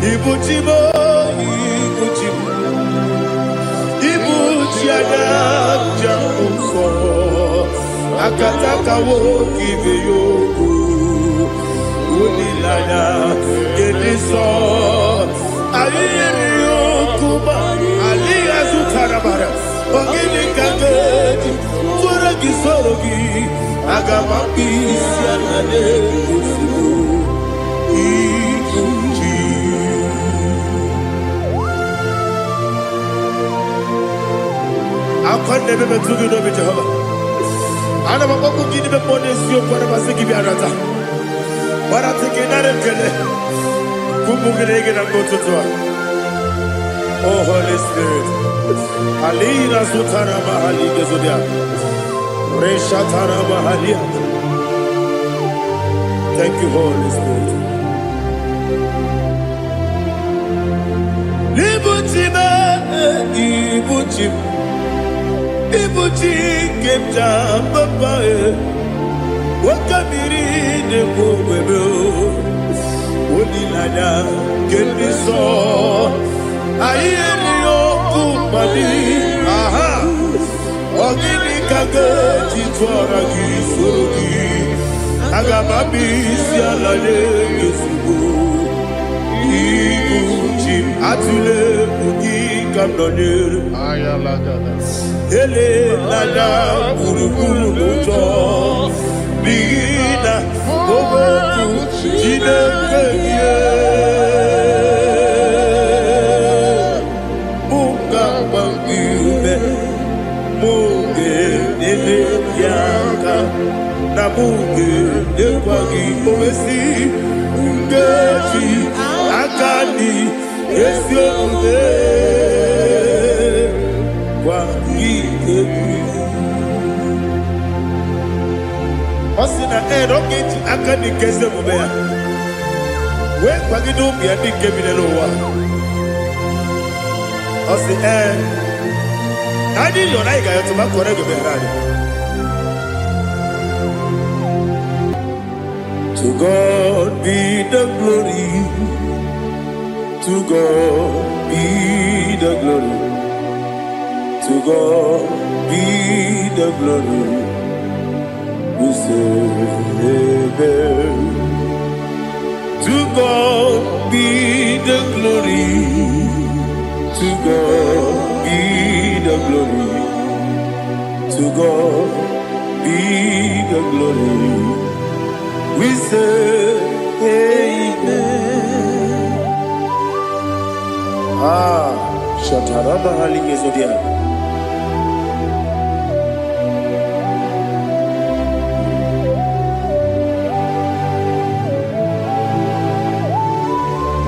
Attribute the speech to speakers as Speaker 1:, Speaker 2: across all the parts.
Speaker 1: Ibuchimo, Ibuchimo, Ibuchiada, Jamuso, Akataka wo give you, Unilaya, Gediso, Aliyo Kuba, Aliya Zutarabara, Ogini Kageti, Turagi Sorogi, Agamapi, Sianade, I can't never be too good over Jehovah. I never go to give the money to you for the Masiki Biarata. But I take another killer. Kumbukin and go to Tua. Oh, Holy Spirit. Alina Sutana Mahali Gezudia. Reshatana Mahalia. Thank you, Holy Spirit. Ibuchima, Ibuchim. Ibuchi kemja papa wakamiri ne bobebe onilanya kendiso ayeni okupani aha ogini kageti twara gisugi agamabi sialale yesugo Ibuchi atule ugi kamdonir ayalagada ele nada buruburu moto bina oboku jinekeye munga bangiume munge nene yaka na munge nekwagi owesi ngeji akani esiode Osina roketi akani keze mubea. We kwagidu biadi kemine lowa. Osi nadi yona iga yotu makore geberani. To God be the glory. To God be the glory. To God be the glory. We say amen. To God be the glory. To God be the glory. To God be the glory. We say amen. Shataraba Haligezodia.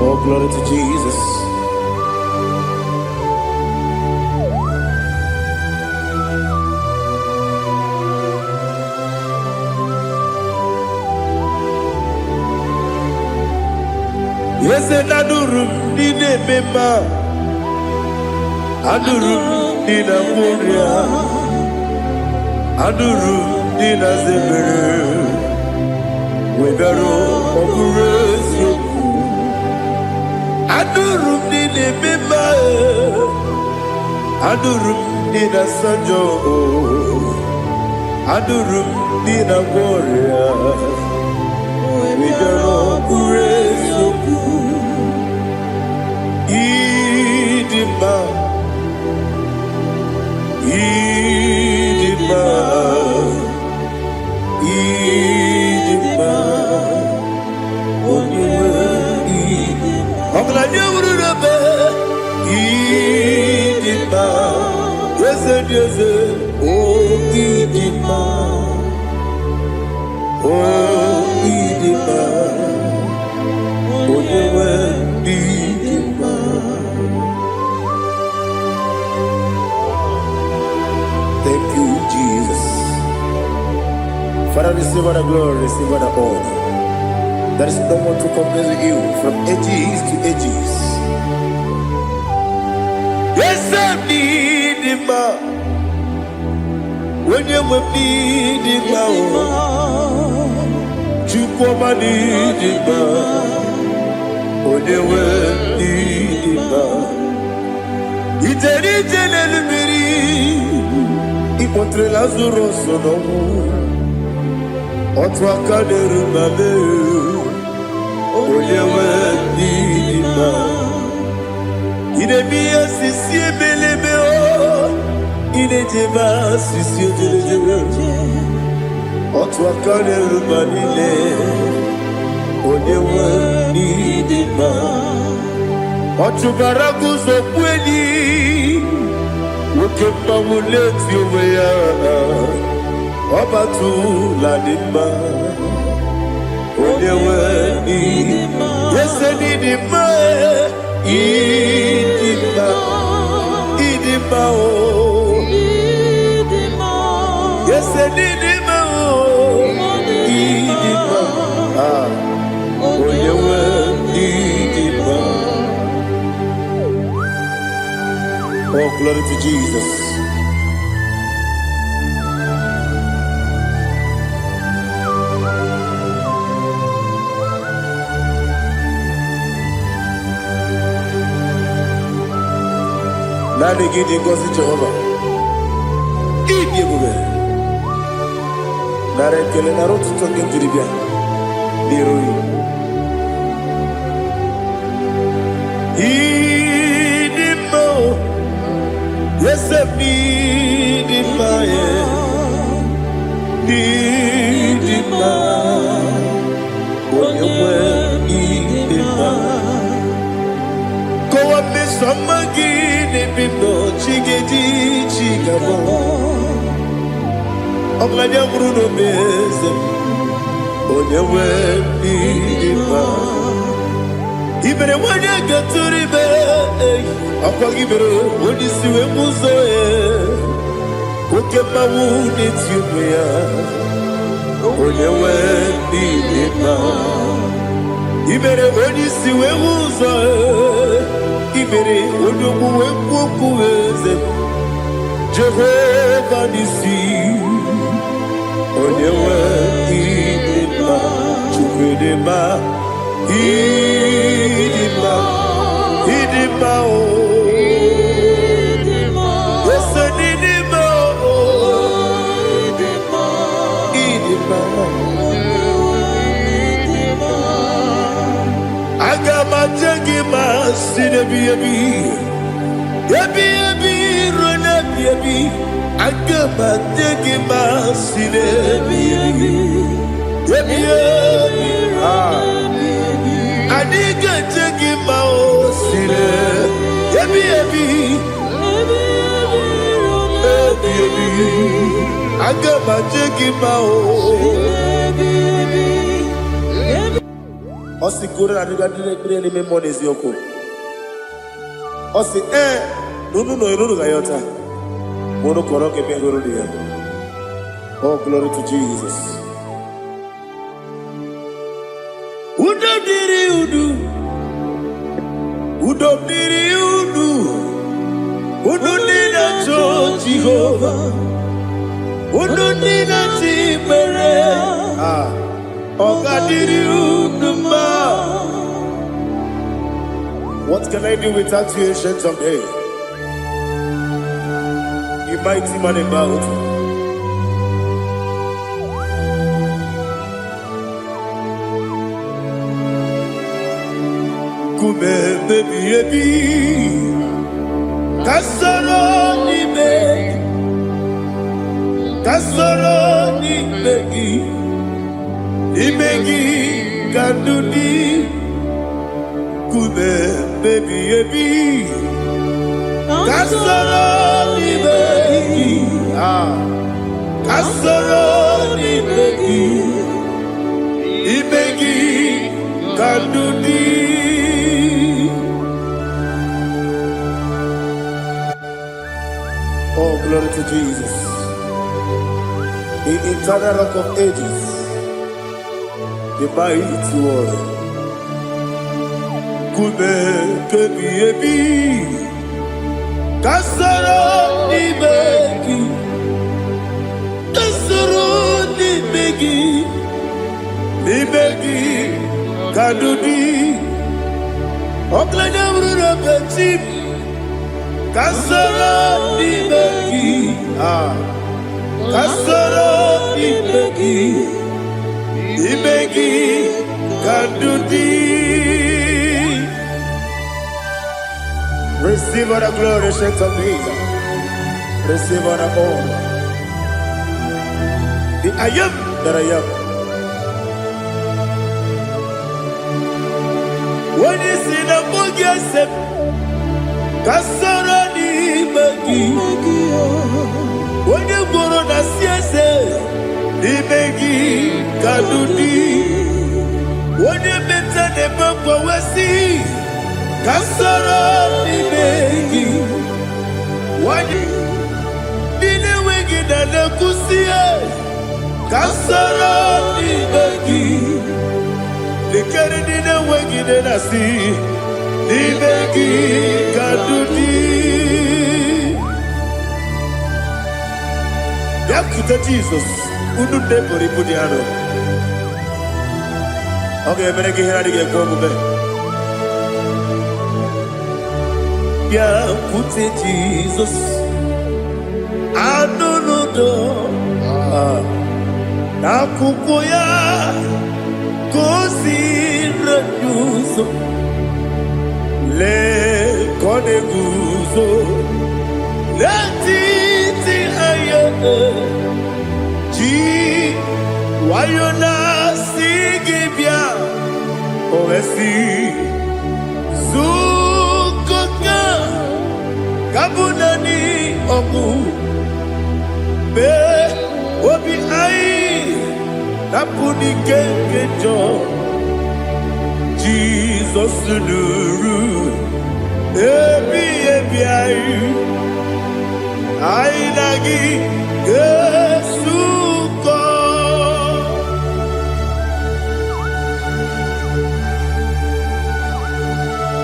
Speaker 1: Oh, glory to Jesus. Yes, and Adurum did a member. Adurum did a Moria. Adurum did a Zebere. We better operate. Adurum did a member. Adurum did a Sanjo. Adurum did a warrior. We don't operate. Idima. Idima. Idima. Idima, yes, oh Idima, oh Idima, oh Idima. Thank you, Jesus. Father, receive all the glory, receive all the honor. There is no one to compare with you from ages to ages. Yes, I need him. When you need him, you come and need him. When you contre Lazaro sono Otwa kaderu mame Oyewe nidima Inemiya sisi ebelebe o Inejeba sisi ojelejebe Otwa kaderu manile Oyewe nidima Otubaraku zokweni Wokemba muleti oweya Obatu la dima Oyewe nidima Yes nidima Idima Idima o Yes nidima o Idima Oyewe nidima Oh, glory to Jesus. Nani gidi ngozi Jehovah. Idi bube. Nare kele naro tuto kendiribia. Niroi. Idi mo. Yes, Idima. Idima. Oyewe Idima. Kowa me samagi ne bimbo chigedi chigabo. Oglanya bruno beze. Oyewe Idima. Ibere wanya gaturibe. Akwagibere onisiwe muzoe. Okema wuni tiumya. Oyewe Idima. Ibere onisiwe muzoe. Ibere onyomuwe kukuweze. Jehovah nisi. Oyewe Idima. Chukwedema. Idima. Idima o. Yes, Idima o. Idima. Agama jagima sinebi ebi. Ebi ebi rona ebi. Agama jagima sinebi ebi. Ebi ebi. Adiga jagima o sine. Ebi ebi. Ebi ebi. Agama jagima o. Osi kure na diga dire ni me monezi yoko. Osi nunu no iruru gayota. Mono koroke me iruru dia. Oh, glory to Jesus. Udo diri udu. Udo diri udu. Udo nina cho Jehovah. Udo nina tibere. What can I do without you, ancient of days? You mighty man about. Kume baby baby, kasoro ni begi. Imegi kandudi Kube baby baby Kasoro ni begi Kasoro ni begi Imegi kandudi Oh, glory to Jesus. The eternal rock of ages, the mighty one. Kube kebi ebi, kasoro ni begi, ni begi, kadudi, oklanya bruna peti, kasoro ni begi, kasoro imegi kandudi. Receive all the glory, shake of Jesus. Receive all the honor. The I am that I am. When you see the book, kasoro imegi. When you go on the siese, imegi kandudi. When you meet the book, we see. Kasoro imegi. Wani dine wengi na nekusie. Kasoro imegi. Likere dine wengi na nasi. Imegi kadudi. Yakuta Jesus. Ununde pori pudiano. Okay, meneki hiradi ke komube. Yakuta Jesus. Anunudo. Nakukoya. Kosi renyuso. Le kone guzo. Le titi aye. Ji wayona sigibia. Oesi. Zukoka. Kabunani oku. Be obi ai. Napuni kenkejo. Jesus nuru. Ebi ai. Ai nagi Yesuko.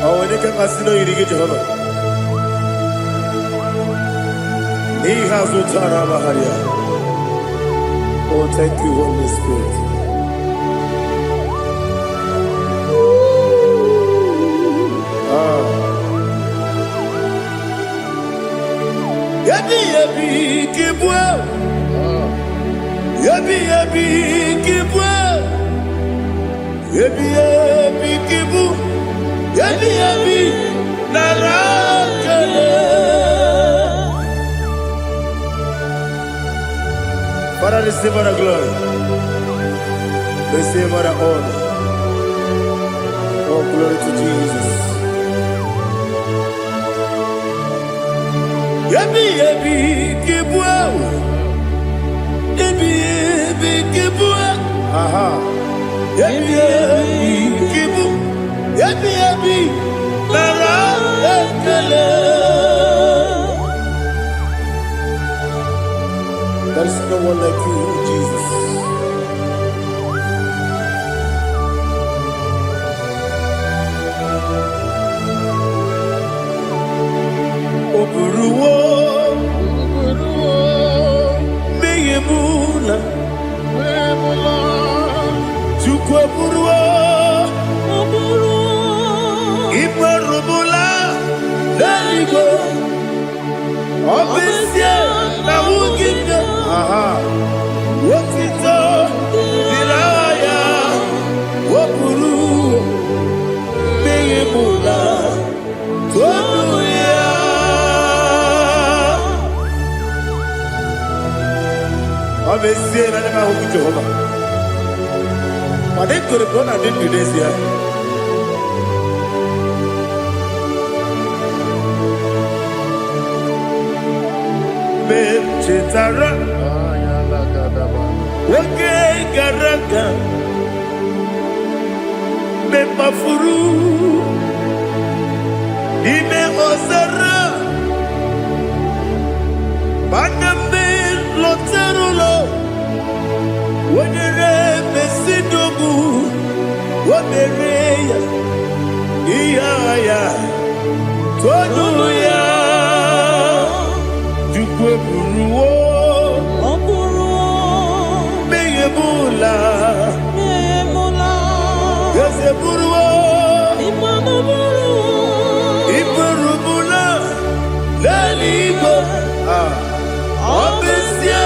Speaker 1: Awalika kasino irige Jehovah. He has utara baharia. Oh, thank you, Holy Spirit. Yabi kibwa. Yabi kibwa. Yabi kibu. Yabi narakale. Father, receive all the glory. Receive all the honor. Oh, glory to Jesus. Yabi kibwa. Yabi kibwa. Aha. Yabi kibu. Yabi narakale. There is no one like you, Jesus. Oburuwo, meyemula, chukwu oburuwo, imarubula, leligo, obesie na wugide. Aha. Wotito diraya wopuru meyemula toduya. Obesie na nema huku Jehovah. Wade kore bona dindu desia. Chetara, wake garaka, me mafuru, ime osara, baname loterulo, wenere mesidogu, wanereya, iya, toduya. Buruwo, meyemula, yese buruwo, iburubula, leligo, obesia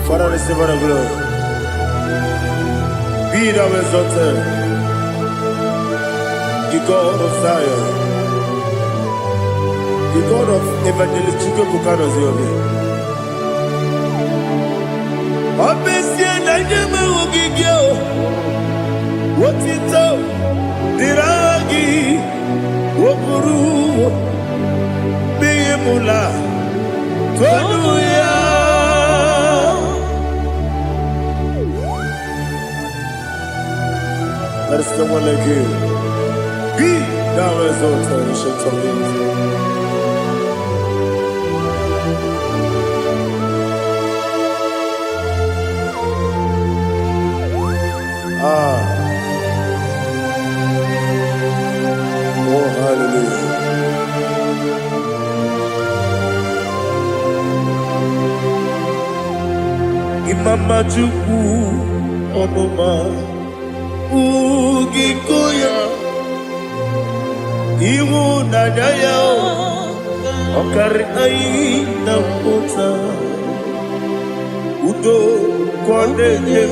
Speaker 1: Father, receive all the glory. Be thou exalted, the God of Zion, the God of Evangelist Chike Bukano Ziobi. Obesia Najama Ogigio, what it up, Diragi, Wopuru, Beyemula, Tonuya. There is someone like you. Be thou exalted, ancient of days. Oh, hallelujah. Imama Juku, Onoma. Ugikoya Iwu nadaya Okari aina mota Udo kwanene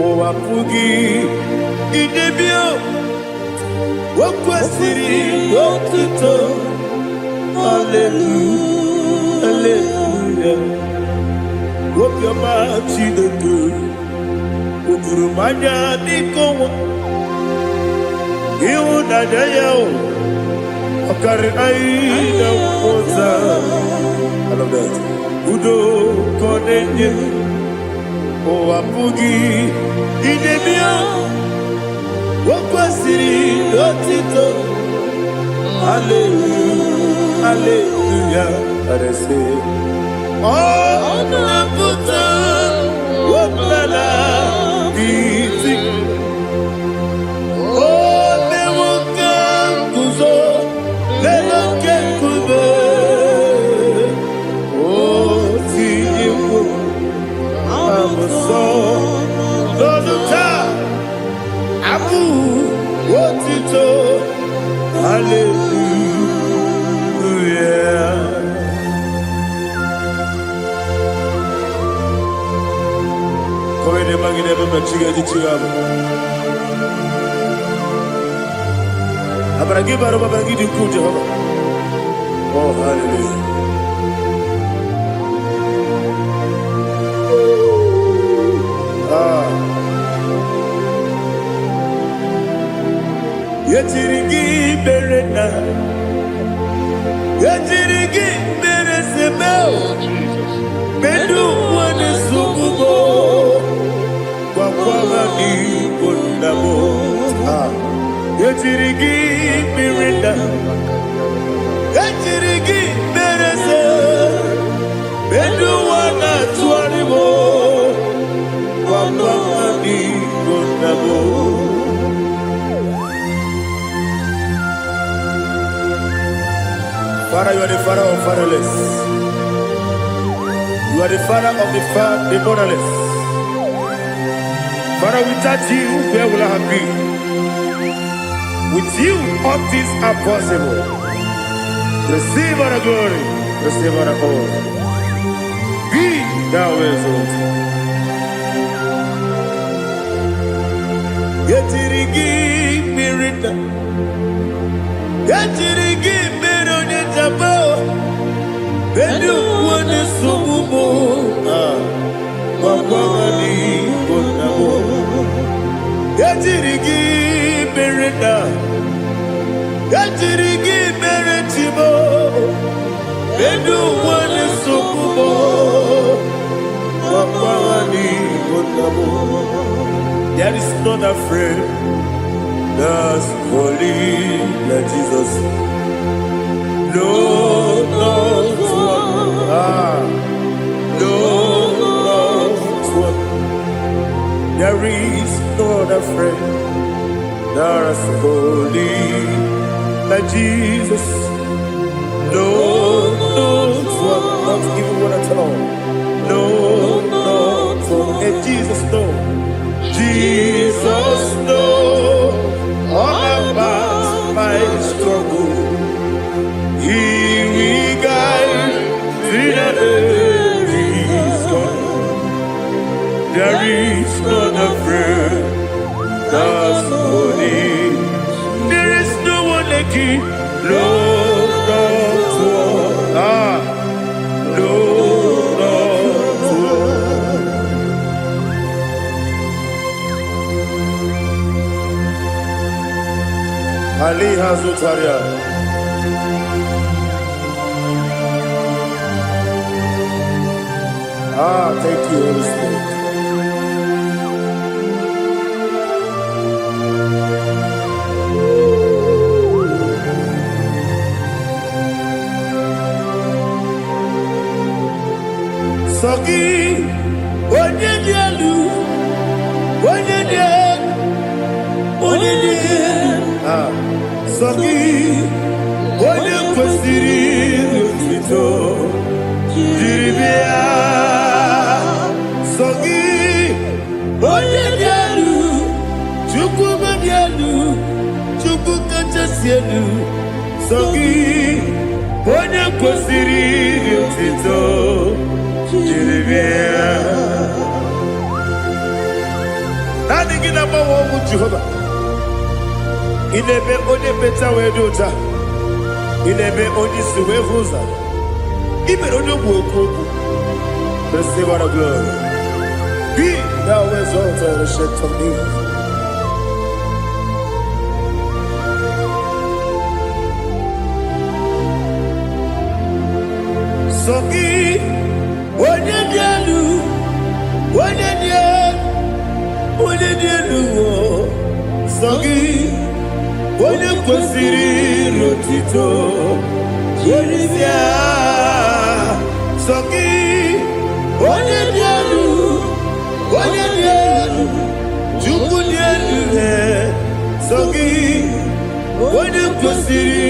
Speaker 1: Owapugi Idebio Wakwasiri Wakito Hallelujah Hallelujah Wakyamachi the good Udurumanya nikowa Iwu nadaya Okari aina mota I love that Udo konenye Owapugi Idebio Wakwasiri Otito Hallelujah Hallelujah And I say Oh Naputa Waplala Biti Oh Newoka Kuzo Leloke Kube Oh Tiyimu I'm a song Dozuta Abu Otito Hallelujah Kowe magine baba chigaji chigabu Abaragi baro babangi diku Jehovah Oh hallelujah Yetirigi berena Yetirigi beresebeo Bedu wane sukubo Kwa ni kundabo Yetirigi berena Yetirigi berese Bedu wana tuaribo Kwa ni kundabo Father, you are the father of fatherless. You are the father of the motherless. Father, without you, where will I have been? With you, all things are possible. Receive all the glory. Receive all the honor. Be thou exalted. Yetirigi mirita. Yetirigi Jabo, Bedu wane sububo, Wawani konamo. Yatirigi berenda, Yatirigi beretibo, Bedu wane sububo, Wawani konamo. There is none afraid that's holy like Jesus. No, not one. No, not one. There is no other friend that is holy like Jesus. No, not one. Not even one at all. No, not one. Jesus knows all about my struggle. He will guide me there is God. There is not a friend that's holy. There is no one like you. Lord, not one. Lord, not one. Ali Hazutaria. Thank you, Holy Spirit. Soki, onye dielu, onye dielu, onye dielu. Soki, onye kwesịrị otito, jiri bịa. Soki, onye dielu, Chukwu dielu, Chukwu kachasị elu. Soki, onye kwesịrị otito. Nani gina mawa omu Jehovah. Inebe onye beta wedota. Inebe onye suwe huza. Ibe onye woku. Receive our glory. Be thou exalted and shed from me. Soki. Onye dielu, onye dielu, Sogi, onye kwesịrị otito, jiri bịa. Sogi, onye dielu, Chukwu dielu, Sogi, onye kwesịrị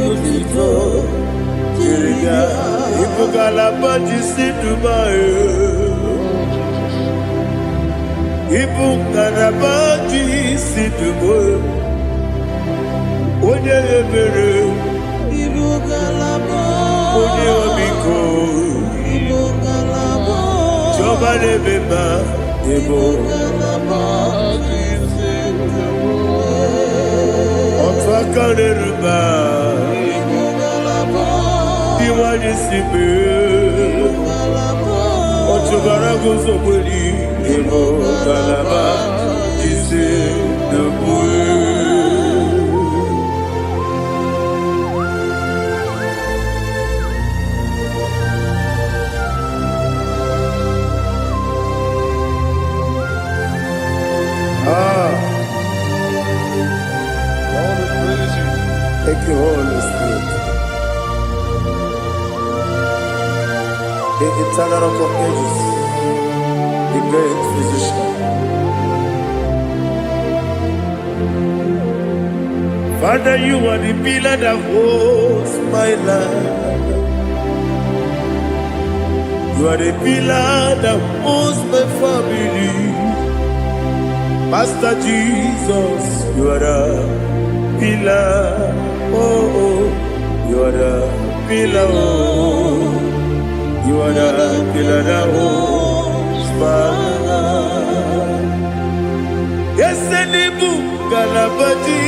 Speaker 1: otito, jiri bịa. Ibugalabadi Dubai. Ibugalabadi Dubai. Onye ebere. Ibugalabadi. Onye omiko. Ibugalabadi. Joba lebeba. Ibugalabadi Dubai. Otwakaneruba. Iwanisibe Ochubarago Zobuli Emo Galaba Jise Debue. Thank you, Holy Spirit. The eternal rock of ages, the great physician. Father, you are the pillar that holds my life. You are the pillar that holds my family. Master Jesus, you are the pillar. Oh, you are the pillar. Oh. You are the pillar that holds my life. Yes, any book, Galabati,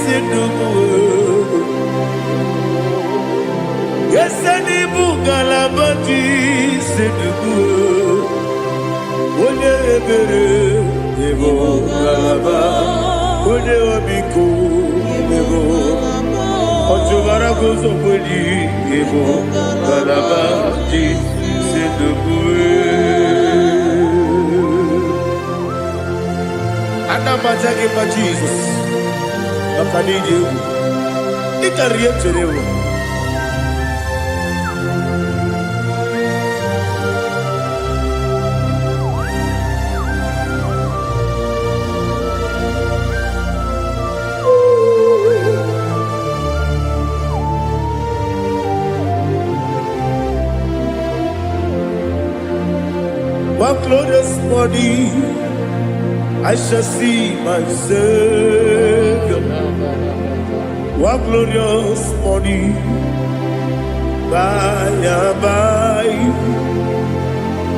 Speaker 1: Sidubu. Yes, any book, Galabati, Sidubu. One ebere, Evo Galaba, One Obiku, Evo. Ochuvara gozo kweli, Evo Galaba, Anamajage pa Jesus. Akanije. Ikariye cherewo. One glorious morning, I shall see my Savior. What glorious morning, by and by.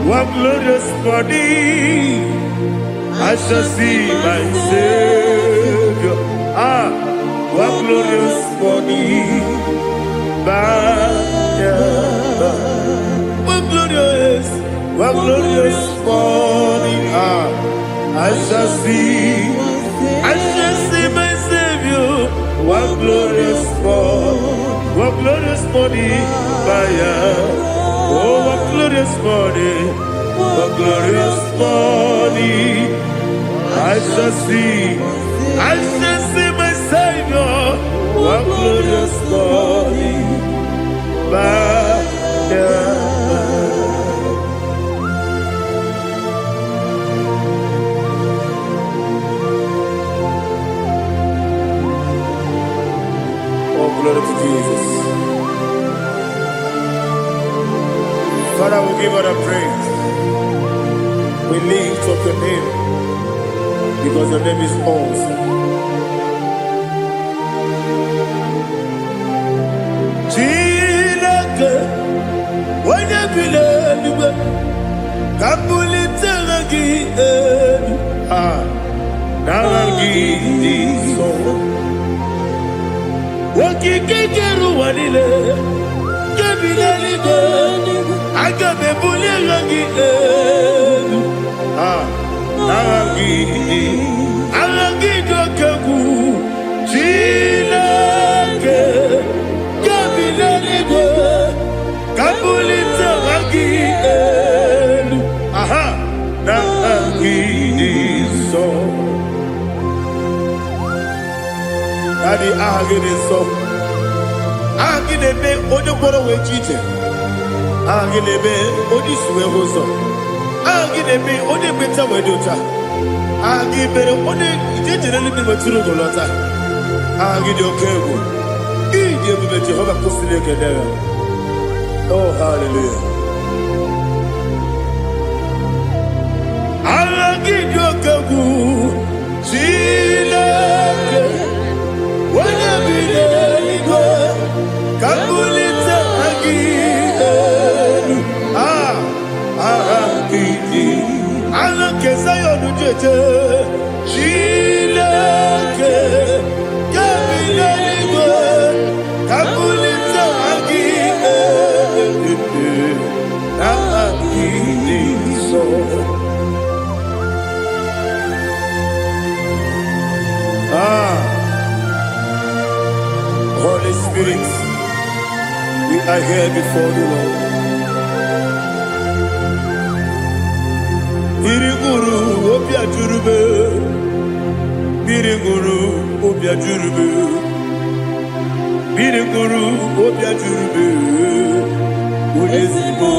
Speaker 1: What glorious morning, I shall see my Savior. What glorious morning, by and by. What glorious morning, I shall see my Savior. What glorious morning, oh, what glorious morning, I shall see my Savior. What glorious morning, glory to Jesus. Father, we give you the praise. We lift up your name because your name is awesome. Chilake, when you believe, Kabuli Telagi, Naragi, so. Wakikeru walile, kebilali gani, agabe bulilangi arangi dokagu, chilake, kebilali gani, kabulita rangi narangi so. Adi ahagene so. Ahagene be onyokoro wechite. Ahagene be onisuwe hoso. Ahagene be onebeta wedota. Ahagene be one ijejere libi weturu golota. Ahagene okego. Ije bube Jehovah kusile kedera. Oh hallelujah. Ahagene okego. Chilake. Kabulita agidelu agidi alake sayonu jeje chilake kabileligo kabulita agidelu agidi so. Holy Spirit, we are here before the Lord. Biriguru obia jurube, biriguru obia jurube, biriguru obia jurube. Ulezimo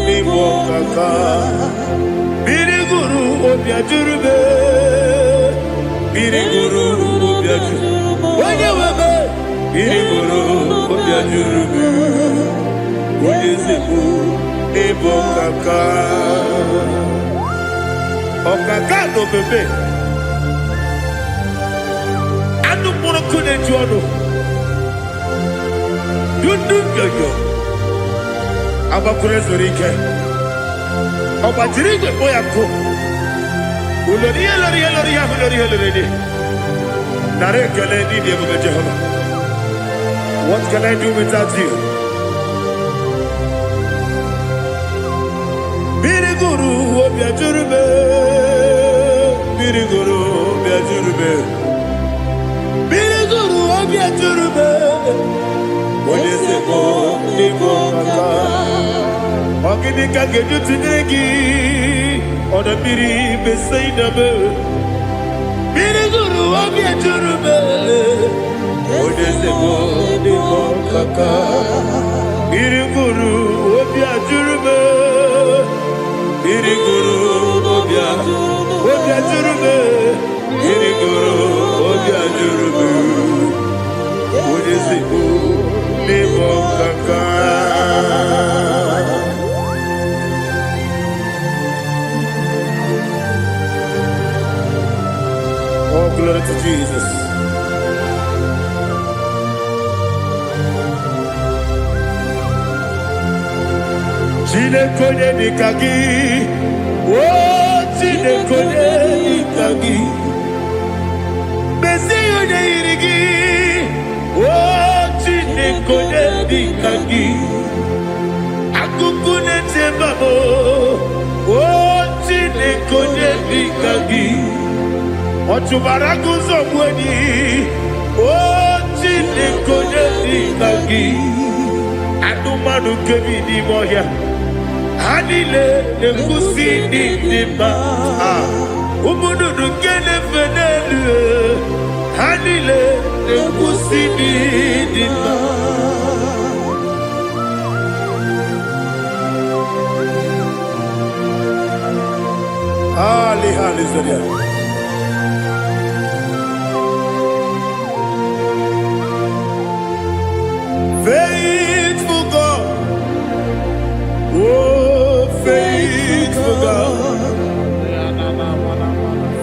Speaker 1: nibo kaka, biriguru obia jurube, biriguru obia jurube. Wanyewebe. Biriguru obia jurube, ulezimo nibo kaka. Okaka no bebe. Anu mono kune juano. Yundu yoyo. Aba kure zorike. Oba jirige boya ko. Uloriye. Nare kele ni diye bebe Jehovah. What can I do without you? Biriguru obia jurube, biriguru obia jurube, biriguru obia jurube. Olezemo nibo kaka, okini kageju tinegi, oda biri besainabe. Biriguru obia jurube, olezemo nibo kaka, biriguru obia jurube. Biriguru obia jurube, biriguru obia jurube. Olezemo nibo kaka. Chineke dikagi. Oh, Chineke dikagi. Messiah irigi. Oh, Chineke dikagi. Akukune tembabo. Oh, Chineke dikagi. Ochubaraku zobweni. Oh, Chineke dikagi. Adumanu kebidi moya. Hanile nekusi nima. Umudu kene fenelu. Hanile nekusi nima. Hallelujah. Faithful God, oh faithful God,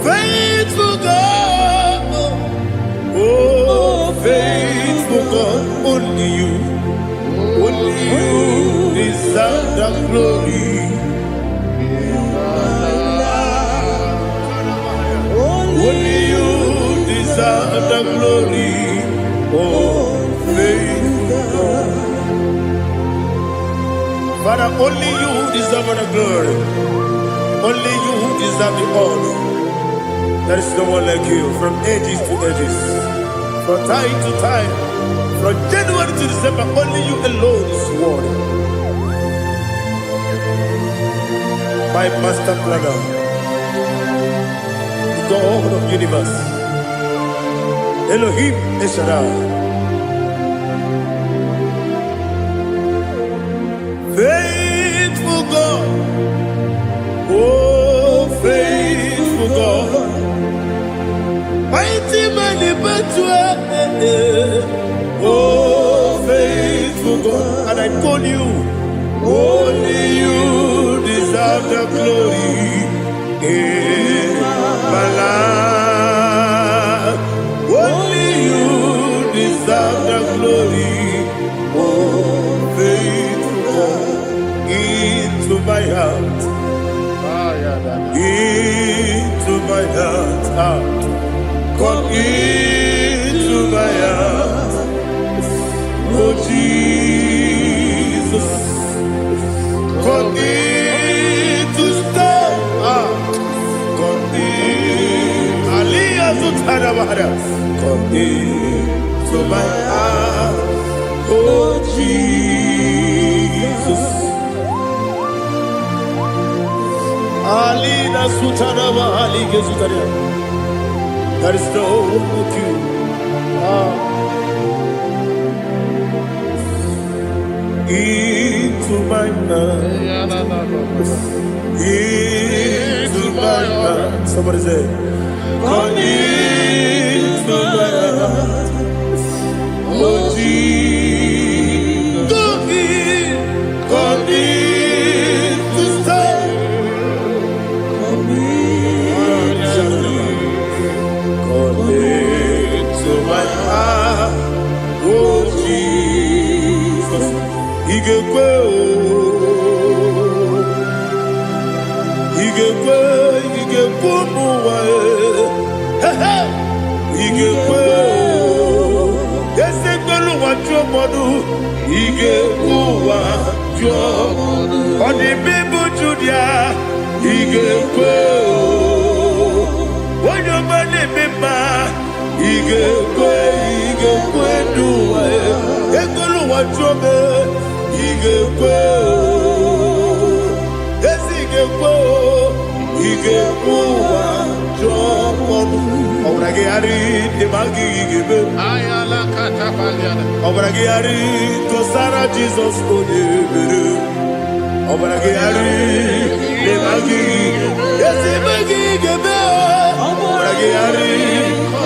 Speaker 1: faithful God, oh faithful God, only you deserve the glory. Only you deserve the glory, oh faithful God. Father, only you deserve the glory. Only you deserve the honor. There is no one like you, from ages to ages, from time to time, from January to December. Only you alone is worthy. My master planner, God of the universe, Elohim Eshadai, faithful God, oh faithful God, mighty man in battle, oh faithful God, and I call you, only you deserve the glory in my life. Only you deserve the glory, oh faithful God, into my heart, into my heart, come into my heart, oh Jesus, come in to stay, come in, Aliyah Zutarabara, come into my heart, oh Jesus. Alina Sutanaba Ali Gezutaria. There is no one like you. Into my mind. Into my heart. Somebody say, come into my heart. Oh Jesus. Come in to stay. Come into my heart. Oh Jesus. Igekwe muwa igekwe yesegbelu wa jomodu igekwe wa jomodu odi bibu judia igekwe wojo mane bema igekwe duwa egbelu wa jome igekwe esigekwe igekwe wa jomodu obrage ari de magi igebe ayala katapaliana obrage ari to sara Jesus odebere obrage ari de magi esi magi igebe obrage ari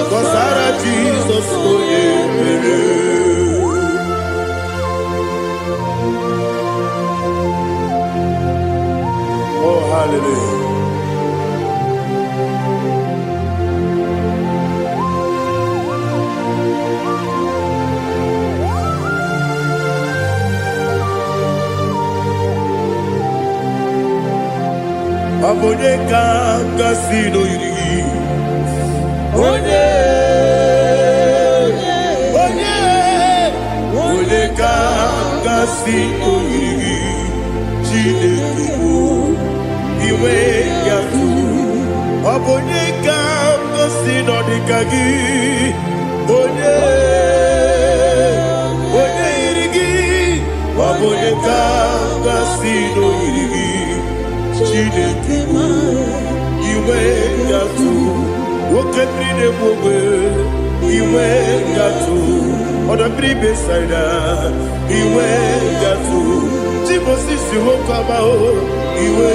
Speaker 1: to sara Jesus odebere. Oh hallelujah. Abonye kanga sino yiri. Onye kanga sino yiri. Chineke iwe yatu. Abonye kanga sino dikagi. Onye yirigi. Abonye kanga sino yirigi. Chineke iwe yatu. Wokemri ne mwobe iwe yatu. Odamri besaida iwe yatu. Timosisi wokama o iwe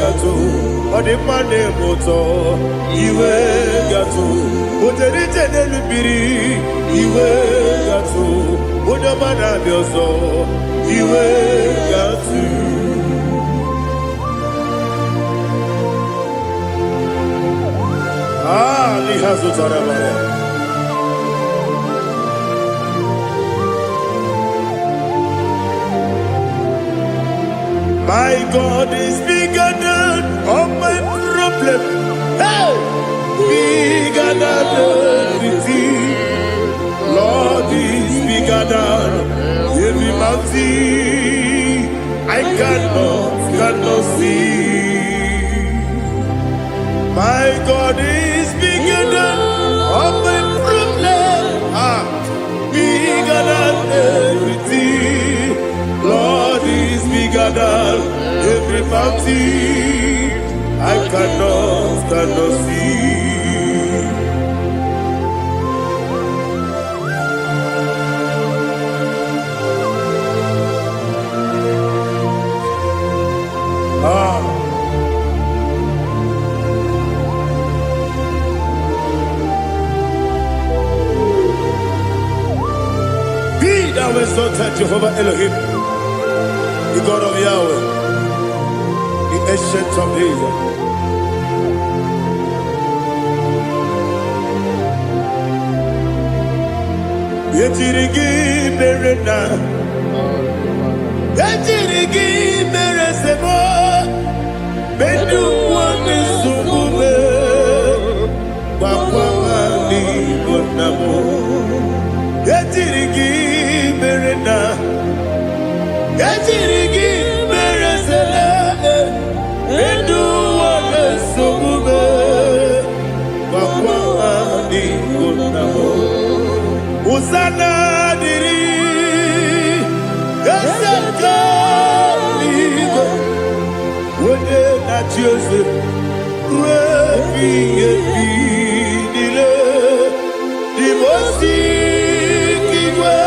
Speaker 1: yatu. Odimane moto iwe yatu. Oterite nelubiri iwe yatu. Odamana bioso iwe yatu. My God is bigger than all my problem. Hey! Bigger than everything. Lord is bigger than every mountain I cannot see. My God is bigger than all my problem. Bigger than everything. Lord is bigger than every mountain I cannot see. Be thou exalted, Jehovah Elohim, the God of Yahweh, the ancient of days. Yetirigi merena, yetirigi meresemo, bedu wani sumube, wakwani bonamo. Yetirigi merena, yetirigi meresele, bedu wani sumube, wakwani bonamo. Usana diri, yasaka ligo, wode na Jose, wepi nile, dimosi kiwe,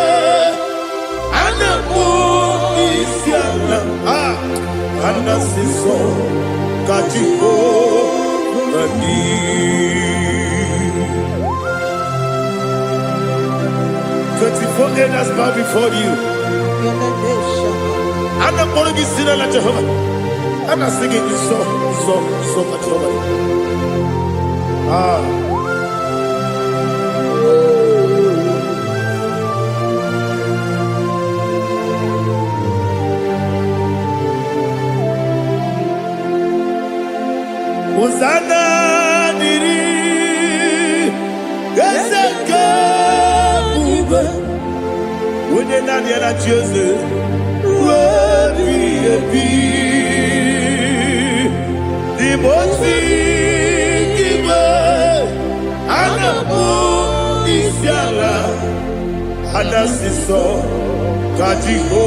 Speaker 1: anamu isiana, anasiso katiho bani. 24 elders bow before you. I'm not going to be singing like Jehovah. I'm not singing this song like Jehovah. Hosanna diri, yeseka. When you're not yet at Jose, the most give Anapo is Yala, Anasiso, Kajiho,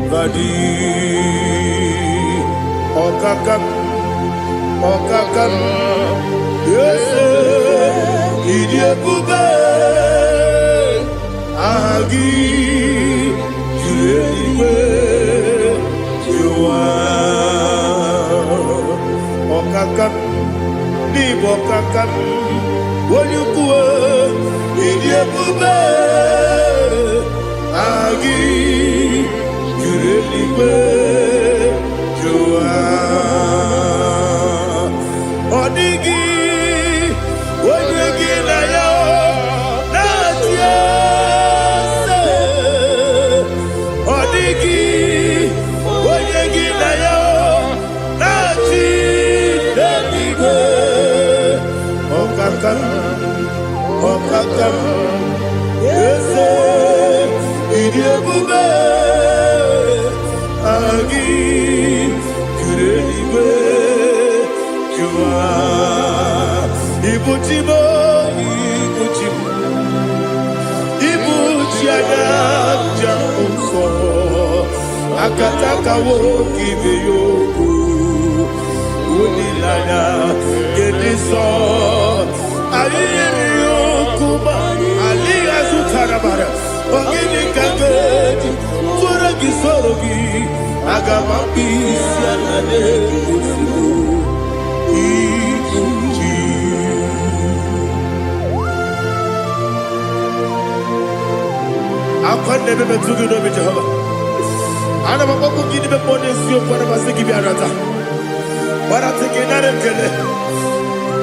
Speaker 1: Badi, Okakam, yes, Idiakube. Agi, Juliwe, Jua, Okakam, Nibokakam, Woyukue, Idiakube, Agi, Juliwe, Jua, Odigi, Woyugi na yo, Natia. Odigi, Oyegi na yo, Nachi. ebube agi kireliwe jua ibuchimo ibuchiana jamuso akataka wo kibe yoku unilana gediso aliyeri yokuba aliya zutarabara ogini kageti tora gisorogi agamambi sianane kusibu ibuchi akwande bebe tugi no Jehova ana bako gidi be ponesio para basiki bi arata para tekenare kele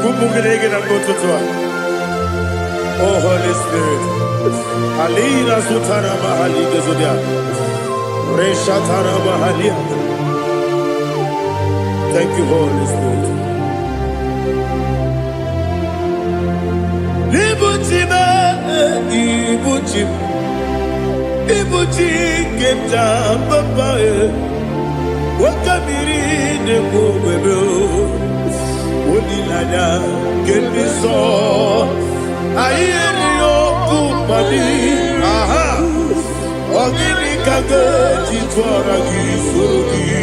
Speaker 1: kumugirege na gototwa. Oh Holy Spirit alina sutara mahali gezodia resha tara mahali. Thank you Holy Spirit. Libuchima ibuchim ibuchi kemta papa wakamiri ne bobebe onilada kemiso ayeri okupadi aha ogini kage titwara gisorogi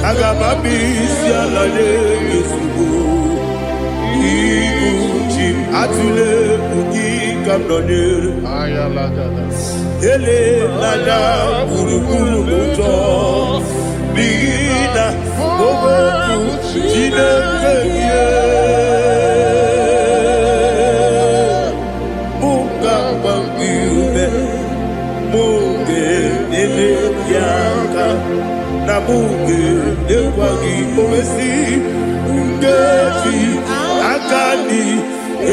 Speaker 1: agamabi sialale yesugo ibuchi atule ugi kamdonere ayalagada ele lada buruburu moto bina bobo jine keye muka bangiube muge ele yaka na muge ekwagi omesi ngeti akani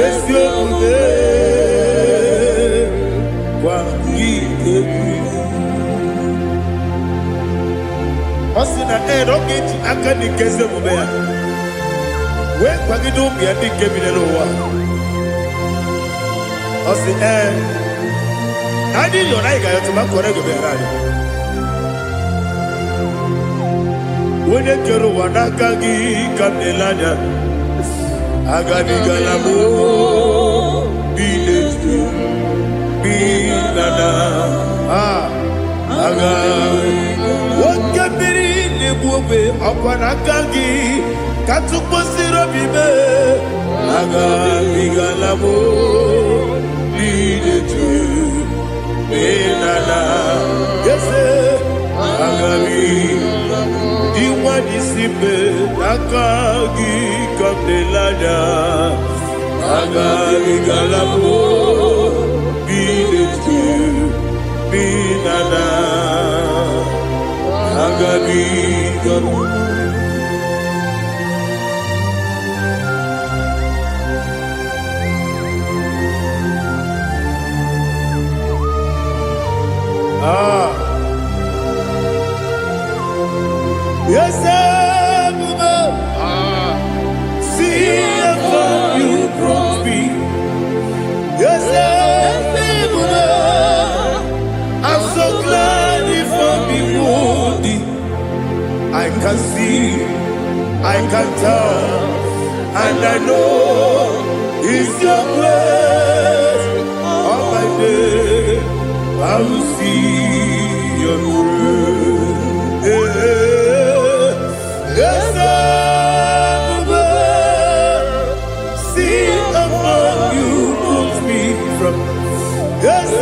Speaker 1: esioge Osina roketi akani keze mubea we kwagido bia dike bilelo wa osi adi yo na iga yo tuma kore go bera ni wone kero wanaka gi kamdelanya agani galamo biletu bilana aga wakabiri nebuwe akwanakagi katuposiro bibe aga bigalamo biletu bilana yese aga iwani simbe akagi kamdelanya aga bigalamo biletu binana agabi garu yes see if you brought me yes I'm so glad you found me worthy. I can see, I can tell, and I know it's your grace. All my day, I will see your grace. Yes, see above you put me from. Yes,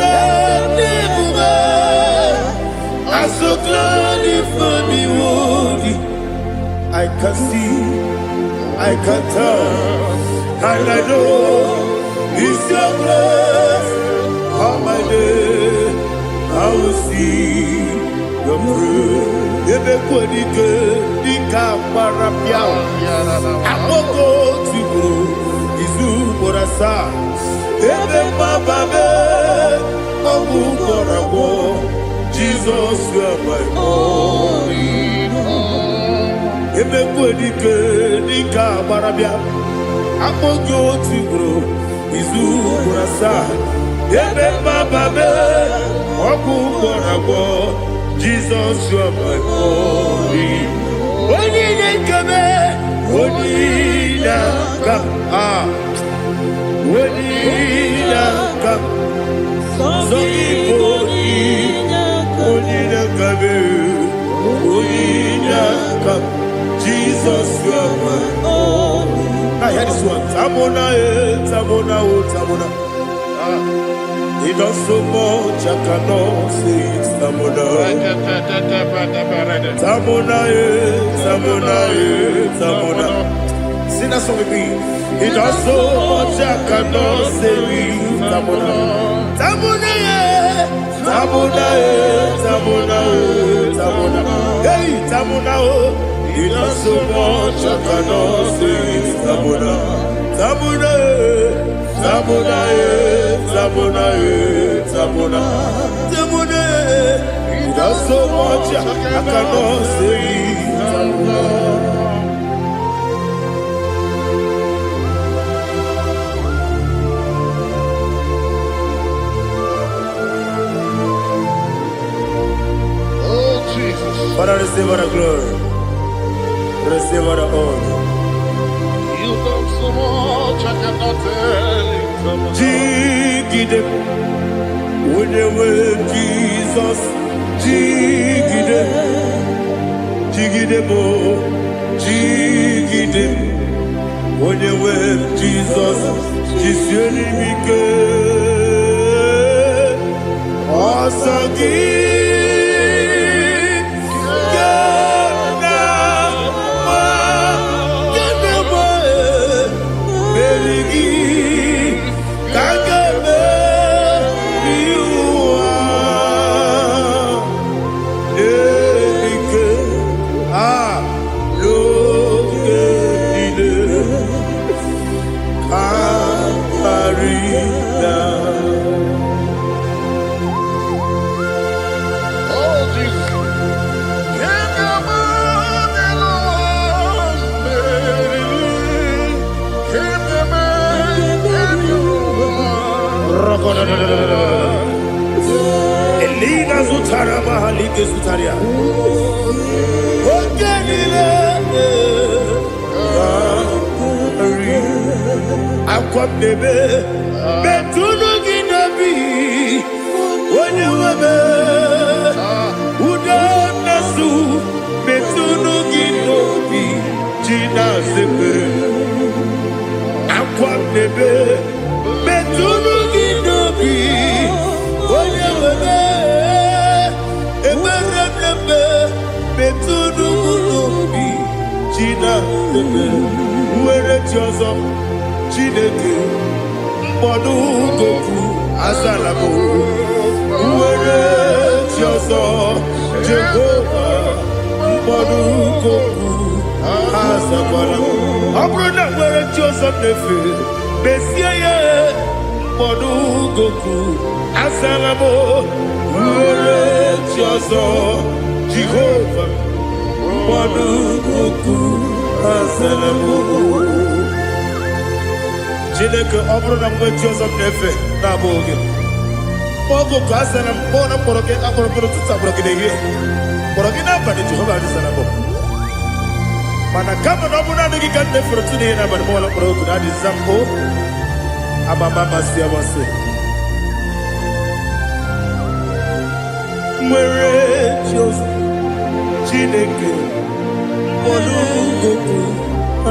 Speaker 1: I'm so glad you found me worthy. I can see, I can tell, and I know it's your grace. All my day, I will see your fruit. Ebe kodike, dika parapiao. Amoko tibo, izu borasa. Ebe mababe, omu korabo. Jesus, you are my only home. Ebe kwedike dika barabia, apojo tigro, izu burasa. Ebe bababe, Jesus, you are my only. Only the come, only the come, only the come. So only the come, Jesus, you are my only. I hear this one. Tamona, Tamona, Tamona. He does so much, I cannot say it. Tamona, Tamona, Tamona, Tamona. Sing that song with me. He does so much, I cannot say it. Tamona, Tamona, Tamona, Tamona, Tamona. Hey, Tamona, he does so much, I cannot say it. Tamona, Tamona, Tamona, Tamona, Tamona, Tamona. He does so much, I cannot say it. Tamona.
Speaker 2: Oh, Jesus.
Speaker 1: Father, receive all the glory. Receive all the honor.
Speaker 2: You done so much, I cannot tell it.
Speaker 1: Jigide, when you were Jesus, Jigide, Jigide mo, Jigide, when you were Jesus, Jisyenimike, Asagi. Elina Zutara Mahalike Zutaria. Aqua bebe, Betuno Ginabi, when you were Udanasu, Betuno Ginobi, Gina Zebe, Aqua bebe, Betuno Ginobi, when you were Eberebe, Betuno Ginobi, Gina Zebe, where it was up. Chineke mkpọdụ goku azalabo uwere chi ọzọ Jehova mkpọdụ goku azakwala ọ bụrụ na nwere chi ọzọ na-efe mesie ya mkpọdụ goku azalabo uwere chi ọzọ Jehova mkpọdụ goku azalabo. Chineke ọ bụrụ na mgbe chi ọzọ m na-efe na-abụ oge ogo ka a sara m kpọọ na mkpọrọ gị akpọrọ mkpọrọ tutu akpọrọ gị n'ehihie mkpọrọ gị n'abalị Jehova adịsara m mana kama na ọ bụ naanị gị ka m na-efere otu n'ihe n'abalị m ọla mkpọrọ ogu na adịza m amama amasị amasị nwere chi ọzọ Chineke mkpọrọ ogu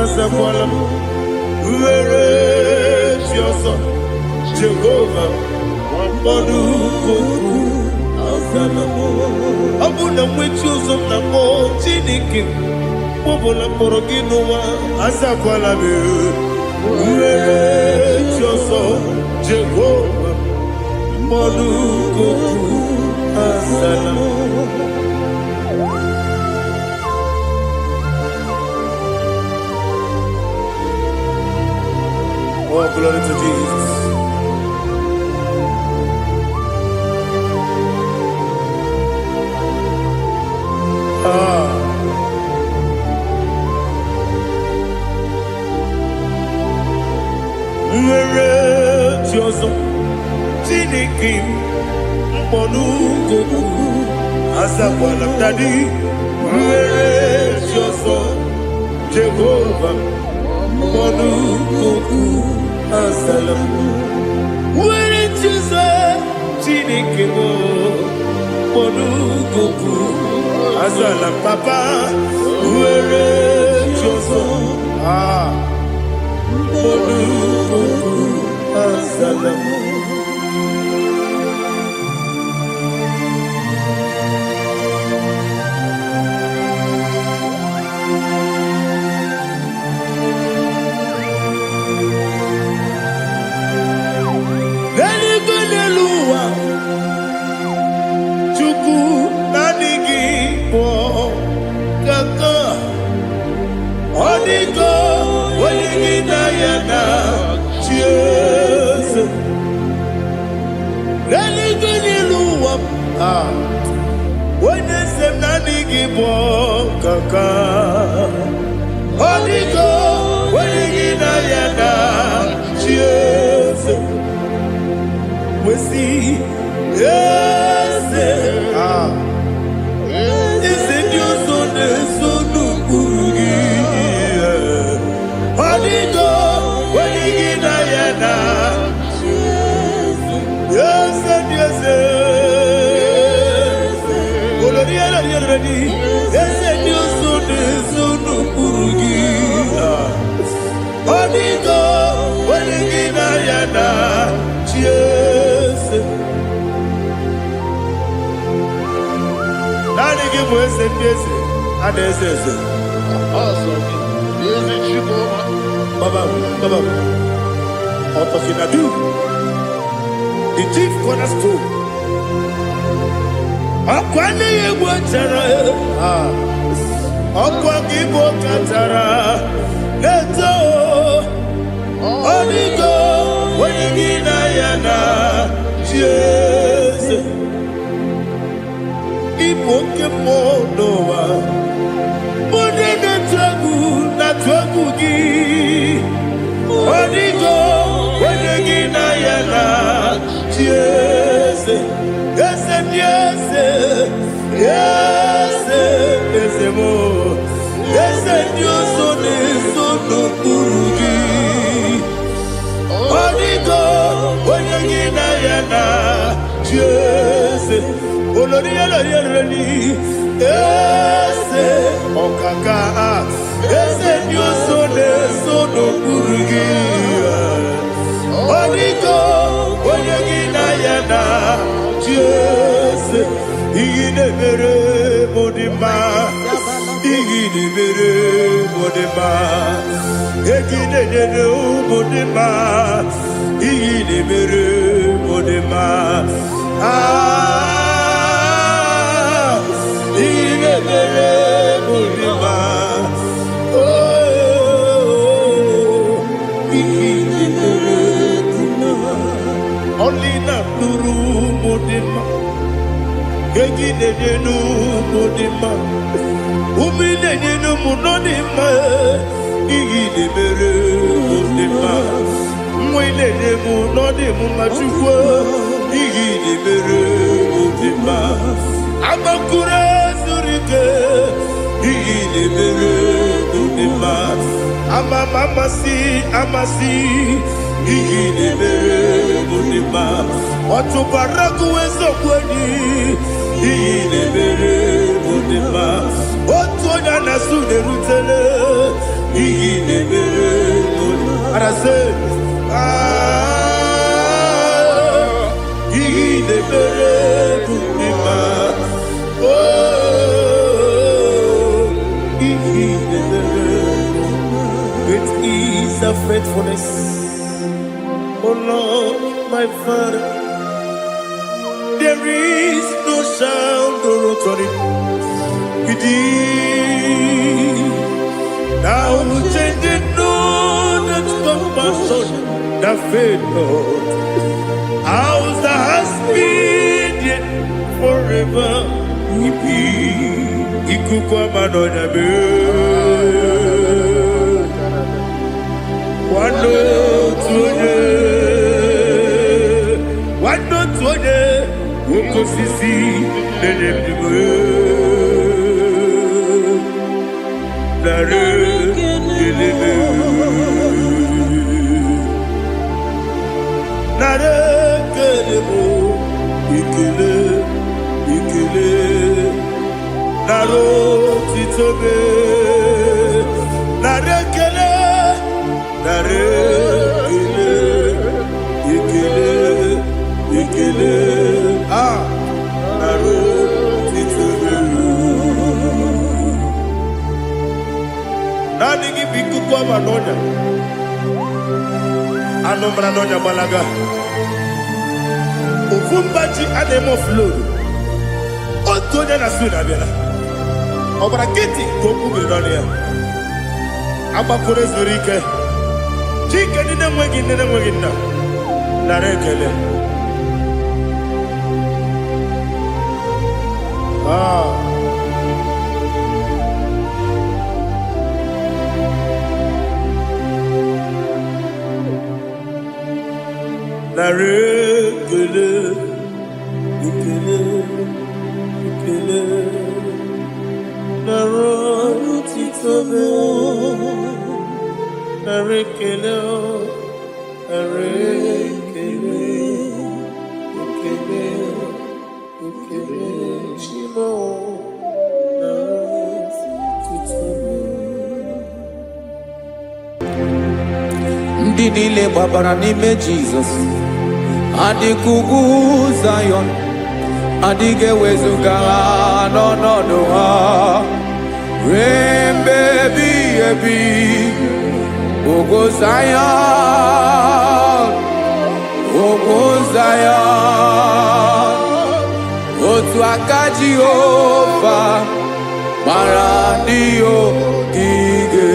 Speaker 1: azakwala m were chi ọzọ Jehova mkpọdụ goku azala m ọ bụ na nwechi ụzọ m na mkpọ Chineke kpọbụla mkpọrọ gị n'ụwa azakwala m were chi ọzọ Jehova mkpọdụ goku azala m. Oh, glory to Jesus. Where is your son? Chineke mkpọdụ Asakwala Daddy, where is your son? Jehovah, Monu Kuku, Asalam. Where is your son? Chinikimo, Monu Kuku, Asalam. Papa, where is your son? Monu Kuku, Asalam. The chief cornerstone. Akwani yebo tara, akwani bo katara, leto, onigo, wenigina yana, Jesus. Ipoke monowa, mone na twagu gi, onigo, wenigina yana, Jesus. Yes, yes, yes, yes, more. Yes, Dios, so no kurugi. Onigo, oyagina yana, Jesus. Olori, yes, okaka. Yes, Dios, so no kurugi. Onigo, oyagina yana. Yes, igine mere modima, igine mere modima, igine mere modima, igine mere modima. Igine mere modima. Oh, igine mere modima. Only na nuru modima. Egine nenu modima, umine nenu munodima, igine mere modima, mwine nemu nodimu machukwa, igine mere modima, amakure zurike, igine mere modima, amasi, igine mere modima, otubaraku wezo kweni. Igine mere modima, otonya nasu de rutele. Igine mere modima, arase. Igine mere modima, oh, igine mere. It is a faithfulness, oh Lord, my Father. There is no sound or authority. Now changing no that compassion, the faith, Lord. Ours has been yet forever. Ikukwa manonya be. Wando tuone. Woko sisi, naro titobe, narekele, narekele, ikele, ikele, naro titobe. Nani gibiku kwa manonya, anomra nonya balaga. Ufumbaji anemo flow. Otonya na suna bela. Obara kiti koku bidonia. Aba kore zurike. Chike nene mwegi na. Narekele. Narekele. Ikele. Ikele. Narotitobe. Narekele. Narekele. Ikele. Ikele. Shimo. Narotitobe.
Speaker 3: Ndị niile gbabara n'ime Jizọs adịghị ugwu Zayọn, adịghị ewezuga ha n'ọnọdụ ha ruo mgbe ebighị ebi. Ugwu Zayọn, ugwu Zayọn, otu aka Jehova gbara ndị ogige.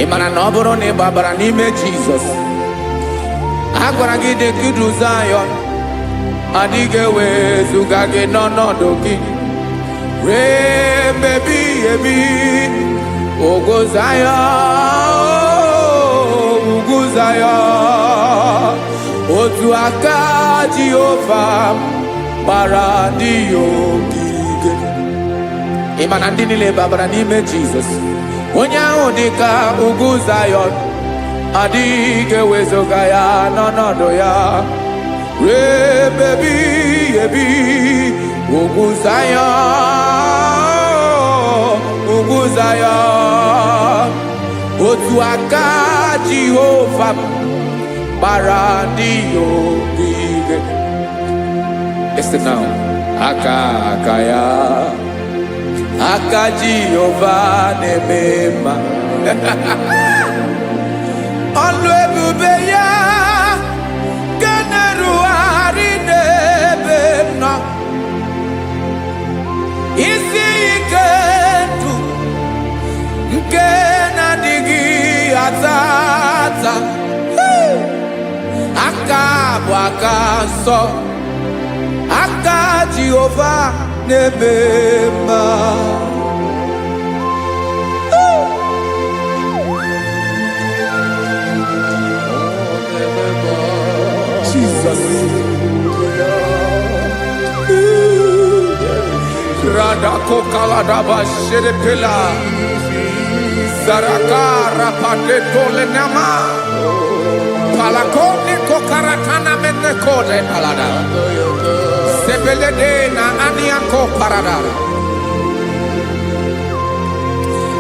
Speaker 3: Ị mara na ọ bụrụ na ị gbabara n'ime Jizọs, a gwara gị dị kudu Zayọn, adịghị ewezuga gị n'ọnọdụ gị ruo mgbe ebighị ebi. Ugwu Zayọn, ugwu Zayọn, otu aka Jehova gbara ndị ogige. Ị ma na ndị niile gbabara n'ime Jizọs, onye ahụ dị ka ugwu Zayọn, adịghị ewezuga ya n'ọnọdụ ya ruo mgbe ebighị ebi. Ugwu Zayọn, ugwu Zayọn, otu aka Jehova gbara ndị ogige. Listen now, aka ya, aka Jehova na-eme mma. Ọlụ ebube ya ga na-erugharị n'ebe m nọ. Isi ike ndụ nke na-adịghị ata ata. Aka bụ aka nsọ, aka Jehova na-eme mma. Jesus. Radako kaladaba sherepela Zarakara pateto lenama Palakone kokaratana mene kode palada Sebelede na aniako paradara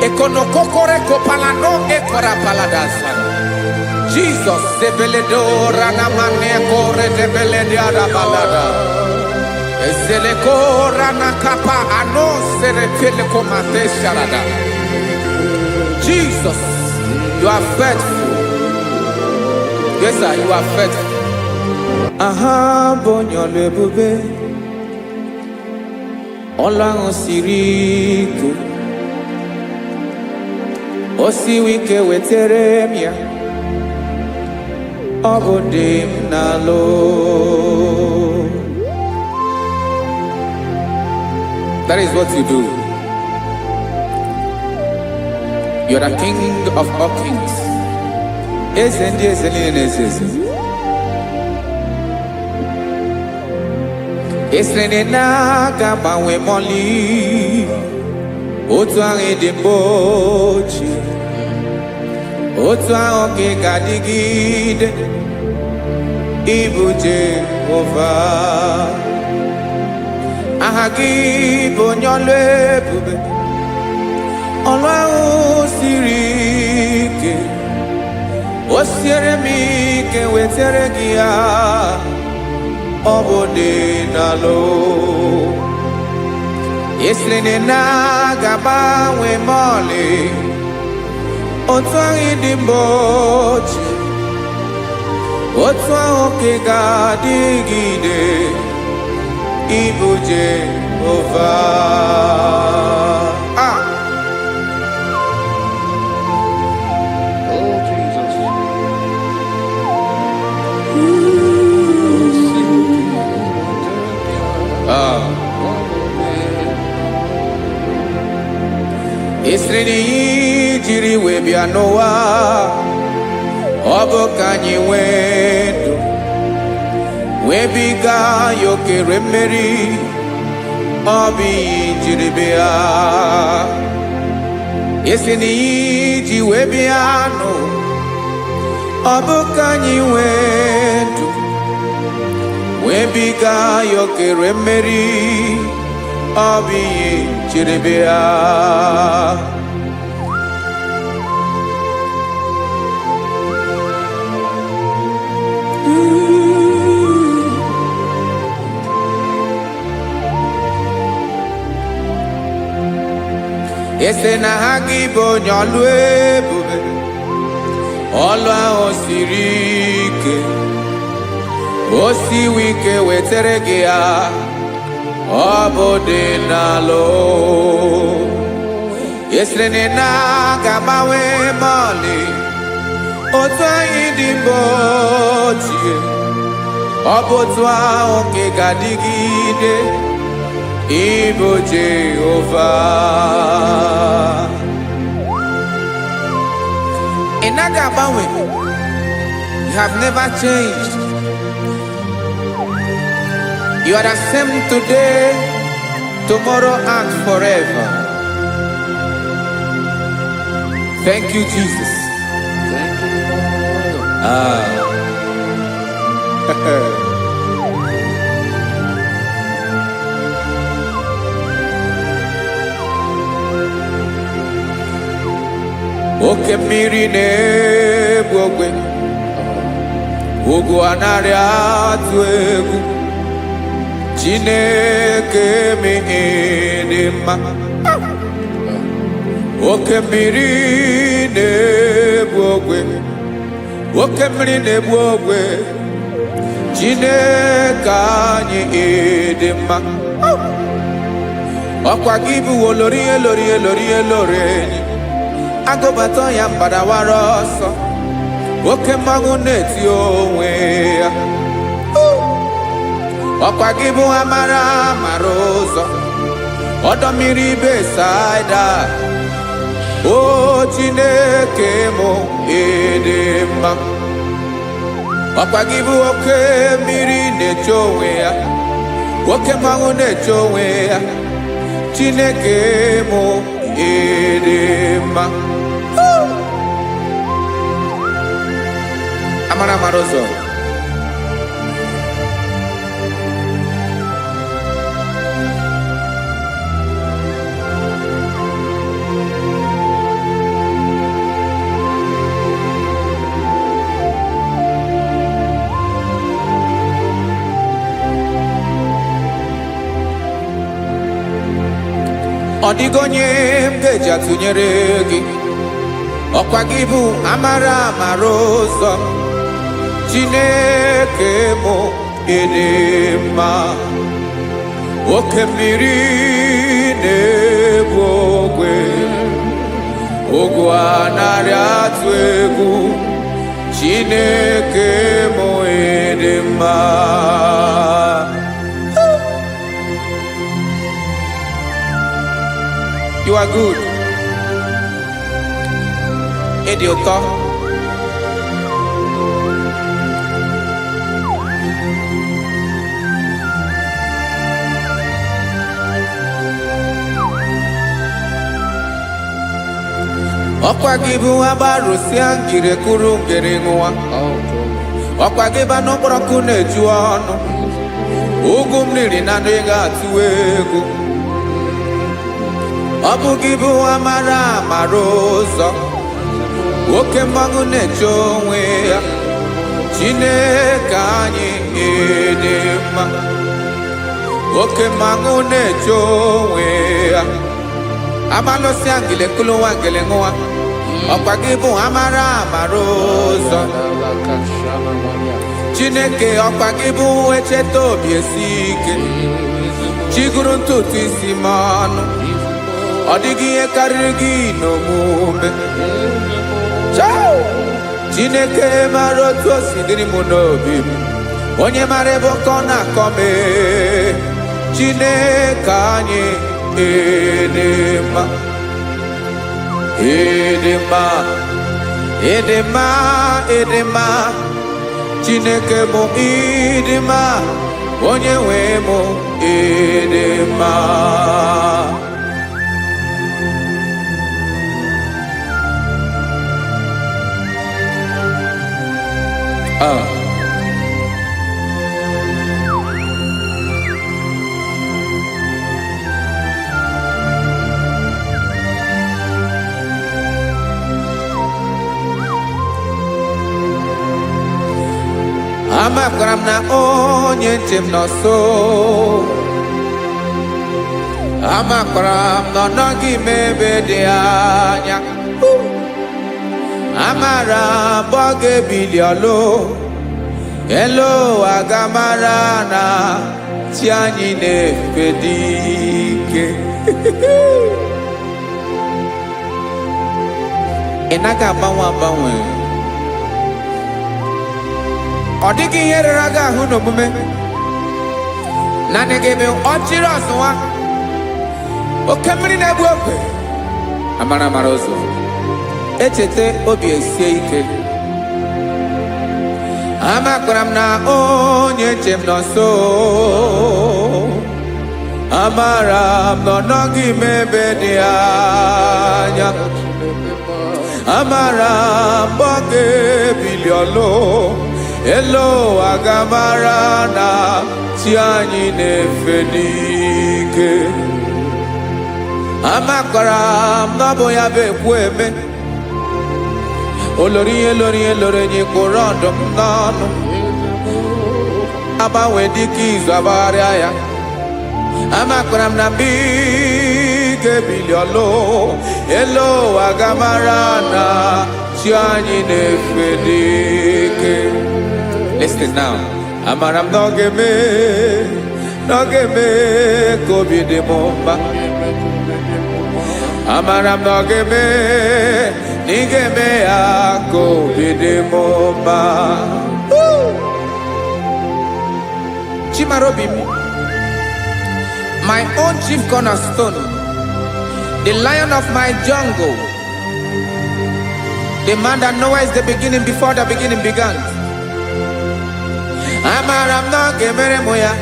Speaker 3: Ekonokokore kopalano ekora paladasa Jesus sebeledo rana mane kore debelede ada balada Ezeleko rana kapa ano serepele komate sharada. Jesus, you are faithful. Yes, sir, you are faithful. Aha, bonyo lebube. Olang osiriku. Osiwike weteremia. Obodim nalo. That is what you do. You are the King of all kings. Eze ndị eze niile na-eze eze. Esere na ga-agbanwe mọlị. Otu ahụ dị mgbe ochie. Otu ahụ ka ị ga-adịgide. Ịbụ Jehova. Aha gị bụ onye ọlụ ebube. Ọlụ ahụ siri ike. O siere m ike wetara gị ya. Ọ bụ dị n'alụ. Esiri na ga-agbanwe ma ọlị. Otu ahụ dị mgbe ochie. Otu ahụ ka ị ga-adịgide. Ịbụ Jehova.
Speaker 2: Oh, Jesus.
Speaker 3: Esiri na ihe jiri wee bịa n'ụwa. Ọ bụ ka anyị nwee ndụ. Wee biga ya okere mmeri. Ọ bụ ihe jiri bịa. Esiri na ihe ji wee bịa nụ. Ọ bụ ka anyị nwee ndụ. Wee biga ya okere mmeri. Ọ bụ ihe jiri bịa. Ese na ha gị bụ onye ọlụ ebube. Ọlụ ahụ siri ike. O siwe ike wetara gị ya. Ọ bụ dị n'alụ. Esiri na ga-agbanwe ma ọlị. Otu anyị dị mgbe ochie. Ọ bụ otu ahụ ka ị ga-adịgide. Ịbụ Jehova. Ị naghị agbanwe. You have never changed. You are the same today, tomorrow, and forever. Thank you, Jesus.
Speaker 2: Thank you, Lord.
Speaker 3: Oke mmiri na-egbu ogwe. Ugwu anaghị atụ egwu. Chineke mee dị mma. Oke mmiri na-egbu ogwe. Oke mmiri na-egbu ogwe. Chineke anyị dị mma. Ọkwa gị bụ olori elori elori elori enyi. Agụbata ya mbadawara ọsọ. Oke mmanwụ na-eti onwe ya. Ọkwa gị bụ amara amara ụzọ. Ọdọ mmiri Besaida. O Chineke mụ ịdị mma. Ọkwa gị bụ oke mmiri na-eche onwe ya. Oke mmanwụ na-eche onwe ya. Chineke mụ ịdị mma. Amara amara ụzọ. Ọ dịghị onye m ga-eji atụnyere gị. Ọkwa gị bụ amara amara ụzọ. Chineke mụ ịdị mma. Oke mmiri na-egbu ogwe. Ugwu anaghị atụ egwu. Chineke mụ ịdị mma. You are good. ịdị ụtọ. Ọkwa gị bụ agbarụsịa ngire kụrụ ngere nwa. Ọkwa gị ba n'okporoko na-eju ọnụ. Ugwu mmiri na ndị ga-atụ egwu. Ọ bụ gị bụ amara amara ụzọ. Oke mmanwụ na-eche onwe ya. Chineke anyị ịdị mma. Oke mmanwụ na-eche onwe ya. Abalụsịa ngile kụrụ nwa ngele nwa. Ọkwa gị bụ amara amara ụzọ. Chineke ọkwa gị bụ echeta obi esi ike. Chigụrụ ntutu isi m ọnụ. Ọ dịghị ihe karịrị gị n'omume. Chineke mara otu o si dịrị m n'obi m. Onye mara ebe ọkọ na-akọ m. Chineke anyị ịdị mma. Ịdị mma, ịdị mma, ịdị mma. Chineke bụ ịdị mma. Onye nwe m ịdị mma. Amakwara m na onye nche m nọ nso. Amakwara m na ọ nọghị m ebe dị anya. Amara m ọ ga-ebili ọlụ. Elu aga mara na chi anyị na-efe dị ike. Ị naghị agbanwe agbanwe. Ọ dịghị ihe rere gị ahụ n'omume. Naanị gị bụ ọchịrị ọsụwa. Oke mmiri na-egbu ogwe. Amara amara ụzọ. Echeta obi esie ike. Amakwara m na onye nche m nọ nso. Amara m na ọ nọghị m ebe dị anya. Amara m ọ ga-ebili ọlụ. Elu aga mara na chi anyị na-efe n'ike. Amakwara m na ọ bụ ya bụ ekwu eme. Olori ihe lori ihe lori enyi kwụrụ ọdụm n'ọnụ. Agbanwe dịka izu agbagharịa ya. Amakwara m na mgbe ị ga-ebili ọlụ. Elu aga mara na chi anyị na-efe n'ike. Listen now. Amara m na ọ ga-eme ka obi dị m mma. Amara m na ọ ga-eme na ị ga-eme ya ka obi dị m mma. Chimara obi m, my own chief cornerstone, the lion of my jungle, the man that knows the beginning before the beginning began. Amara m na ọ ga-emere m ya,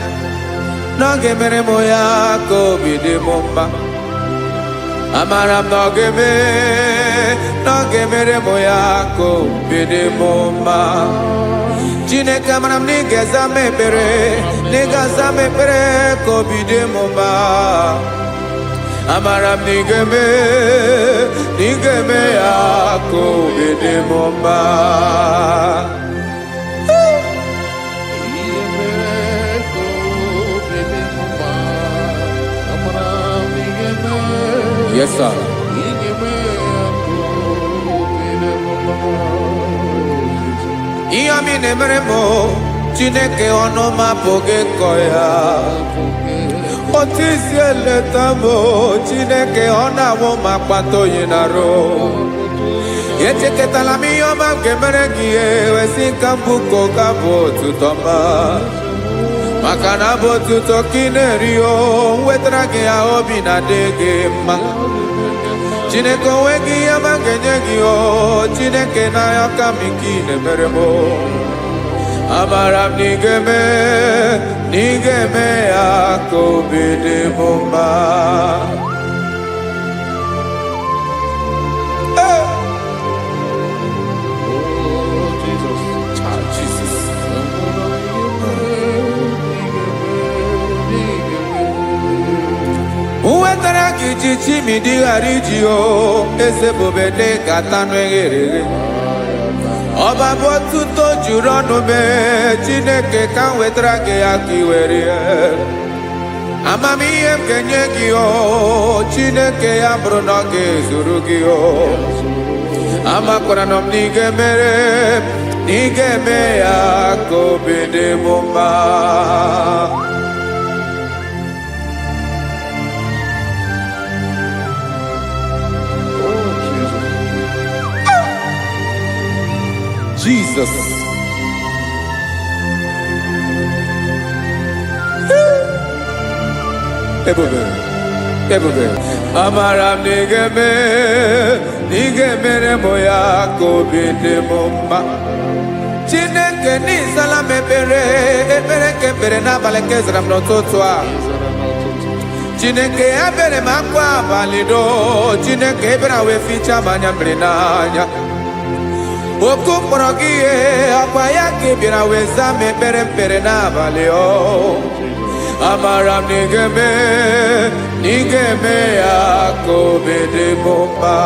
Speaker 3: na ọ ga-emere m ya ka obi dị m mma. Amara m na ọ ga-emere m ya ka obi dị m mma. Chineke amara m na ị ga-aza m ekpere, na ị ga-aza m ekpere ka obi dị m mma. Amara m na ị ga-eme ya ka obi dị m mma. Yes, sir. Ihe ọmị na-emere m Chineke ọnụ m apụghị ịkọ ya. Otu isi eleta m Chineke ọ na-awụ m akpata oyi n'arụ. Echeketala m ihe ọma m ga-emere gị ewesị ka m bụkọ ga bụ otuto ma. Maka na bụ otuto ka ị na-eri o wetara gị ya obi na-adị gị mma. Chineke onweghị ihe ma ga-enye gị o Chineke n'anya ka m ike ị na-emere m amara m na ị ga-eme ya ka obi dị m mma. Uwetara gị chichi mi dịghara iji o eze bobede gata n'eghere ọba bụ otuto juru ọnụ mee Chineke ka m wetara gị ya ka i were amamihe m ga-enye gị o Chineke ya bụrụ na ọ ga-ezuru gị o amakwara na m na ị ga-eme ya ka obi dị m mma. Jesus. Ebube. Amara m na ị ga-emere m ya ka obi dị m mma. Chineke n'ịzala m ekpere nke ekpere n'abalị nke zara m n'ụtụtụ a. Chineke ya bere m akwa abalị do Chineke ebere wee ficha m anya mmiri n'anya. Oku mkpọrọ gị ihe akwa ya ka ị bịara wee zaa m ekpere n'abalị o amara m na ị ga-eme ya ka obi dị m mma.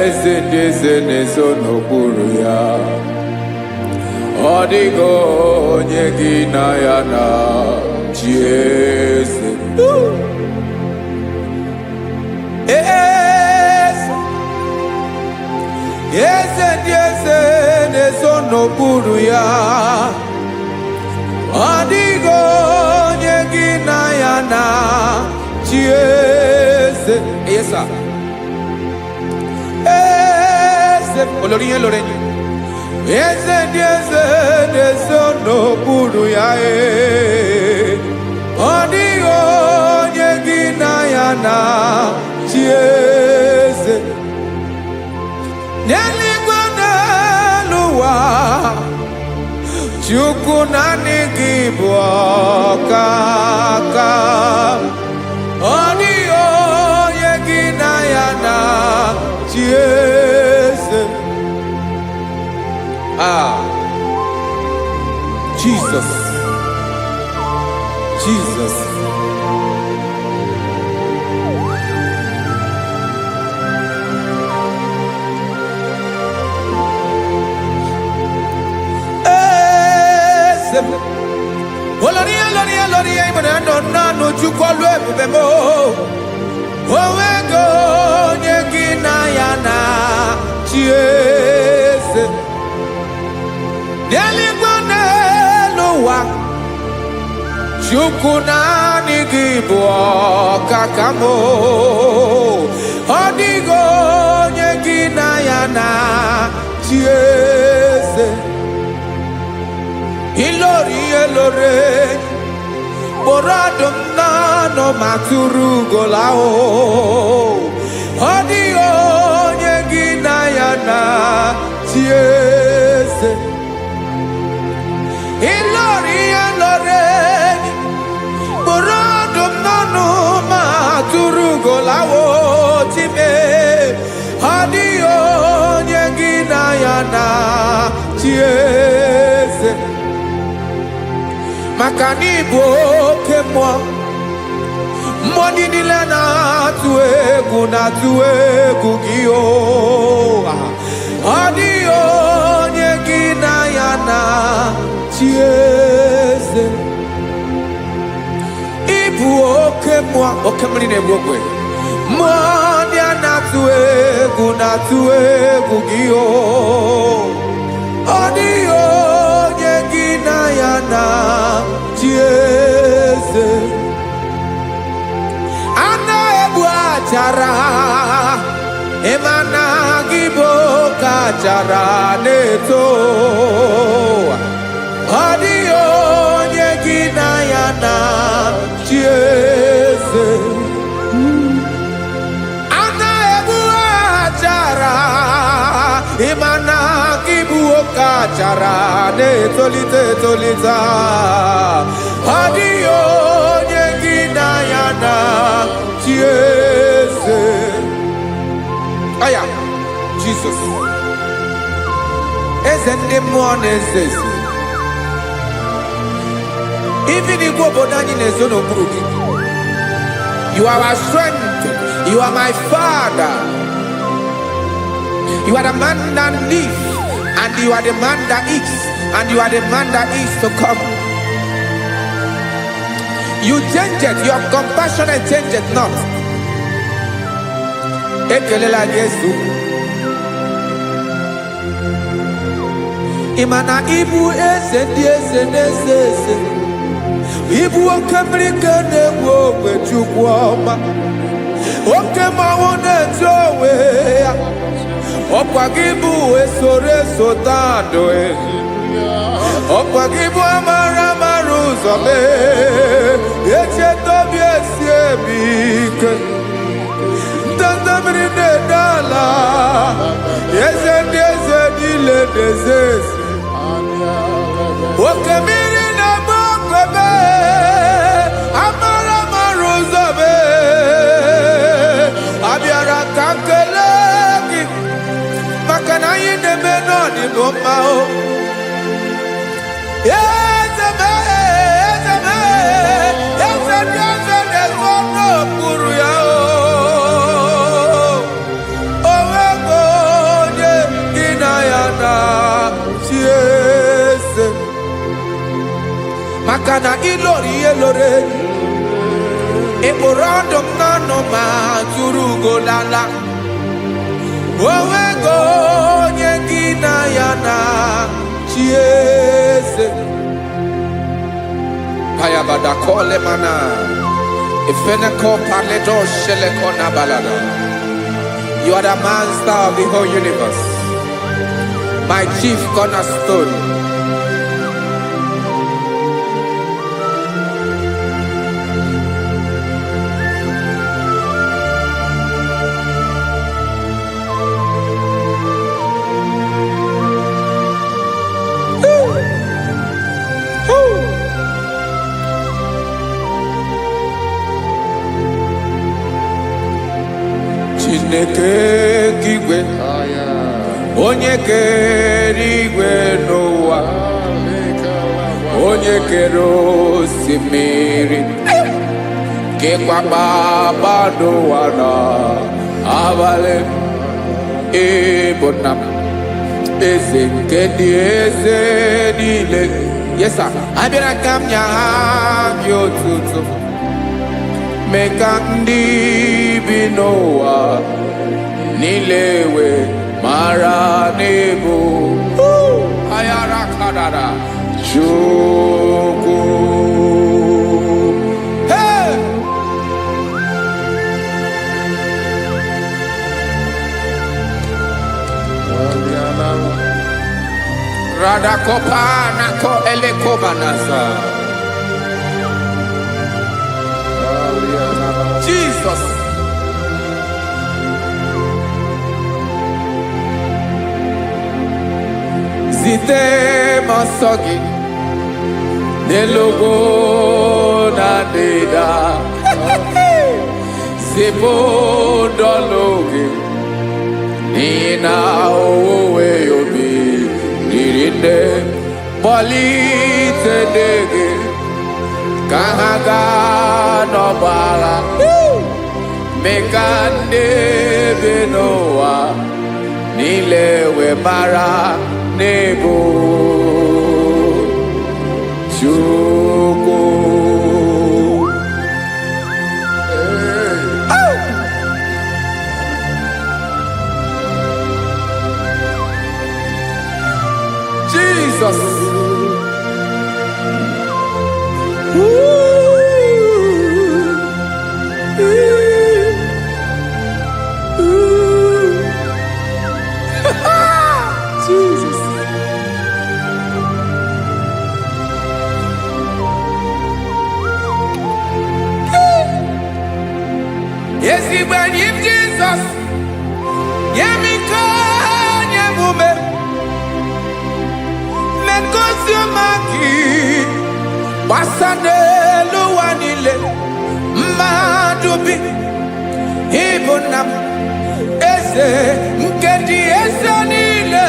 Speaker 3: Eze ndị eze na-eso n'okpuru ya ọ dịghị onye gị na ya na chi eze. Eze ndị eze na-eso n'okpuru ya ọ dịghị onye gị na ya na chi eze. Yes, sir. Olórí yẹn lórí yẹn. Eze ndị eze na-eso n'okpuru ya ọ dịghị onye gị na ya na chi eze. N'eluigwe n'elu ụwa Chukwu naanị gị bụ ọkaka ọ dịghị onye gị na ya na chi eze. Jesus. Olórí ìmọ̀nà nánú Chukwu ọlụ ebube mo onwego onye gị na ya na chi eze. N'eluigwe n'elu ụwa Chukwu naanị gị bụ ọkaka m ọ dịghị onye gị na ya na chi eze. Ilori kpọrọ ọdụm n'ọnụ ma tụrụ ugola ọ dịghị onye gị na ya na chi eze. Ilori kpọrọ ọdụm n'ọnụ ma tụrụ ugola time ọ dịghị onye gị na ya na chi eze. Maka na ị bụ oke mmụọ ndị niile na-atụ egwu gị ọ dịghị onye gị na ya na chi eze. Ị bụ oke mua okemri ne bogwe modia na tuwe gugio odio nyegina yana jieze ana ebu achara emana gibo kachara neto odio nyegina yana jieze ana ebu achara emana gibo kachara neto tolita odio nyegina yana jieze. Aya, Jesus. Ezende morning even if you are our strength, you are my Father. You are the man that lives, and you are the man that is, and you are the man that is to come. You change it, your compassion and change it not. Ekelela Yesu imana ibu ese ibu okamrika newo kwechukwoma okema wona towe okwagibu esore sotando okwagibu amara maruzome eche tobie siebike dala yeze dile dezes okemiri na bokwebe amara maruzobe abiara kankelegi makana yine menoni nomao yezeme nezono kuru yao makana ilori elore eborado nano ma turugo lala owego nyegina yana chiese paya badakole mana ifeneko paledo sheleko na balada. You are the master of the whole universe, my chief cornerstone. Chineke kigwe onye kere igwe n'ụwa onye kere osimiri kekwa kpakpando ụwa na abalị ịbụ nna m eze nke ndị eze niile. Yes sir, abịara ka m nya gị otuto mee ka ndị bi n'ụwa niile wee mara n'ebu ayara kadara Chukwu. Hey! Radakopa nako elekobanasa. Jesus. Zite masogi nelogo na deda Zipo dologe nina owe yobi nirinde polite dege kahaga no bala mekande benoa nilewe mara nebo Chukwu. Jesus. Jesus. Yes, he when him Jesus. Yemika nyemume. Mekosiomaki. Basane luwanile. Madubi. Ibunam. Ese nkedi ese nile.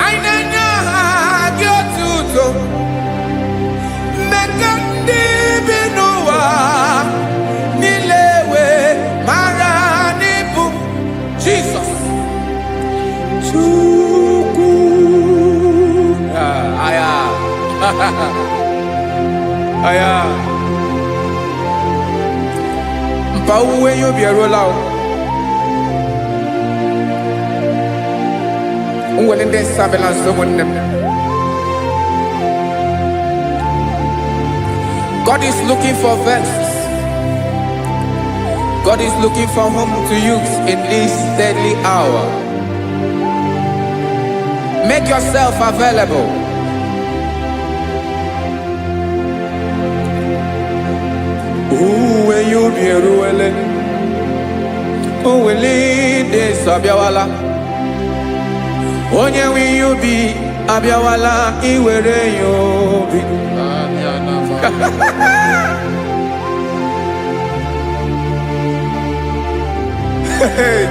Speaker 3: Ainanya gyotuto. Mekandi binuwa. Nilewe maranibu. Jesus. Chuku. Aya. Aya. Mpa uwe yo bierola o. Unwele nde sabela someone. God is looking for verses. God is looking for whom to use in this deadly hour. Make yourself available. Uwe you be ruele. Uwe de sabiawala. Onye wi you be abiawala iwere you be.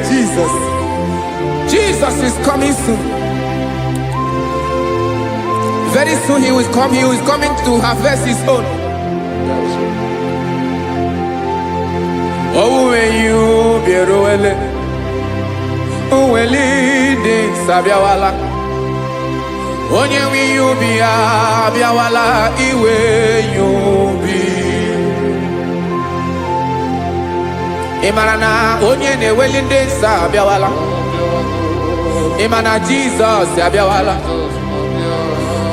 Speaker 3: Jesus. Jesus is coming soon. Very soon he will come. He is coming to harvest his own. Oh, when you be roele, oh, when leading sabiawala, onye wi you be abiawala iwe you be. Imarana onye ne welinde sabiawala. Imana Jesus abiawala.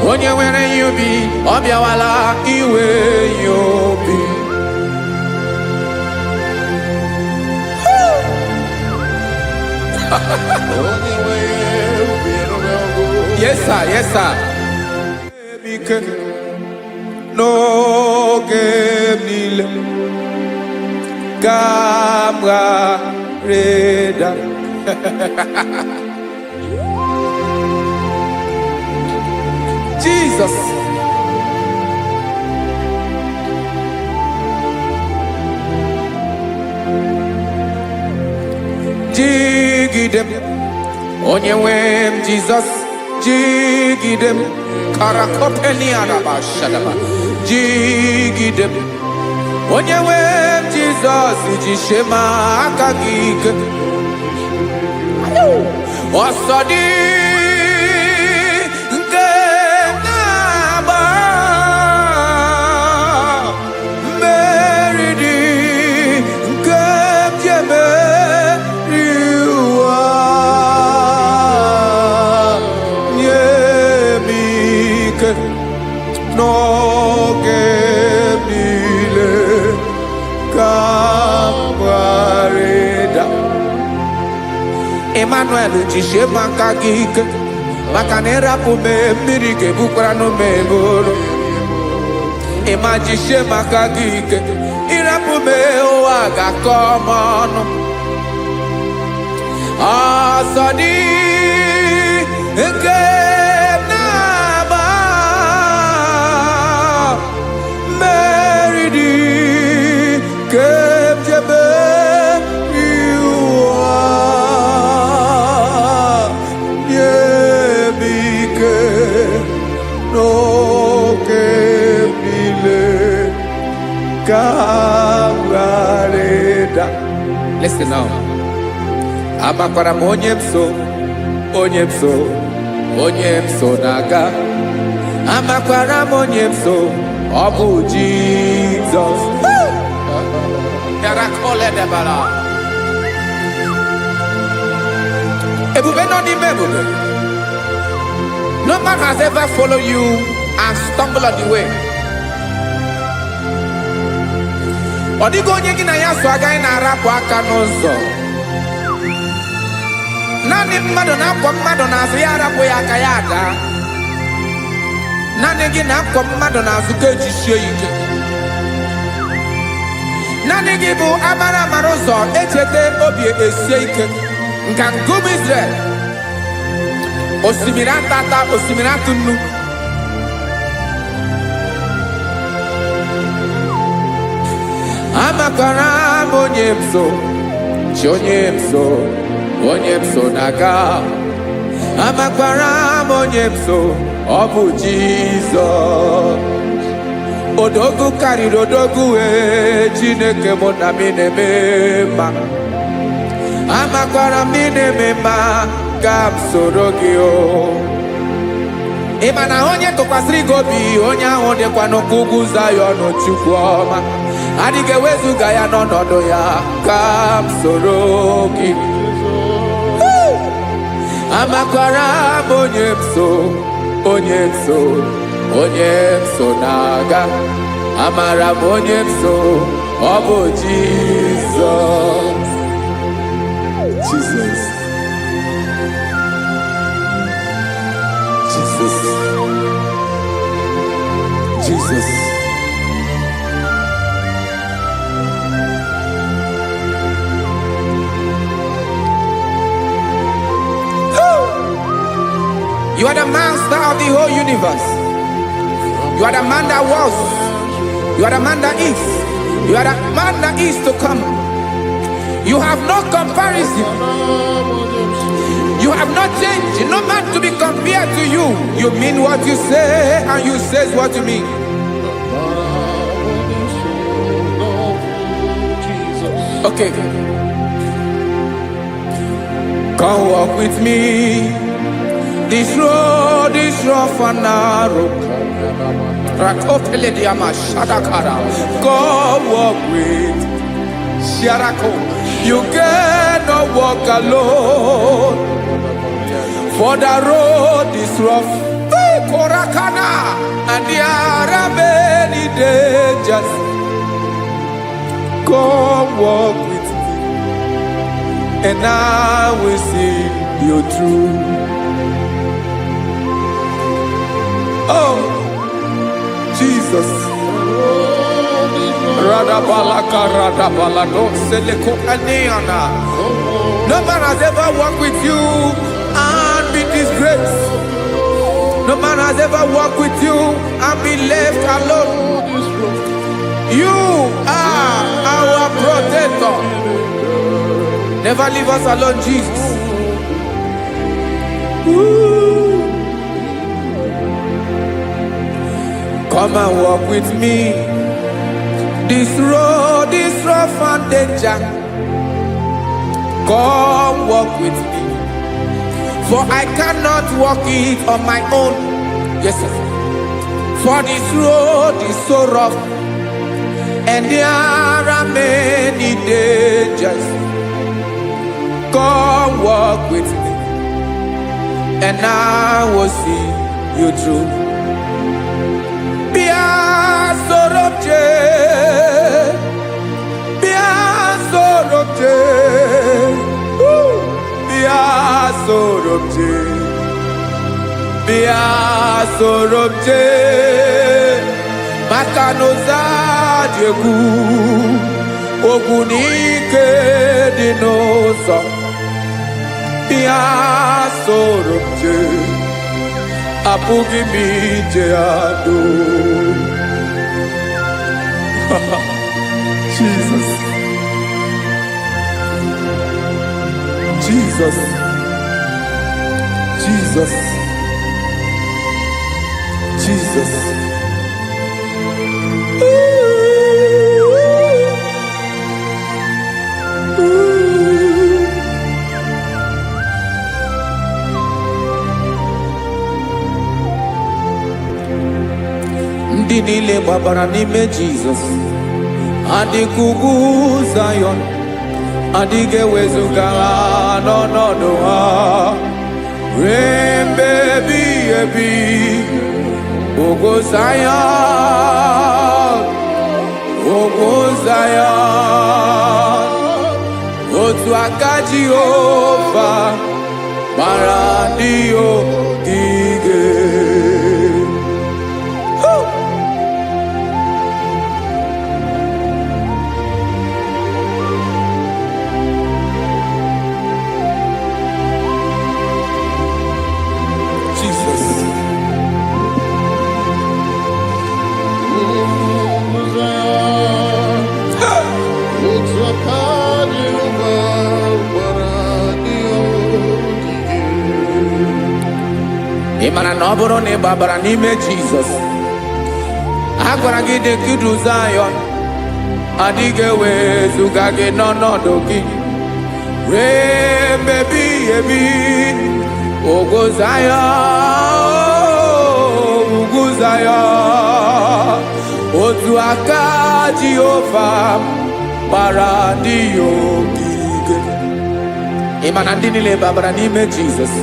Speaker 3: Onye were you be abiawala iwe you be. Yes sir, yes sir. No game nile. Gamra reda. Jesus. Jigidem. Onyewem Jesus. Jigidem. Karakopeni araba shadaba. Jigidem. Onyewem Jesus. Ujishema akagike. Osodi. No gemile kamareda. Emmanuel jishe makagike makanera pume mirike bukrano meboro. Emajishe makagike irapume oaga komono. Asadi eke. Listen now. Amakwara onyemso naga. Amakwara onyemso obu Jesus. Yarakole debala. Ebube no ni mebube. No man has ever followed you and stumbled on the way. Odigo onye gị na ya so agaghị na-arapụ aka n'ụzọ. Naanị mmadụ na-akwọ mmadụ n'azụ ya arapụ ya aka ya ada. Naanị gị na-akwọ mmadụ n'azụ ka ejisie ike. Naanị gị bụ amara ụzọ echete obi esie ike. Nka ngụm Israel. Osimiri atata, osimiri atụ nnu. Amakwara m onye m so, chi onye m so, onye m so na-aga. Amakwara m onye m so, ọ bụ Jizọs. Odogwu karịrị odogwu Chineke mụ na mi na-eme mma. Amakwara m na-eme mma ka m soro gị o. Ị ma na onye tụkwasịrị gị obi, onye ahụ dịkwa n'ugwu Zayọn Chukwu ọma. Adịghị ewezuga ya n'ọnọdụ ya ka m soro gị. Amakwara m onye m so, onye m so, onye m so na-aga. Amara m onye m so, ọ bụ Jizọs. Jesus. Jesus. Jesus. You are the master of the whole universe. You are the man that was. You are the man that is. You are the man that is to come. You have no comparison. You have not changed. No man to be compared to you. You mean what you say and you say what you mean. Okay. Come walk with me. This road is rough and narrow. Come walk with Sharako. You cannot walk alone. For the road is rough. Korakana. And there are many dangers. Come walk with me. And I will see you through. Oh, Jesus. No man has ever walked with you and be disgraced. No man has ever walked with you and be left alone. You are our protector. Never leave us alone, Jesus. Ooh. Come and walk with me. This road is rough and danger. Come walk with me. For I cannot walk it on my own. Yes, sir. For this road is so rough. And there are many dangers. Come walk with me. And I will see you through. Sorobje Makanoza Diegu Ogunike Dinosa Bia Sorobje Apugi Mijeado. Jesus. Jesus. Jesus. Jesus. Ndị niile gbabara n'ime Jizọs adịghị ugwu Zayọn, adịghị ewezuga ha n'ọnọdụ ha ruo mgbe ebighị ebi. Ogo Zion, Ogo Zion. Otu aka Jehovah mara ndị ogige. Ị mara na ọ bụrụ na ị gbabara n'ime Jizọs, a gwara gị dị kudu Zion, adịghị ewezuga gị n'ọnọdụ gị ruo mgbe ebighị ebi. Ugwu Zion, ugwu Zion, otu aka Jehova gbara ndị ogige. Ị ma na ndị niile gbabara n'ime Jizọs,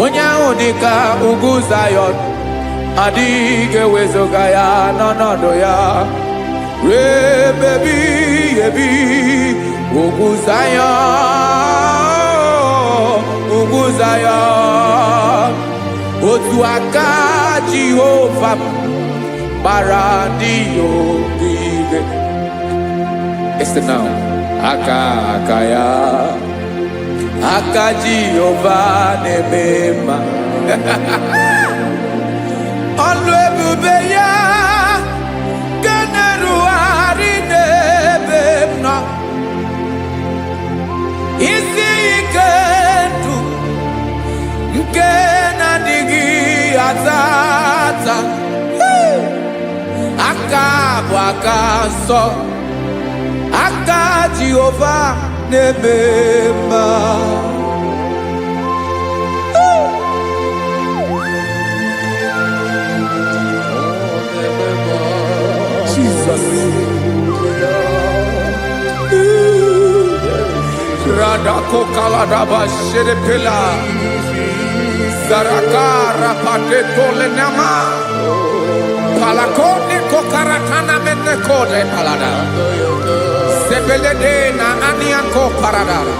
Speaker 3: onye ahụ dị ka ugwu Zion, adịghị ewezuga ya n'ọnọdụ ya ruo mgbe ebighị ebi. Ugwu Zion, ugwu Zion, otu aka Jehova gbara ndị ogige. Listen now, aka ya, aka Jehova na-eme mma. Ọlụ ebube ya ga na-erugharị n'ebe m nọ. Isi ike ndụ nke na-adịghị ata ata. Aka bụ aka nsọ, aka Jehova na-eme mma. Jesus. Radako kaladaba sherepela, zarakara pateto lenama, palakone kokaratana menekode palada, sebelede na aniako paradara,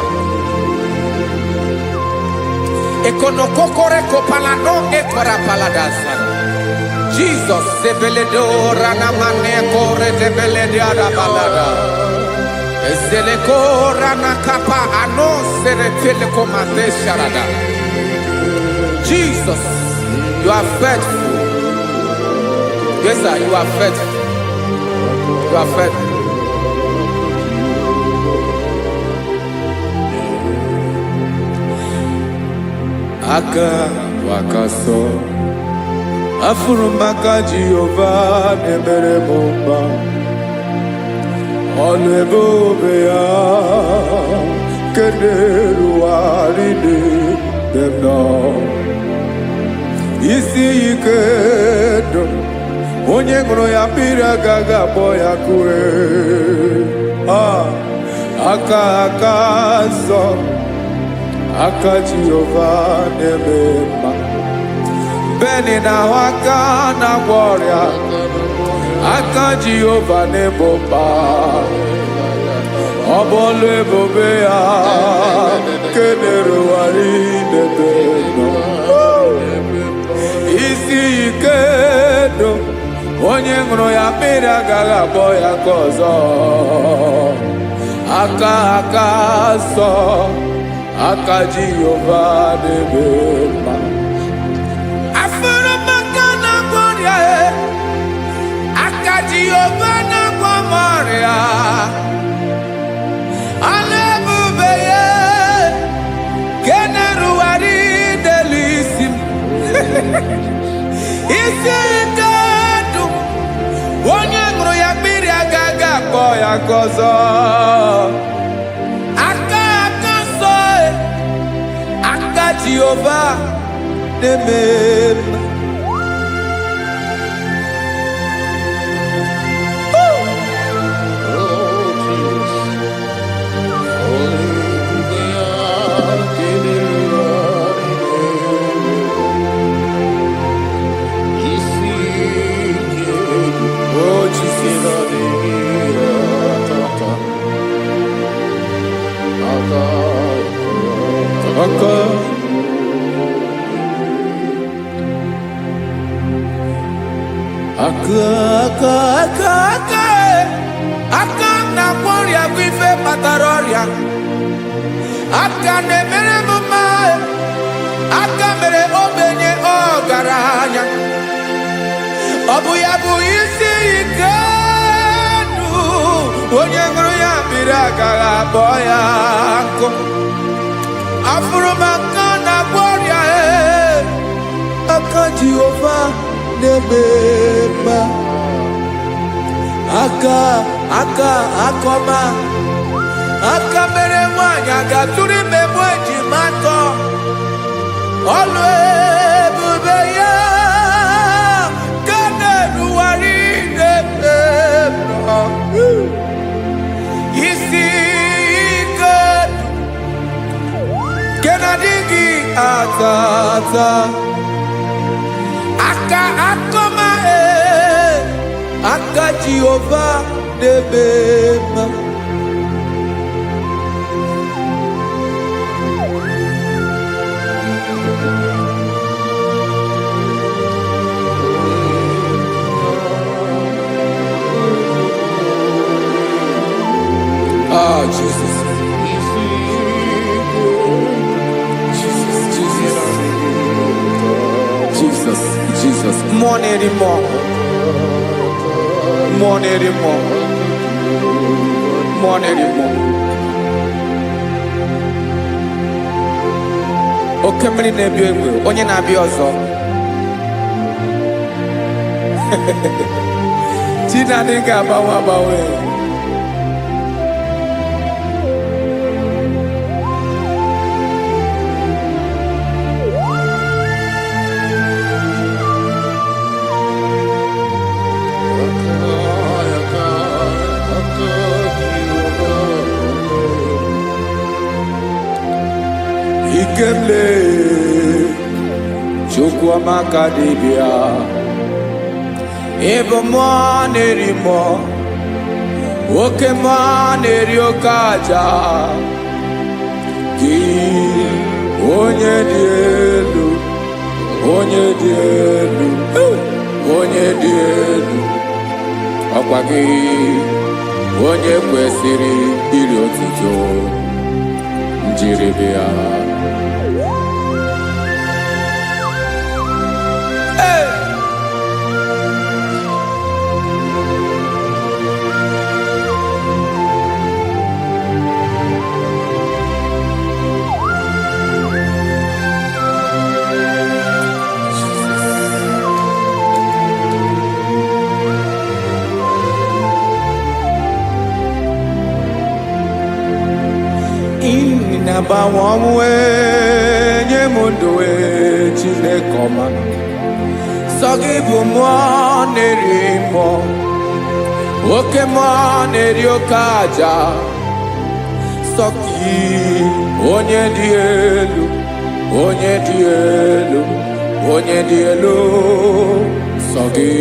Speaker 3: ekonokokore kopalano ekora paladasa. Jesus, sebeledo ranamane kore debelede arabalada. Ezeleko ranakapa ano serepele komande sharada. Jesus, you are faithful. Yes, sir, you are faithful. You are faithful. Aka wakaso. Afuru maka Jehova na-emere m mma. Ọlụ ebube ya nke na-erugharị n'ebe m nọ. Isi ike ndụ onye ṅụrụ ya mmiri agaghị akpọ ya kue. Aka nsọ, aka Jehova na-eme mma. Beni na waka na gwọrịa, aka Jehova na-ebo mma. Ọ bụ ọlụ ebube ya nke na-erugharị n'ebe nọ. Isi ike ndụ onye ṅụrụ ya mmiri agaghị akpọ ya ka ọzọ. Aka nsọ, aka Jehova na-eme mma. Jehova na gwamoria, alebube ye, keneruari delisim. Isi itedu, onye ṅụrụ ya mmiri agaghị akpọ ya ọzọ. Aka nsọ, aka Jehova na-eme mma. aka na gworia ife kpatara ọrịa, aka na-emere m mma, aka mere ogbenye ọgaranya, ọ bụ ya bụ isi ike ndụ, onye ṅụrụ ya mmiri agaghị akpọ ya nkụ. Afụrụ m aka na gworia aka Jehova na-eme mma, aka akọma, aka mere nwanyị agatụrụ ime mụ ejima atọ, ọlụ ebube ya ka na-erugharị na-eme isi ike nke na-adịghị ata ata, aka akọma aka Jehova na-eme mma. Ah, Jesus. Jesus. More anymore. Oke mmiri na-ebi egbe, onye na-abịa ọzọ. Chinadị ga-agbanwe. Ikemle Chukwuamaka dibịa, ebe mmụọ na-eri mmụọ, oke mmụọ na-eri oke aja, gị onye dị elu, ọkwa gị onye kwesịrị iri otuto, njiri bịa. Na-agbanwe ọnwụ nye m ndụ Chineke ọma, sọ gị bụ mmụọ na-eri mmụọ, oke mmụọ na-eri oke aja, sọ gị onye dị elu, sọ gị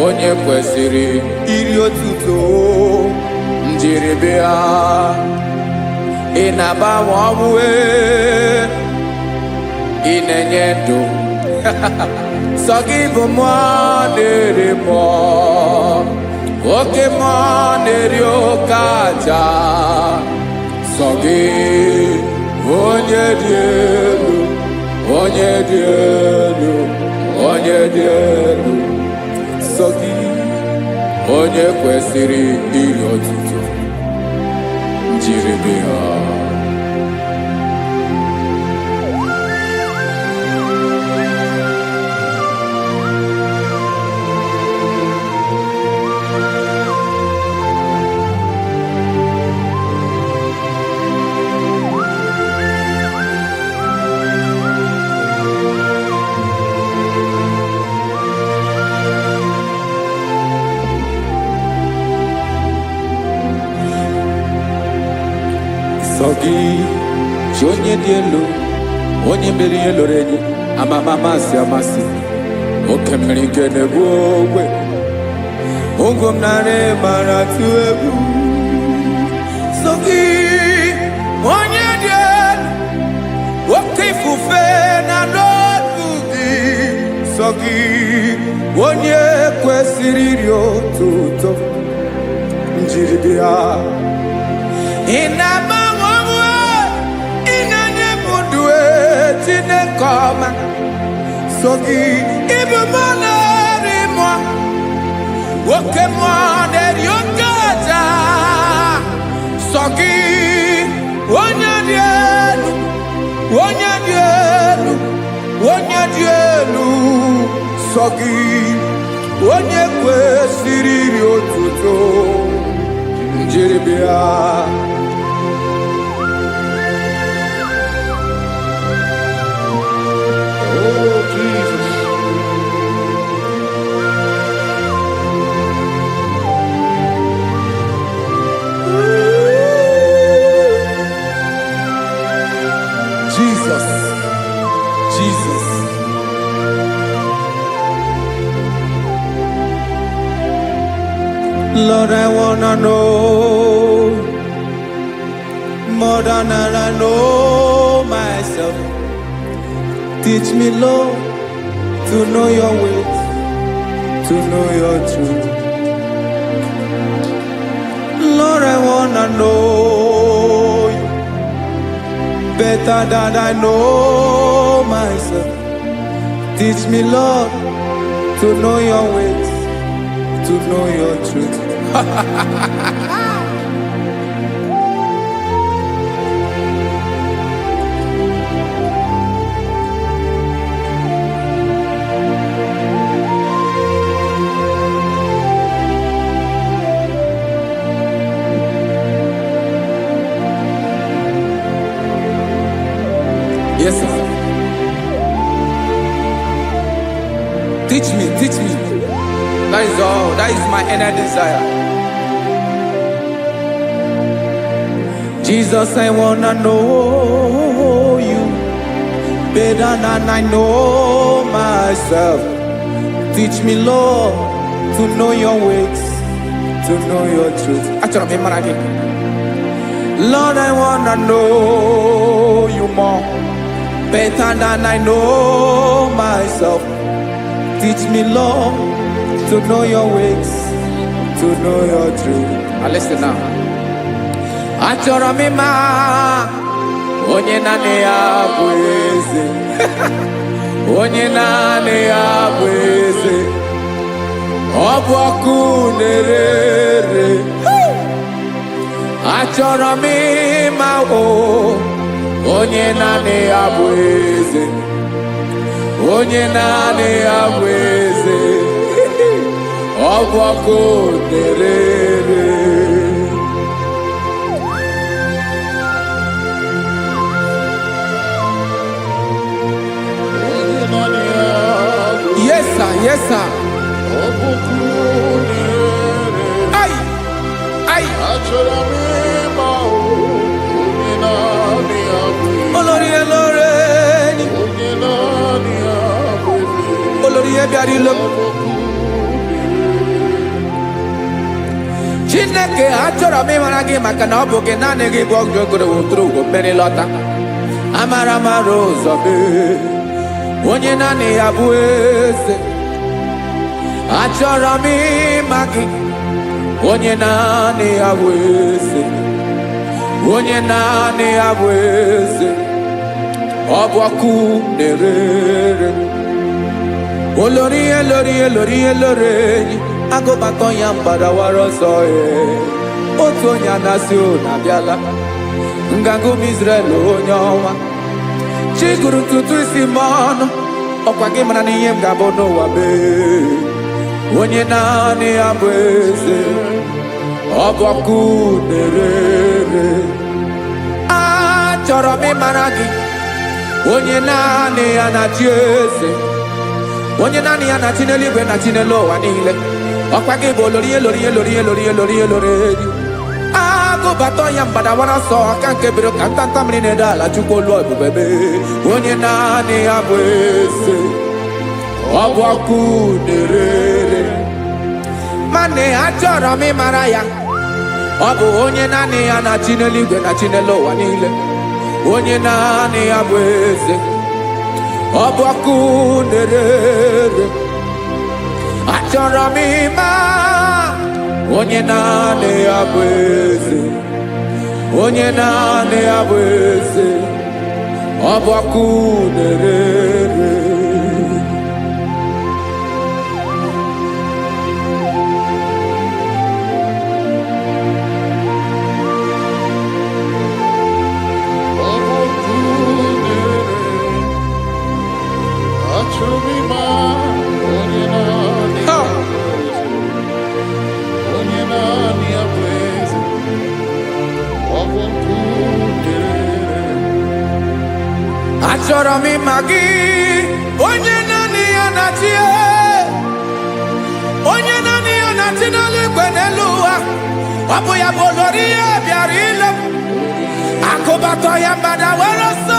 Speaker 3: onye kwesịrị iri otuto, njiri bịa. Ị na-agbanwe ọnwụ, ị na-enye ndụ, sọ gị bụ mmụọ na-eri mmụọ, oke mmụọ na-eri oke aja, sọ gị onye dị elu, sọ gị onye kwesịrị iri otuto, njiri bịa. Sọ gị chi onye dị elu, onye mere ihe loro enyi, amasị, oke mmiri nke na-egbu ogwe, ụgwọ m narị mara tụ egwu. Sọ gị onye dị elu, oke ifufe na n'otu gị, sọ sọ gị onye kwesịrị iri otuto njiri bịa. Ị na-agbanwe onwe, ị na-enye m ndụ Chineke ọma. Sọ gị ịbụ mmụọ na-eri mmụọ, oke mmụọ na-eri oke aja. Sọ gị onye dị elu, onye dị elu, onye dị elu. Sọ gị onye kwesịrị iri otuto njiri bịa.
Speaker 2: Oh, Jesus.
Speaker 3: Jesus, Jesus. Lord, I wanna know more than I know myself. Teach me, Lord, to know your ways, to know your truth. Lord, I wanna know you better than I know myself. Teach me, Lord, to know your ways, to know your truth. Yes, sir. Teach me, teach me. That is all. That is my inner desire. Jesus, I wanna know you better than I know myself. Teach me, Lord, to know your ways, to know your truth. Lord, I wanna know you more better than I know myself. Teach me, Lord, to know your ways, to know your truth. Now listen now. Achọrọ m ịma onye naanị ya bụ eze. Onye naanị ya bụ eze. Ọ bụ ọkụ na-ere. Achọrọ m ịma onye naanị ya bụ eze. Onye naanị ya bụ eze. Ọ bụ ọkụ na-ere. Yes, sir. Yes, sir. Ay, ay. Olórí elóore ni. Olórí ebiari lo. Chineke achọrọ m ịmara gị maka na ọ bụ gị naanị gị bụ ọgụ ogologo oturu ugo mmeri lọta. Amara mara ụzọ mee. Onye naanị ya bụ eze. Achọrọ m ịma gị. Onye naanị ya bụ eze. Onye naanị ya bụ eze. Ọ bụ ọkụ na-ere. Olórí elórí elórí elóore enyi. Agụbatọ ya mgbadawara ọsọ ya. Otu onye anasị unu abịala. Nganga ụmụ Izrel onye ọnwa. Chi gụrụ ntutu isi m ọnụ. Ọkwa gị mara na ihe m ga-abụ n'ụwa mee. Onye naanị ya bụ eze. Ọ bụ ọkụ na-ere. Achọrọ m ịmara gị. Onye naanị ya na-achị eze. Onye naanị ya na-achị n'eluigwe na-achị n'elu ụwa niile. Ọkwa gị bụ olórí elórí elórí elórí elórí elórí enyi. Agụbatọ ya mgbadawara ọsọ aka nke biri ka ntanta mmiri na-ede ala Chukwu olu ebube mee. Onye naanị ya bụ eze. Ọ bụ ọkụ na-ere. Mane achọrọ m ịmara ya. Ọ bụ onye naanị ya na-achị n'eluigwe na-achị n'elu ụwa niile. Onye naanị ya bụ eze. ọbọkụ nerere achọrọ m ịma onye naanị ya bụ eze, onye naanị ya bụ eze, ọbọkụ nerere. Achọrọ m ịma gị, onye naanị ya na-achị, onye naanị ya na-achị n'eluigwe n'elu ụwa. Ọ bụ ya bụ olori ihe bịara ile m, akụbatọ ya mgbada were ọsọ.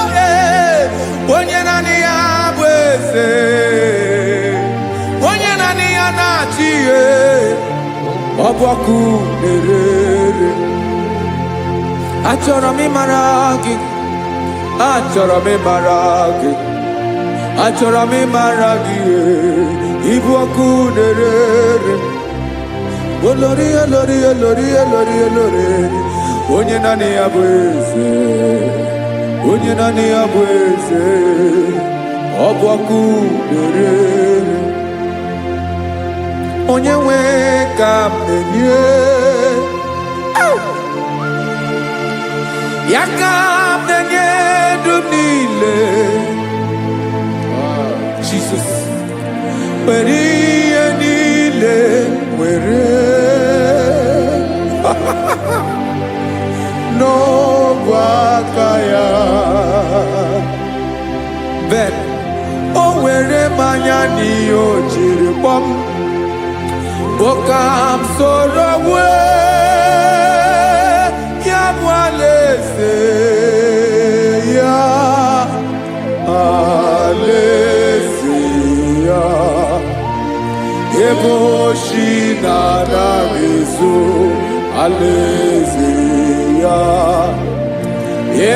Speaker 3: Onye naanị ya bụ eze, onye naanị ya na-achị ihe, ọbọkụ nerere. Achọrọ m ịmara gị, achọrọ m ịmara gị, achọrọ m ịmara gị, ịbụ ọkụ nerere. Olori olori olori olori olori, onye naanị ya bụ eze, onye naanị ya bụ eze, ọ bụ ọkụ nerere. Onye nwe ka m na-enye, ya ka m na-enye ndụ niile. Jesus, were ihe niile were n'ọbụ aka ya. Ben o were mmanya n'ihe o jiri kpọm, bụ ka m soro wee ya bụ alaeze ya, alaeze ya. Ebe oshi na-anaghị ezo, alaeze ya.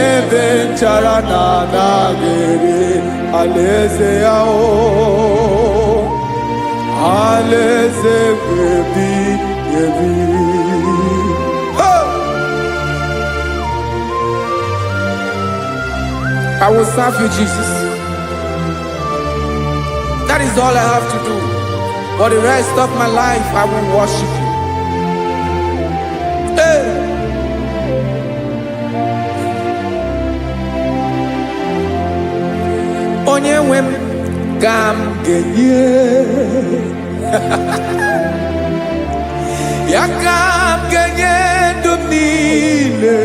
Speaker 3: Ebe nchara na-anaghị ere, alaeze ya. Alaeze ebi ebi. I will serve you, Jesus. That is all I have to do. For the rest of my life, I will worship you. Hey. Onye nwe m ka m ga-enye, ya ka m ga-enye ndụ m niile.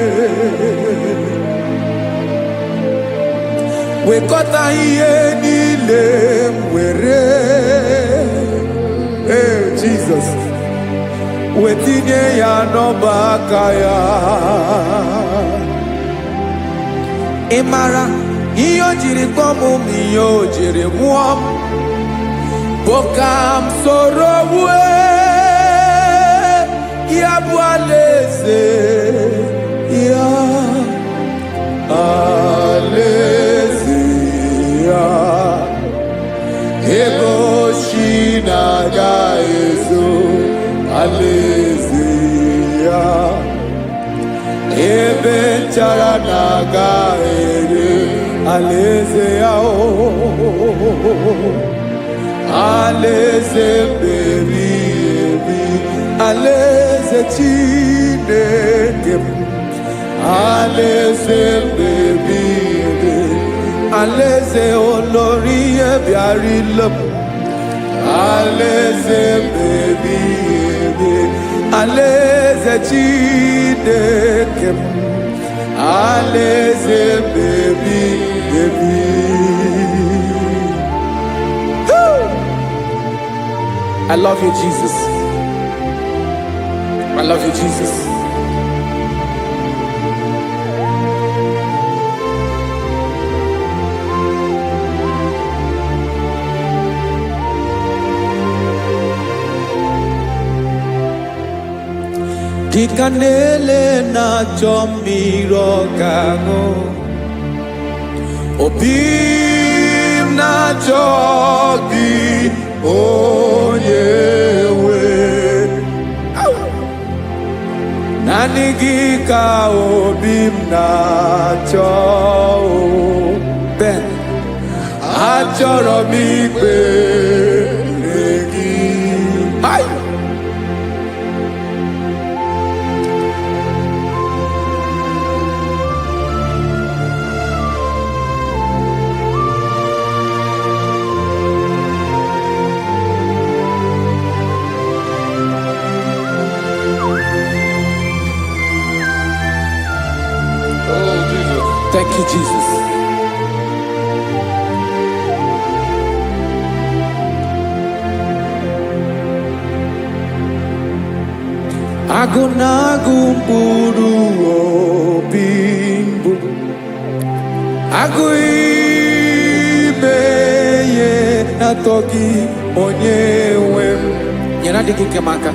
Speaker 3: Wekọta ihe niile m were, Jesus, wetinye ya n'ọba aka ya. Ị mara ihe o jiri kpọọ m, ihe o jiri mụọ m, bụ ka m soro wee ya bụ alaeze ya, alaeze ya. Ebe oshi na-agaghị ezo, alaeze ya. Ebe nchara na-agaghị ere, alaeze ya. Alaeze ebi ebi, alaeze Chineke m, alaeze ebi ebi, alaeze olori ihe bịara ile m, alaeze ebi ebi, alaeze Chineke m, alaeze ebi ebi. I love you, Jesus. I love you, Jesus. Dịka na-ele na-achọ mmiri ọ ga-aṅụ, obi m na na-achọghị onye nwe. Naanị gị ka obi m na-achọ. Ben, achọrọ m ikpere gị. Thank you, Jesus. Agụ na-agụ mkpụrụ obi mbụ, agụ ime ihe na-atọ gị onye nwe m. Nyere adịghị ike m aka,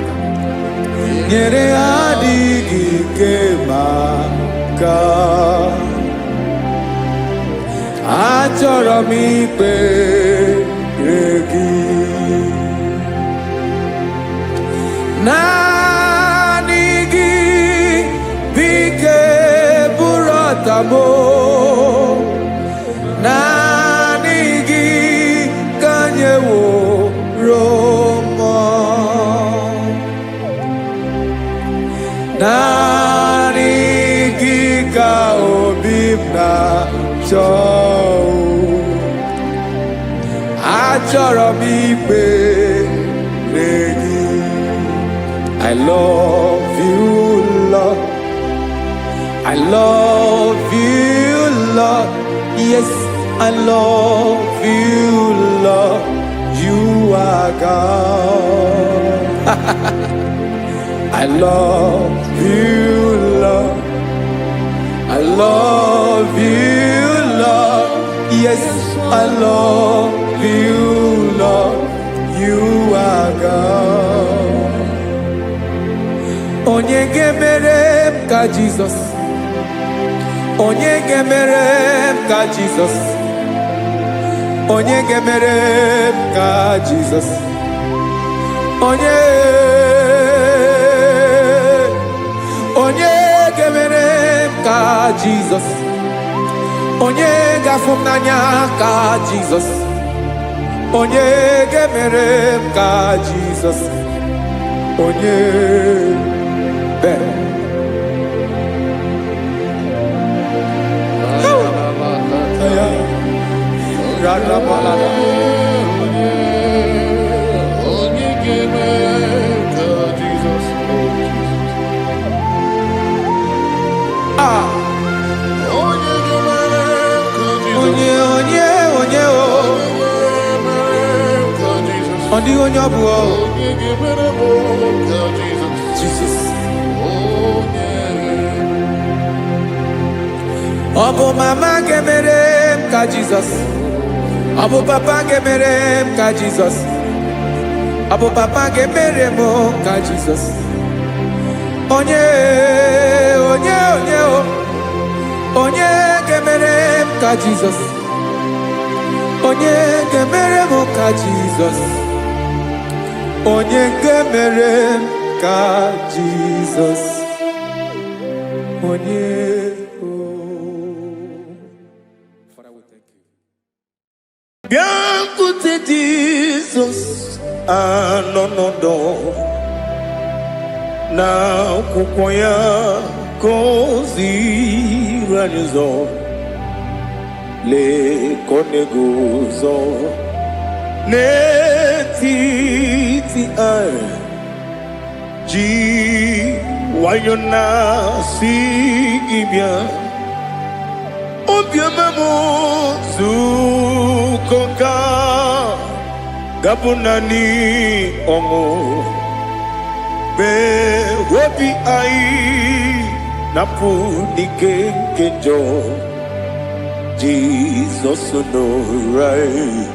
Speaker 3: nyere adịghị ike m aka. Achọrọ m ikpere gị. Naanị gị bike bụrụ ọtabo. Naanị gị ka nyeworo m. Naanị gị ka obi m na-achọ. Achọrọ m ikpere gị. I love you, Lord. I love you, Lord. Yes, I love you, Lord. You are God. I love you, Lord. I love you, Lord. Yes, I love you, Lord. You are God. Onye ga-emere m ka Jizọs. Onye ga-emere m ka Jizọs. Onye ga-emere m ka Jizọs. Onye ga-emere m ka Jizọs. Onye ga-afụ m n'anya ka Jizọs. Onye ga-emere m ka Jizọs. Onye Ben. Only on your board. Jesus. Obo mama gemerem ka Jesus. Obo papa gemerem ka Jesus. Obo papa gemerem ka Jesus. Onye gemerem ka Jesus. Onye gemerem ka Jesus. Onye gemerem ka Jesus. Onye. Father, we thank you.
Speaker 1: Biancote Jesus, no. Na kukwaya kozi ranizo le koneguzo netiti ai ji wayona sigibia obiamamo zukoka gabunani omo be wobi ai napudike kenjo Jesus no right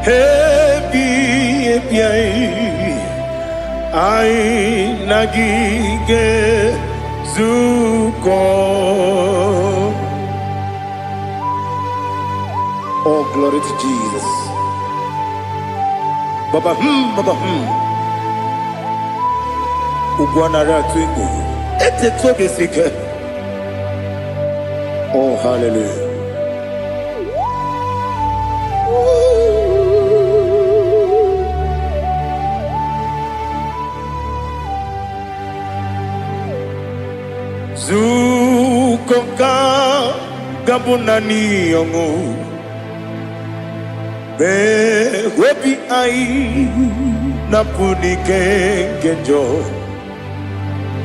Speaker 1: happy ai nagige zuko. Oh, glory. Glory to Jesus. Baba Baba Ugwanara Twingo. Ete toke sike. Oh, hallelujah. Zukoka gabunani yongo be webi ai na punike genjo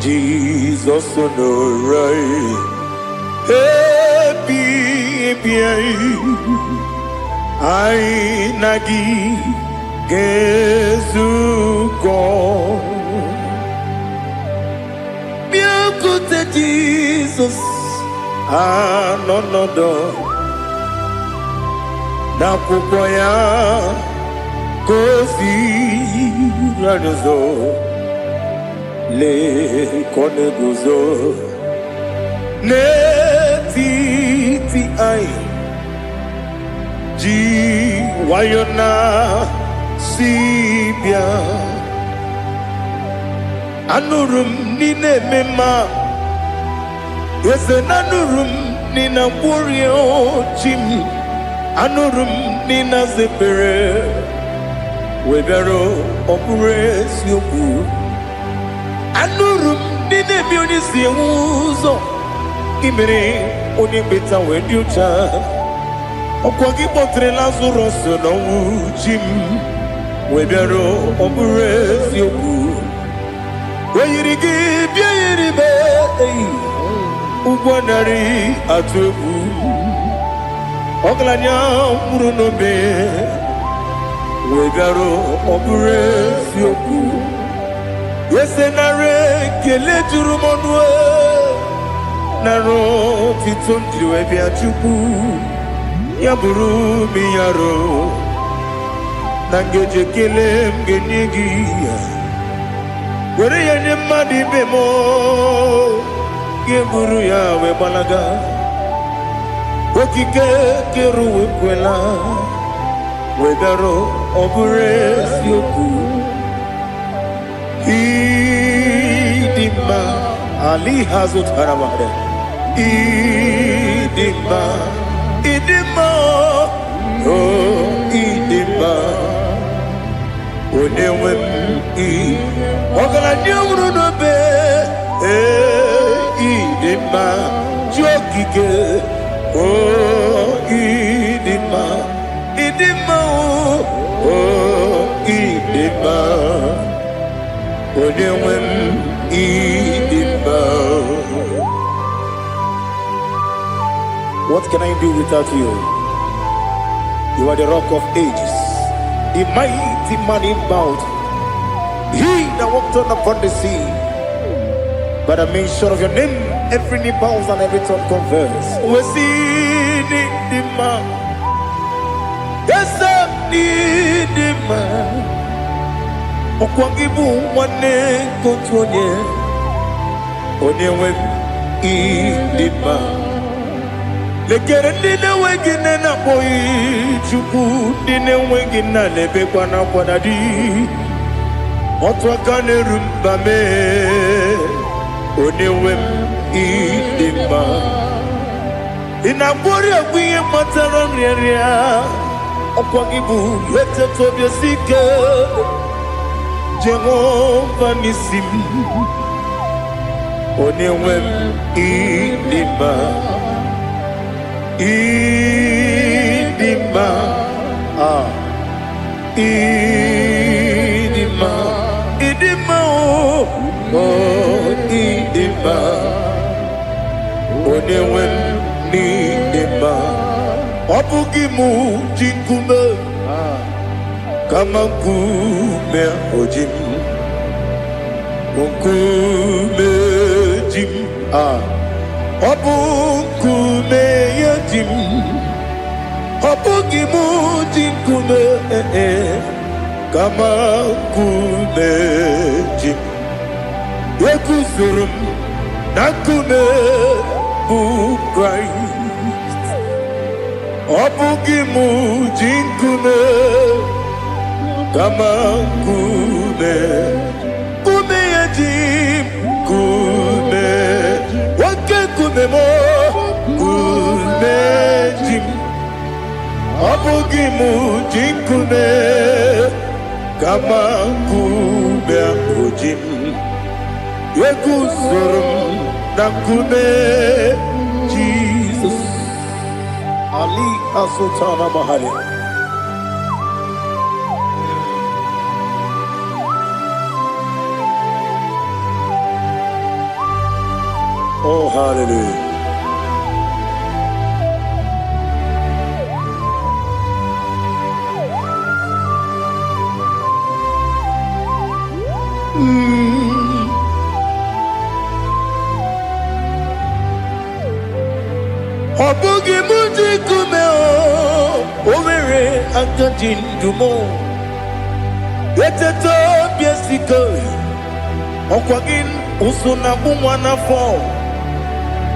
Speaker 1: Jesus onorai happy ai nagi gezuko Jesus, no, na kupoya kozi ranuzo le koneguzo ne ti ai ji wayona sibia anurum nine mema. Yes, anurum nina burio chim, anurum nina zepere, webero opures yoku, anurum nina bionisi uzo, imere onibeta weducha, okwagi potre lazuros no chim, webero opures yoku, weyirigi biayiribe. Ugwanari atubu Oglanya murunobe Wegaro opures yoku Yesenare kele jurumonwe Naro titondliwe biachuku Yaburu miyaro Nangeje kele mgenyigi Were yanye madi bemo Geburu ya we balaga Okike keru we kwela Wegaro obures yoku Idima Ali hazut haramade Idima Oh idima Onewem Ogala nyamuru no be Idima jokike oh idima oh idima odewem idima. What can I do without you? You are the rock of ages, the mighty man in battle, he that walked on upon the sea. By the mention of your name, every knee bows and every tongue confess. We see the man. Yes, I need the man. Okwangibu wane kontonye. Onyewe the man. Lekere nine wengine na boy chuku nine wengine lebe kwa na kwa dadi. Otwa kane rumba me. Onewem idima Inabori agwiye matara nriya Okwagibu yete tobye sike Jehova nisim Onewem idima Idima Idima Idima oh idima Onewem idima Obugimu jinkume Kama kume ojim Kume jim Obukume yajim Obugimu jinkume Kama kume jim Yekuzurum nakume bu Christ Obugi mujinkume kama kume kume yajim kume wake kume mo kume jim Obugi mujinkume kama kume kujim Yekusurum na kume Jesus Ali Asutana Mahali. Oh, hallelujah. Obugi muji kume owere akajin dumo Yeteto biesiko Okwagin usuna bumwana fo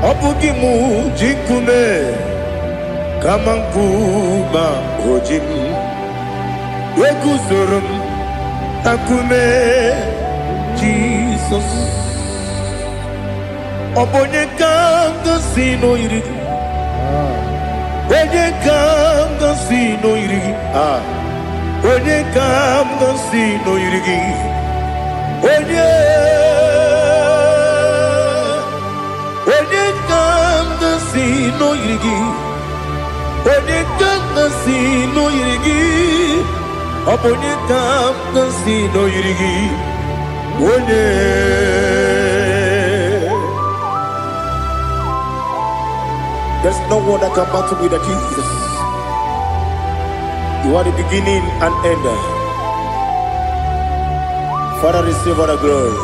Speaker 1: Obugi muji kume Kamankuba ojim Wekuzurum akume Jesus Obonye kanga sino irigi Onye kam gansi no irigi Onye kam gansi no irigi Onye kam gansi no irigi Onye kam gansi no irigi Onye kam gansi no irigi Onye There's no one that can battle with Jesus. You are the beginning and end. Father, receive all the glory.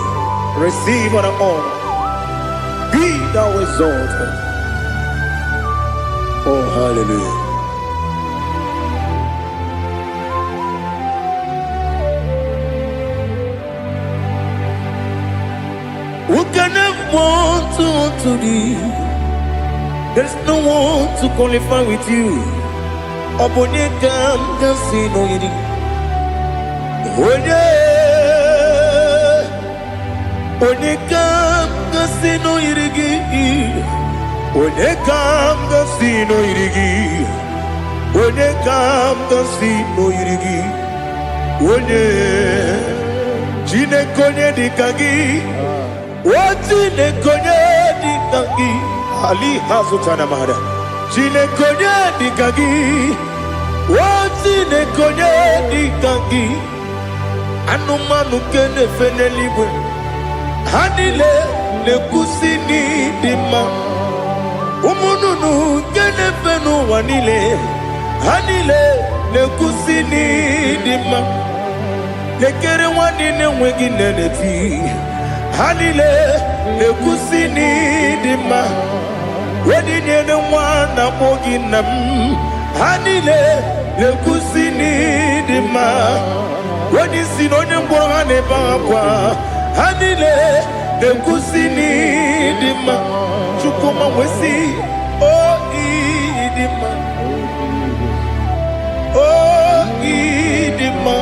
Speaker 1: Receive all the honor. Be thou exalted. Oh, hallelujah. Who can have one to thee? There's no one to qualify with you. Obonye kam gansi no yiri. Onye kam gansi no yiri. Onye kam gansi no yiri. Onye kam gansi no yiri. Onye jine konye dikagi. Wajine konye dikagi. Ali Hazutana Mahada. Jine konye dikagi. Wajine konye dikagi. Anumanu kene fene libwe. Hanile le kusini dima. Umununu kene fenu wanile. Hanile le kusini dima. Lekere wanine wegi neneti. Hanile le kusini dima. Wedi nyene wana moginam Hanile le kusini dima Wedi sinonye mbwangane bakwa Hanile le kusini dima Chukuma wesi Oh idima Oh idima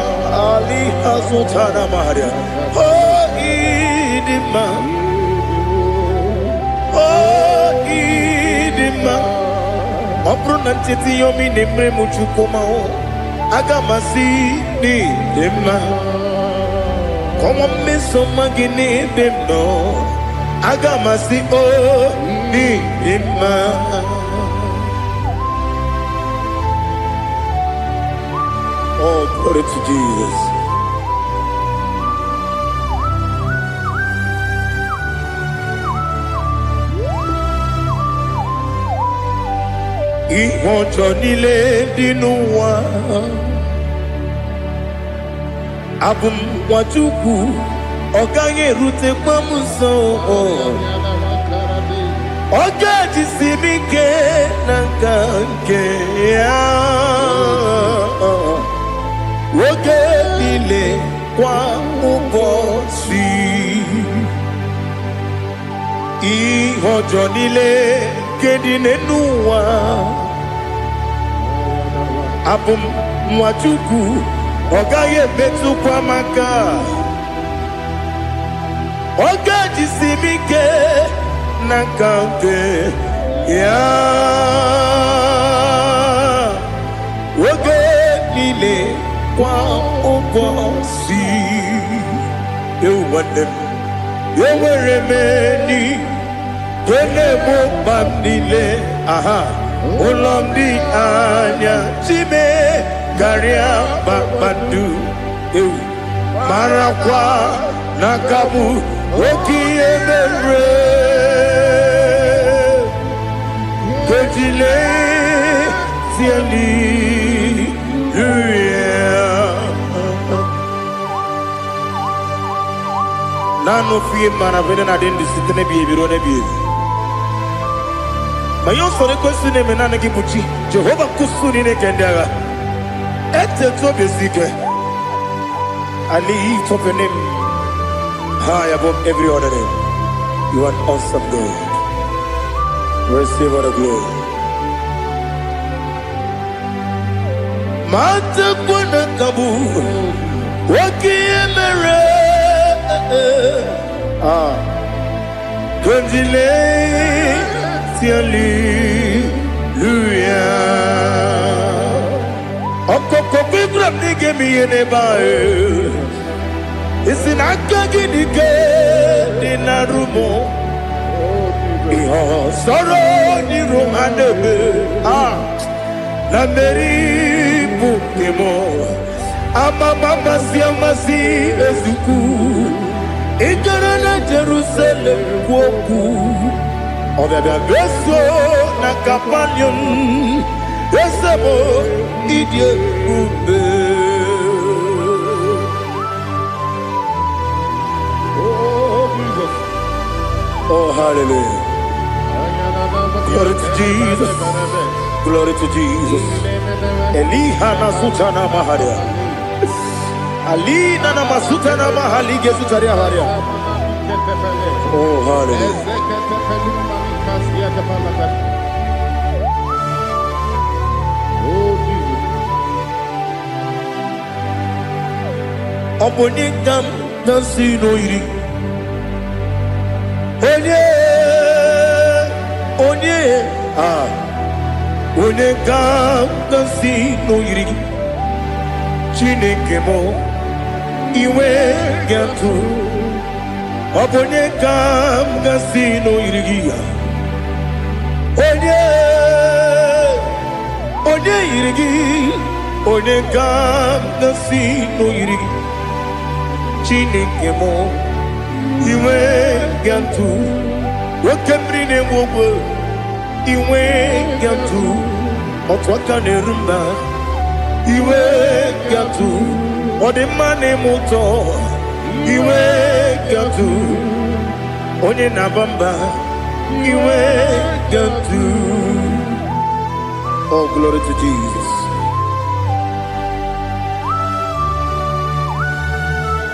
Speaker 1: Ali Hazutana Maria Oh idima Opro nantiti yomi nemre muchukoma o Agamasi ni dema Komo meso magini demno Agamasi o ni dema Oh, glory to Jesus. Ìwọ̀njọ́ nílé dínú wa Abumwachukwu ọ̀gá erute kpamuso Ọ̀gá jisimi ke na nke ya Oge niile kwa ụbọchị Ìwọ̀njọ́ nílé kedine n'ụwa abụ m Nwachukwu ọ gaghị emetụkwa m aka ọ ga-ejisi m ike n'aka nke ya oge niile kwa ụbọchị ewu nwanne m enwere m enyi ga-egbo mkpa m niile aha ụlọ m dị anya chime karịa kpakpando ewu marakwa n'aka m oke ihe mere kejile tieli nanu fie mana vene na den disitene bi ebiro ne bi mayo sore kwesi ne mena ne gibuchi Jehova kusuni ne kendaga ete to besike ali top your name high above every other name. You are awesome God. Receive all the glory. Mata kuna kabu waki emere Konjile tiali luya Okoko bibram nige miyene bae Isinaka ginike dinarumo Iho soro ni romanebe Na meri bukemo Ama mama siamasi ezuku Igara na Jerusalem woku Obebe beso na kapanion Esemo idye ube Oh, hallelujah. Glory to Jesus. Glory to Jesus. Elihana sutana maharia. Alina na masutana mahali gesutaria haria. Oh, hallelujah. Obonikam nasino iri. Onye ga-agasi n'oyiri gị Chineke mụ iwe ga-atụ ọ bụ onye ga-agasi n'oyiri gị ya onye yiri gị onye ga-agasi n'oyiri gị Chineke mụ iwe ga-atụ nwoke mmiri na-enwe ogwe iwe ga-atụ otu aka na-eru mba iwe ga-atụ ọ dị mma na-eme ụtọ iwe ga-atụ onye na-aba mba iwe ga-atụ Oh, glory to Jesus.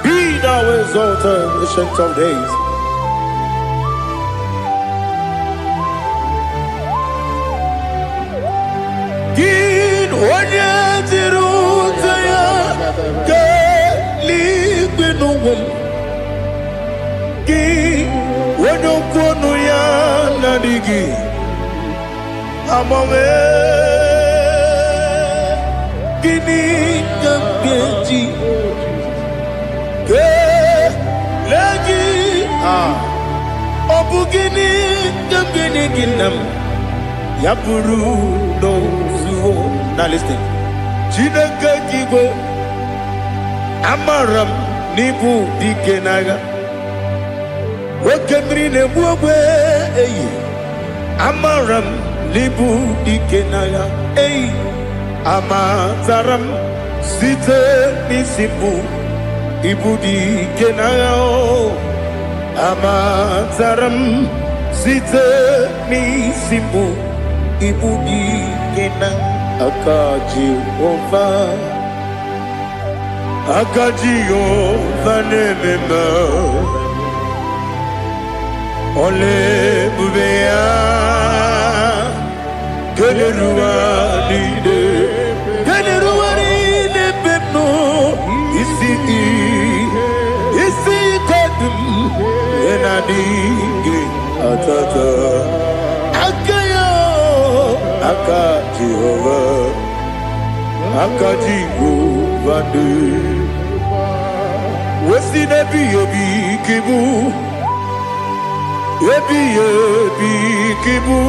Speaker 1: Be thou exalted, ancient of days. Onye tiri ụzọ ya ka eluigwe n'ụwa gị onye okwu ọnụ ya na-adịghị agbanwe gịnị ka m ga-eji kelee gị ọ bụ gịnị ka m ga-enye gị nna m ya bụrụ n'ozuo Now listen. Chineke kigwe amaram n'ibu dike n'agha nwoke mmiri na-egbu ogwe eyi amaram n'ibu dike n'agha eyi amatara m site n'isi mbụ ibu dike n'agha amatara m site n'isi mbụ ibu dike n'agha Aka Jehova nemema Ole bubeya Geleruwa lide dingi atata akayo aka Jehovah aka Jehovah wesi nebi ebi kibu ebi kibu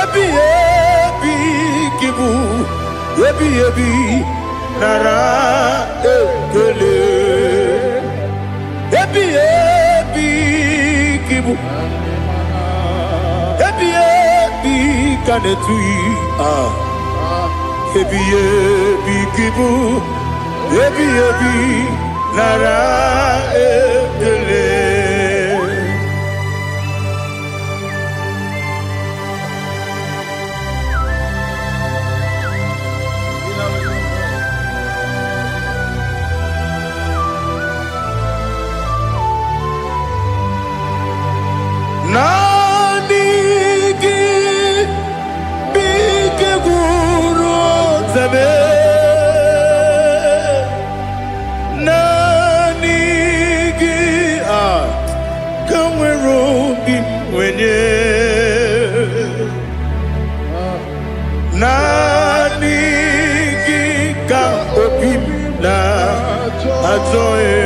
Speaker 1: ebi kibu ebi nara ekele ebi kibu ebi kanetui ebi kibu ebi nara ekele Nanigi bige guru zabe Nanigi kamweru bimwenye Nanigi ka opim na ajoe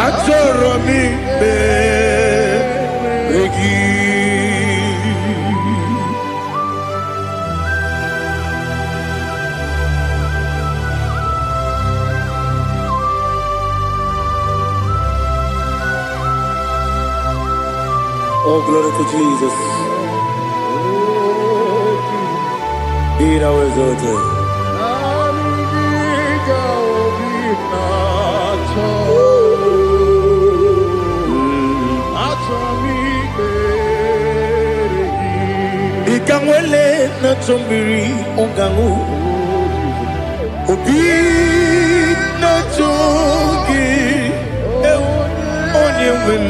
Speaker 1: Atoro mi beregi Oh, glory to Jesus. Be thou exalted. Ikangwele na chombiri ongangu Obi na chogi onye wem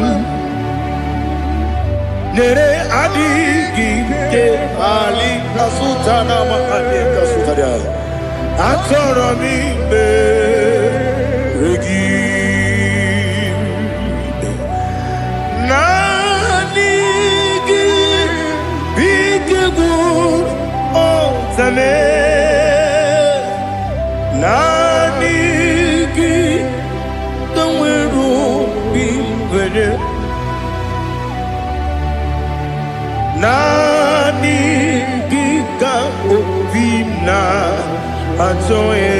Speaker 1: Nere adigi ke ali kasutana ma ali kasutaria Atoro mi beregi Zame Nanigi Kamweru bimwenye Nanigi ka opimna Atoe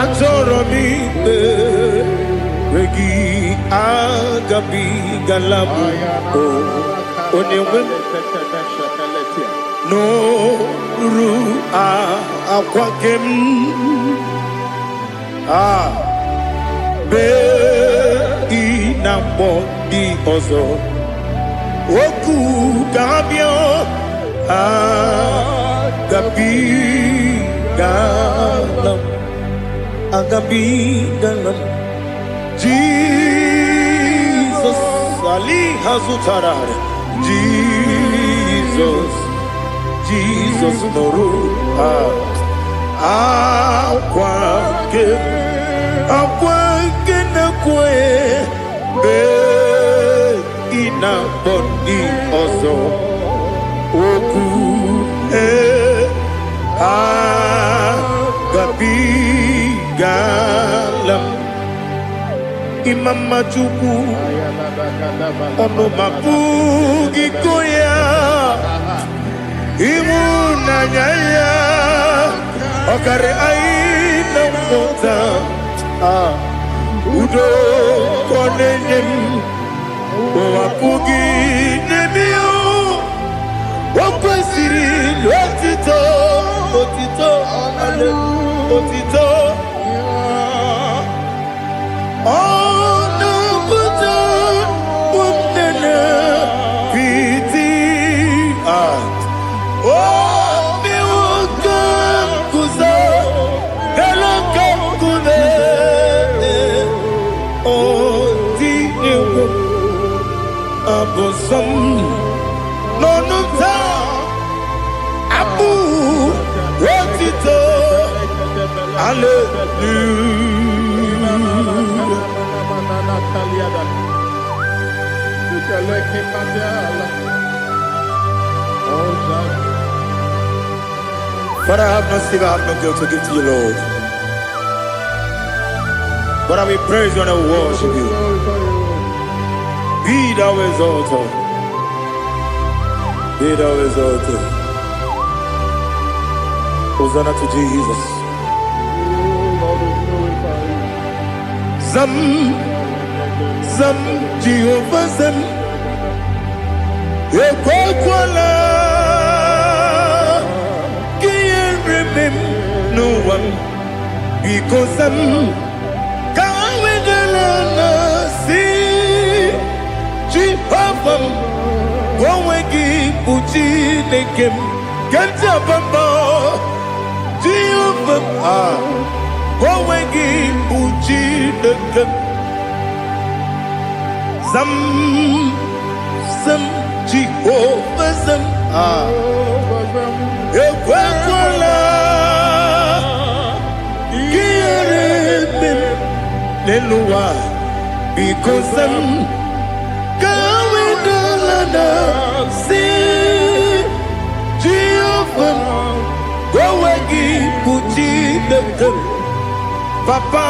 Speaker 1: Atoro mi regi agabi galabu Onewe No ru akwakem be inambo di ozo oku kabio agabi galam Jesus ali hazutarar Jesus noru akwake na kwe be ina bodi ozo oku gabi galam imama chuku ono mapugi koya Imunanyaya Okare aina mota Udo konenyem Wapugi nemio Wakwesiri Otito Otito Otito Ono kuto Umnene Piti Oh, mi wakam kuza, hello kam kude. Oh, di ewo abosam nonunta abu wotito Father, I have no silver, I have no gold to give to you, Lord. But I will praise you and I will worship you. Be thou exalted. Be thou exalted. Hosanna to Jesus. Zam, Zam, Jehovah Zam. Ekwakwala. Can't remember no one because I'm going to see Jehovah. Going to Puchi Nekem. Get up and Jehovah. Going to Puchi Nekem. Zam, Zam, Jehovah Zam. Ekwakwala Kiyaremem Neluwa because I'm going to Lana See Jehovah Gowagi Puchi Nekem Papa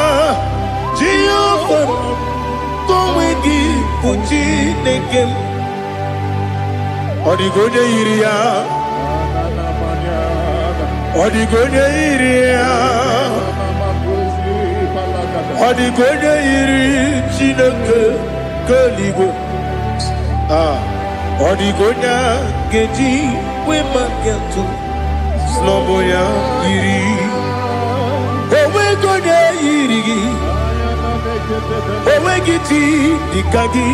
Speaker 1: Jehovah Gowagi Puchi Nekem Odigoje Iria Odigoje Iria Odigoje Iri Chineke Koligo Odigonya Geji Wemagetu Sloboya Iri Owegoje Iri Owegiti Dikagi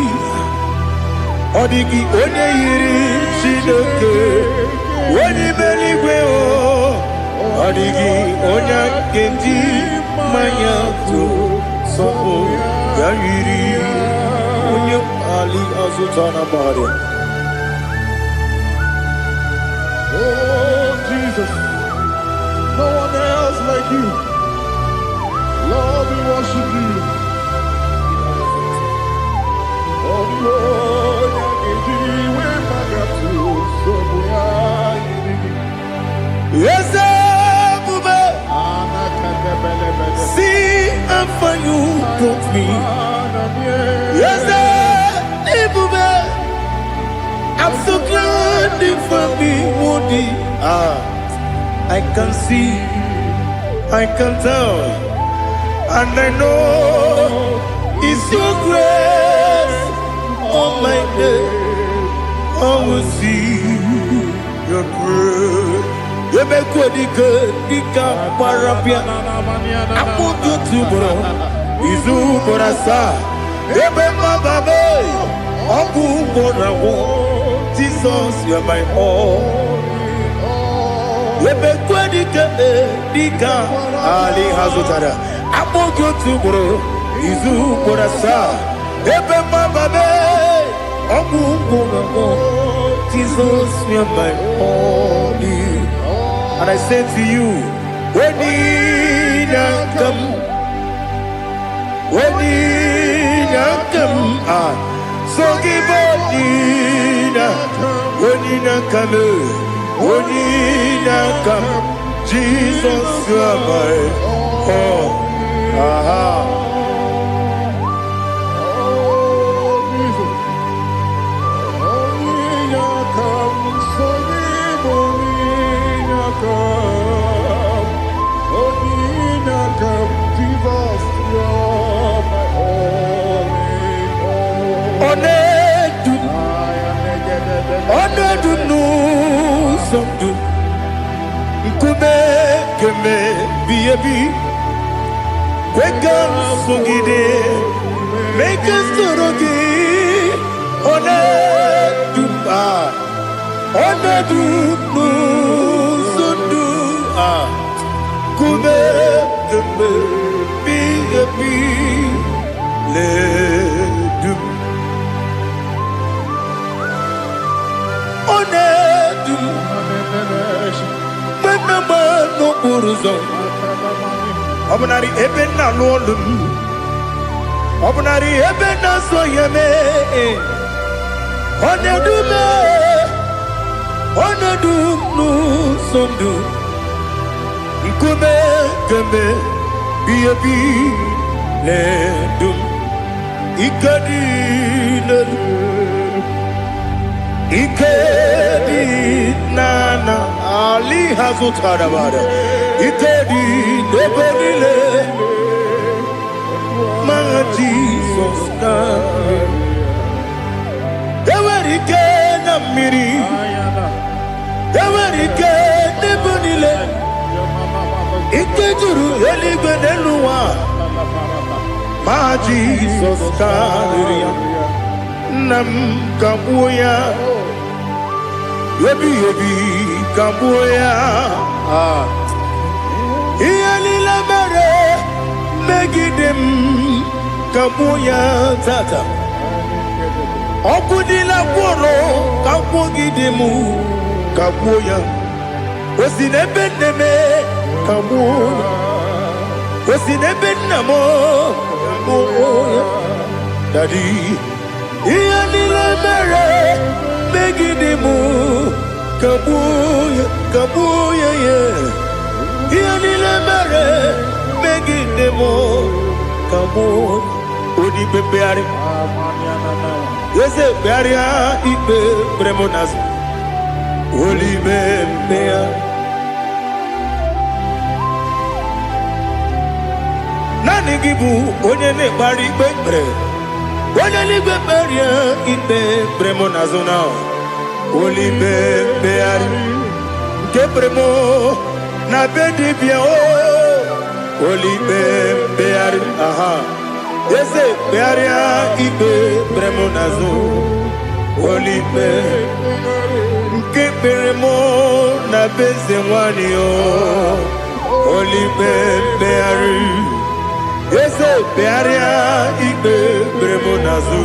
Speaker 1: Odigi Onye Iri Chineke Wani Meligwe Odigi Onya Genji Manyaku Sopo Yayiri Onye Ali Azutana Bari.
Speaker 2: Oh Jesus, no one else like you. Lord, we worship you. Oh Lord,
Speaker 1: yes, see how far you brought me. Yes, I'm so glad for me, Woody. I can see, I can tell, and I know it's your grace. Oh my God, I will see your grace. You make what you could, you can't parapia. I want you to bro. Izu borasa. You make my baby. Oku borawo. Jesus, you're my all. You make what you could, you can't. Ali Hazutara. I want you to bro. Izu borasa. You make my baby. Oku borawo. Jesus, you're my all. And I say to you, when you come, so give up, when you come, Jesus, you are my all. Onedu no somdu Nkube keme biyebi Kweka songide Meke sorogi Onedu Onedu no somdu Nkube keme biyebi Ledu Onedu Menama no buruzo Obunari ebe na lolum. Obunari ebe na soyeme. Onedume. Onedum nu sondu. Nkume keme biyebi ledum. Ikedi ledum. Ikedi nana ali hazutarabada. Ikedi nebenile. My Jesus God. Ewerike na miri. Ewerike nebenile. Ikejuru eligwe neluwa. My Jesus God. Nam kabuya. Yebi kabuya. Iyalila mere megidem kabuya tata. Okudila kworo kabugidemu kabuya. Osinebendeme kabuya. Osinebendamo kabuya. Daddy. Iyalila mere megidemu kabuya kabuya yeah. Iyalila mere megidemu kabuya. Odi bebeari. Yese bearia ibe bremonas. Oli bebea. Nani gibu onye ne bari bebre. Onye li beberia ibe bremonas now. Oli bebeari. Gebremo na bedi bia o. Oli bebeari. Aha. Yese bearia ibe bremonazo olibe nke beremo na beze nwani o olibe beari yese bearia ibe bremonazo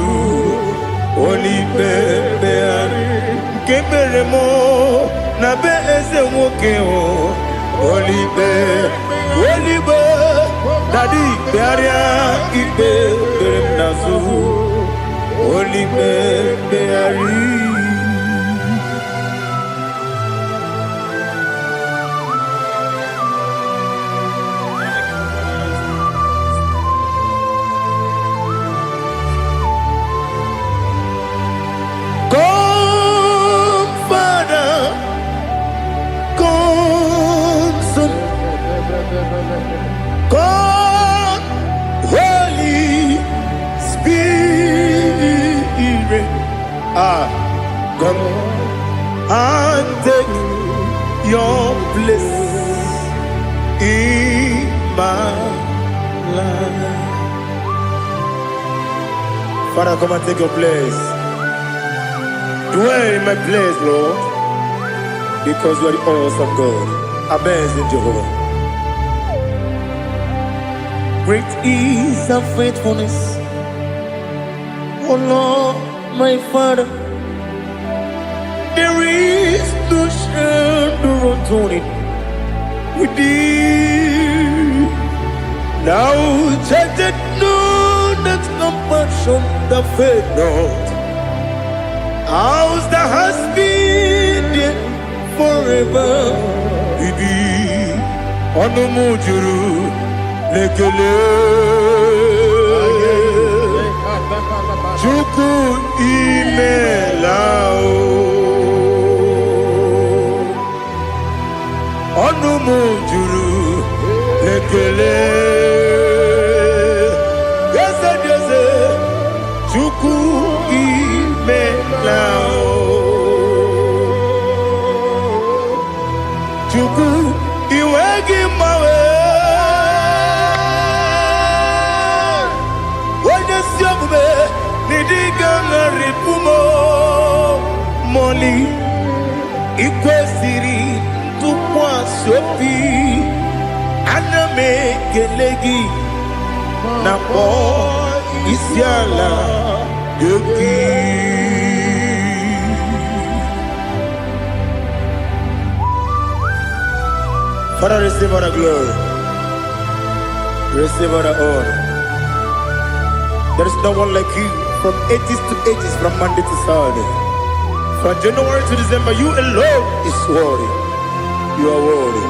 Speaker 1: olibe beari nke beremo na beze nwoke o olibe Daddy, bearia ibe berem nazu, oli beari. Come, Father, come, Son, come. Come and take your place in my life. Father, come and take your place. Dwell in my place, Lord, because you are the awesome God. Amazing Jehovah. Great is thy faithfulness, oh Lord, my Father. There is no shadow on it with thee. Now check that no, that compassion that faith not. Ours that has been there forever. Bibi, Onumujuru, Lekele, Chuku Imelao. Onumujuru lekele yese chuku imelao chuku iwegi mawe wanye siogube nidiga ngaripumo moli ikwesiri tukwa sopi aname gelegi na po isiala yoki. Father, receive all the glory. Receive all the honor. There is no one like you from ages to ages, from Monday to Saturday. From January to December, you alone is worthy. You are worthy.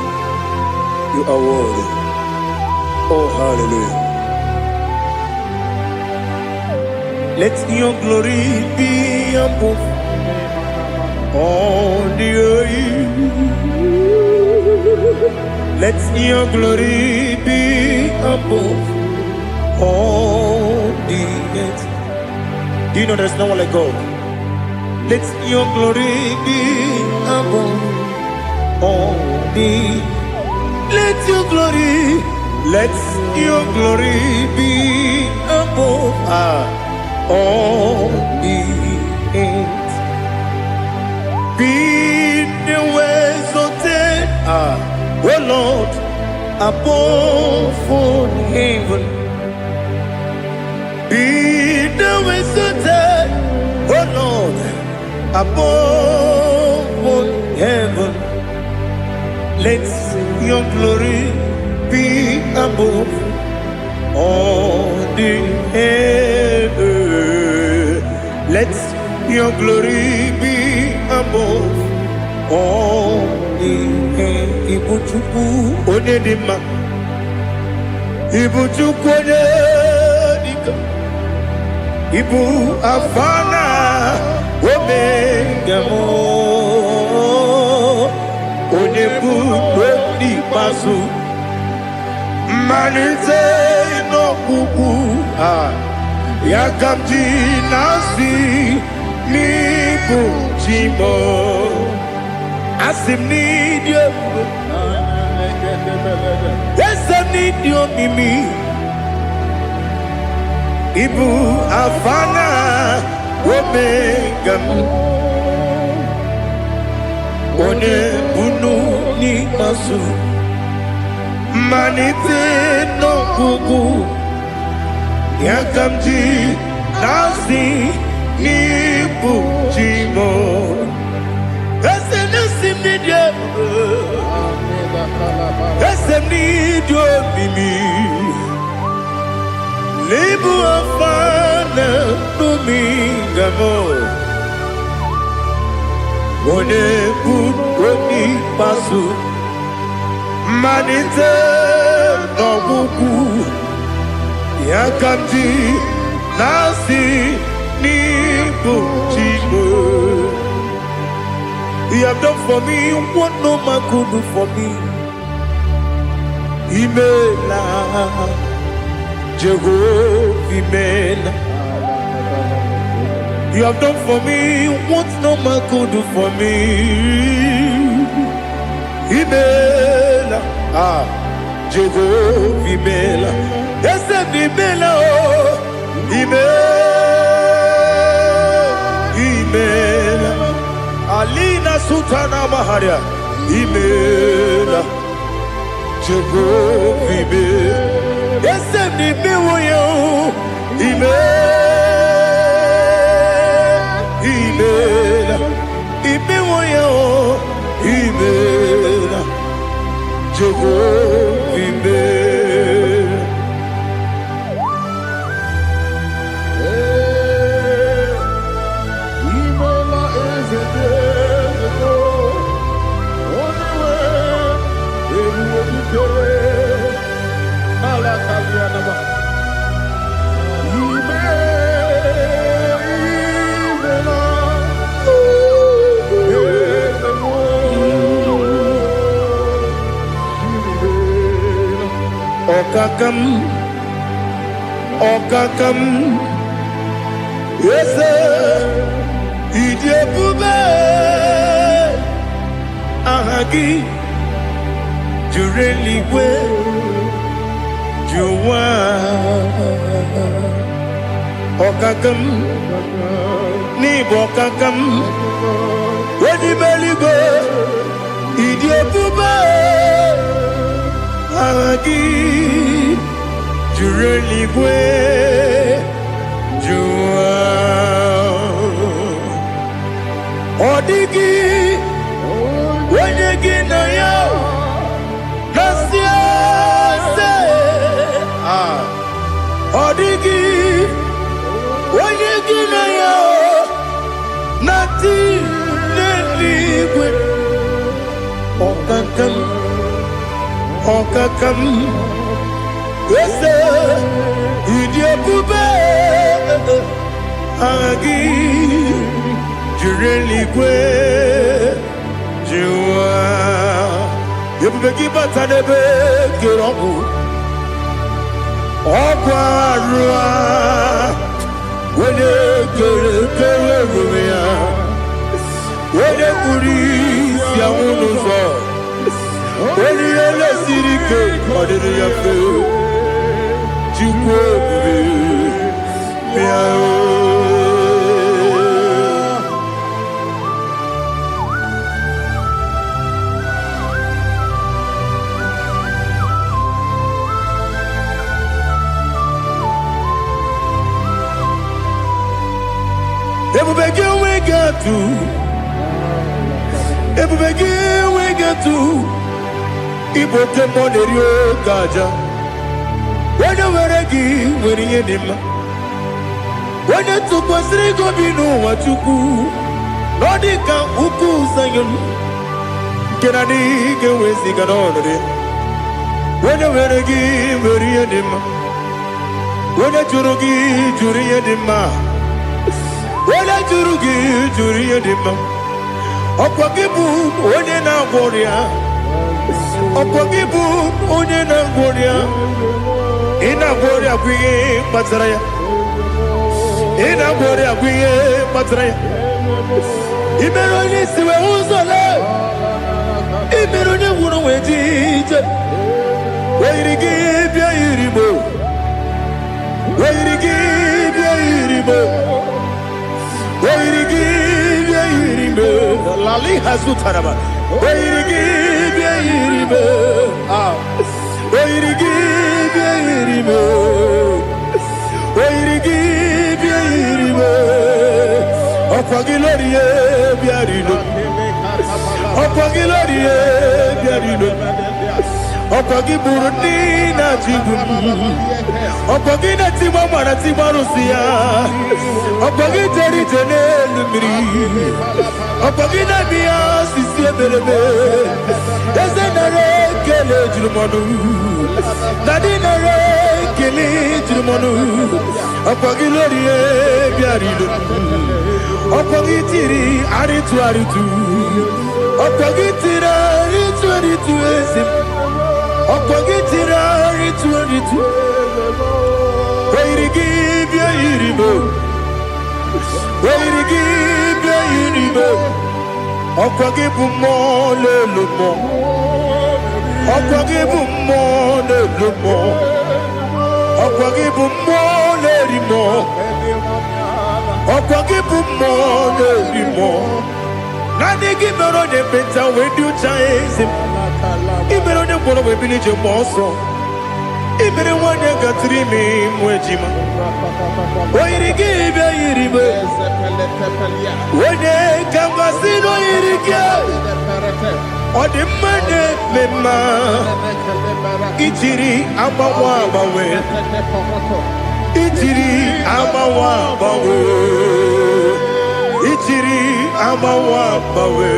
Speaker 1: You are worthy. Oh, hallelujah. Let your glory be above all the earth. Let your glory be above all the earth. Do you know there's no one like God? Let your glory be above all the earth. Let your glory be above all the earth. Be the ways of death, oh Lord, above all heaven. Be the ways of death, oh Lord, above all heaven. Let your glory be above all the earth. Let your glory be above all the earth. Ibuchuku onedima, Ibuchuku onedika, Ibu afana omega mo, onebu odi pasu. Manite no kuku yakamji nasi mi bujimo asim need you. Yes, I need you, Mimi. Ibu afana omega one bunu ni masu. Manite no kuku yakamji nasi ni bujimo. Ese nasi media, ese nidio mimi. Lebu afana dumingamo. One buni pasu. Manite no kuku yakamji nasi ni bujimo. You have done for me what no man could do for me. Imela Jehovah Imela. You have done for me what no man could do for me. Imela Jehovah Imela. Yes, Imela, oh, Imela. Alina Sutana Maharia, Imela Jehovah Imela. Yes, Imela, Imela, Imela Jehovah Imela. Okakam, yes, Idiabube, Ahagi, Jureli, Juwa, Okakam, Nibokakam, Wadi Beligo, Idiabube, Ahagi. Jureli kwe jua odigi wenye gina ya nasia se Kati neligwe okakam ese idiebube agi jireligwe jiwa yebube kibata nebe kirobu okwarua wene kere rumia wene kuri ya unuzo wene ele sirike odere ya fe jikwe miao Ebubege we get to Iboke monerio gaja Wena weregi weri yenima Wena tukwa srigo binu wachuku Nodika uku sayon Kenani gewezi ganonore Wena weregi weri yenima Wena churugi juri yenima Wena jurugi juri yedima Okwagibu onye na gworia Okwagibu onye na gworia Ina gworia kwiye matara ya Ina gworia kwiye matara ya Imero ni siwe uzole Imero ni wuro wejije Weirigi bia iribo Weirigi bia iribo Weirigi Lali hazutaraba Weirigi Weirigi Okwagilorie biarino Okwagilorie biarino Okwagiburundi na jibum Okwagina tiwa mwana tiwa rusia Okwagiteri tenelu miri Okwagina biya sisi ebelebe Eze nare kele jirumonu Nadi nare kele jirumonu Okwagilorie biarino Okwagitiri aritu Okwagitiri aritu ezim Okwagitiri aritu Weirigi bia iribo Okwagibu mo lelumo Okwagibu mo lelumo Okwagibu mo lerimo Okwagibu mo lerimo Nani gibero ne benta wedu chaizim Ibero ne boro webili je moso Ibere wane gatrimi mwejima Oirigi bia iribe Wene kangasino irige Odimane mema Ichiri amawa bawe Ichiri amawa bawe Ichiri amawa bawe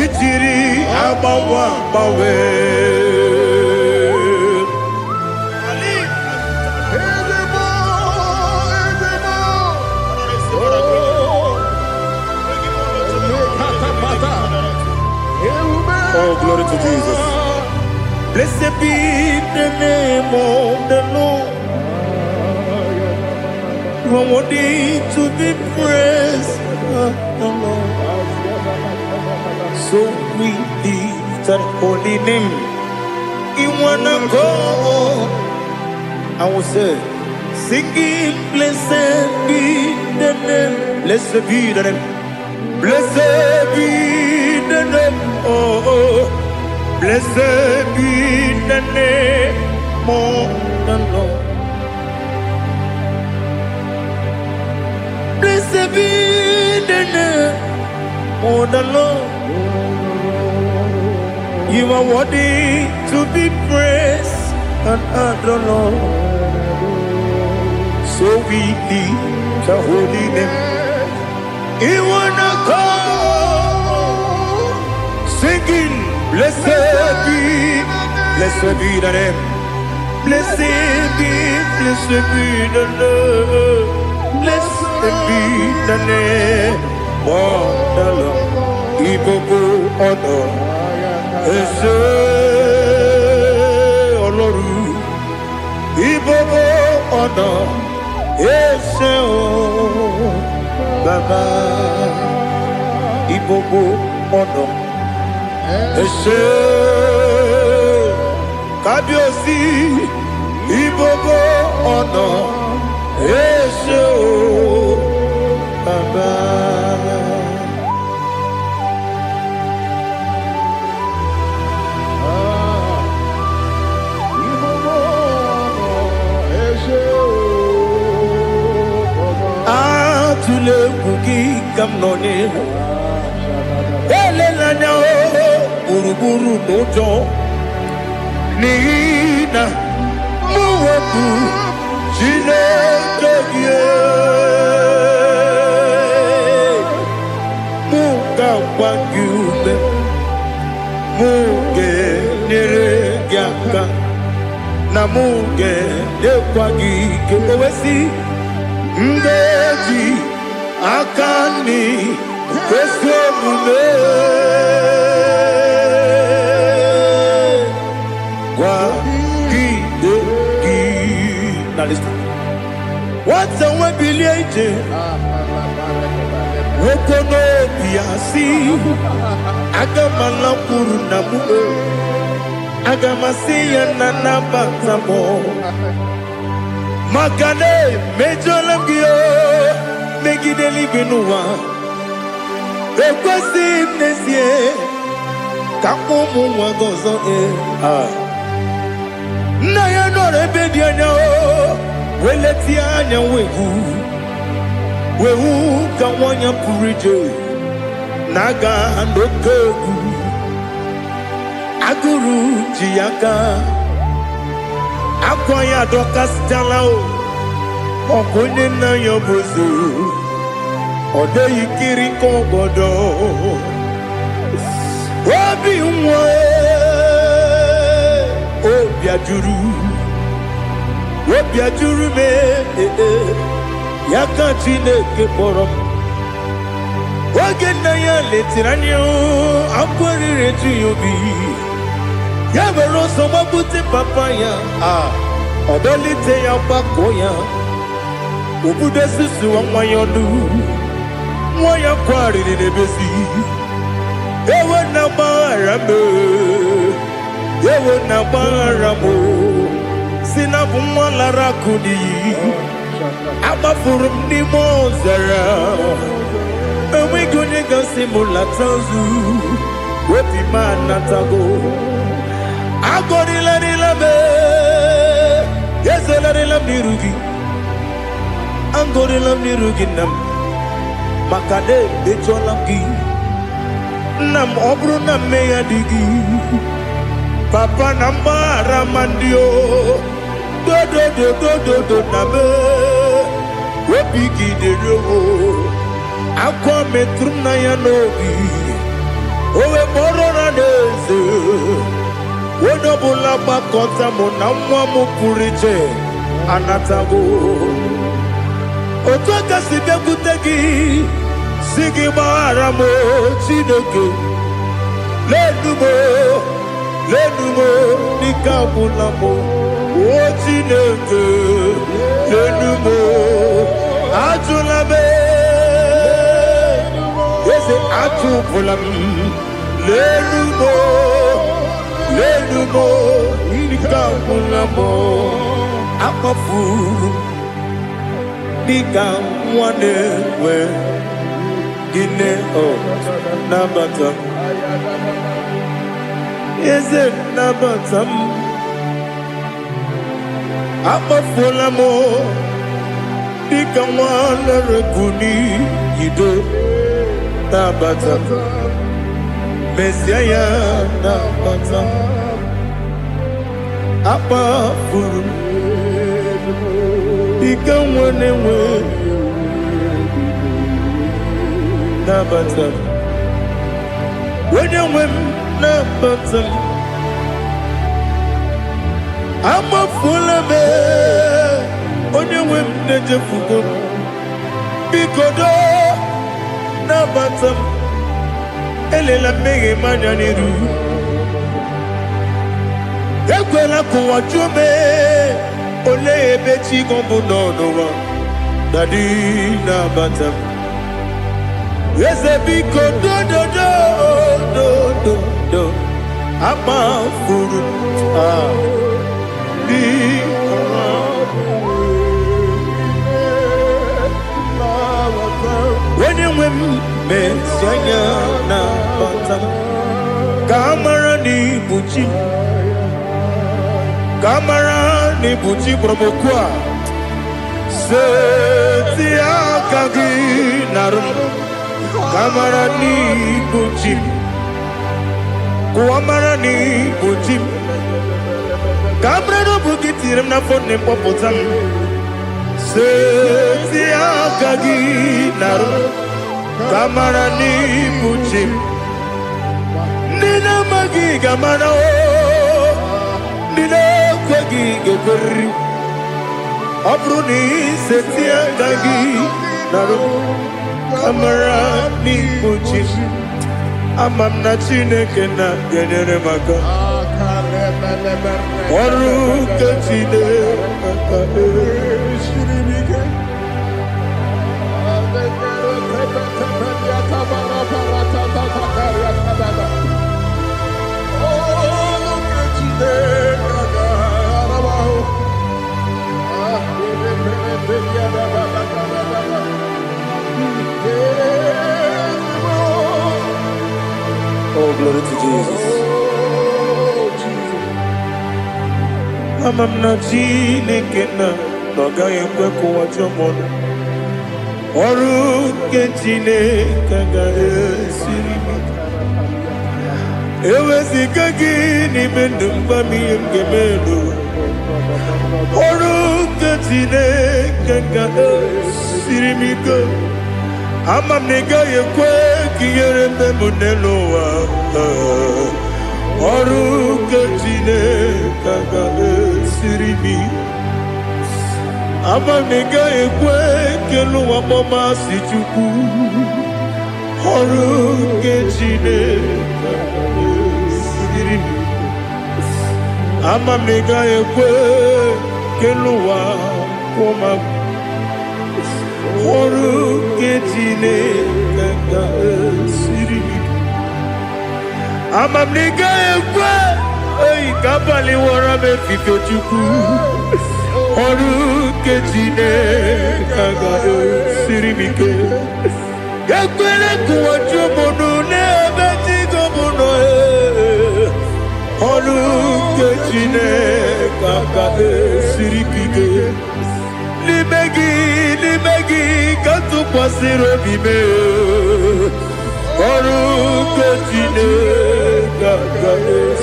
Speaker 1: Ichiri amawa bawe Oh, glory to Jesus. Blessed be the name of the Lord. You are worthy to be praised, the Lord. So we lift that holy name. You wanna go? I will say, singing, blessed be the name. Blessed be the name. Blessed be the name. Oh, blessed be the name of the Lord. Blessed be the name of the Lord. You are worthy to be praised and adored, Lord. So we lift the holy name. You wanna call, singing, blessed be the name. Blessed be the Lord. Blessed be the name of the Lord. IGBO honor. Ese Oloru. IGBO honor. Ese Baba. IGBO honor. Ese Kabiosi. IGBO honor. Ese Baba. Atule kuki kamnoni. Elelanya buruburu nojo. Nina muwaku Chineke Muga wagyume Muge neregyaka Na muge nekwagike Owesi Ngeji akani Kwesomume Now listen. What's a webiliate? Wokono biasi. Agamala kurunamu. Agamasiya nanabatamo. Makane mejolamgio. Megideli genua. Ekwasi nesie. Kamumu wagozo na ya no rebedi anya o weleti anya wehu ka wanya purije naga ndokogu aguru jiyaka akwa ya doka stala o okonye na yo bozo ode yikiri kogodo obi nwa Obiajuru me Yaka Chineke kpọrọ m Oge nna ya letiri anya akwarịrị etu ya obi ya were ọsọ gbapute papa ya ọdọlite ya gbakọ ya obodo susu nwa ya ọnụ nwa ya kwarịrị n'ebezi ewe na gbaghara m Yewo na baramo sinabu mwalara kudi abafurum ni mozara ewe gonye gasi mulatanzu wepi manatago agori la me yese la nirugi angori la nirugi nam makade becholamgi nam obru nam meya digi Papa nambara mandio do nabe wepiki de rowo akwa metrum na ya nobi owe borora deze wodo bula bakota mo na mwa mo purije anatago otoka sibekutegi sigi bara mo Chineke Lenumo nikabulamo o Chineke lenumo ajulabe ese ajubulam lenumo nikabulamo akafu nikamwane we gine o nabata Is it nabatam? Amafulamo, Dikawana Reguni, Yido, Nabatam, Messiah, Nabatam, Amafuru, Dikawana, nabatam. When you win nabatam, I'm a full of it. When you win the full, because nabatam, elela mege manyaniru. Ekwela kuwachume, ole ebeti gombo no no. Daddy nabatam. Yes, a big do. I'm a fool. When you win, me sanya na batam. Kamara ni buchi promokwa. Setia kagi narum. Kamara ni buchim, kuamara ni buchim. Kamara no bukitirim na phone popotam. Setia kagi naru. Kamara ni buchim. Nina magi kamara o, nina kwagi gekori. Abruni setia kagi naru. Kamara ni buchi, amam na chineke na genere maka. Oru kachine maka. Oh, glory to Jesus. Amam na chineke na noga yekwe kuwa chomono. Oru ke chineke ga esirimi. Ewe sikagi ni mendumba miyemgemelo. Oru ke chineke ga esirimi go. Amam nega yekwe kiyere memunelo wa. Oru kachine kaga siribi. Amam nega yekwe kelu wa mama sichuku. Oru kachine kaga siribi. Amam nega yekwe kelu wa mama. Oru kechine kanga siribi. Amam nega ekwe, oi kabali wara me fito chuku. Oru kechine kanga siribi ke. Ekwele kuwa chumono ne beti gomono e. Oru kechine kanga siribi ke. Libegi, kantu pasiro bime. Oru kachine gaga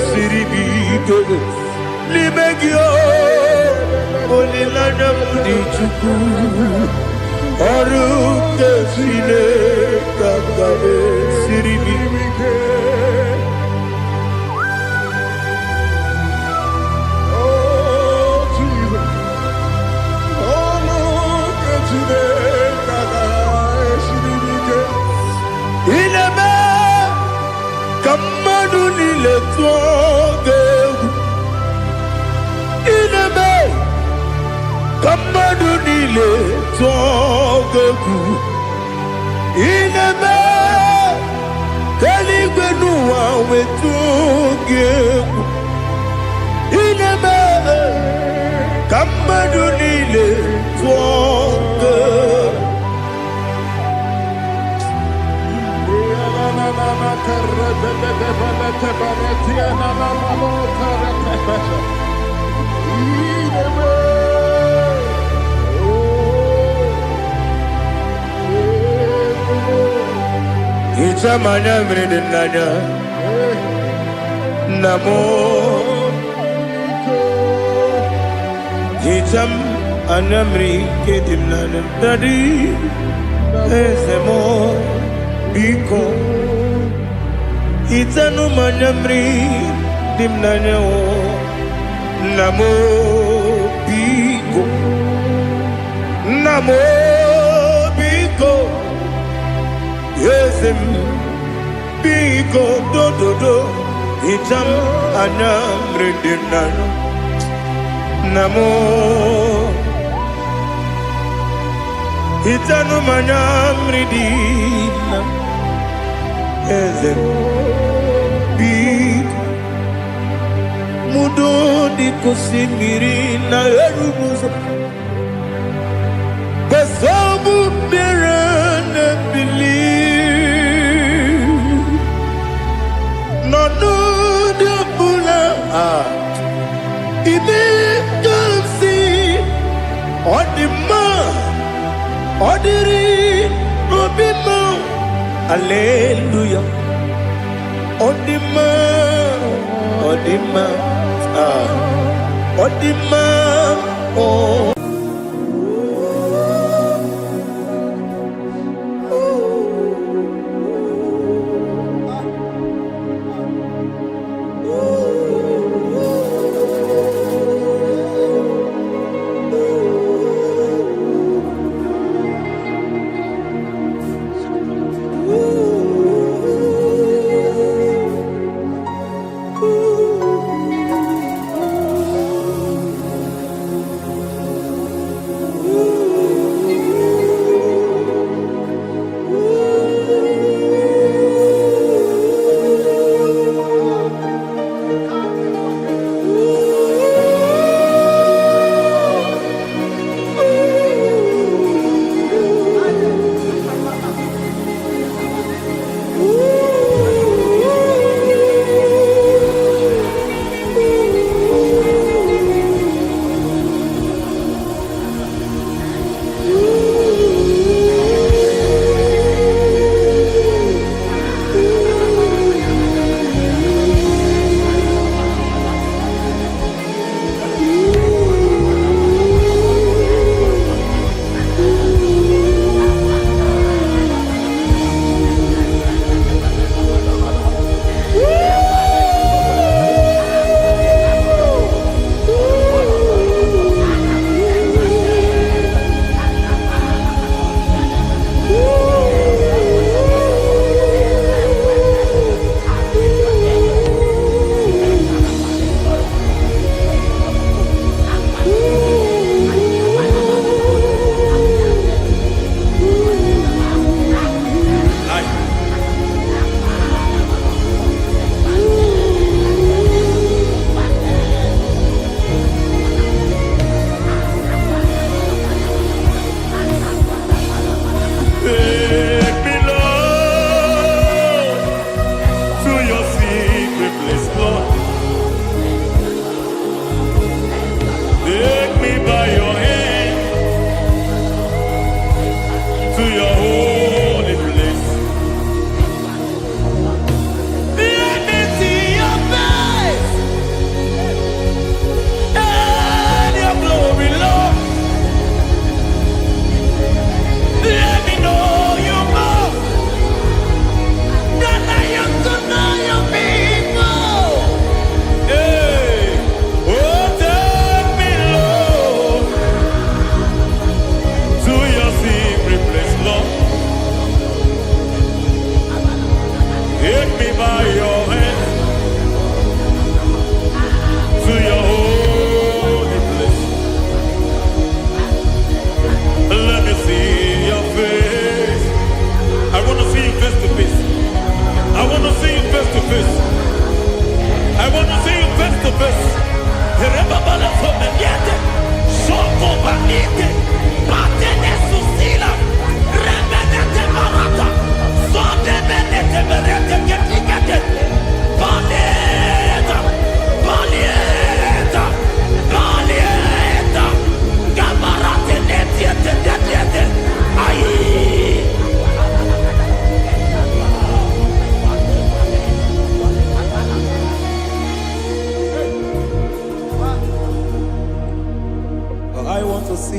Speaker 1: siribi ke. Libegi o, olilana mudi chuku. Oru kachine gaga siribi ke. Kamadu nile tuoge, ineme. Kamadu nile tuoge, ineme. Kaligwe nuwa wetuge, ineme. Kamadu nile tuoge. Itamanya mridinanya namo Itam anamri kedimnana tadi esemo biko itanu manyamri dimnanyo namo biko yesem biko do itam anyamri dimnanyo namo itanu manyamri dimna yesem biko mudo di kusingiri na erumuzo besobu mirana believe no de bula ibe kamsi odima odiri obimo hallelujah odima oh.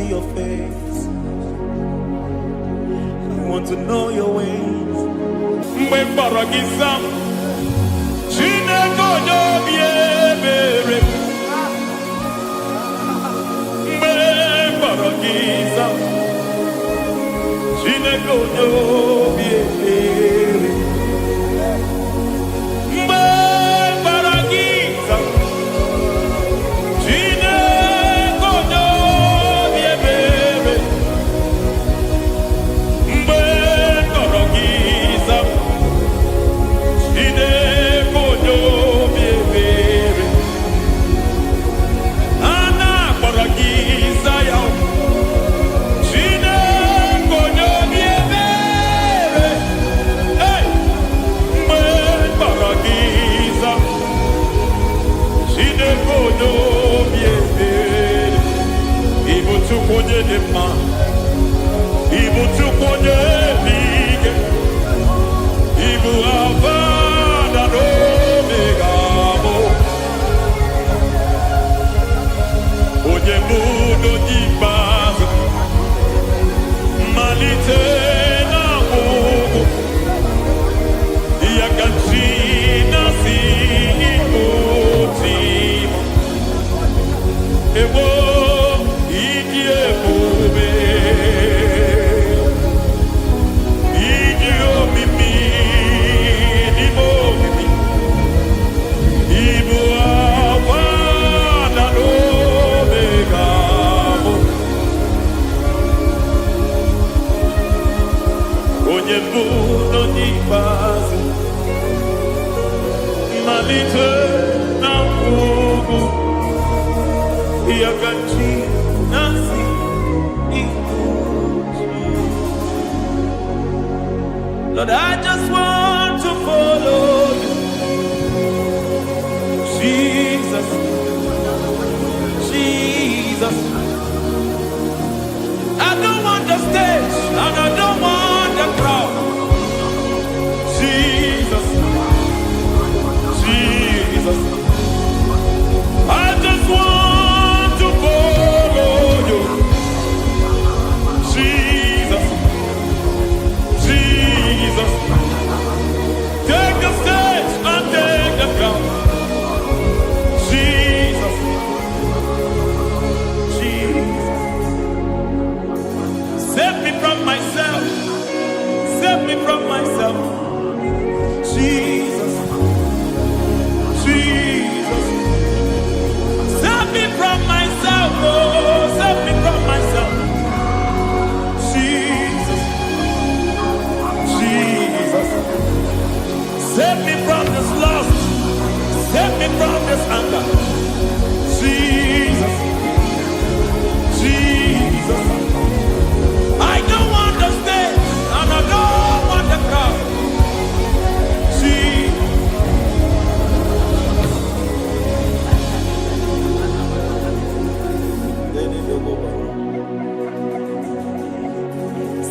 Speaker 1: your face. I want to know your ways.
Speaker 3: mgbe mkpọrọ gị zam Chineke onye obi ebere mgbe mkpọrọ gị zam Chineke onye obi ebere mgbe mkpọrọ gị zam Chineke onye obi ebere mgbe mkpọrọ gị zam Chineke onye obi ebere a na-akpọrọ gị Zion Chineke onye obi ebere hey! mgbe mkpọrọ gị zam Chineke onye obi ebere ịbụ Chukwu onye dị mma ịbụ Chukwu onye dị ike ịbụ Alfa na Omega bụ onye mbụ n'onye ikpeazụ mmalite na ọgwụgwụ ya ka chi na-asị ịbụ Tima egbo ịdị ebube ịdị omimi n'ime omimi ịbụ Alfa na Omega bụ onye mbụ n'onye ikpeazụ mmalite na ọgwụgwụ ya ka chi na-asị ịbụ Lord, I just want to follow you, Jesus, Jesus. I don't want the stage and I don't want the crowd. Jesus, Jesus. I just want to follow you, Jesus, Jesus. Take the stage and take the crown. Jesus, Jesus. Save me from myself. Save me from myself. Jesus, Jesus. Save me from myself. Oh, save me from myself. Jesus, Jesus. Save me from this lust. Save me from this anger. Jesus, Jesus. I don't want the stage and I don't want the crowd. Jesus.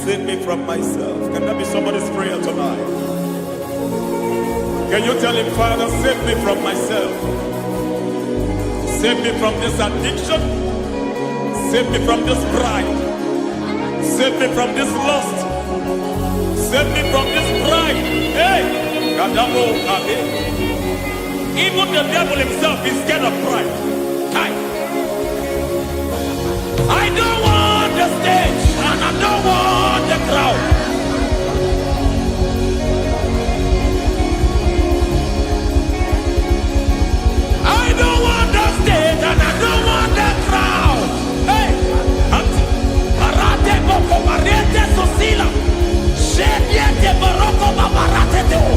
Speaker 3: Save me from myself. Can that be somebody's prayer tonight? Can you tell him, Father, save me from myself? Save me from this addiction. Save me from this pride. Save me from this lust. Save me from this pride. Hey! Kadamo Kabe. Even the devil himself is scared of pride. Hi. I don't want the stage and I don't want the crowd. I don't want the stage and I don't want the crowd. Hey, Parate boko barete sosila. Shediete baroko babarate teo.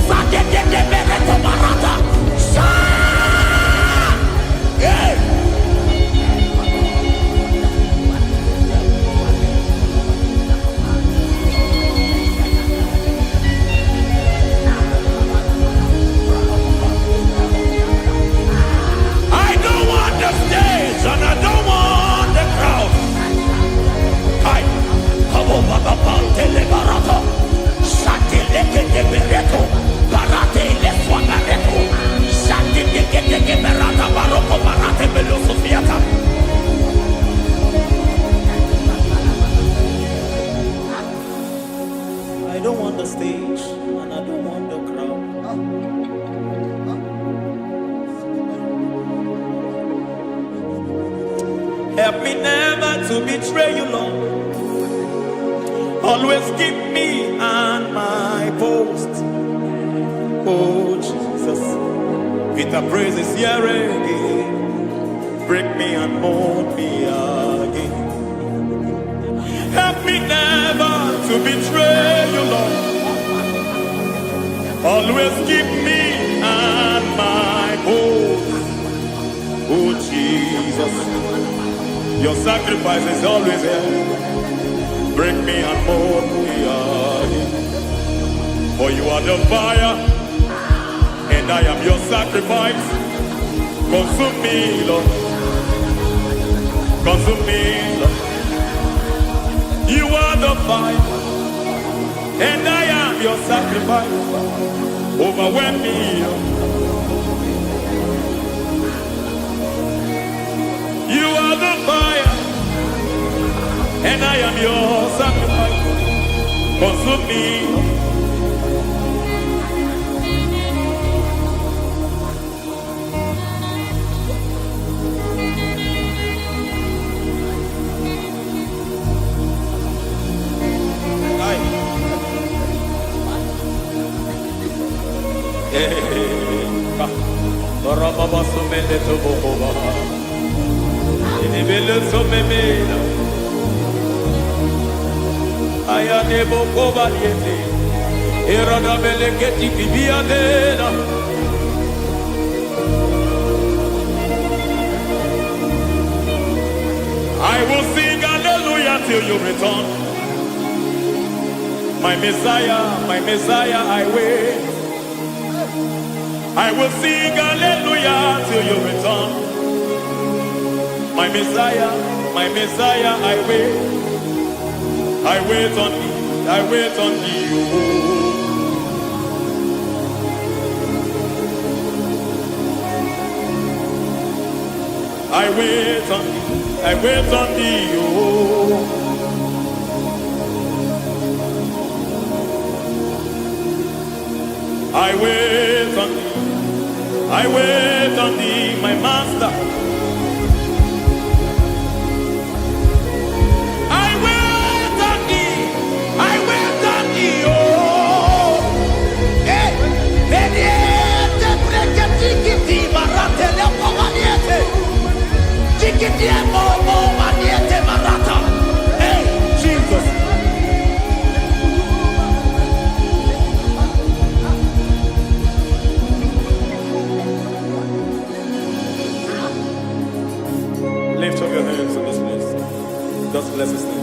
Speaker 3: Sadete bereto barata. Sha! Hey!
Speaker 1: don't want the stage, and I don't want the crowd. Help me never to betray you, Lord. Always keep me on my post. Oh Jesus, with the praises here again, break me and mold me again. Help me never to betray you, Lord. Always keep me on my post. Oh Jesus, your sacrifice is always here. Break me and mold me again. For you are the fire, and I am your sacrifice. Consume me, Lord. Consume me, Lord. You are the fire, and I am your sacrifice. Overwhelm me, Lord. You are the fire, and I am your sacrifice. Consume me. Aya nebo kovaliete, erada beleketi kibiadena. I will sing hallelujah till you return. My Messiah, I wait. I will sing hallelujah till you return. My Messiah, I wait. I wait on thee, I wait on thee, oh. I wait on thee, I wait on thee, oh. I wait on thee, I wait on thee, my master. Hey, Jesus. Lift up your hands in this place. Just bless his name.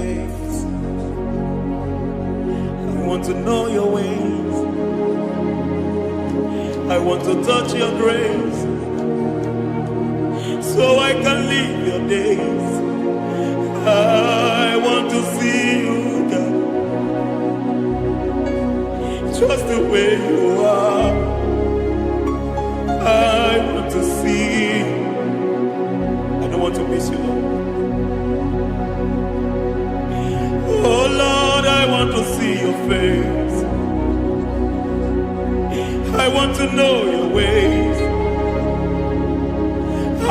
Speaker 1: ways. I want to know your ways. I want to touch your grace, so I can live your days. I want to see you, God, just the way you are. I want to see you. I don't want to miss you, Lord. Oh Lord, I want to see your face. I want to know your ways.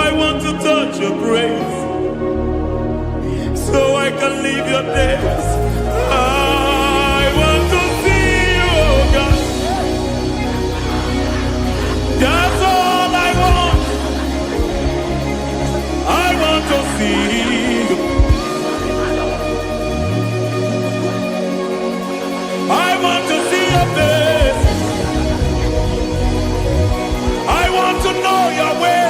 Speaker 1: I want to touch your grace, so I can live your days. I want to see you, oh God. That's all I want. I want to see you. I want to see your face. I want to know your way.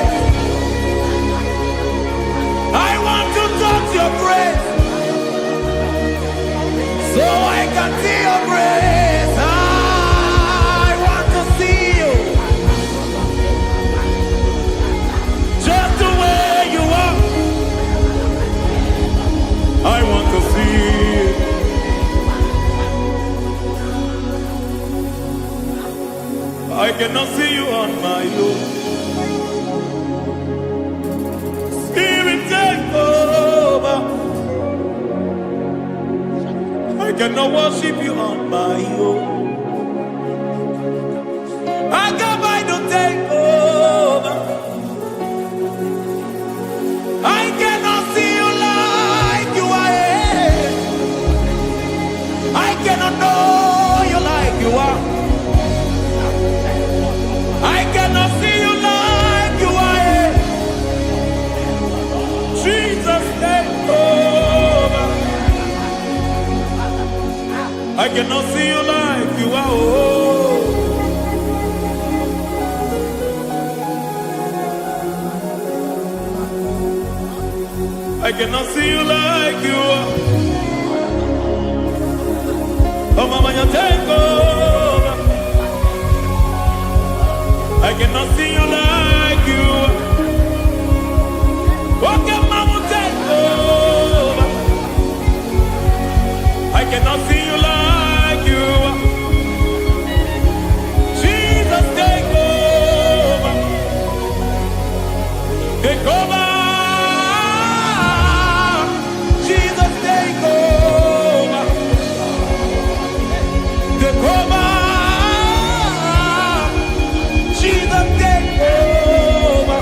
Speaker 1: I want to touch your grace, so I can see your grace. I want to see you, just the way you are. I want to see you. I cannot see you on my own. Spirit, take over. I cannot worship you on my own. I come by to take over. I cannot see you like you are. I cannot know you like you are. I cannot see you like you are. Jesus, take over. I cannot see you like you are. Oh. I cannot see you like you are. Oh, Mama, you take over. I cannot see you like you are. Okay, Mama, take over. I cannot see you like you are. Jesus, take over. Take over. Jesus, take over. Take over. Jesus, take over.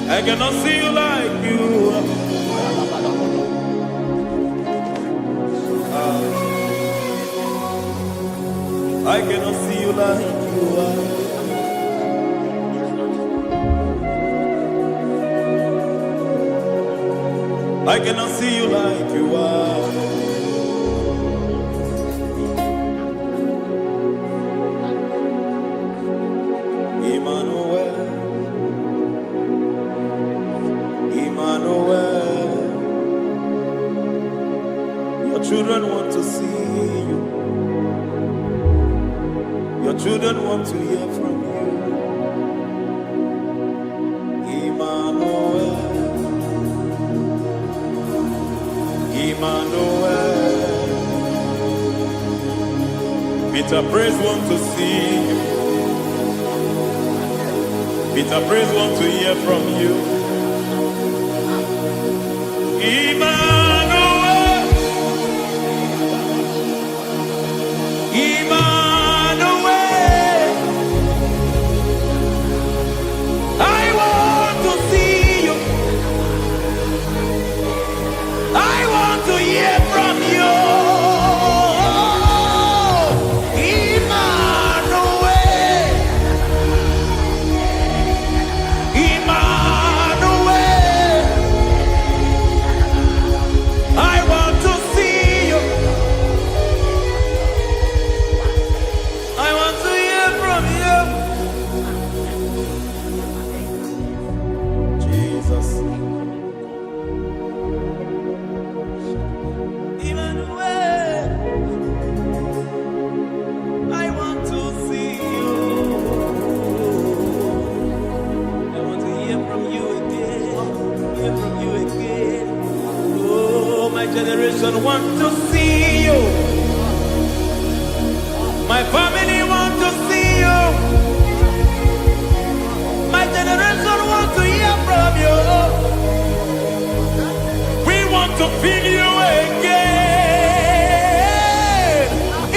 Speaker 1: I cannot see you like you are. I cannot see you like you are. I cannot see you like you are. Emmanuel, Emmanuel, your children want to see you. Your children want to hear from you. Emmanuel, Emmanuel. Peter Praise want to see you. Peter Praise want to hear from you. Emmanuel, Emmanuel. I want to see you. I want to hear from you. Emmanuel, Emmanuel.
Speaker 3: generation want to see you. My family want to see you. My generation want to hear from you. We want to feel you again.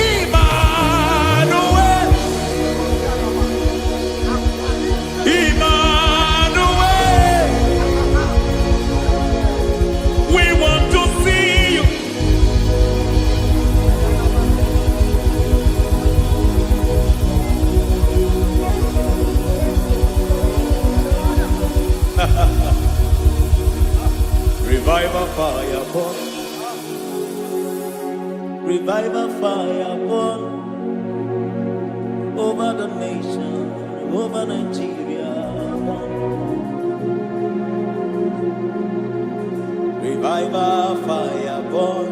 Speaker 3: Emmanuel. Emmanuel. We want to see you. Revival fire burn. Revival fire burn over the nation, over Nigeria. Revival fire burn.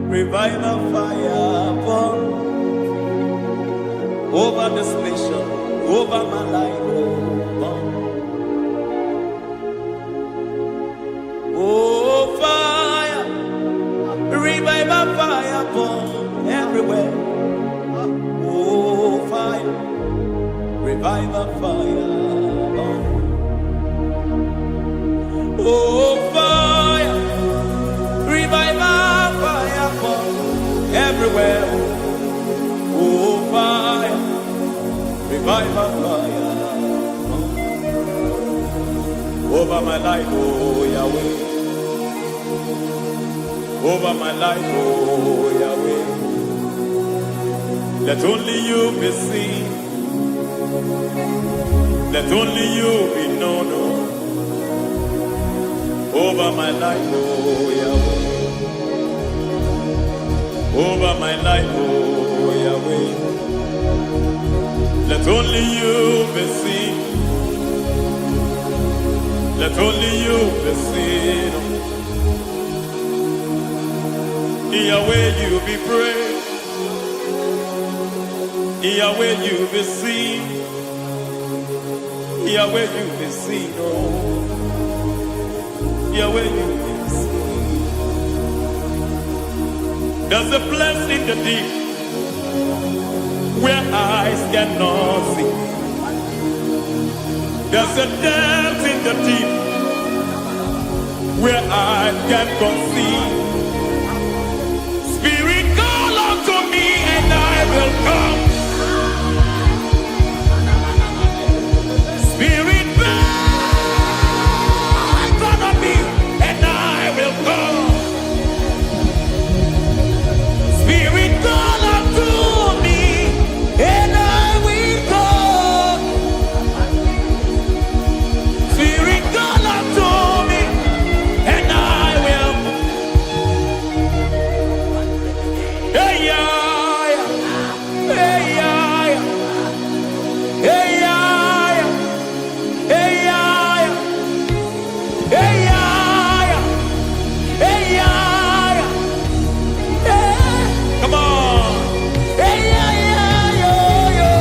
Speaker 3: Revival fire burn over this nation, over my life. Burn. Oh, fire, revival fire burn everywhere. Oh, fire, revival fire burn. Oh, fire, revival fire burn everywhere. Oh, fire, revival fire burn over my life, oh Yahweh. Over my life, oh Yahweh. Let only you be seen. Let only you be known. Over my life, oh Yahweh. Over my life, oh Yahweh. Let only you be seen. Let only you be seen. Yahweh, you be praised. Yahweh, you be seen. Yahweh, you be seen. Oh, Yahweh, you be seen. There's a place in the deep where eyes cannot see. There's a depth in the deep where I can conceive. Spirit, call unto me and I will come. Spirit, burn on me and I will come. Spirit, call unto me and I will come. Spirit, call unto me and I will. Hey, yeah, hey, yeah, hey, yeah, hey, yeah, hey, yeah, hey, yeah, hey. Come on. Hey, yeah, yo, yo.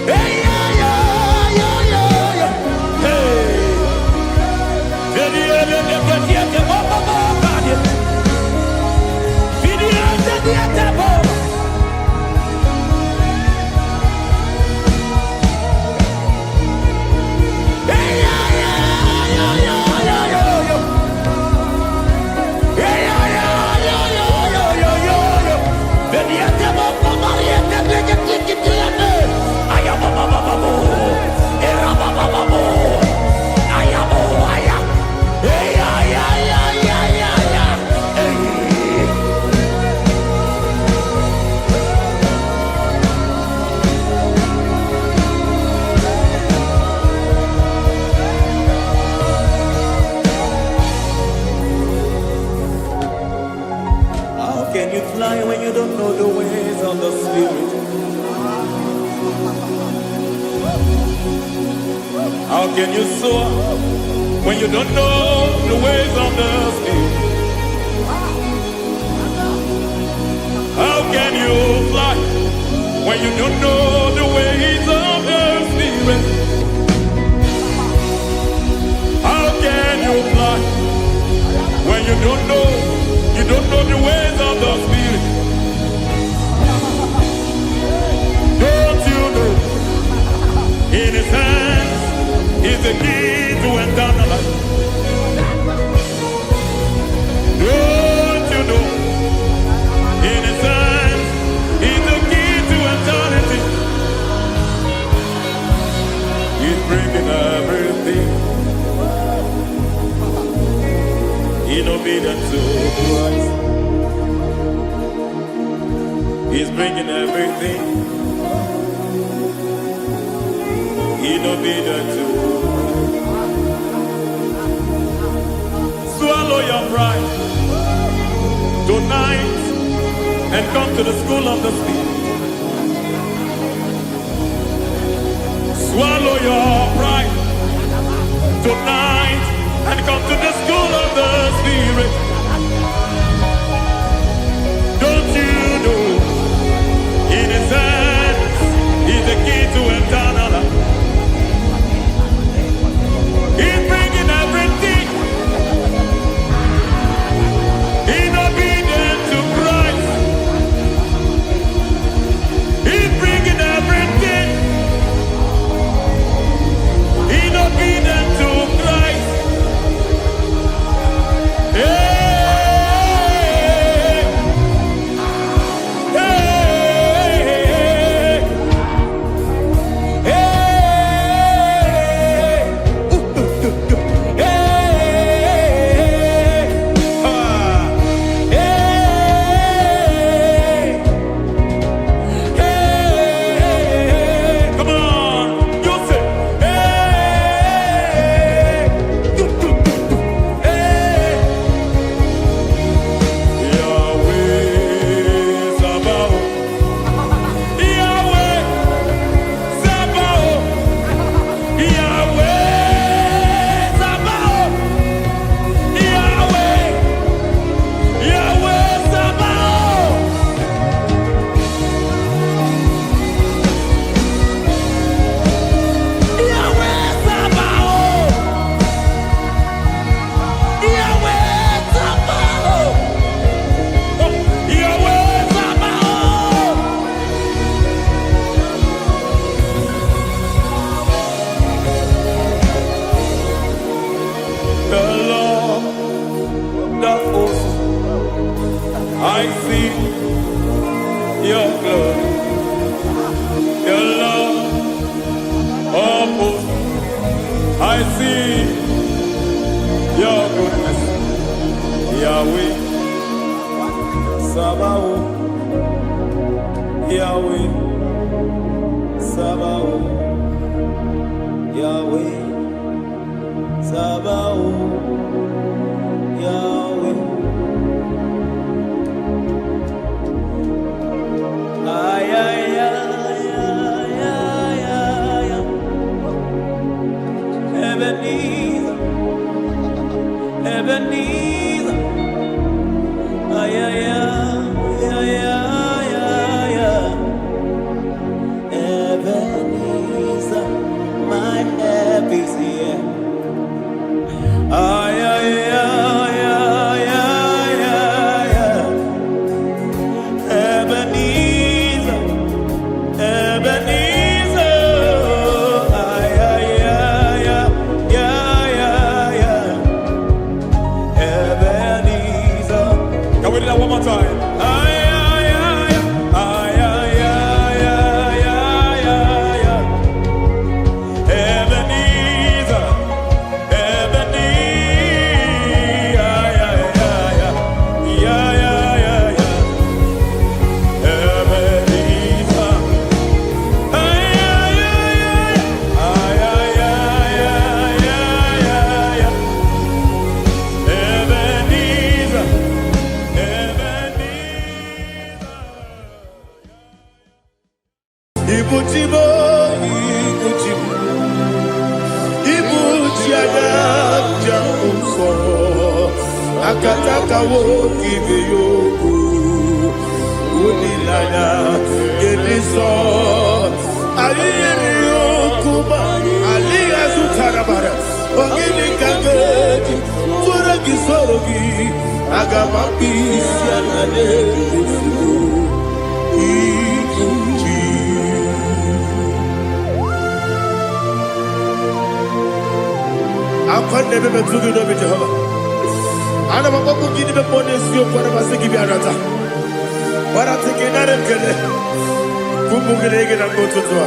Speaker 3: Hey, yeah, yo, yo, yo. Hey. How can you fly when you don't know the ways of the Spirit? How can you soar when you don't know the ways of the you don't know the ways of the Spirit, how can you fly? When you don't know the ways of the Spirit. Don't you know? In His hands is the key to eternal life. Don't you know? In His hands is the key to eternity. He's bringing everything in obedience to Christ. He's bringing everything in obedience to. Swallow your pride tonight and come to the school of the Spirit. Swallow your pride tonight and come to the school of the Spirit. Don't you know? In His hands is the key to eternal life. He's bringing everything in obedience to Christ. He's bringing everything in obedience to Christ. Hey, I see your glory, your love, oh, I see your goodness, Yahweh, Sabaoth, Yahweh, Sabaoth, Yahweh, Sabaoth, Yahweh. Ay, ay, ay, ay, ay, ay, ay. Ebenezer, Ebenezer. Ay, ay, ay, ay, ay, ay, ay. Ebenezer, my help is here. Ay, ay, ay, ay, ay, ay, ay. Ebenezer, Ebenezer. Ay, ay, ay, ay, ay, ay, ay. Ebenezer. Can we do that one more time? Ay, ay, ay, ay, ay, ay, ay, ay, ay, ay. Ebenezer, Ebenezer. Ay, ay, ay, ay, ay, ay, ay, ay. Ebenezer. Ay, ay, ay, ay, ay, ay, ay, ay, ay, ay. Ebenezer, Ebenezer.
Speaker 1: Ibujibo, Ibujibo, Ibujiada, Jamuso, Akataka wo kibe yoku, Unilaya, Geniso, Aliyo Kuma, Aliya Zutarabara, Ogini Kageti, Furagi Sorogi, Agamapi, Sianade, I'm never been to the Jehovah. I never want to give the bonus you for a Masiki Biarata. But I think another Kele. Kumugregin and go to Tua.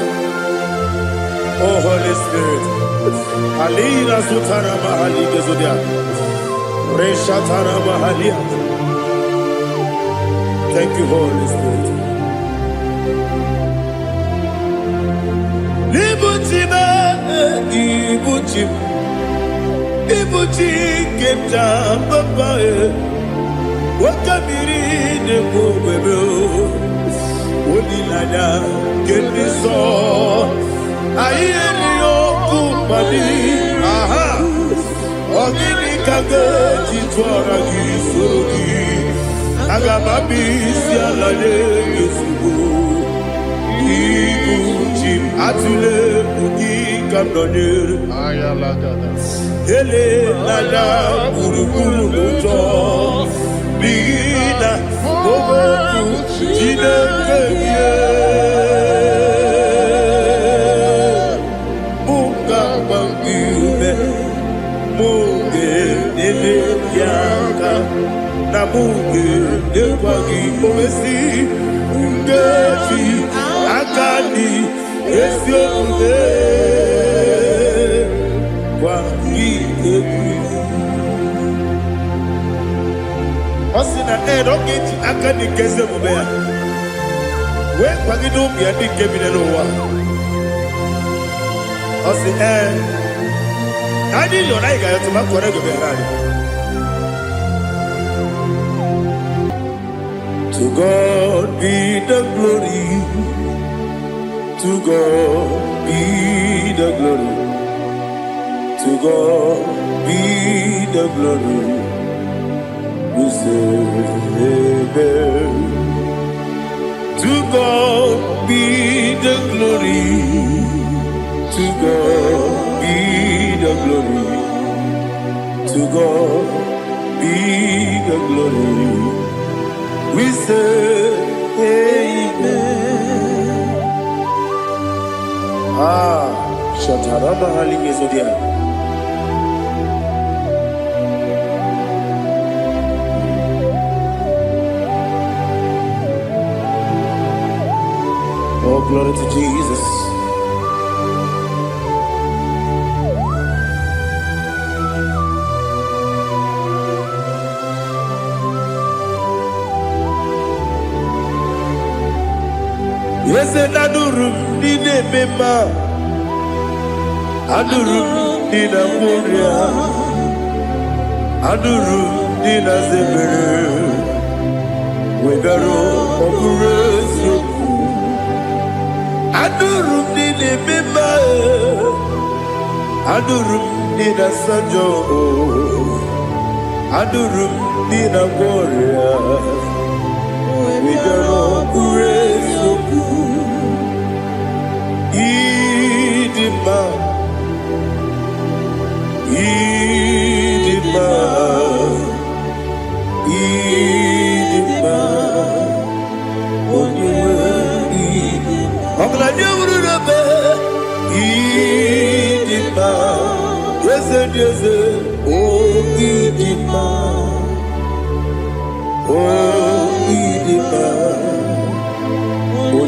Speaker 1: Oh, Holy Spirit. Alina Sutara Mahali Gezudia. Reshatara Mahalia. Thank you, Holy Spirit. Libutime, Ibutim. Ibuti kemta papae wakamiri ne bobebe olilada kemiso ayeni okupali aha ogini kage titwara gisogi agamabi sialale yesugo ibuti atule ugi kamdonir ayalagada Ele nada buruburu muto Bigina Boboku Jine keye Muka bangiume Muge nene yaka Na muge nekwagi omesi Ngeji akani Esione Osina don't get akani kese mubea. We kwagido mi adi kebine lowa. Osi Adi yona iga yotu makore gobe rari. To God be the glory. To God be the glory. To God be the glory. We say amen. To God be the glory. To God be the glory. To God be the glory. We say amen. Shatarama Halingezodia. Oh, glory to Jesus. Yes, and Adurum did a member. Adurum did a warrior. Adurum did a zebra. With a rope of grace. Adurum did a member. Adurum did a sanjo. Adurum did a warrior. With a rope of grace. Idima, Idima, Idima, Idima, yes, oh Idima, oh Idima, oh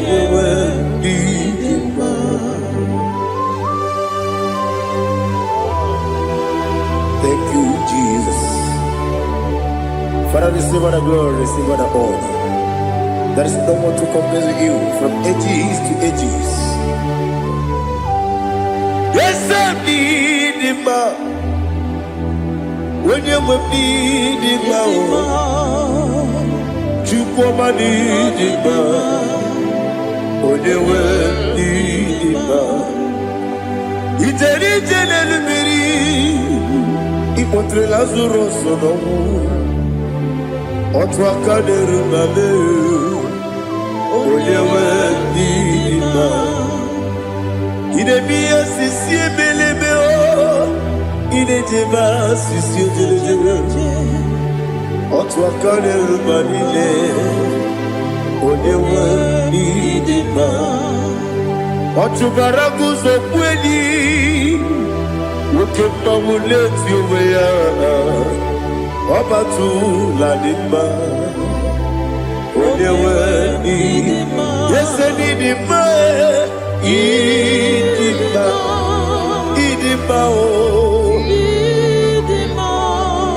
Speaker 1: Idima. Thank you, Jesus. Father, receive all the glory, receive all the honor. There is no one to compare with you from ages to ages. Yes, I need him. When you need him, you come and need him. When you need him, it's a little Ipotre Lazaro sono Otwa kaderu male Onyewe n'ime Idebia sisi ebelebe o Idejeba sisi ojelejebe Otu aka n'eruba niile Onyewe n'ime Ọchụbara guzo kweli Nwoke mmanwụ na-eti onwe ya Ọbatụla dị mma Onyewe n'ime Yese n'ịdị mma ịdị mma ịdị mma o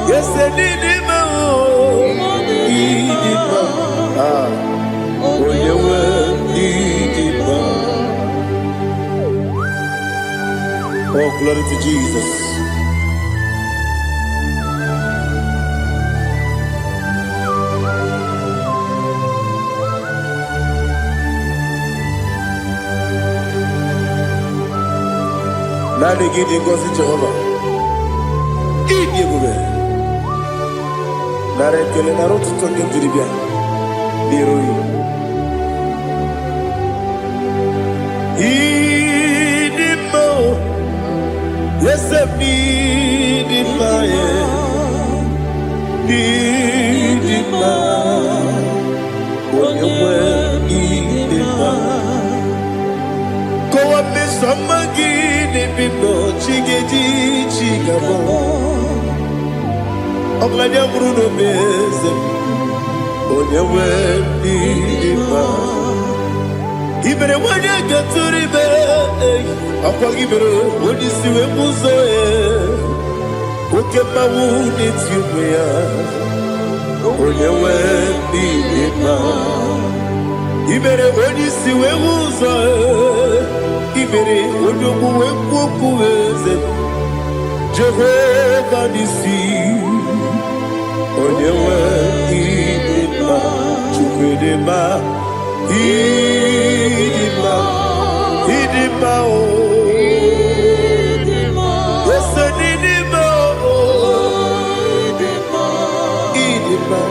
Speaker 1: Yese n'ịdị mma o ịdị mma Onyewe n'ịdị mma. Oh, glory to Jesus. Nani gidi ngozi Jehovah. Idi ebube. Nare kele na rotu toke diribia. Diroi. Idi mo. Yesem idi ma ye. Idi ma. Onyewe idi ma. Go up this summer Bibo chigedi chigabo Oglanya Bruno Beze Onyewe n'ime Ibere wanya gaturibe Akwa gibere onisiwe muzo Oke mawu n'etiume ya Onyewe n'ime Ibere onisiwe muzo Ibere onyoku wekwoku eze Jehovah nisi Onyewe idima Chukwedema Idima Idima o Yese nidima o Idima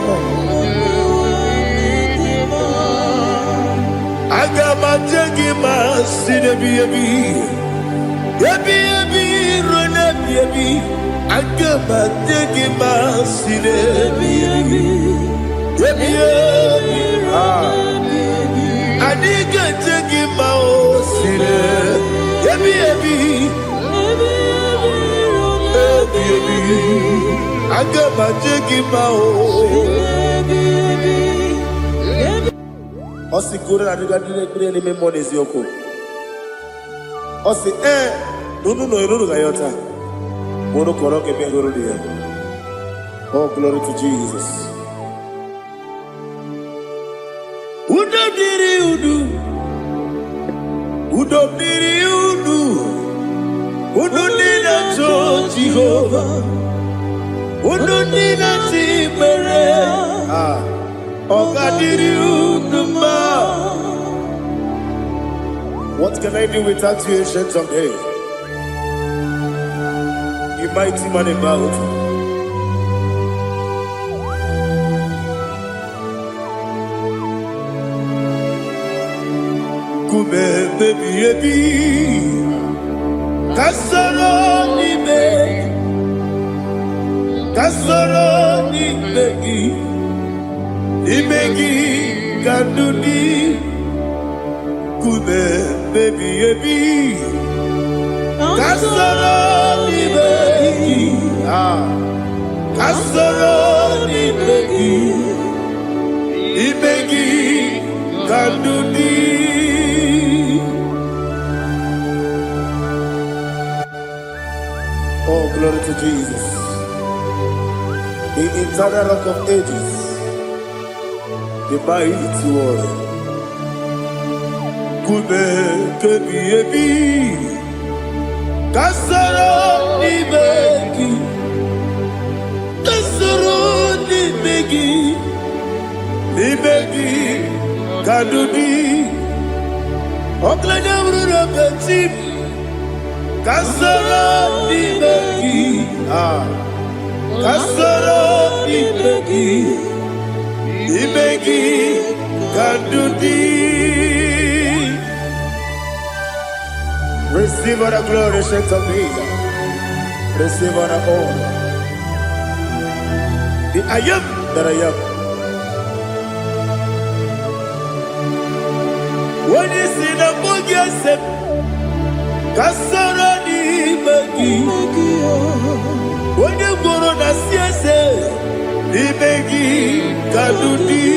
Speaker 1: Agama jegima sinebi ebi rona ebi Agama jegima sinebi ebi Adiga jegima o sine ebi Agama jegima o Osi kure na duga dire ni memo nezi oko. Osi nunu no iruru gayota. Mono koro ke bengoro dia. Oh, glory to Jesus. Udo diri udu. Udo nina cho Jehovah. Udo nina timere. What can I do without you, ancient of days? You mighty man in battle. Kume baby ebi, kasoro ni begi. Imegi kanduni Kume baby ebi Kasoro ni begi Kasoro ni begi Imegi kanduni Oh, glory to Jesus, the eternal rock of ages, the mighty one. Kume kebi ebi, kasoro ni begi, ni begi, kadudi, oklanya bruno betim, kasoro ni begi, kasoro ni begi, kadudi. Receive all the glory, strength of Jesus. Receive all the honor. The I am that I am. When you see the book, you say, Kasarani Magi. When you go on the CSA, the Magi Kadudi.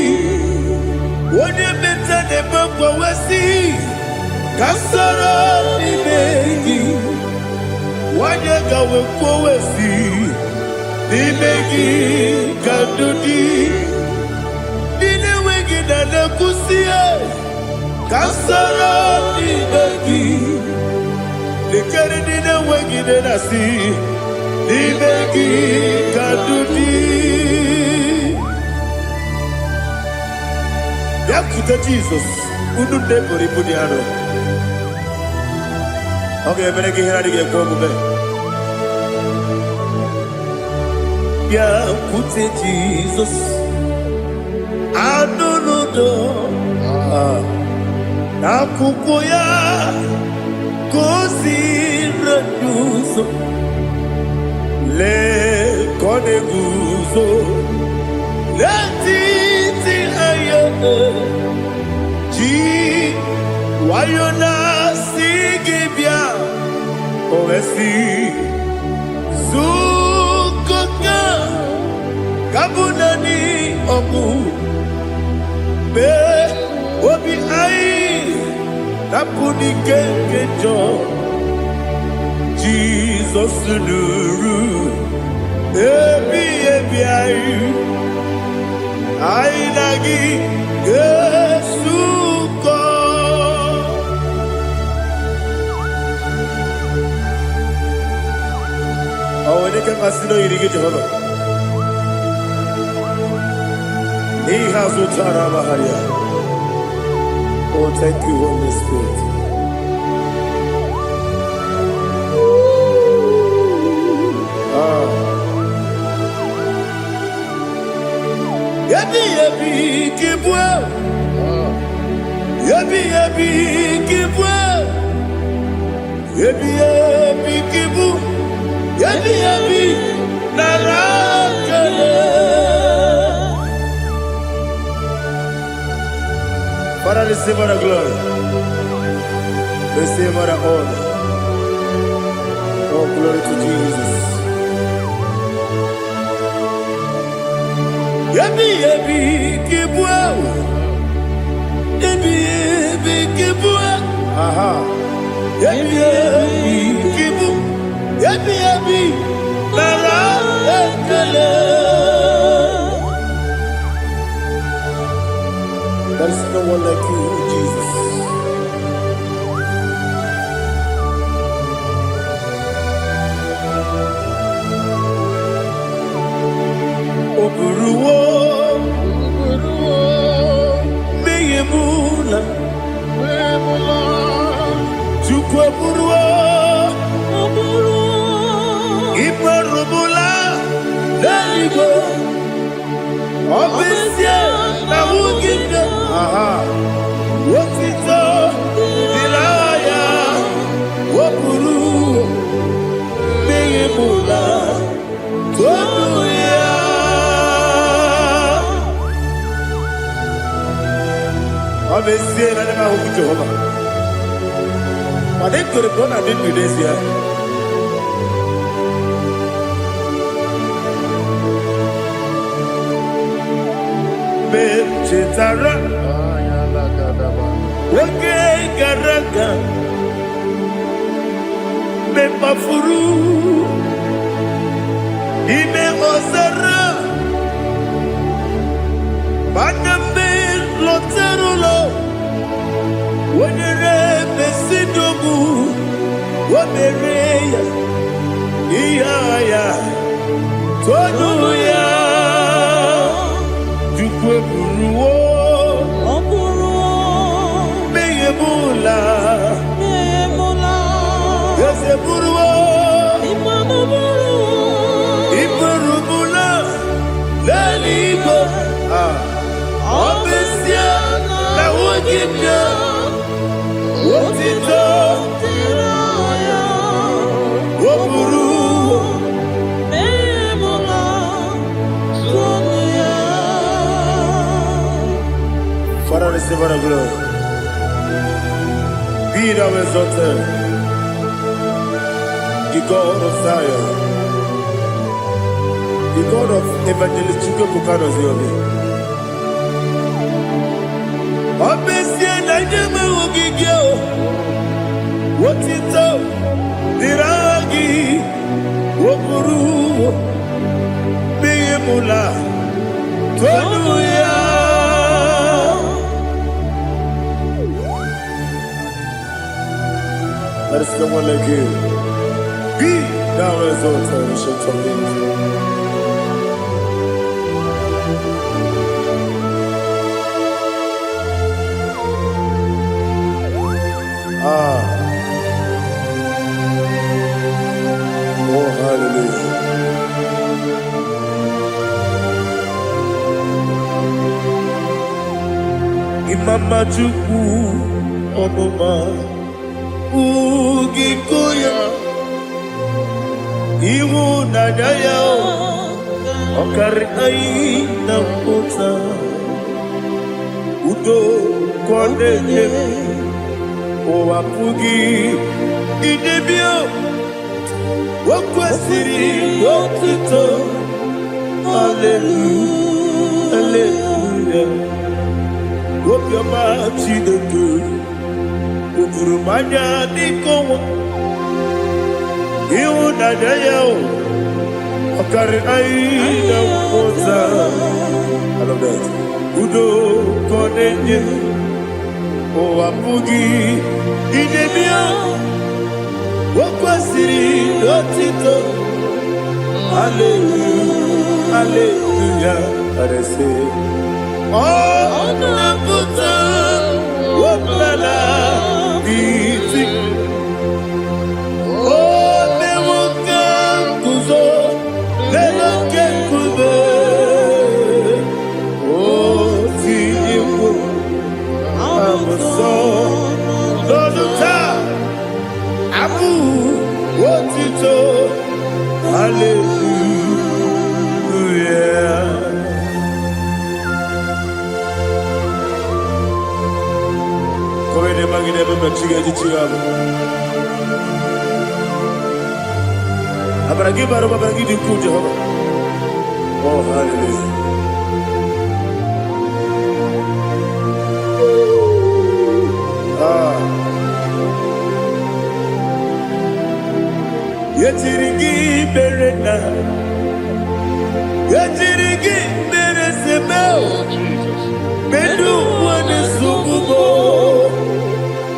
Speaker 1: When you meet the book, we see Kasarani Magi. When you go we see the Magi Kadudi. The Magi Nanakusia. Kasarani Magi. The Canadian Wagi Nasi. Nimegi Kadudi. Yakuta Jesus. Ununde pori pudiano. Okay, better get here to get come. Yakuta Jesus. Anunudo. Nakukoya. Kosi reduso. Le koneguzo le titi aye ji wayona sigibia ovesi zukoka kabunani omu be obi ai tapuni kenkejo Jesus nuru ebi ayu ainagi Yesuko awoneka kasino yirige Jehovah He has utara baharia. Oh, thank you, Holy Spirit. Yabi kibwa, yabi kibwa, yabi kibu, yabi narakale. Father, receive all the glory, receive all the honor. Oh, glory to Jesus. Yabi kibwa, yabi kibwa, aha. Yabi kibu, yabi nara ekele. There is no one like you, Jesus. Oburuwo, meyemula, chukwu oburuwo, iparubula, leligo, obesia na wugide, wotito, dilaya, oburuwo, meyemula, toduya. Obviously, I never hope Jehovah. But they could have gone and did this year. Chetara, okay, Garaga, Mepafuru, Ime Ozara, Banambe Loterulo, when you Besidogu, what Merea, Iaya, Toduya. Buruwo, meyemula, yese buruwo, iparubula, leligo, obesia na wugide, wotito, receive all the glory. Be thou exalted, the God of Zion, the God of Evangelist Chukwu Bukanos Yobi. Obesia na nyama ogigio, wotito, diragi, wokuru, biyemula, tonuya. There is no one like you. Be thou exalted, ancient of days. Oh, hallelujah. Imama Chukwu Omoma Ugikoya Iwu Nadaya Okari Aina Mota Udo Kwaneye Owapugi Idebio Wakwasiri Wakito Hallelujah Hallelujah Wopiama Chideku Ukurumanya Nikowa Iwu Nadaya Okari Aina Mota I love that Udo Kwaneye Owapugi Idebio Wakwasiri Otito Hallelujah Hallelujah I say Oh Nabuta Wapala Biti Oh Newoka Kuzo Newoke Kube Oh Tiyimu Amuso Doduta Abu Wotito Hallelujah Kowe magine baba chigaji chigabu Abaragi baro babaragi diku Jehovah Oh hallelujah Yetirigi berena Yetirigi beresebeo Bedu wane sububo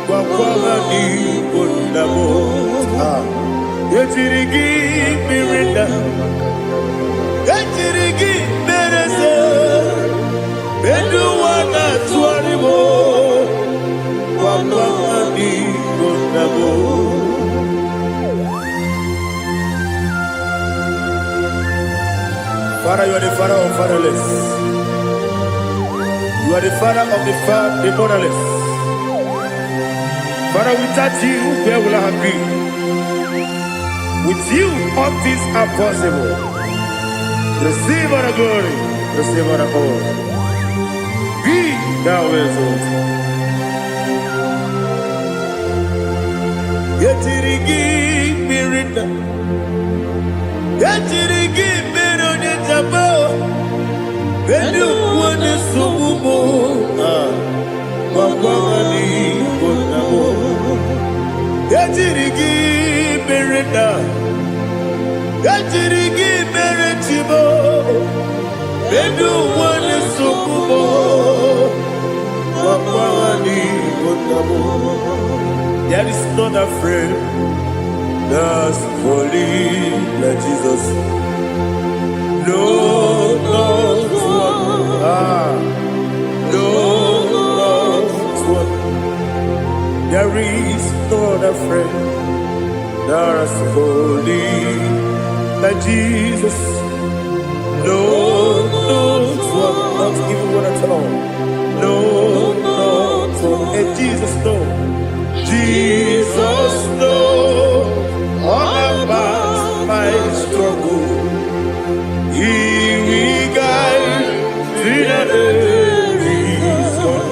Speaker 1: Kwa ni bundabo Yetirigi berena Yetirigi berese Bedu wana tuaribo Kwa ni bundabo Father, you are the father of fatherless. You are the father of the motherless. Father, without you, where will I have been? With you, all things are possible. Receive all the glory. Receive all the honor. Be thou exalted. Yetirigi mirina. Yetirigi mirona jabo. Bedu wane subumo. Wakwani bonamo. Yetirigi mirina. Yetirigi miretibo. Bedu wane subumo. Wakwani bonamo. There is not a friend that's holy like Jesus. No, not one. No, not one. There is not a friend that's holy like Jesus. No, not one. Not even one at all. No, not one. And Jesus, no. Jesus knows all about my struggle. He will guide through the days gone.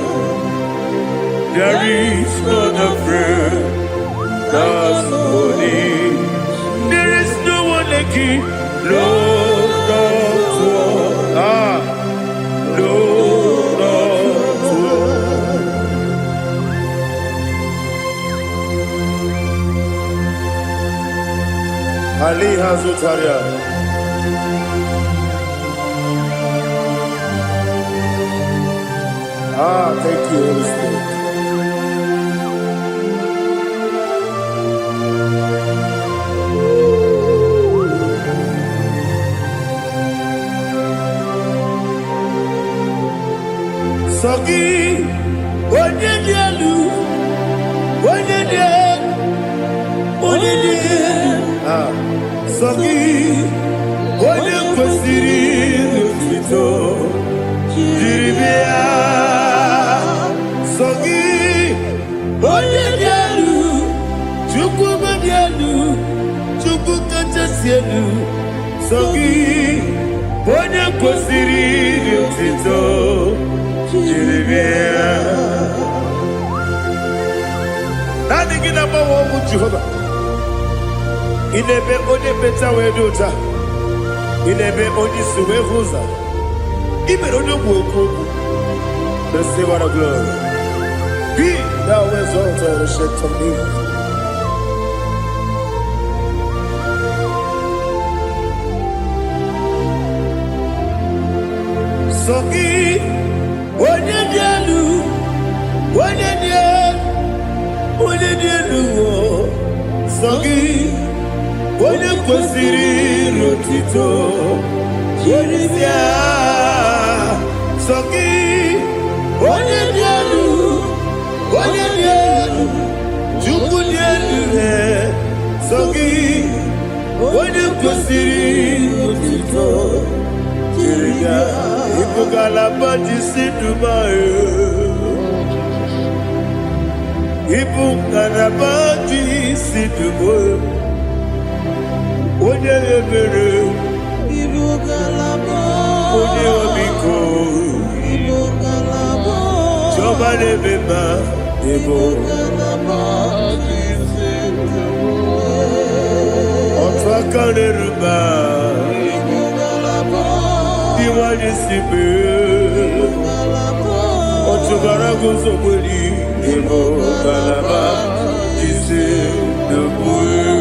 Speaker 1: Ali Hazutaria. Thank you, Holy Spirit. Sogi, onye dielu, onye dielu. Sogi, onye kwesịrị otuto, jiri bịa. Sogi, onye dielu, Chukwu dielu, Chukwu kachasị elu. Sogi, onye kwesịrị otuto. Nani gina mawa omu Jehova. Inebe onye beta wedota. Inebe onye suwe huza. Ibe onye woku. Receive our glory. Be thou exalted, ancient of days. Sogi. Onye dielu, Sogi, onye kwesịrị otito, jiri bịa. Sogi, onye dielu, Chukwu dielu. Sogi, onye kwesịrị otito, jiri bịa. Ibugalaba jisi dumayo. Ibugalaba jisi dumayo. Onye ebere.
Speaker 4: Ibugalaba.
Speaker 1: Onye omiko.
Speaker 4: Ibugalaba.
Speaker 1: Jọba nebeba.
Speaker 4: Ibugalaba jisi dumayo.
Speaker 1: Ọtụ aka n'eruba. Iwani sibe. Otubara gozobeli. Ibugalaba jisi dumayo.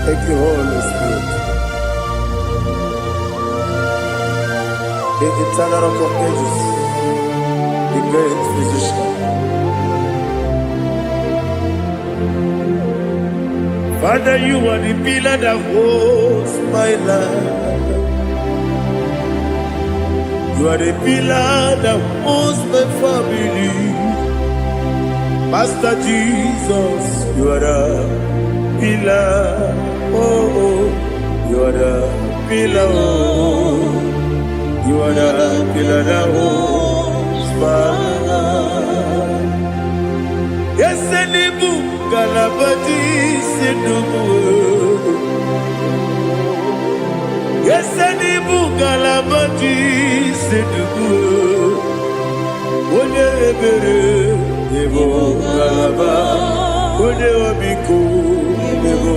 Speaker 1: Thank you, Holy Spirit. The eternal rock of ages, the great physician. Father, you are the pillar that holds my life. You are the pillar that holds my family. Master Jesus, you are the pillar. Oh, you are the pillar. Oh, you are the pillar that holds my life. Yes, any book, Galabati, Sidubu. Yes, any book, Galabati, Sidubu. Onye ebere, Ebo Galaba, Onye Obiko, Ebo.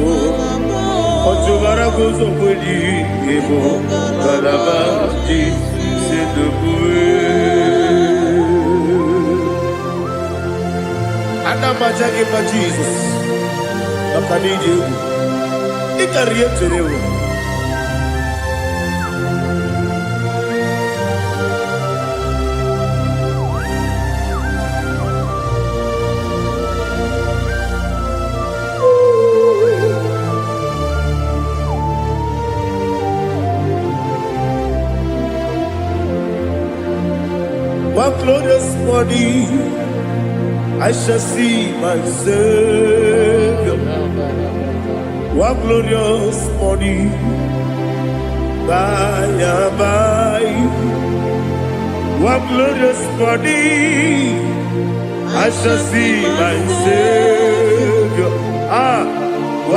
Speaker 1: Otubara gozobeli, Ebo Galaba, Sidubu. Anamajagi pa Jesus, Makaniji, Ikariyeterewo. One glorious morning, I shall see my Savior. One glorious morning, by and by. One glorious morning, I shall see my Savior.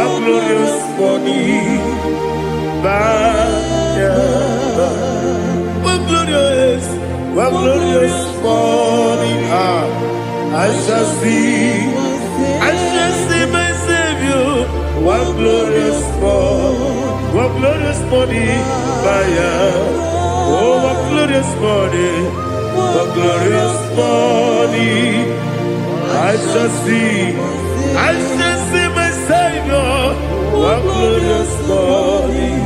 Speaker 1: One glorious morning, by and by. One glorious morning, I shall see my Savior. What glorious morning, what glorious morning, oh, what glorious morning, what glorious morning. I shall see my Savior. What glorious morning,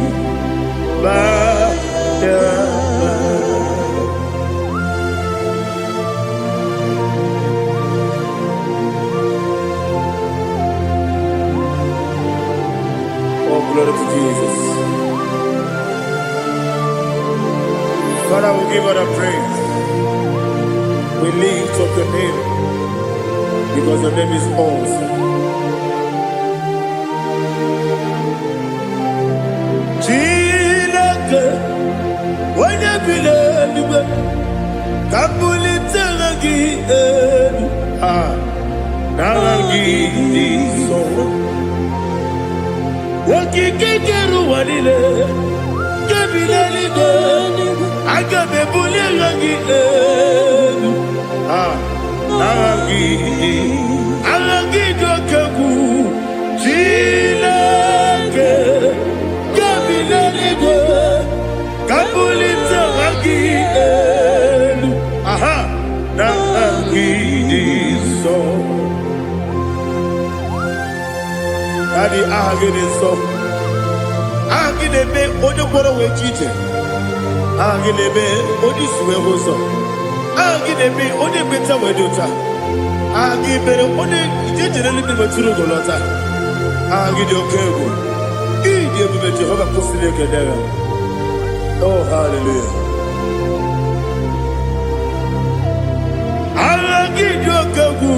Speaker 1: Oh, glory to Jesus. Father, we give all the praise. We lift up your name because your name is awesome. Chilake, when you believe, Kabuli Telagi, Nagi, so. Wakikeru walile, kebilali go, agabe bulelagi alagi dokagu, chilake, kebilali go, kabulita lagi nagi so. Daddy, ahagene so. Ahagene be onyokoro we chite. Ahagene be onisuwe hoso. Ahagene be onye beta we dota. Ahagene be onye ijejere libi maturu golota. Ahagene okego. Idi ebube Jehova kusile kedera. Oh, hallelujah. Ahagene okego.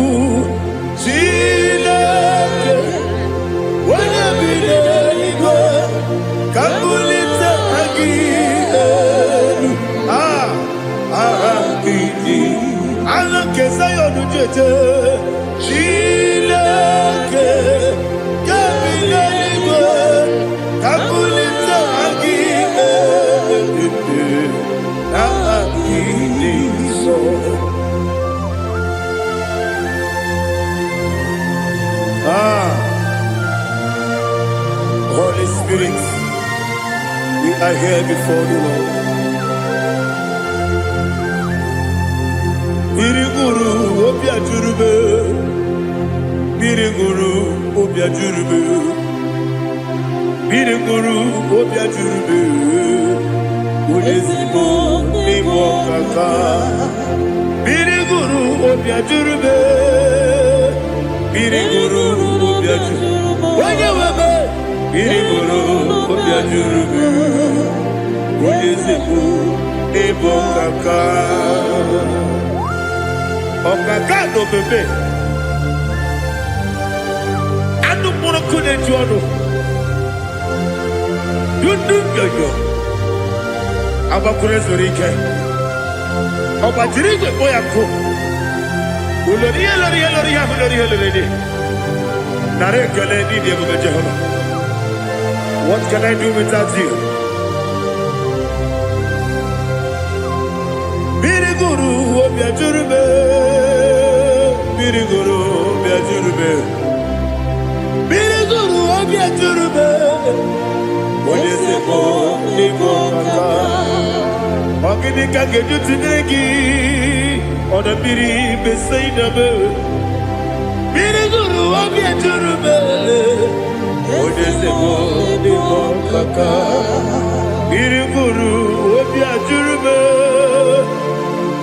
Speaker 1: Chilake. When you believe, Kabulita again. Kesayo Nujete, Chilake, Kabila, Kabulita Holy Spirit, we are here before you, Lord. Biriguru obia jurube, biriguru obia jurube, biriguru obia jurube. Udezimo nimo kaka, biriguru obia jurube, biriguru obia jurube. Wajawebe, biriguru obia jurube. Udezimo nimo kaka. Okaka no bebe anu mono kune jono dundu yoyo abakure zorike obajirije boya ko ulori nare kele ni de bebe Jehovah. What can I do without you? Biriguru obia jurube, biriguru obia jurube, biriguru obia jurube. Odezimo nimo kaka, ogini kage jutinegi, oda biri beseinabe. Biriguru obia jurube, odezimo nimo kaka, biriguru obia jurube.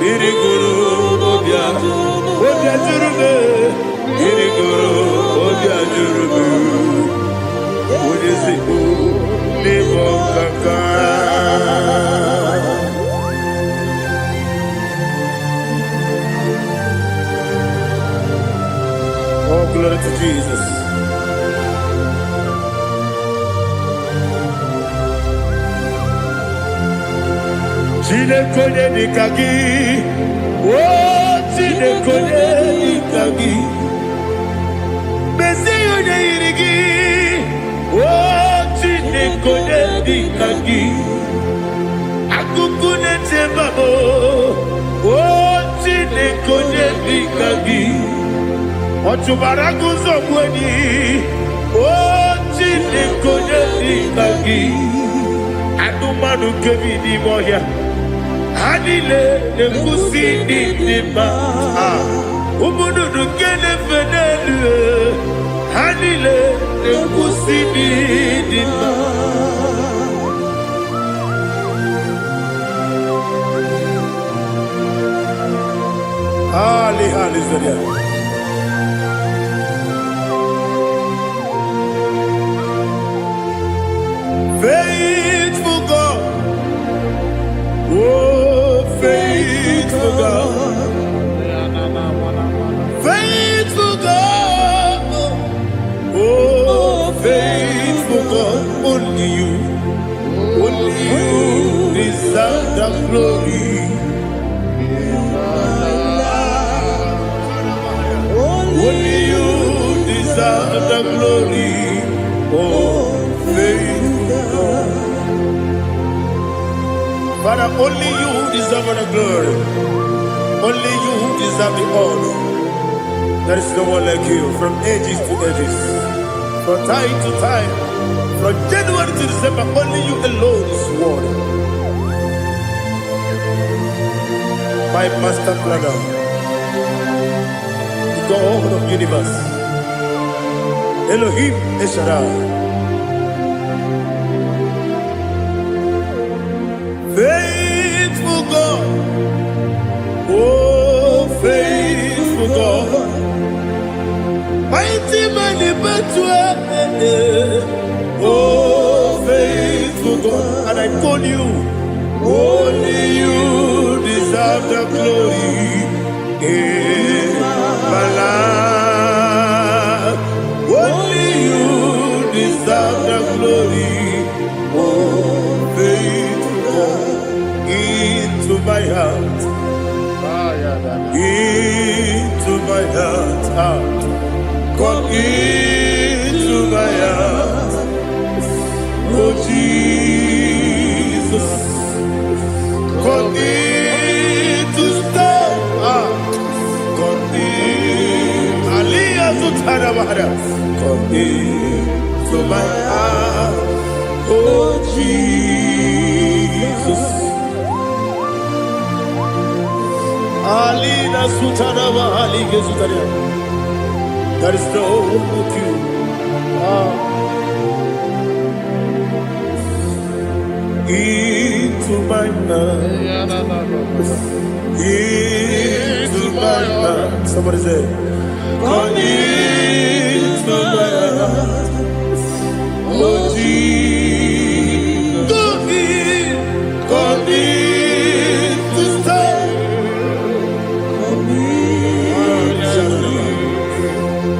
Speaker 1: Biriguru obia jurube, biriguru obia jurube. Udezimo nimo kaka. Oh, glory to Jesus. Chinekone nikagi, oh chinekone nikagi, Mesiyo ne irigi, oh chinekone nikagi, akukune tembabo, oh chinekone nikagi, otubaragu zomweni, oh konye ikagi anụmanụ nke bi n'ime ọhịa ha niile na-ekwusi n'ịdị mma ụmụ nnụnụ nke na-efe n'elu ha niile na-ekwusi n'ịdị mma. Hallelujah. Faithful God, oh faithful God, faithful God, oh faithful God, only you deserve the glory. Only you deserve the glory, oh faithful God. Father, only you deserve the glory. Only you deserve the honor. There is no one like you, from ages to ages, from time to time, from January to December. Only you alone is worthy. My master planner, God of universe, Elohim Eshadai, faithful God, oh faithful God, mighty man in battle, oh faithful God, and I call you, only you deserve the glory. My life, only you deserve the glory, oh faithful God, into my heart, come into my heart, oh Jesus, come in to stay. Come into my heart, oh Jesus. Alina Sutanava, Aliga Sutania. There is no one like you. Into my heart, into my heart. Somebody say, come into my heart, oh Jesus. Come in to stay.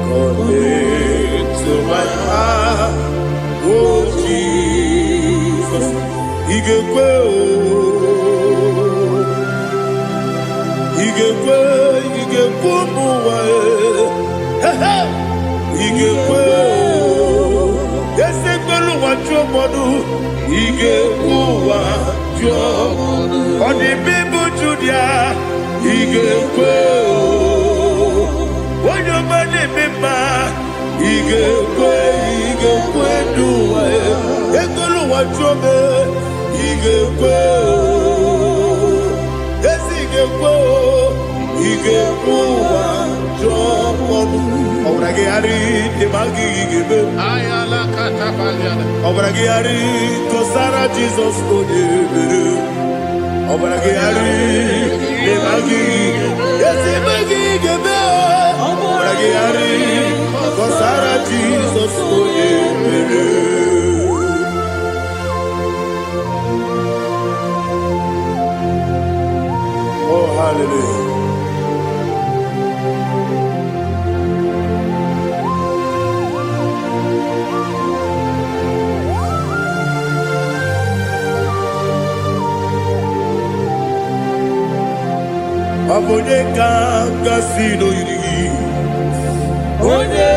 Speaker 1: Come into my heart, oh Jesus. Igekwe, muwa, igekwe, yesekelu wachomodu, igekwe wachomodu, odi bibu judia, igekwe, wanyomane mema, igekwe duwa, ekelu wachome, igekwe, yesigekwe, igekwe wachomodu. Obragiari temagi igebe.
Speaker 2: Ayala katapaliana.
Speaker 1: Obragiari kosara Jesus odebere. Obragiari temagi yesimagi igebe. Obragiari kosara Jesus odebere. Oh hallelujah. Abone kanga sino yiri. Onye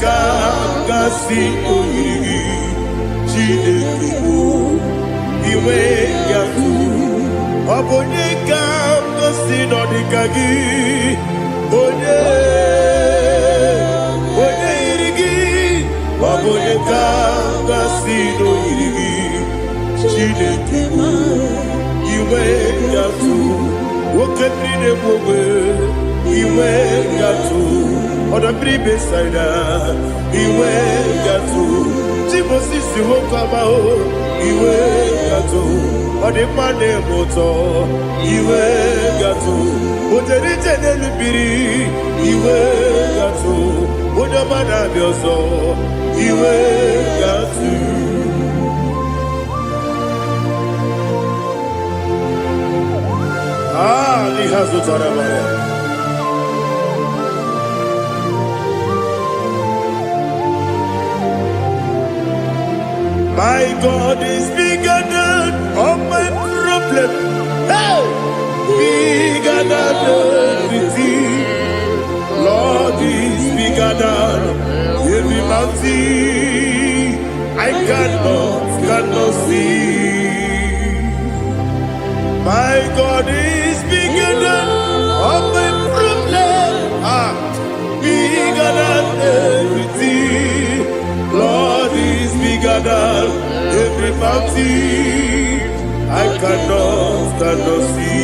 Speaker 1: kanga sino yiri. Chineke iwe yaku. Abone kanga sino dikagi. onye ga-agasị n'oyiri gị Chineke iwe ga-atụ nwoke mmiri na-egbu ogbe iwe ga-atụ ọdọ mmiri Besaida iwe ga-atụ Moses nwoke amahụ iwe ga-atụ ọdịmma na-eme ụtọ iwe ga-atụ ojerije n'elu mmiri iwe ga-atụ onye ọma na-abịa ọzọ iwe ga-atụ n'ihe zụtara mara My God is bigger than all my problem. Hey! Bigger than everything. Lord is bigger than every mountain I cannot see. My God is bigger than all my problem. Bigger than everything. Lord is bigger than every mountain I cannot see.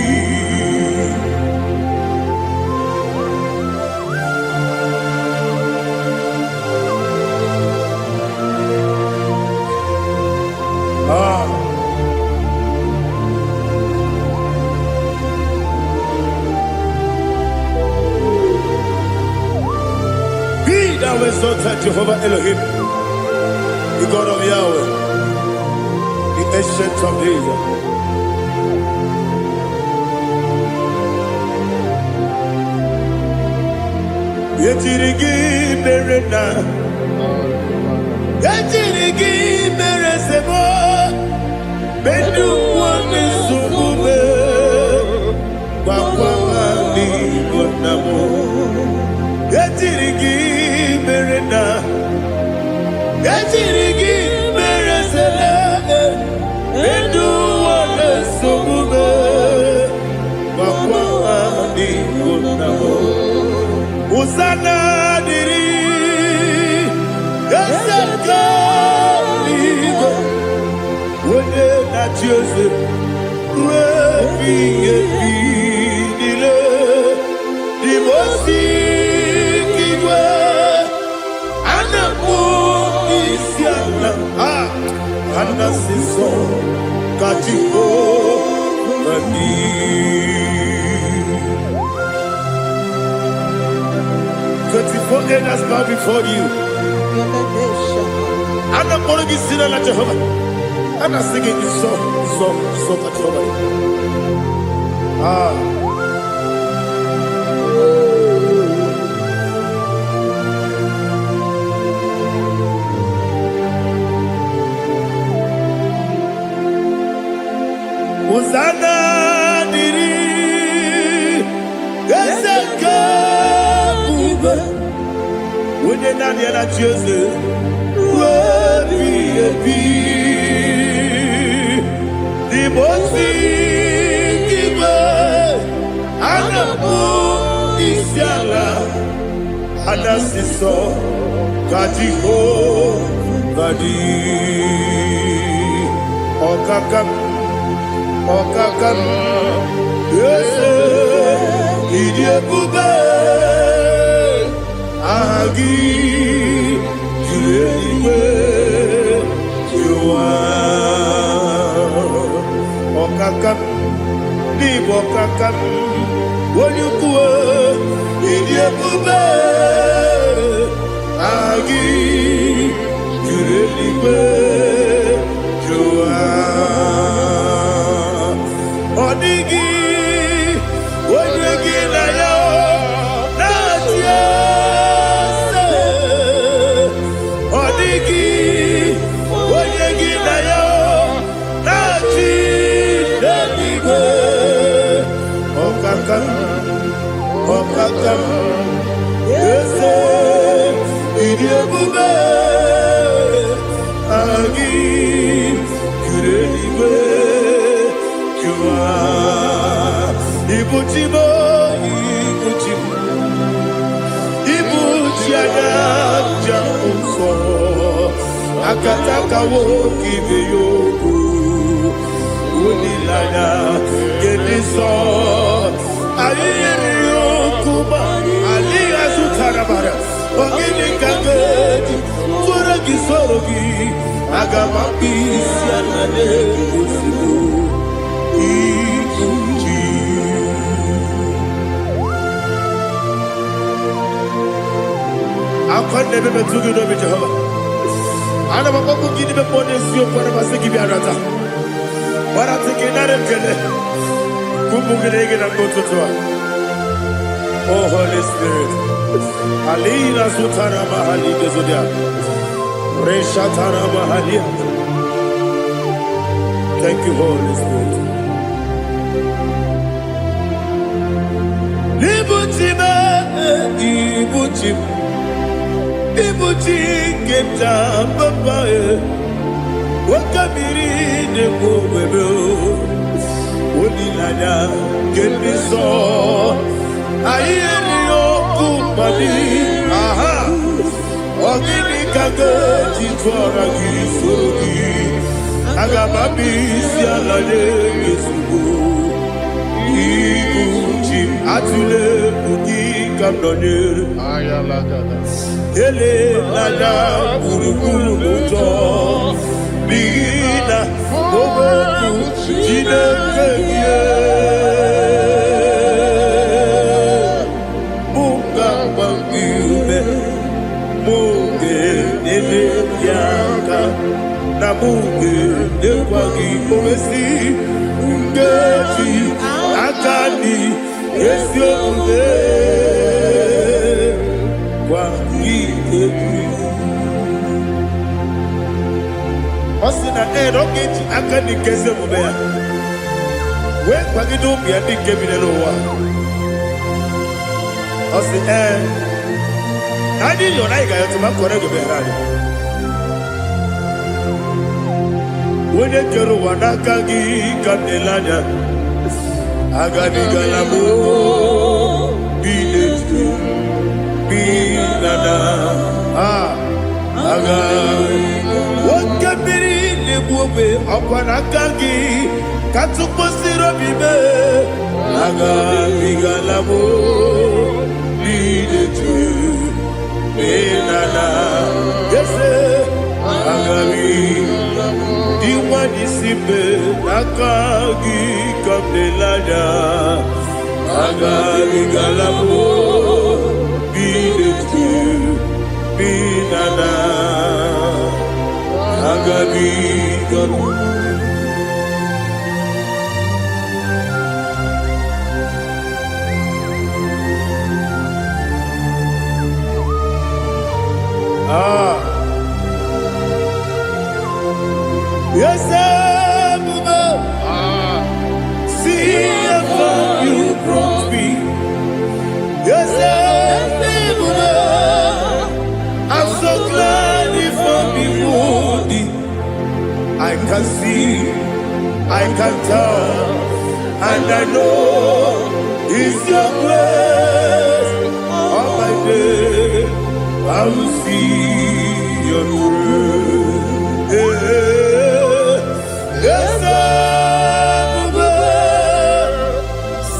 Speaker 1: Be thou exalted, Jehovah Elohim, the God of Yahweh, the ancient of days. Yetirigi merena, yetirigi meresemo, bedu wane sumube, bakwani wanamo. Yetirigi merena, yetirigi meresele, bedu wane sumube, bakwani wanamo. Usana diri, yasaka ligo, wone na Jose, wepi nile, di mosi kiwe, anamu isiana, anasiso katiko mani. 24 elders bow before you. I'm not going to be singing like Jehovah. I'm not singing this song like Jehovah. Hosanna diri, Ezeka. When you're not yet at Jose, the most giver, and the moon is yalla, and the sister, Katiho, Badi, Okakam, yes, Idiot Bube. Agi juwe juwa okakam ni bokakam wonyukwe idiekube agi juwe juwa odigi wonyegi na yo natia Okakam, yese, idiebube, agi, kureliwe, jua, ibuchimo, ibuchiana, jamso, akataka woki beyoku unilana gediso ayiri yokuba aliya sutarabara ogini kagedi fura gisorogi agamapisi anane kusibu ikuji akwande bebe tugi no be Jehovah ana bako gidi be ponesio kwa basiki bi arata bara tekenare kele kumugirege na kototwa. Oh Holy Spirit alina sutara mahali gezodia reshatara mahali. Thank you Holy Spirit. Libutima ibutim ibuti keta papa wakabiri de kubebe onilanya kemiso ayeri okupali aha ogini kage titwara gisogi agababi sialale yesugo ikuchi atule kuki kamdone ayalagada ele lada burukuru moto bina boboku jinekeye munga bangiume munge nele yaka na munge nekwagi omesi ungeji akani yesiokude Osina rokeji akani keze mubea we kwagido bia di kebinelo wa osi nani yo na iga yoto makore go be rari wone kero wanaka gi kanelanya agani galamo biletu binana aga wakabiri lebuobe akwanakagi katuposiro bibe aga bigalamo biletu binana yese aga diwani sibe akagi kamdelada aga bigalamo biletu binana agabi galu yes Buba see if you brought me yes Buba I'm so glad you found me worthy. I can see, I can tell, and I know it's your grace. All my day, I will see your grace. Yes,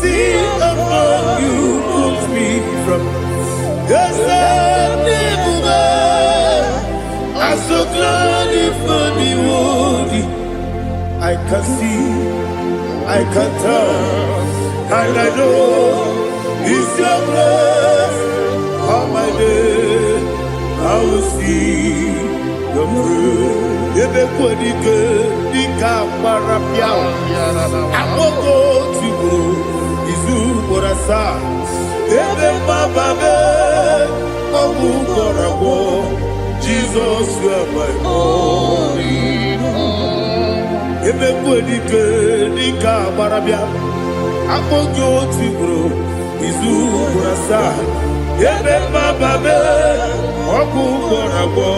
Speaker 1: see above you moves me from. Yes, I'm so glad you found me worthy. I can see, I can tell, and I know it's your grace. All my day, I will see your grace. Ebe kodike, dika marapia. Amoko tigo, izu morasa. Ebe mababe, obu korabo. Jesus, you are my only home. Ebe kwedike dika barabia, akojo tigro, izu kurasa. Ebe bababe, oku korabo.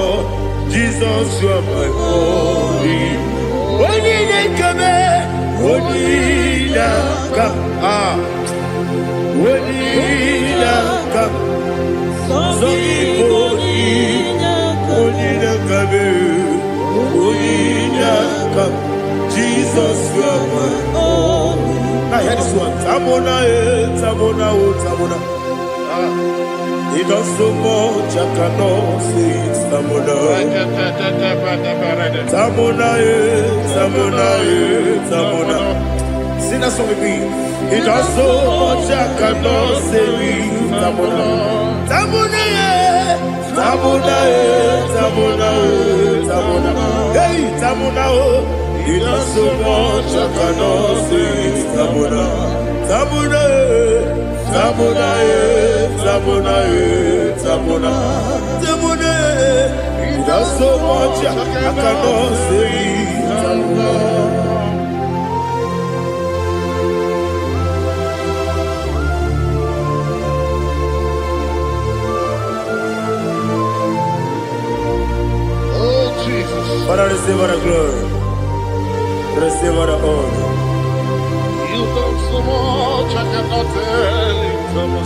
Speaker 1: Jesus, you are my only. Oni nekame, oni nakam, oni nakam. So oni nakame. welcome. Jesus, you are my only. Now hear this one. Tamona, Tamona, Tamona. It does so much I cannot say it. Tamona. Tamona, Tamona, Tamona. Sing that song with me. It does so much I cannot say it. Tamona. Tamona, Tamona, Tamona, Tamona. Hey, Tamona, it does so much I cannot say it. Tamona. Tamona, Tamona, Tamona, Tamona. Tamona, it does so much I cannot say it. Tamona. Father, receive all the glory. Receive all the honor.
Speaker 2: You done so much I cannot tell it.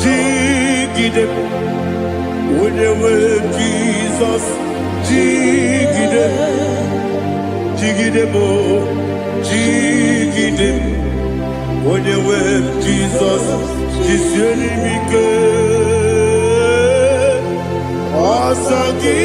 Speaker 1: Jigide, with the word Jesus. Jigide, jigide mo, jigide, with the word Jesus. Jiseli mike, asagi.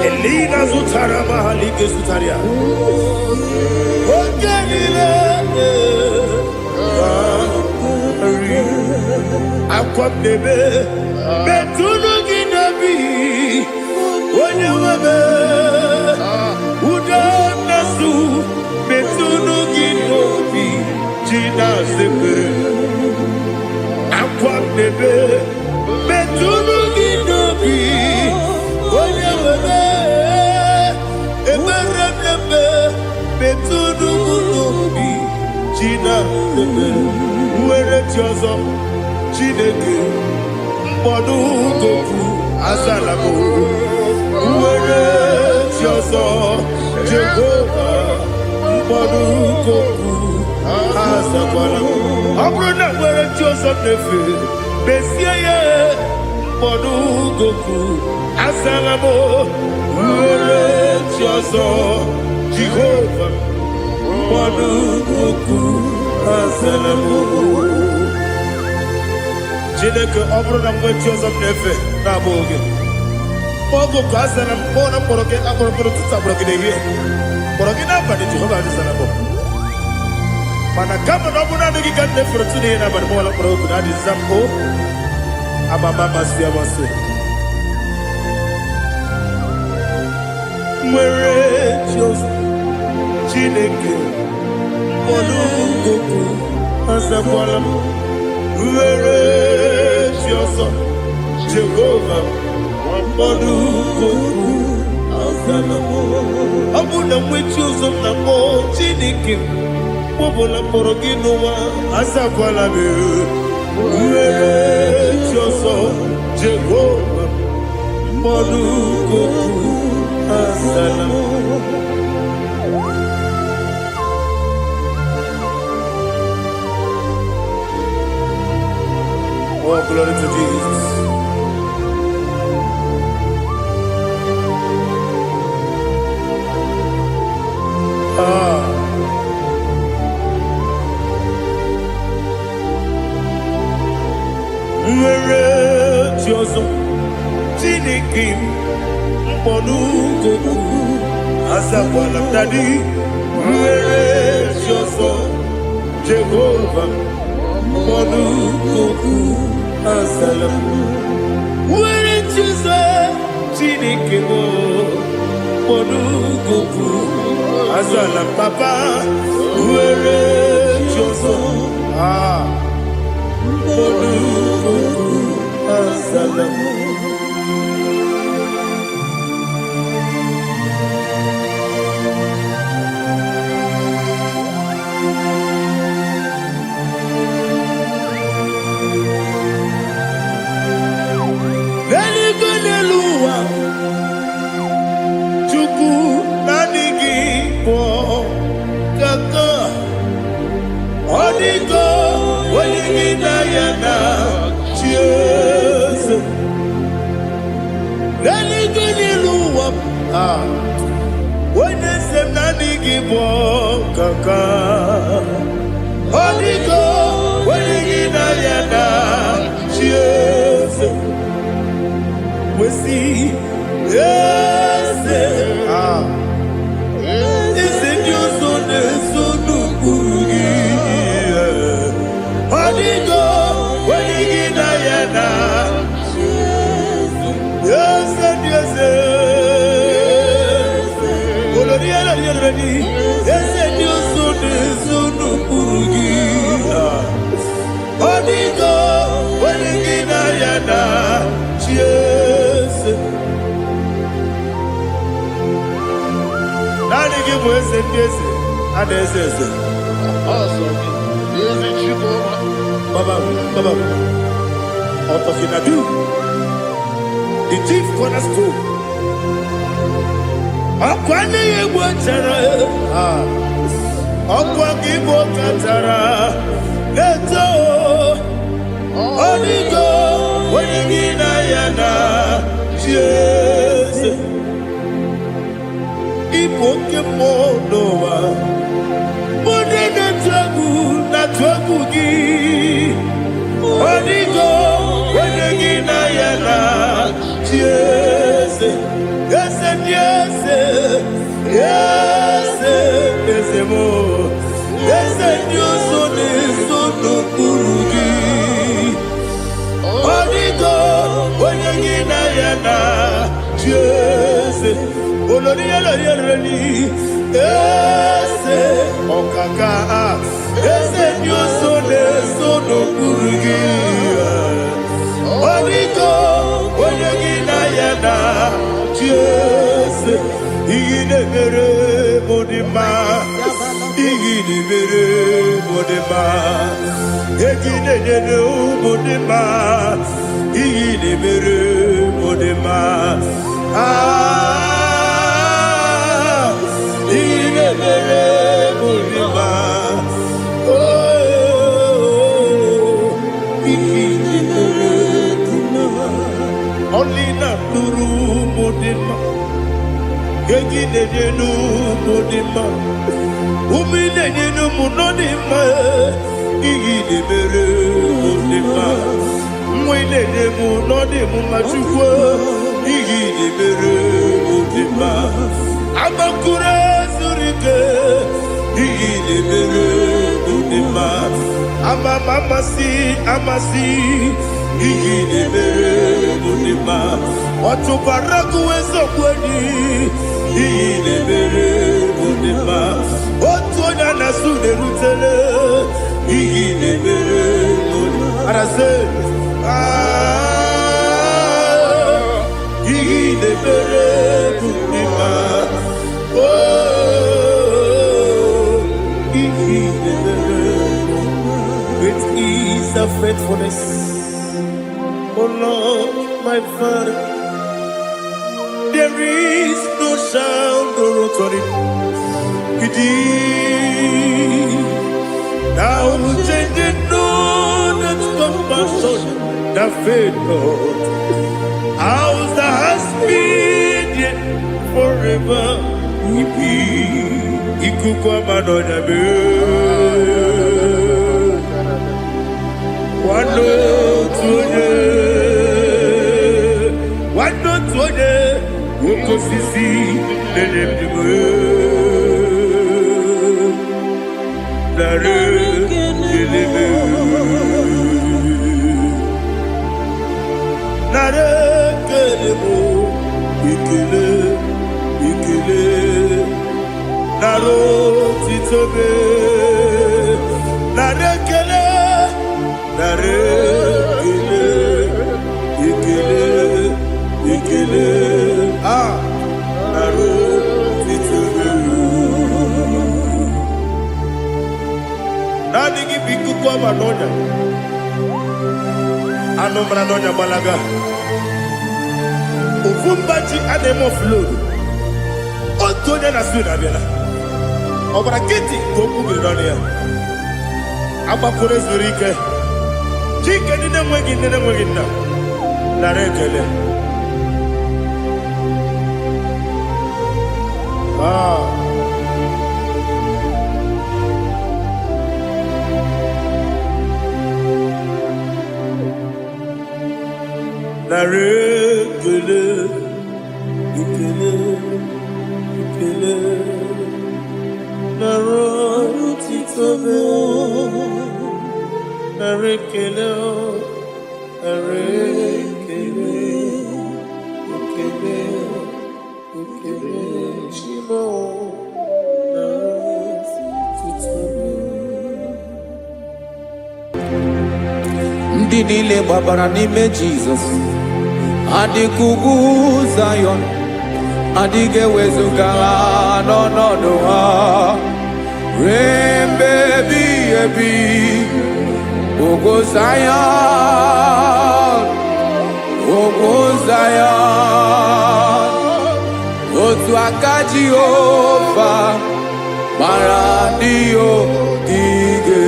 Speaker 1: Elina Zutara Mahalike Zutaria. Akwam debe betunu ginabi wanyewebe udanasu betunu ginobi jina zebe. Akwam debe betunu ginobi wanyewebe eberebe betunu ginobi jina zebe. Where chozo Chineke mkpọdụ goku azalamo. Were chozo Jehova mkpọdụ goku azakwalamo. Ọ bụrụ na were chozo nefe besie ya mkpọdụ goku azalamo. Were chozo Jehova mkpọdụ goku azalamo. Chineke ọ bụrụ na mgbe chi ọzọ m na-efe na-abụ oge ọgụ ka a sara m kpọọ na mkpọrọ gị akpọrọ mkpọrọ tutu agbọrọ gị n'ehihie mkpọrọ gị n'abalị Jehova adịzara bụ mana kama na ọ bụ naanị gị ka m na-efere tụ n'ihe n'abalị mụwala mkpọrọ ogu na adịza m o amama amasị amasị nwere chi ọzọ Chineke mkpọrọ ogu azakwala m. Were chozo Jehova mkpọdụ goku azalamo. Ọ bụ na mgbe chozo na mkpọ Chineke mkpọbụla mkpọrọ gị n'ụwa azakwala m. Were chozo Jehova mkpọdụ goku azalamo. Oh, glory to Jesus. Were chozo Chineke mkpọdụ goku azakwala m dadi. Were chozo Jehova mkpọdụ goku azalamo. Were chozo Chineke mkpọdụ goku azalamo. la papa, where choso, asalam. The chief cornerstone. IGBO katara. Leto. Odigo. Wenigina yana. Jesus. Ipokemonowa. Mune na twagu gi. Odigo. Wenigina yana. Jesus. Yes, yes, yes, yes, more. Yes, Dios, no kurugi. Odigo, wenye yana, Jesus. Olori olori. Yes, okaka. Yes, Dios, no kurugi. Odigo, wenye yana. Yes, igine mere modima, igine mere modima, igine mere modima, igine mere modima, igine mere modima, igine mere modima, only not nuru modima. Gegine denu modima, umine denu munodima, igine mere modima, mwile demu nodimu machukwa, igine mere modima, amakure surike, igine mere modima, amasi, igine mere modima, otubaraku wezo kweni. Igine mere modima, otonya na sude rutele. Igine mere modima, arase. Igine mere modima, oh, igine mere. Great is the faithfulness, oh Lord, my Father. There is no sound or authority. Now changing no that's compassion, the faith Lord. Ours that has been yet forever. Ikukwa madonna be. Wano tuone. Woko sisi lelebwe nare lelebe nare kelebo ikele naro titobe, narekele, narekele, ikele, ikele, naro titobe. Nani gibiku kwa manonya, anomra nonya balaga. Ufumbaji anemo flow. Otonya na suna bela. Obra kiti koku bironia. Aba kore zurike. Jike nine mwegi na. Narekele. Narekele. Ikele. Ikele. Naro titobe. Narekele. Narekele. Ikele. Ikele. Shimo. Naro titobe.
Speaker 3: Ndị niile gbabara n'ime Jizọs adịghị ugwu Zayọn, adịghị ewezuga ha n'ọnọdụ ha ruo mgbe ebighị ebi. Ugwu Zayọn, ugwu Zayọn, otu aka Jehova gbara ndị ogige.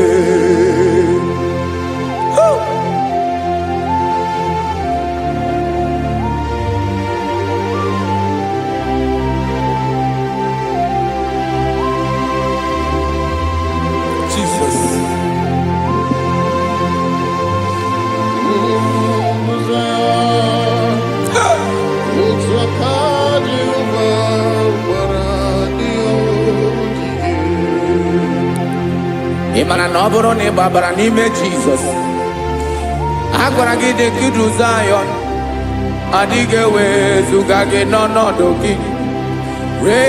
Speaker 3: Ị mara na ọ bụrụ na ị gbabara n'ime Jizọs, a gwara gị dị ka idu Zayọn, adịghị ewezuga gị n'ọnọdụ gị ruo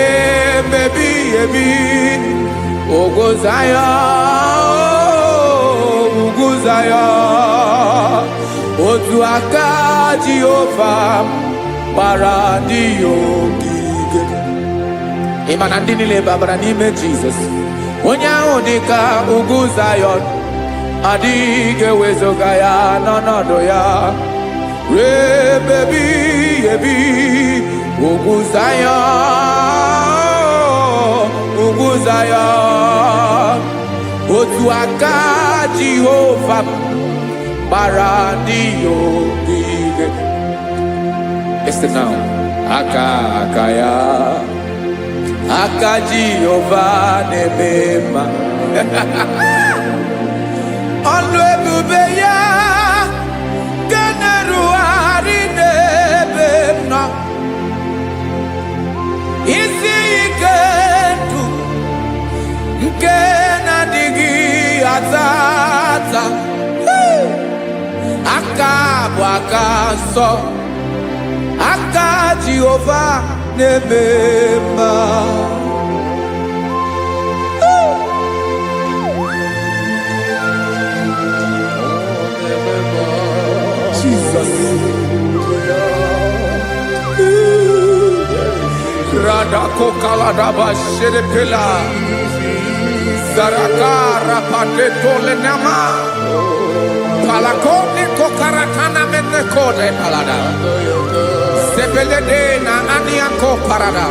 Speaker 3: mgbe ebighị ebi. Ugwu Zayọn, ugwu Zayọn, otu aka Jehova gbara ndị ogige. Ị ma na ndị niile gbabara n'ime Jizọs, onye ahụ dị ka ugwu Zayọn, adịghị ewezuga ya n'ọnọdụ ya ruo mgbe ebighị ebi. Ugwu Zayọn, ugwu Zayọn, otu aka Jehova gbara ndị ogige. Listen now, aka ya, aka Jehova na-eme mma. Ọlụ ebube ya ga na-erugharị n'ebe m nọ. Isi ike ndụ nke na-adịghị ata ata. Aka bụ aka nsọ, aka Jehova na-eme mma. Jesus. Radako kaladaba sherepela, zarakara pateto lenama, palakone kokaratana menekode palada, sebelede na aniako parada,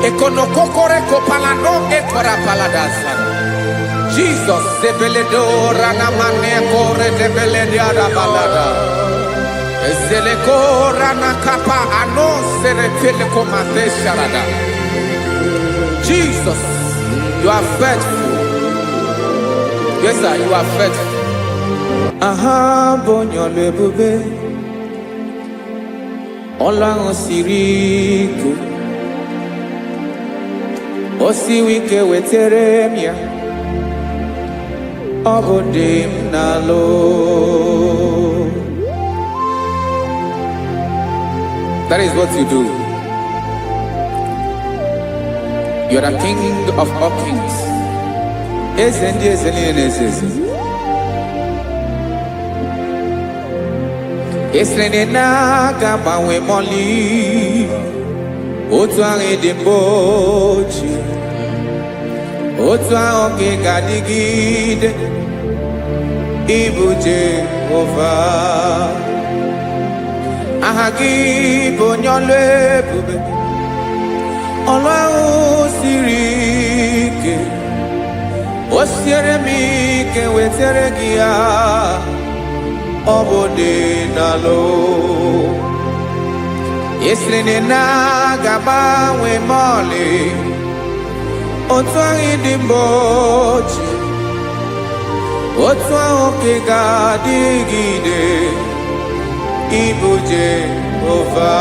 Speaker 3: ekonokokore kopalano ekora paladasa. Jesus, sebeledo ranamane kore debelede arabalada. Zeleko ranakapa ano serepele komande sharada. Jesus, you are faithful. Yes, sir, you are faithful. Aha, bonyo lebube. Olang osiriku. Osiwike weteremia. Obodim nalo. That is what you do. You are the King of all kings. Ezendi ezeli ezezi. Esrene na gabawe moli. Otu ahụ dị mgbochi. Otu ahụ ka ị ga-adịgide. Ịbụ Jehova. Aha gị bụ onye ọlụ ebube. Ọlụ ahụ siri ike. O siere m ike wetere gị ya. Ọ bụ dị n'alụ. Esiri na ga-agbanwe ma ọlị. Otu ahụ dị mgbochi. Otu ahụ ka ị ga-adịgide. Ịbụ Jehova.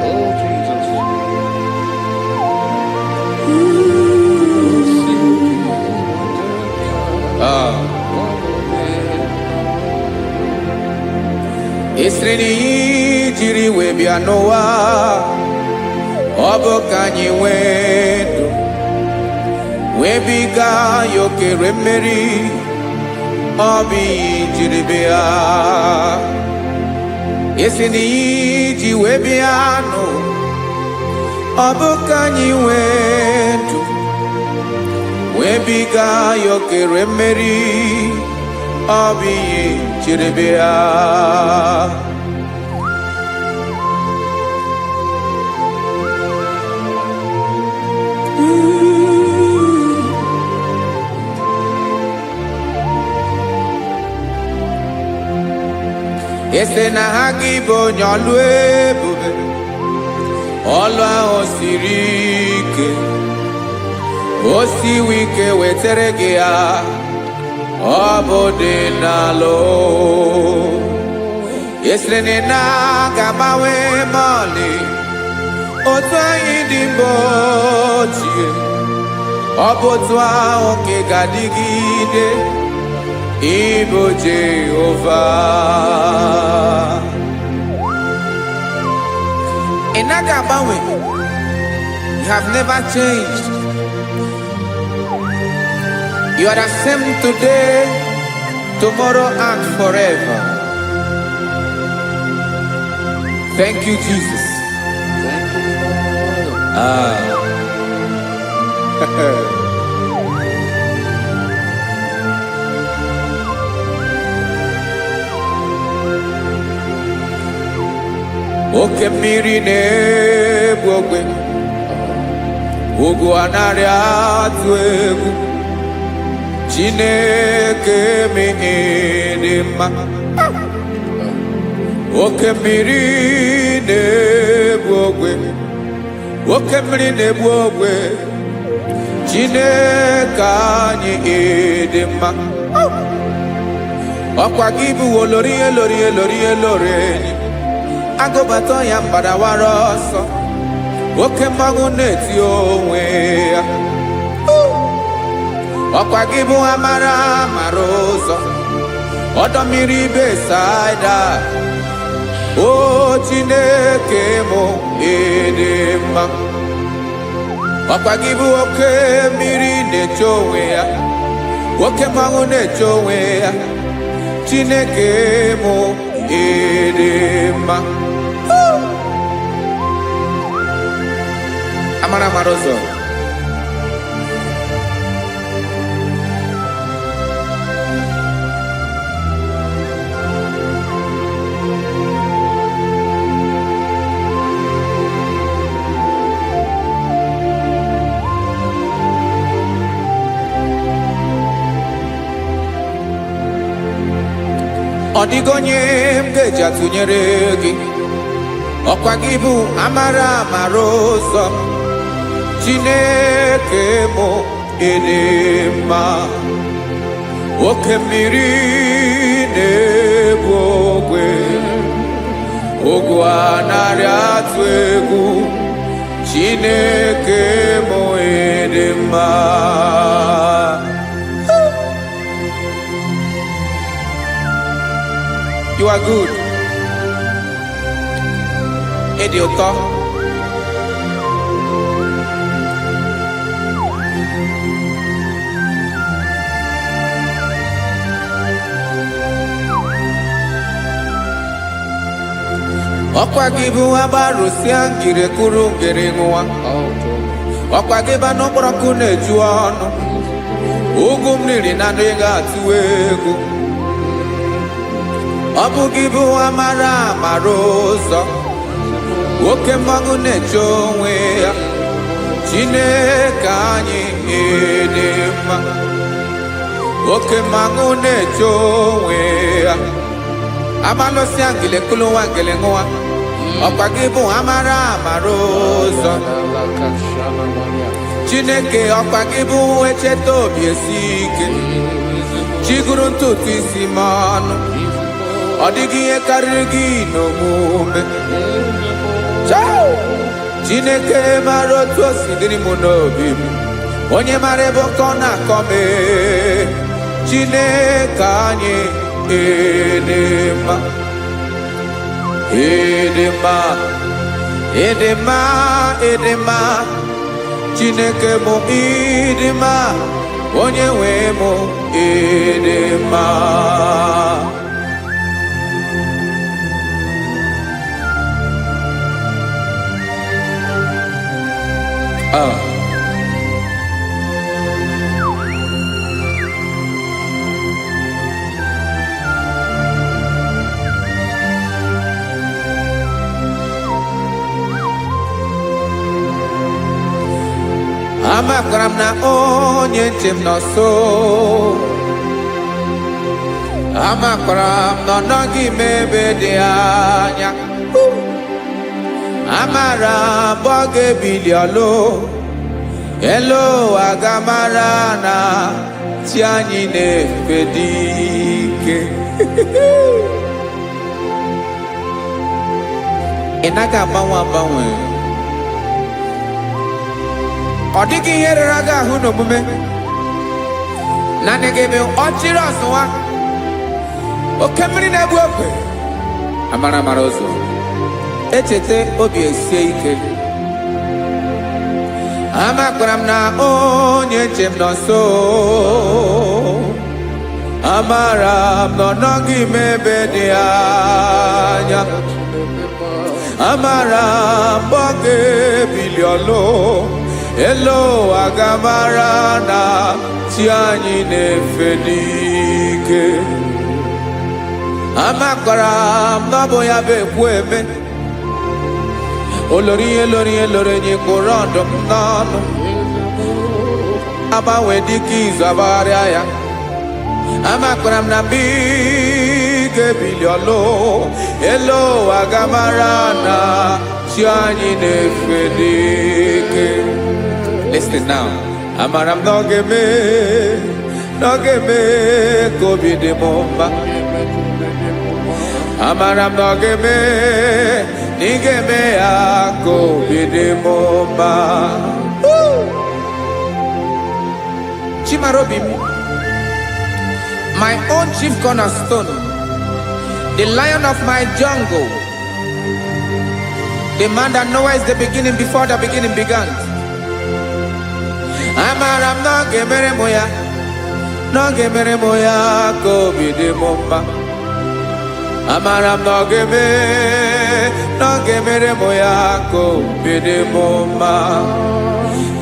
Speaker 2: Oh, Jesus.
Speaker 3: Esiri n'iyi jiri wee bịa n'ụwa. Ọ bụ ka anyị nwee ndụ. Wee biga ya okere mmeri. Ọ bụ iyi jiri bịa. Esiri n'iyi ji wee bịa nụ. Ọ bụ ka anyị nwee ndụ. Wee biga ya okere mmeri. Ọ bụ iyi jiri bịa. Ese na ha gị bụ onye ọlụ ebube. Ọlụ ahụ siri ike. O siwe ike wetere gị ya. Ọ bụ dị n'alụ. Esere na ga-agbanwe ma ọlị. Otu anyị dị mgbochi. Ọ bụ otu ahụ ka ị ga-adịgide. Ịbụ Jehova. Ị naghị agbanwe. You have never changed. You are the same today, tomorrow, and forever. Thank you, Jesus.
Speaker 2: Thank you, Lord.
Speaker 3: Oke mmiri na-egbu ogwe. Ugwu anaghị atụ egwu. Chineke m dị mma. Oke mmiri na-egbu ogwe. Oke mmiri na-egbu ogwe. Chineke anyị dị mma. Ọkwa gị bụ olori elori elori elori enyi. Agụbata ya mbadawara ọsọ. Oke mmanwụ na-eti onwe ya. Ọkwa gị bụ amara amara ụzọ. Ọdọ mmiri Besaida. O Chineke mụ dị mma. Ọkwa gị bụ oke mmiri na-eche onwe ya. Oke mmanwụ na-eche onwe ya. Chineke mụ dị mma. Amara amara ụzọ. Ọ dịghị onye m ga-eji atụnyere gị. Ọkwa gị bụ amara amara ụzọ. Chineke mụ dị mma. Oke mmiri na-egbu ogwe. Ugwu anaghị atụ egwu. Chineke mụ dị mma. You are good. ịdị ụtọ. Ọkwa gị bụ agbarụsịa ngiri kụrụ ngiri nwa. Ọkwa gị ba n'okporoko na-eju ọnụ. Ugwu mmiri na ndị ga-atụ egwu. Ọ bụ gị bụ amara amara ụzọ. Nwoke mmanwụ na-eche onwe ya. Chineke anyị dị mma. Nwoke mmanwụ na-eche onwe ya. Amalụsị ngele kụlụ nwa ngele nwa. Ọkwa gị bụ amara amara ụzọ. Chineke ọkwa gị bụ echeta obi esi ike. Chiguru ntutu isi m ọnụ. Ọ dịghị ihe karịrị gị n'omume. Chineke mara otu o si dịrị m n'obi m. Onye mara ebe ọkọ na-akọ m. Chineke anyị dị mma. Ịdị mma, ịdị mma, ịdị mma. Chineke mụ ịdị mma. Onye nwe mụ ịdị mma. Amakwara m na onye nche m nọ nso. Amakwara m na ọ nọghị m ebe dị anya. Amara m ọ ga-ebili ọlụ. Elu aga mara na chi anyị na-efe dị ike. Ị naghị agbanwe agbanwe. Ọ dịghị ihe rere aga ahụ n'omume. Naanị gị bụ ọchịrị ọzụwa. Oke mmiri na-egbu ogwe. Amara mara ụzọ. Echeta obi esie ike. Amakwara m na onye nche m nọ nso. Amara m na ọ nọghị m ebe dị anya. Amara m ọ ga-ebili ọlụ. Elo aga mara na chi anyị na-efe n'ike. Amakwara m na ọ bụ ya bụ ekwu eme. Olori ihe lori ihe lori enyi kpụrụ ọdụm n'ọnụ. Agbanwe dịka izu agbagharịa ya. Amakwara m na mgbe ị ga-ebili ọlụ. Elo aga mara na chi anyị na-efe n'ike. Listen now. Amara m na ọ ga-eme ka obi dị m mma. Amara m na ọ ga-eme na ị ga-eme ya ka obi dị m mma. Chimara obi m, my own chief cornerstone, the lion of my jungle, the man that knows the beginning before the beginning began. Amara m na ọ ga-emere m ya, na ọ ga-emere m ya ka obi dị m mma. Amara m na ọ ga-emere m ya ka obi dị m mma.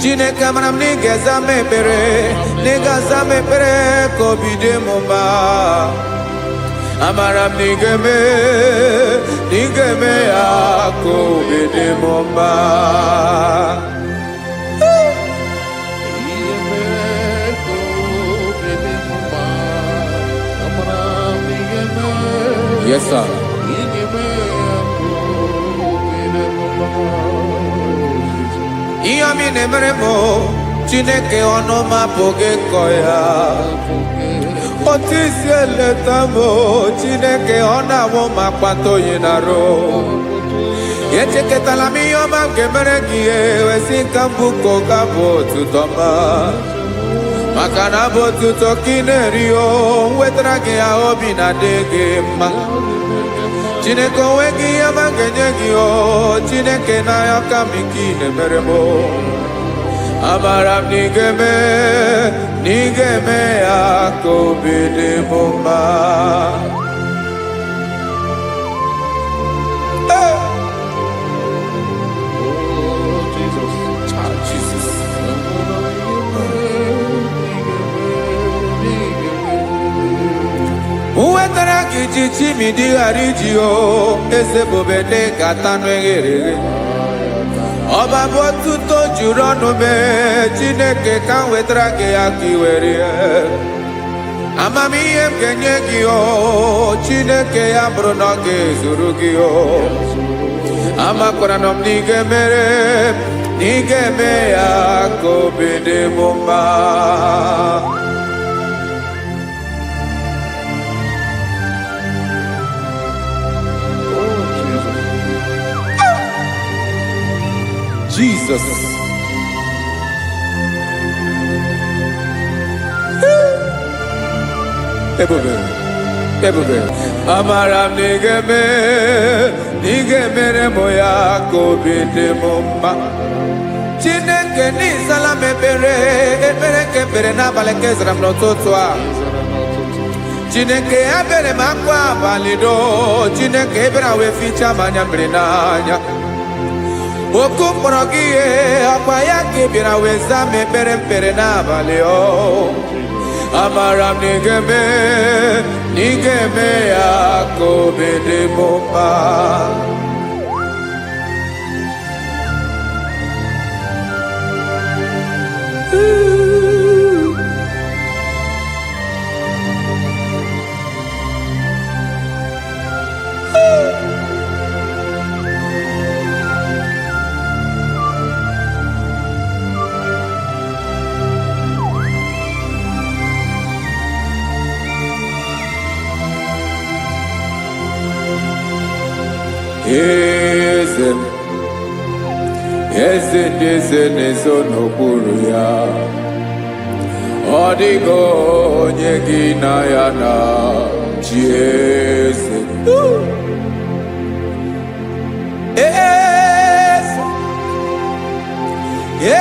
Speaker 3: Chineke amara m na ị ga-aza m ekpere, na ị ga-aza m ekpere ka obi dị m mma. Amara m na ị ga-eme ya ka obi dị m mma. Yes, sir. Ihe mi na-emere m Chineke ọnụ m apụghị ịkọ ya. Otu isi eleta m Chineke ọ na-awụ m akpata oyi n'arụ. Echeketala m ihe ọma m ga-emere gị ewesị ka m bụkọ ga-abụ otuto ma. Maka na bụ otuto ka ị na-eri o wetara gị ya obi na-adị gị mma. Chineke onweghị ihe ma ga-enye gị o Chineke n'anya ka m ike ị na-emere m amara m na ị ga-eme ya ka obi dị m mma. Uwetara gị ji chimi dị ghara iji o eze bobede gata n'eghere ọba bụ otuto juru ọnụ mee Chineke ka m wetara gị ya ka i were amamihe m ga-enye gị o Chineke ya bụrụ na ọ ga-ezuru gị o amakwara na m na ị ga-emere na ị ga-eme ya ka obi dị m mma. Jesus. Ebube. Amara m na ị ga-emere m ya ka obi dị m mma. Chineke n'ịzala m ekpere ka ekpere n'abalị ka ezara m n'ụtụtụ a. Chineke ya bere m akwa abalị do Chineke ebere wee ficha m anya mmiri n'anya. Oku mkpọrọ gị ihe akwa ya ka ị bịara wee zaa m ekpere n'abalị o amara m na ị ga-eme ya ka obi dị m mma. Eze ndị eze na-ezo n'okpuru ya ọ dịghị onye gị na ya na chi eze.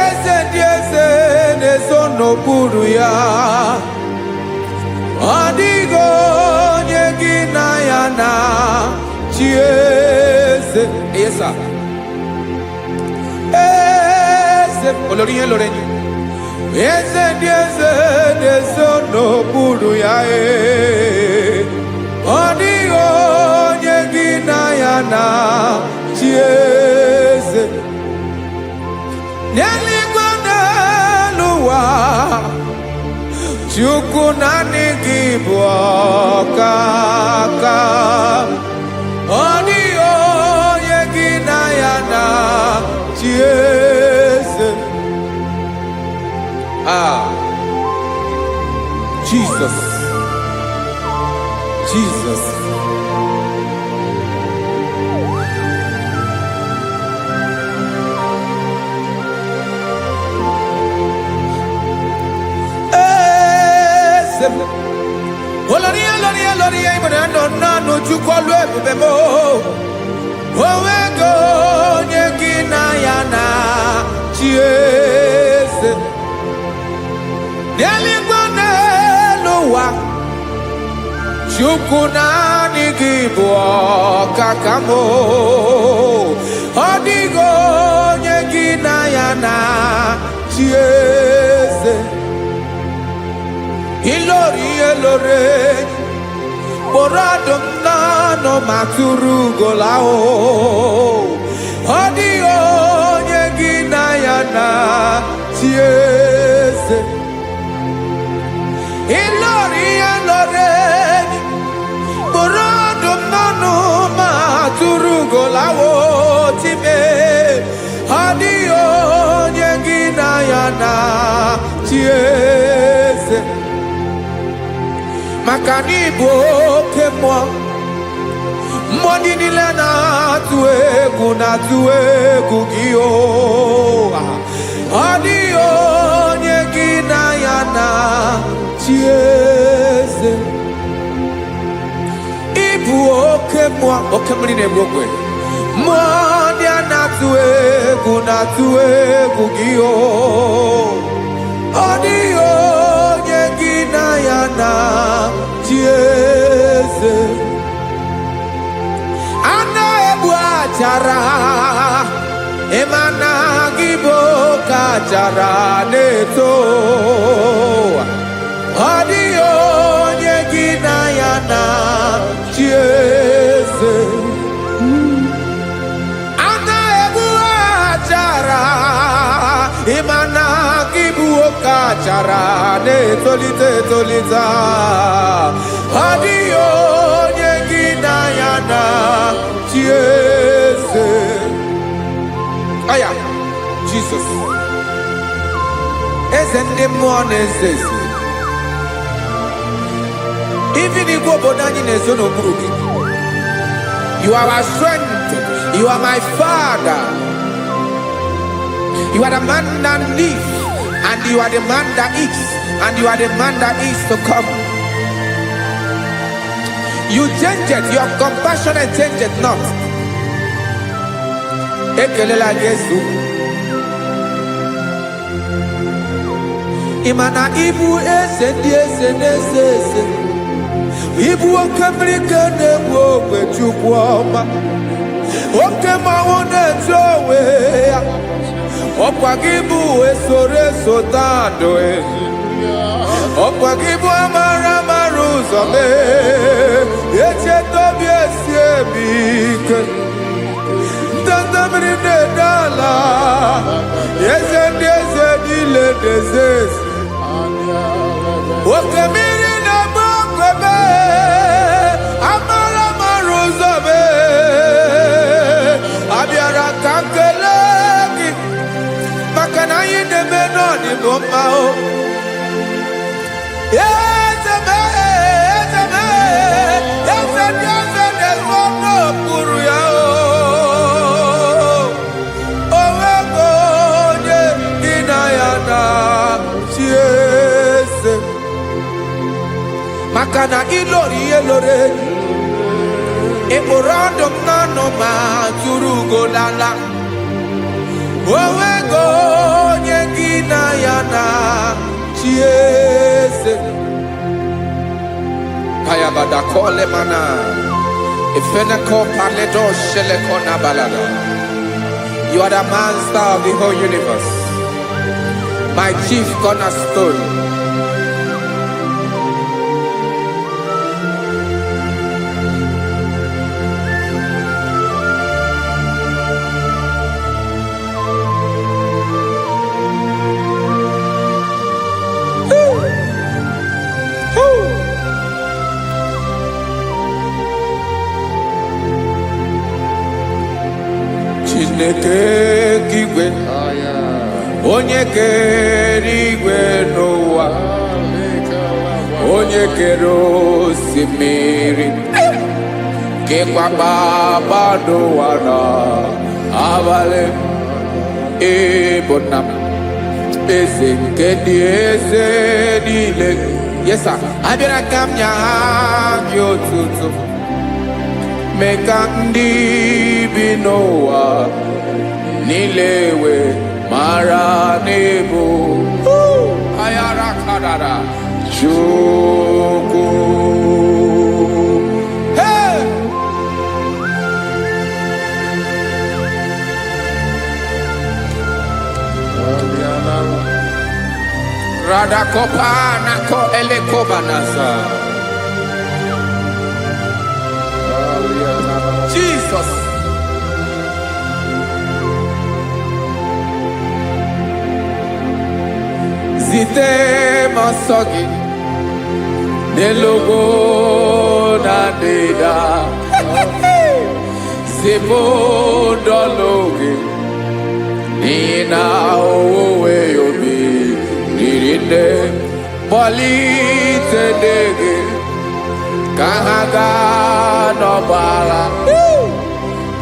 Speaker 3: Eze ndị eze na-ezo n'okpuru ya ọ dịghị onye gị na ya na chi eze. Yes, sir. Olórí lórí eze ndị eze na-ezo n'okpuru ya ọ dịghị onye gị na ya na chi eze n'eluigwe n'elu ụwa Chukwu naanị gị bụ ọkaka ọ dịghị onye gị na ya na chi eze. Jesus. Olórí ìmọ̀nà nánú Chukwu lu ebube mo onwego onye gị na ya na chi eze n'eluigwe n'elu ụwa Chukwu naanị gị bụ ọkaka m ọ dịghị onye gị na ya na chi eze. Ilori kpọrọ ọdụm n'ọnụ ma tụrụ ugola ọ dịghị onye gị na ya na chi eze. Ilori kpọrọ ọdụm n'ọnụ ma tụrụ ugola time ọ dịghị onye gị na ya na chi eze. Maka na ị bụ oke mmụọ ndị niile na-atụ egwu gị ọ dịghị onye gị na ya na chi eze. Ị bụ oke mmụọ oke mmiri na-egbu ogwe mmụọ ndị a na-atụ egwu gị o ọ dịghị onye gị na ya na-achị eze a na-egbu achara ịma na gị bụ ka achara na-eto ọ dịghị onye gị na ya na-achị eze a na-egbu achara ịma na gị bụ ka achara na-etolite etolite ọ dịghị onye gị na ya na-achị eze aya Jesus eze ndị mmụọ na-eze eze even igwe obodo anyị na-ezo n'okpuru gị you are our strength, you are my father, you are the man that lives and you are the man that eats and you are the man that is to come. You change it, your compassion and change it not. Ekelela Yesu imana ibu eze ndị eze na-eze eze ibu oke mmiri ka na-egbu ogwe Chukwu ọma oke mmanwụ na-eche onwe ya ọkwa gị bụ esoro eso tando ọkwa gị bụ amara ụzọ mee echeta obi esi ebi ike ndanda mmiri na-ede ala eze ndị eze niile na-eze eze oke mmiri na-agba okwebe amara ụzọ mee abịara ka nkele gị maka na anyị na-eme n'ọdịbụ mma o eze mee eze mee eze ndị eze na-ezo n'okpuru ya o onwego onye gị na ya na-achị eze maka na ịlori ihe lore ịkpụrụ ọdụ m n'ọnụ ma tụrụ ugolala onwego onye gị na ya na-achị eze payabada kole mana ifeneko paledo sheleko na balada. You are the master of the whole universe, my chief cornerstone. Chineke kigwe onye kere igwe n'ụwa onye kere osimiri kekwa kpakpando ụwa n'abalị ịbụ nna m eze nke ndị eze niile yesa abịara ka m nya gị otuto mee ka ndị bi n'ụwa niile wee mara n'ebu ayara kadara Chukwu. Hey! Radakopa nako elekoba nasa. Jesus. Zite masogi nelogo na deda zibo dologe nina owe yobi nirinde polite dege kahaga no bala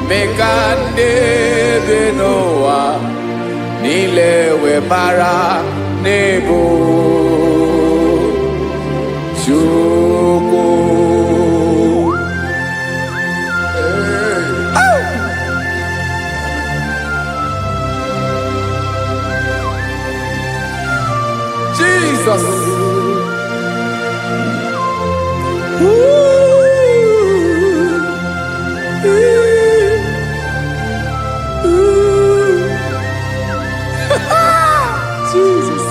Speaker 3: mekande benoa nilewe mara nebo Chukwu. Jesus. Jesus.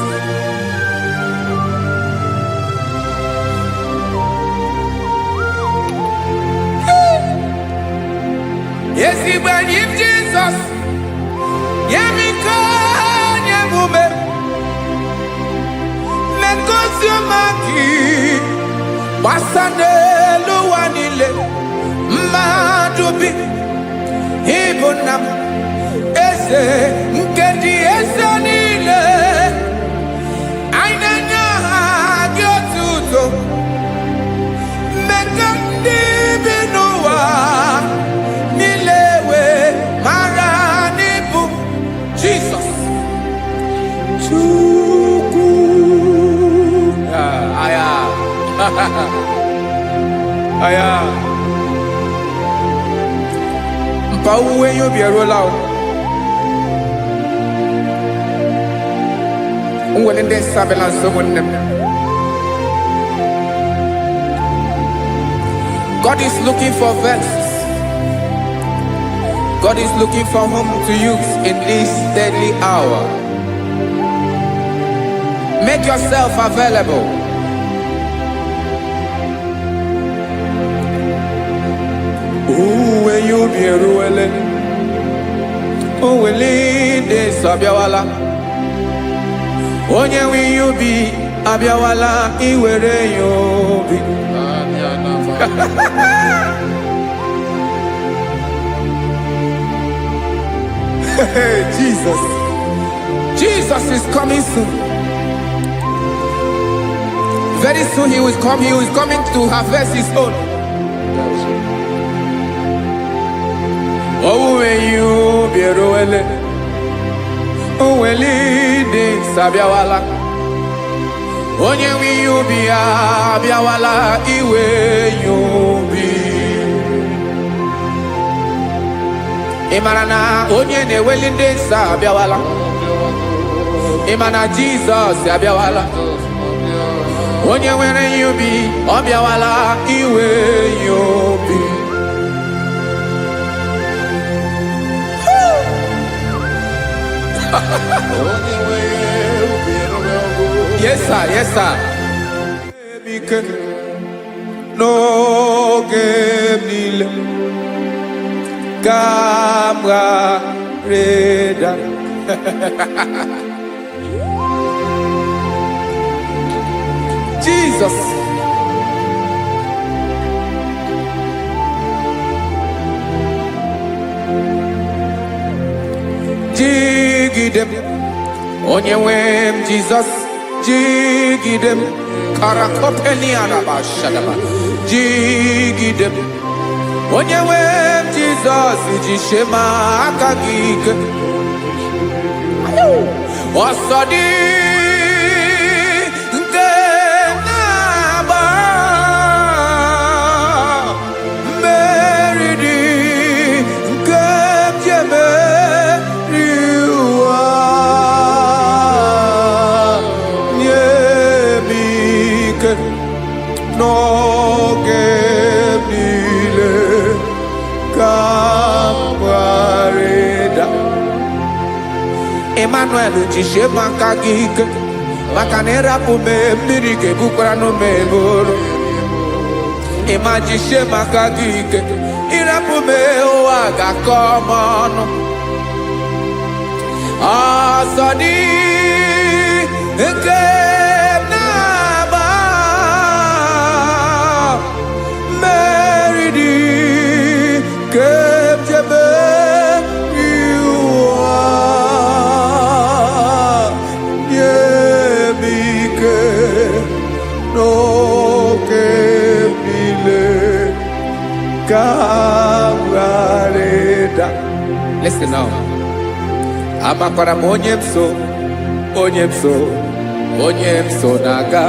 Speaker 3: Yes, he when him Jesus. Yemika nyemume. Lekosio maki. Wasande luwanile. Madubi. Ibonam. Ese nkedi ese nile. Ainanya gyotuto. Mekandi binuwa. Nilewe maranibu. Jesus. Chuku. Aya. Aya. Mpa uwe yo bierola o. When they sabe someone them. God is looking for verses. God is looking for whom to use in this deadly hour. Make yourself available. When you be ruling, who will lead this Sabiawala? Onye wi you be Abiawala iwere you be. Jesus. Jesus is coming soon. Very soon he will come. He is coming to harvest his own. Oh, when you be ruele, oh, when leading Sabiawala, onye wi you be Abiawala, iwe you be. Imarana onye ne welinde Sabiawala, Imana Jesus Sabiawala, onye were you be Abiawala, iwe you be. Yes, sir. Yes, sir. No game camarada. Jesus. Jigidem, Onyewem Jesus, Jigidem, Karakopeniana Bashadaba, Jigidem, Onyewem Jesus, Jishema Akagik, Osadi, Denaba, Meridi, Gepjeme. No gemile camarada. Emmanuel jishe makagik makanera pume mirike bukrano meboro. Emajishe makagik irapume oaga komono. Asadi eke. Listen now. Amakara onyemso naga.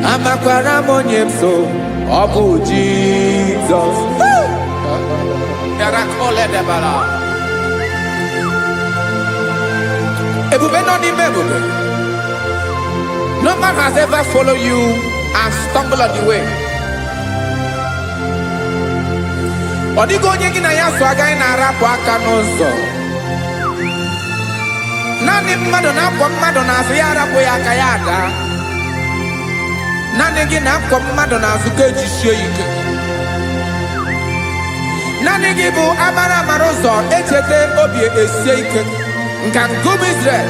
Speaker 3: Amakara onyemso obu Jesus. Yarakole debara. Ebube no ni mebube. No man has ever followed you and stumbled on the way. Odigo onye gị na ya so agaghị na-arapụ aka n'ụzọ. Naanị mmadụ na-akwọ mmadụ n'azụ ya arapụ ya aka ya ada. Naanị gị na-akwọ mmadụ n'azụ ka ejisie ike. Naanị gị bụ amara ụzọ echete obi esie ike. Nka ngụm Israel.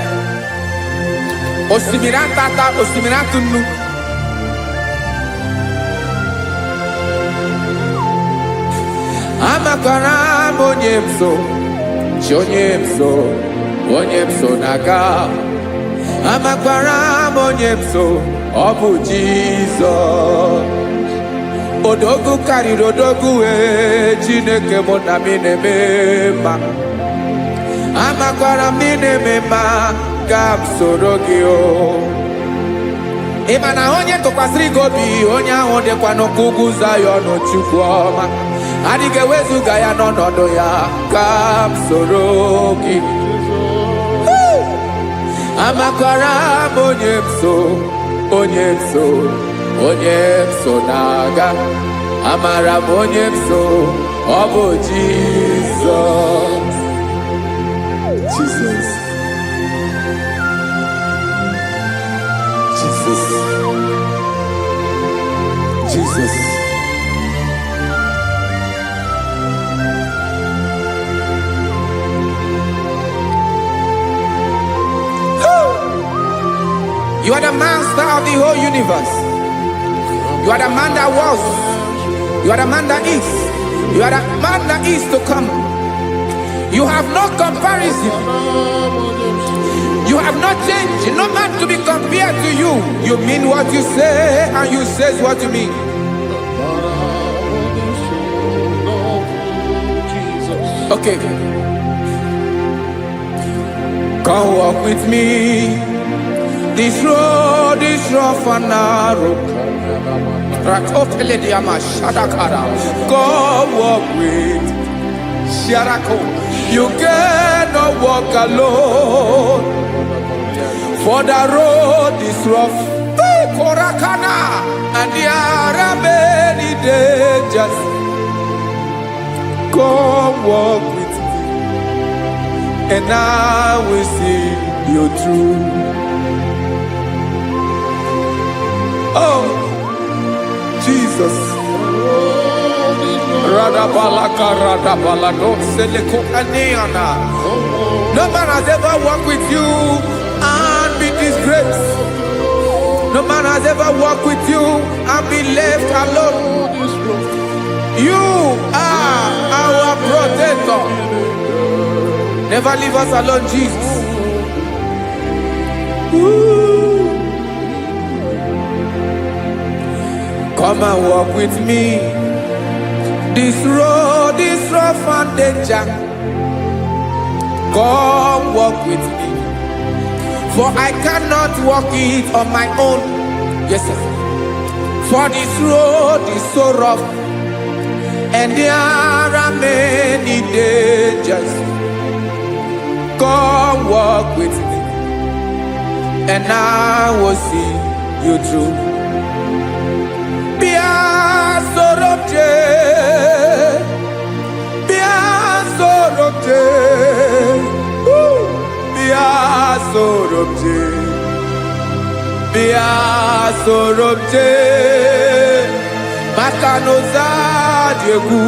Speaker 3: Osimiri atata, osimiri atụ nnu. Amakwara m onye m so, chi onye m so, onye m so na-aga. Amakwara m onye m so, ọ bụ Jizọs. Odogwu karịrị odogwu Chineke mụ na mi na-eme mma. Amakwara m na-eme mma ka m soro gị o. Ị ma na onye tụkwasịrị gị obi, onye ahụ dịkwa n'ụkwụ ugwu Zayọn Chukwu ọma. Adịghị ewezuga ya n'ọnọdụ ya ka m soro gị. Amakwara m onye m so, onye m so, onye m so na-aga. Amara m onye m so, ọ bụ Jizọs. Jesus. Jesus. Jesus. You are the master of the whole universe. You are the man that was. You are the man that is. You are the man that is to come. You have no comparison. You have not changed. No man to be compared to you. You mean what you say and you say what you mean. Okay. Come walk with me. This road is rough and narrow. Come walk with Sharako. You cannot walk alone. For the road is rough. Korakana. And there are many dangers. Come walk with me. And I will see you through. Oh, Jesus. No man has ever walked with you and been disgraced. No man has ever walked with you and been left alone. You are our protector. Never leave us alone, Jesus. Ooh. Come and walk with me. This road is rough and danger. Come walk with me. For I cannot walk it on my own. Yes, sir. For this road is so rough. And there are many dangers. Come walk with me. And I will see you through. Sorobje Makanoza Diegu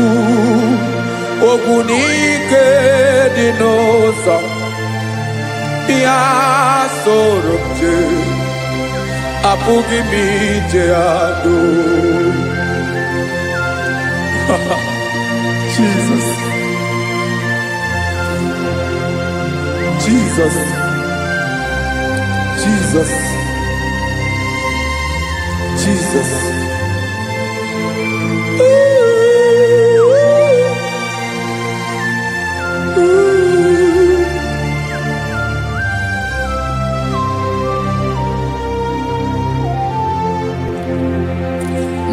Speaker 3: Ogunike Dinosa Bia Sorobje Apugi Mijeado. Jesus. Jesus. Jesus. Jesus.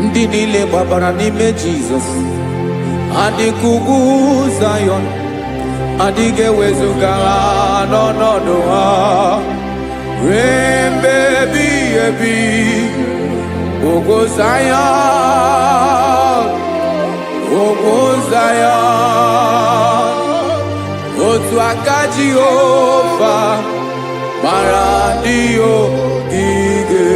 Speaker 3: Ndị niile gbabara n'ime Jizọs adịghị ugwu Zayọn, adịghị ewezuga ha n'ọnọdụ ha ruo mgbe ebighị ebi Ogo Zion Otu aka Jehova mara ndị ogige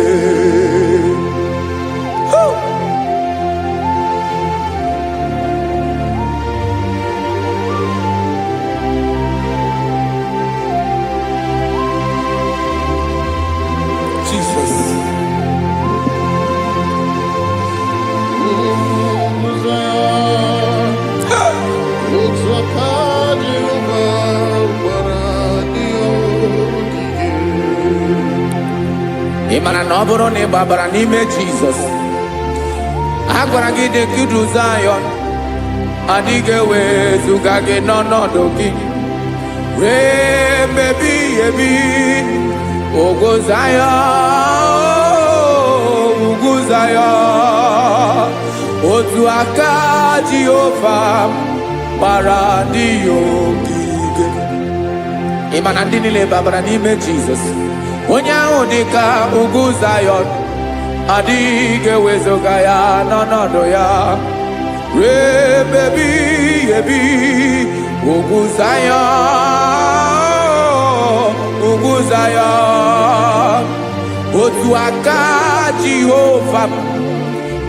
Speaker 3: Ịmara na ọ bụrụ na ị gbabara n'ime Jizọs a gwara gị dị kudu Zion adịghị ewezuga gị n'ọnọdụ gị wee mebi ebi Ogo Zion ugwu Zion otu aka Jehova gbara ndị ogige ịma na ndị niile gbabara n'ime Jizọs onye ahụ dị ka ugwu Zion adịghị ewezuga ya n'ọnọdụ ya wee mebi ebi ugwu Zion otu aka Jehova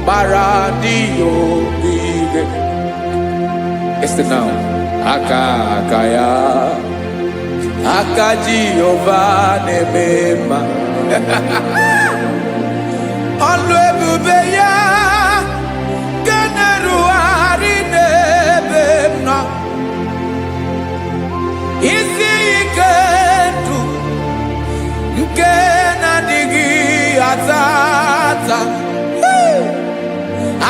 Speaker 3: gbara ndị ogige Listen now aka ya aka Jehova na-eme mma ọlụ ebube ya ka na-erugharị n'ebe m nọ isi ike ndụ nke na-adịghị ata ata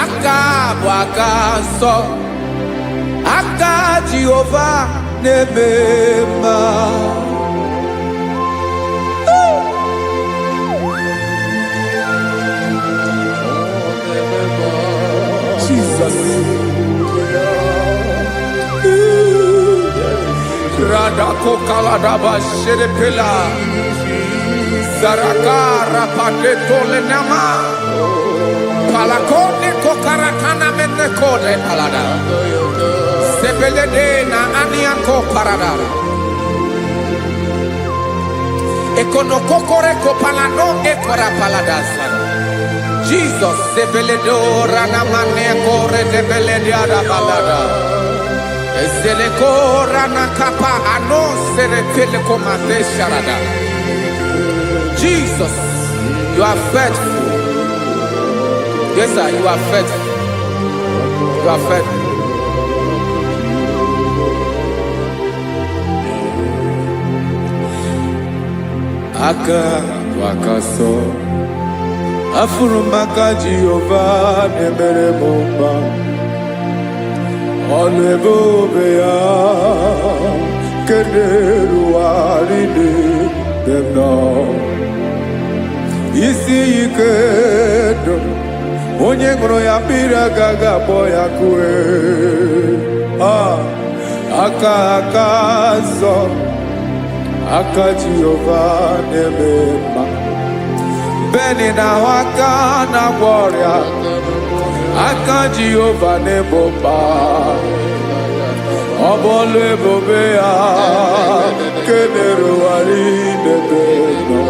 Speaker 3: aka bụ aka nsọ aka Jehova na-eme mma Jesus Rada kokaladaba sherepela Zarakara padeto lenama Palakone kokaratana mene kode palada Sebelede na aniako parada Ekonokokore kopalano ekora paladasa Jesus sebeledo rana mane kore debelede arabalada Ezeleko rana kapa ano serepele komate sharada Jesus, you are faithful. Yes, sir, you are faithful. You are faithful. Wakaso Afurumaka Jehovah Nebere Bomba Olebobea Kederu Aride Demno Isi ikedo onye ṅụrụ ya mmiri agaghị akpọ ya kue aka nsọ aka Jehova na-eme mma beni na ahụ aka na-agwọ ọrịa aka Jehova na-ebo mma ọ bụ ọlụ ebube ya kenerugharị n'ebe nọ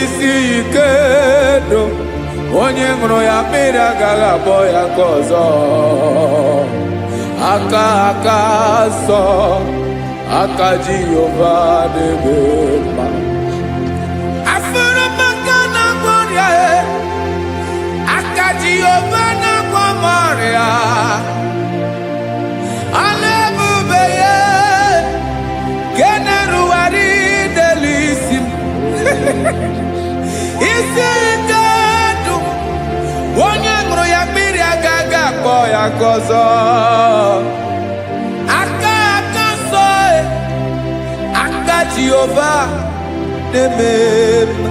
Speaker 3: isi ike do onye ṅụrụ ya mmiri agaghị akpọ ya ka ọzọ aka nsọ aka Jehova na-eme mma afụrụmaka na-agwọ ọrịa aka Jehova na-agwọ m ọrịa ọlụ ebube ya kenerugharị n'elu isi m isi ike ndụ onye ṅụrụ ya mmiri agaghị akpọ ya ka ọzọ aka nsọ aka Jehova na-eme mma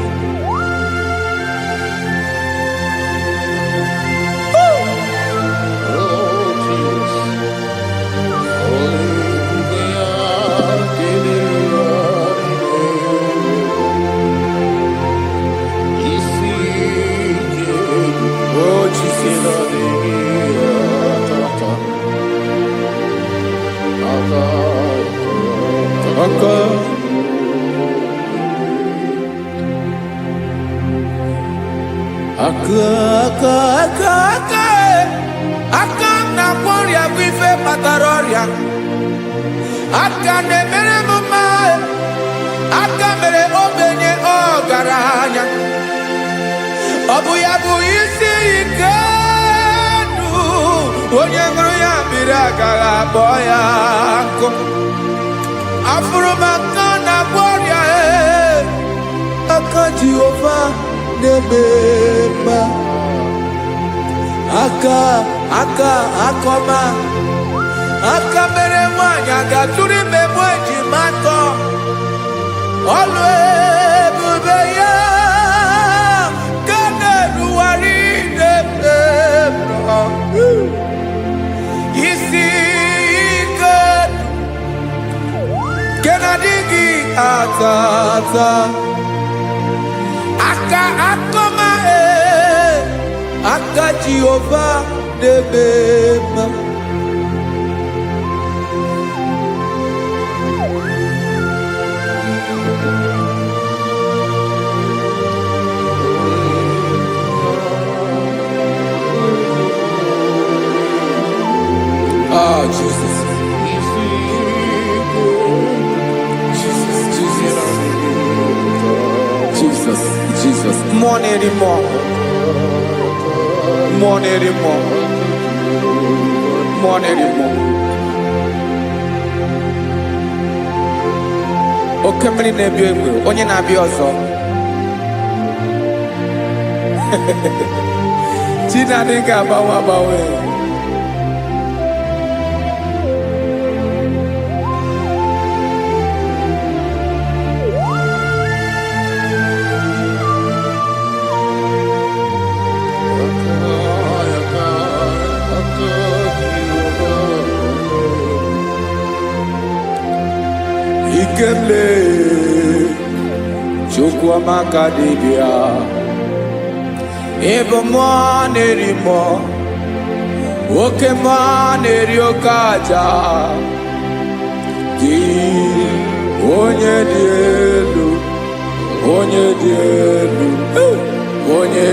Speaker 3: aka na kwọrịa bụ ife kpatara ọrịa aka na-emere m mma aka mere ogbenye ọgaranya ọ bụ ya bụ isi ike ndụ onye ṅụrụ ya mmiri agaghị akpọ ya nkụ afụrụ m aka na kwọrịa aka Jehova na-eme mma akọma aka mere nwanyị ga-atụrụ ime mụ ejima atọ ọlụ ebube ya ka na-eruwari isi ike ke na-adịghị ata ata aka akọma aka Jehova na-eme mma Jesus. Jesus. More anymore. Oke mmiri na-ebi egbe onye na-abịa ọzọ Chinadị ga-agbanwe Ikemle Chukwuamaka dibịa ebe mmụọ na-eri mmụọ oke mmụọ na-eri oke aja gị onye dị elu onye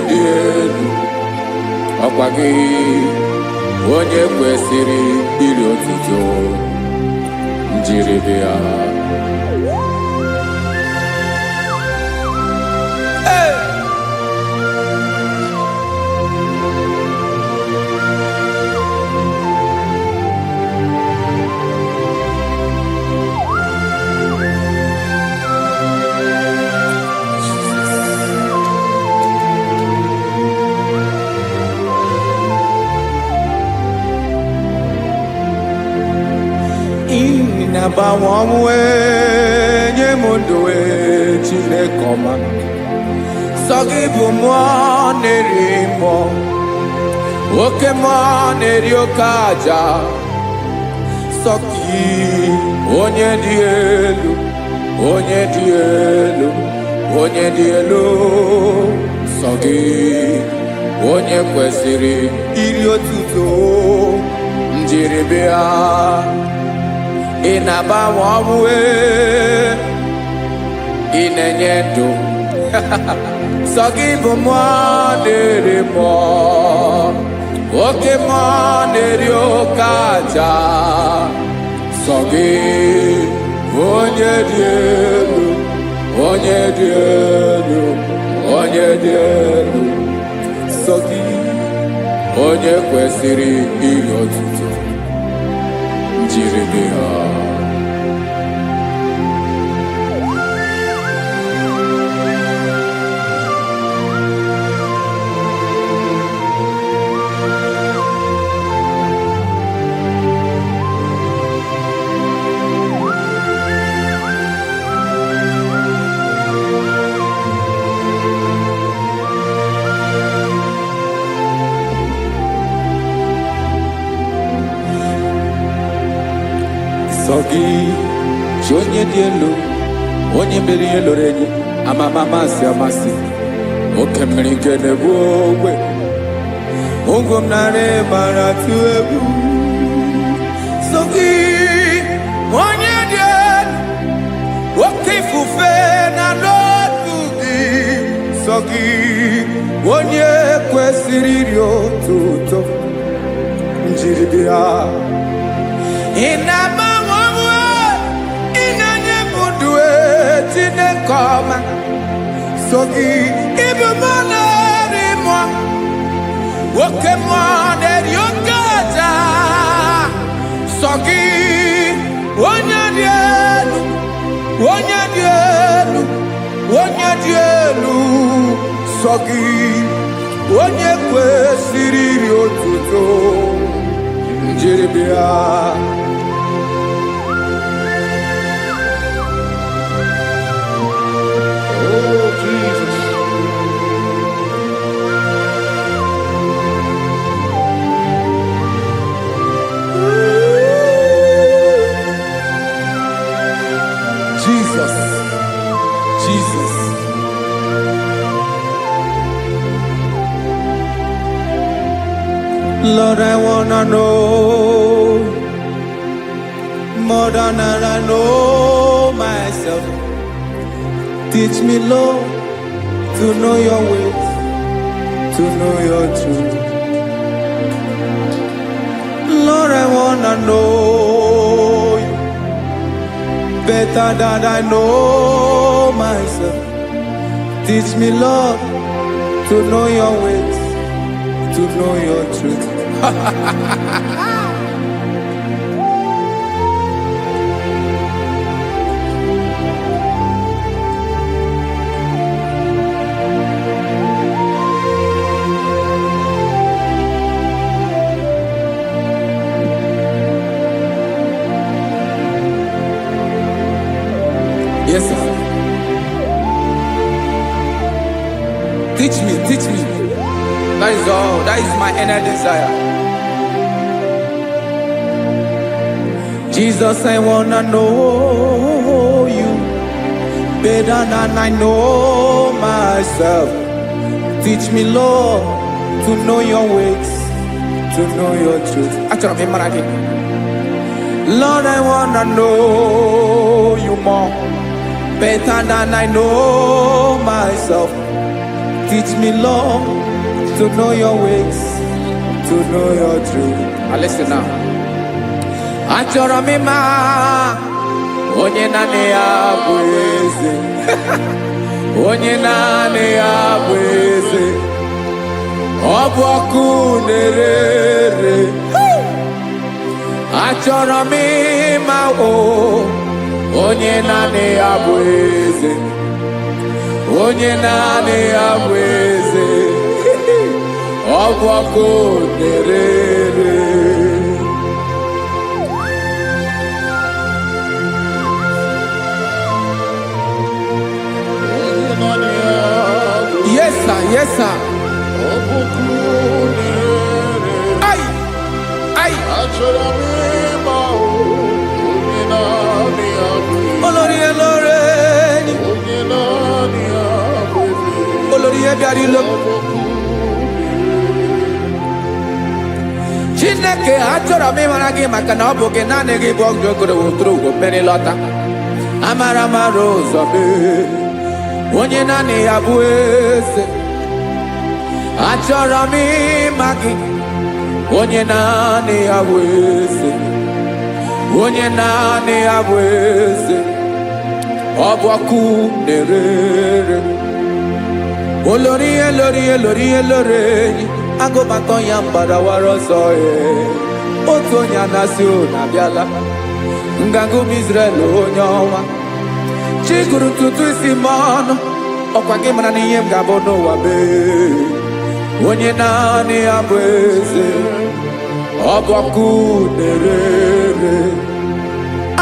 Speaker 3: dị elu ọkwa gị onye kwesịrị iri otuto njiri bịa na-agbanwe ọnwụ nye m ndụ Chineke ọma sọ gị bụ mmụọ na-eri mmụọ oke mmụọ na-eri oke aja sọ gị onye dị elu sọ gị onye kwesịrị iri otuto njiri bịa ị na-agbanwe ọnwụ ị na-enye ndụ sọ gị bụ mmụọ na-eri mmụọ oke mmụọ na-eri oke aja sọ gị onye dị elu sọ gị onye kwesịrị iri otuto njiri bịa sọ gị chi onye dị elu onye mere ihe loro enyi amama amasị oke mmiri nke na-egbu ogbe ụgwọ m nara mara tụ egwu sọ gị onye dị elu oke ifufe na n'otu gị sọ sọ gị onye kwesịrị iri otuto njiri bịa. Ị na-agbanwe onwe, ị na-enye m ndụ Chineke ọma. Sọ gị ịbụ mmụọ na-eri mmụọ, oke mmụọ na-eri oke aja. Sọ gị onye dị elu, onye dị elu, onye dị elu. Sọ gị onye kwesịrị iri otuto njiri bịa.
Speaker 2: Oh, Jesus.
Speaker 3: Jesus, Jesus. Lord, I wanna know more than I know myself. Teach me, Lord, to know your ways, to know your truth. Lord, I wanna know you better than I know myself. Teach me, Lord, to know your ways, to know your truth. Yes, sir. Teach me, teach me. That is all. That is my inner desire. Jesus, I wanna know you better than I know myself. Teach me, Lord, to know your ways, to know your truth. Lord, I wanna know you more better than I know myself. Teach me, Lord, to know your ways, to know your truth. Listen now. Achọrọ m ịma onye naanị ya bụ eze. Onye naanị ya bụ eze. Ọ bụ ọkụ na-ere. Achọrọ m ịma onye naanị ya bụ eze. Onye naanị ya bụ eze. Ọ bụ ọkụ na-ere. Yes, sir. Yes, sir. Ay, ay. Olórí elóore ni. Olórí ebiari lo. Chineke achọrọ m ịmara gị maka na ọ bụ gị naanị gị bụ ọgụ ogoro wotoro ugwo mmeri lọta. Amara mara ụzọ mee. Onye naanị ya bụ eze. Achọrọ m ịma gị. Onye naanị ya bụ eze. Onye naanị ya bụ eze. Ọ bụ ọkụ na-ere. Olórí elórí elórí elóore enyi. Agụbatọ ya mgbadawara ọsọ ya. Otu onye anasị unu abịala. Nganga ụmụ Izrel onye ọnwa. Chi gụrụ ntutu isi m ọnụ. Ọkwa gị mara na ihe m ga-abụ n'ụwa mee. Onye naanị ya bụ eze. Ọ bụ ọkụ na-ere.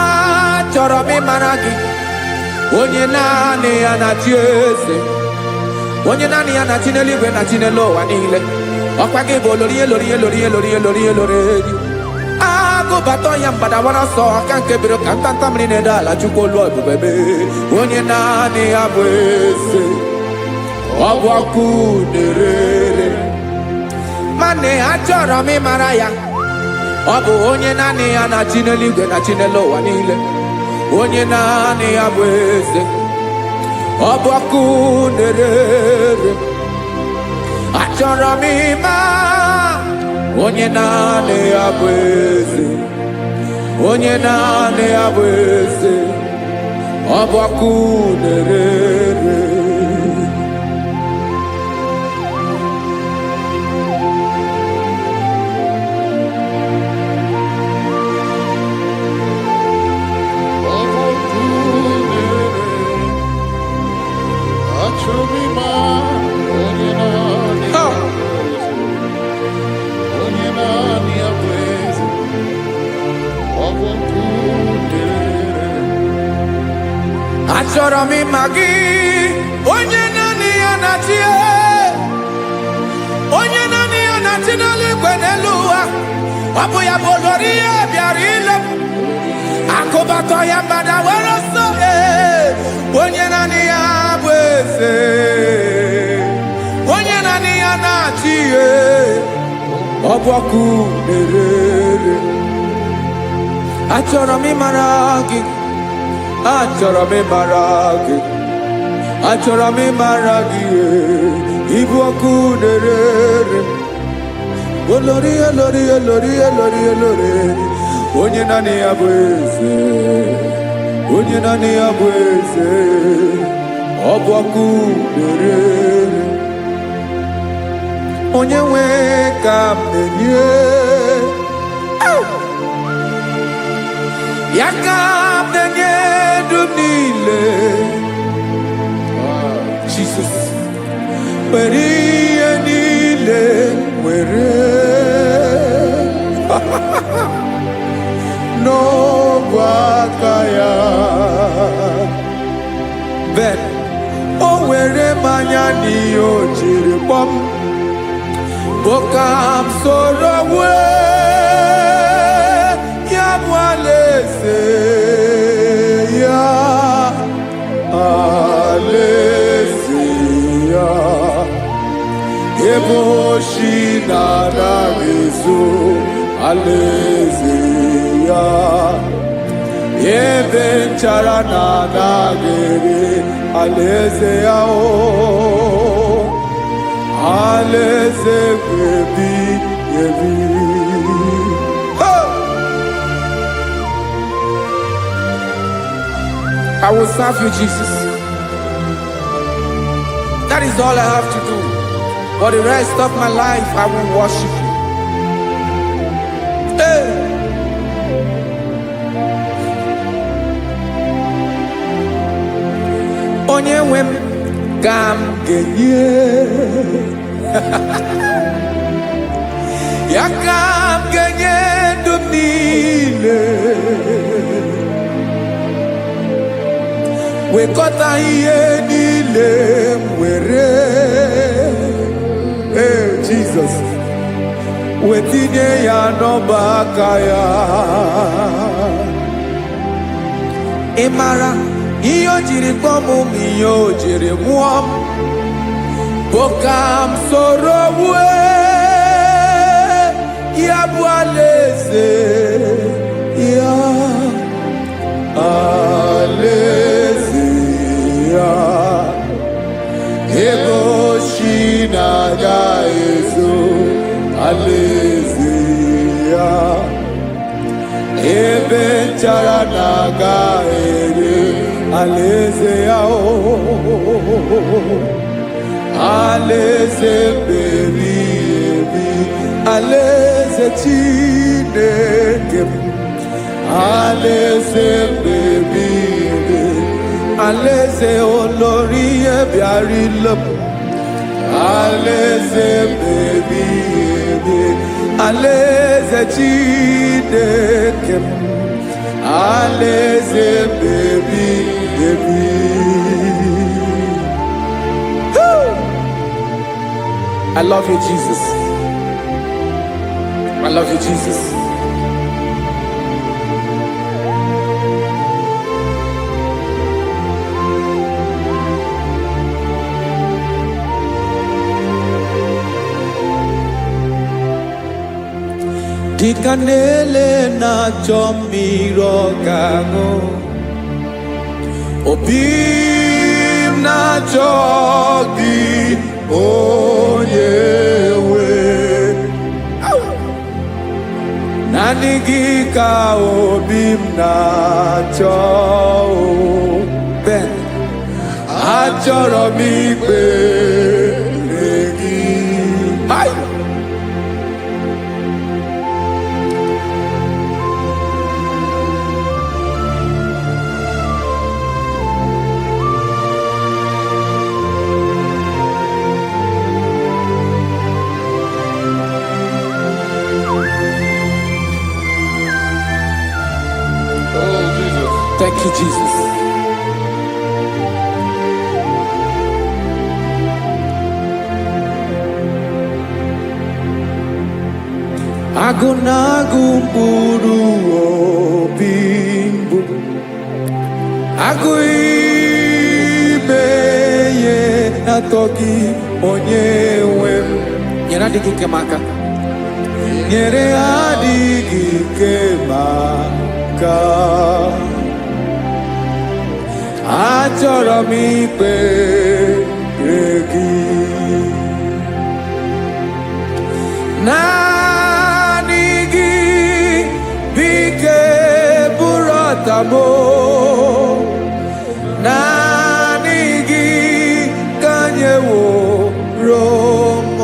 Speaker 3: Achọrọ m ịmara gị. Onye naanị ya na-achị eze. Onye naanị ya na-achị n'eluigwe na-achị n'elu ụwa niile. Ọkwa gị bụ olórí elórí elórí elórí elórí elóore enyi. Agụbatọ ya mgbadawara ọsọ aka nke biro ka ntanta mmiri na-edo ala Chukwu olu ebube mee. Onye naanị ya bụ eze. Ọ bụ ọkụ na-ere. Mane achọrọ m ịmara ya. Ọ bụ onye naanị ya na-achị n'eluigwe na-achị n'elu ụwa niile. Onye naanị ya bụ eze. ọbọkụ nerere achọrọ m ịma onye naanị ya bụ eze onye naanị ya bụ eze ọbọkụ nerere achọrọ m ịma gị onye naanị ya na-achị onye naanị ya na-achị n'eluigwe n'elu ụwa ọ bụ ya bụ olori ya bịara ile akụbatọ ya mgbada were ọsọ onye naanị ya bụ eze onye naanị ya na-achị ihe ọbọkụ nerere achọrọ m ịmara gị achọrọ m ịmara gị achọrọ m ịmara gị ibu ọkụ nerere olori olori olori olori olori onye naanị ya bụ eze onye naanị ya bụ eze ọbụ ọkụ nerere onye nwe ka m na-enye ya ka m na-enye dum niile Jesus were ihe niile were n'ọbụ aka ya ben o were mmanya n'ihe o jiri kpọm bụ ka m soro wee ya bụ alaeze ya alaeze ya ebe oshi na-anaghị ezo alaeze ya ebe nchara na-anaghị ere alaeze ya o alaeze ebi ebi. I will serve you, Jesus. That is all I have to do. For the rest of my life, I will worship you. Hey. Onye nwe m ka m ga-enye ya ka m ga-enye ndụ m niile wekọta ihe niile m were Jesus wetinye ya n'ọba aka ya ị mara ihe o jiri kpọọ m ihe o jiri mụọ m bụ ka m soro wee ya bụ alaeze ya alaeze ya ebe oshi na-agaghị ezo alaeze ya ebe nchara na-agaghị ere alaeze ya o alaeze ebi ebi alaeze Chineke m alaeze ebi ebi alaeze olori ihe bịara ile m alaeze ebi ebi alaeze Chineke m alaeze ebi ebi. I love you, Jesus. I love you, Jesus. Dịka na-ele na-achọ mmiri ọ ga-aṅụ, obi m na na-achọ gị onye nwe naanị gị ka obi m na-achọ Ben achọrọ m ikpere gị Thank you, Jesus. Agụ na-agụ mkpụrụ obi mbụ, agụ ime ihe na-atọ gị onye nwe m. Nyere adịghị ike m aka, nyere adịghị ike m aka. Achọrọ m ikpere gị naanị gị bike bụrụ ọtabo naanị gị ka nyeworo m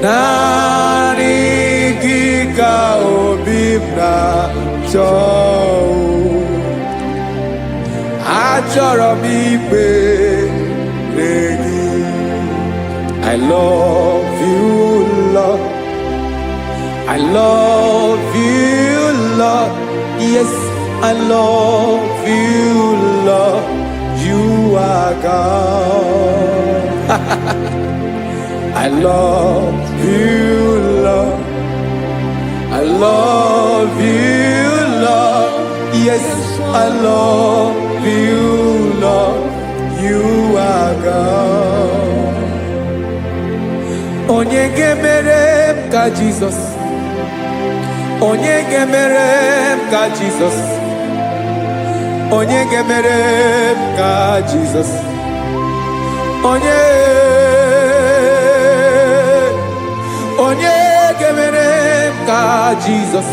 Speaker 3: naanị gị ka obi m na-achọ achọrọ m ikpere gị. I love you, Lord. I love you, Lord. Yes, I love you, Lord. You are God. I love you, Lord. I love you, Lord. Yes, I love you, Lord. You are God. Onye ga-emere m ka Jizọs, onye ga-emere m ka Jizọs, onye ga-emere m ka Jizọs, onye ga-emere m ka Jizọs,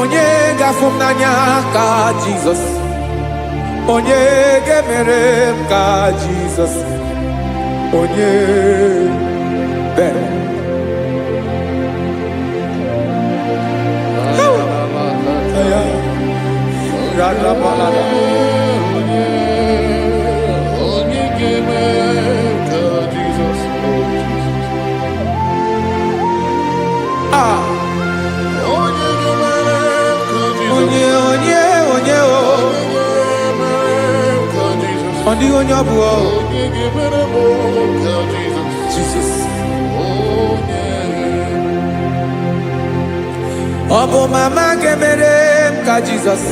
Speaker 3: onye ga-afụ m n'anya ka Jizọs, onye ga-emere m ka Jizọs, onye Ben. Onye ọ bụ Jesus. Ọ bụ mama ga-emere m ka Jizọs,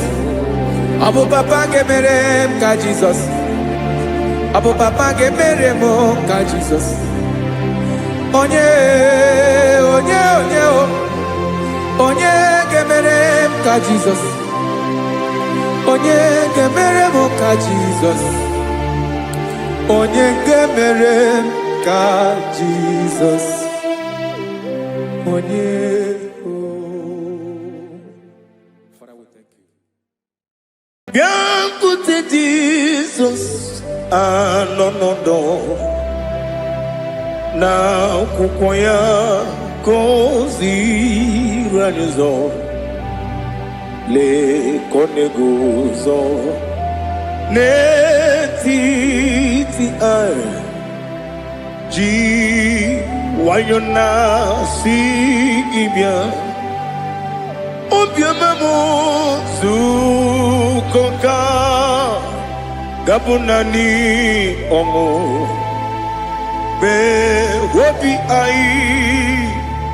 Speaker 3: ọ bụ papa ga-emere m ka Jizọs, ọ bụ papa ga-emere m ka Jizọs. Onye ga-emere m ka Jizọs, onye ga-emere m ka Jizọs, onye ga-emere m ka Jizọs, onye.
Speaker 1: Bịakwute Jizọs anọnọdụ n'akwụkwọ ya ka o ziri anyị ụzọ lee ka ọ na-eguzo n'etiti anyị ji nwayọọ na-asị gị bịa obiọma m zukọ ka gabụ naanị ọṅụ mgbe obi anyị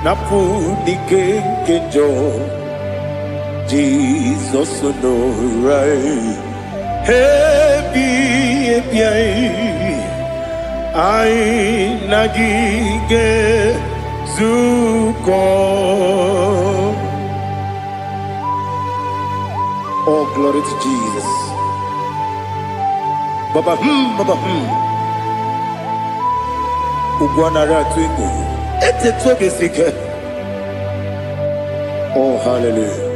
Speaker 1: na-apụ n'ike nke njọ Jizọs nọrọ anyị ebi anyị na gị ga-ezukọ. Oh, glory to Jesus. Baba Ugwanara twingo. Ete tobe sike. Oh, hallelujah.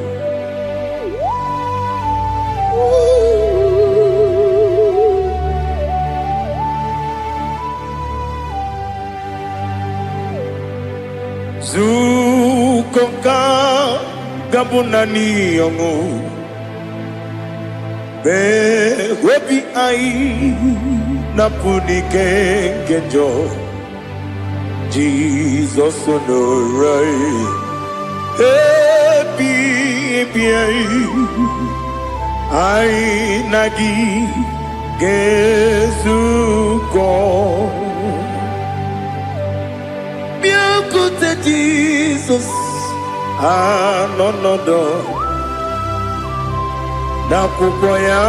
Speaker 1: Zukonka gabunani yongo. Be webi ai napuni kenjo. Jesus onorai. Happy ai nagi gezuko. Biakute Jesus anonodo. Nakupoya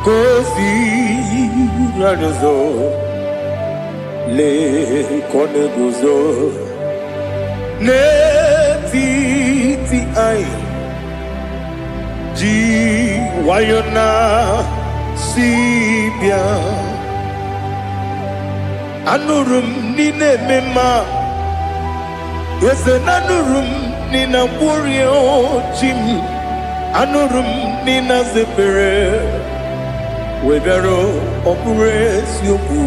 Speaker 1: kozi radozo le koneguzo ne ti ai ji wayona sibia anurum nine mema yese nanurum nina burio chim anurum nina zepere webero opures yoku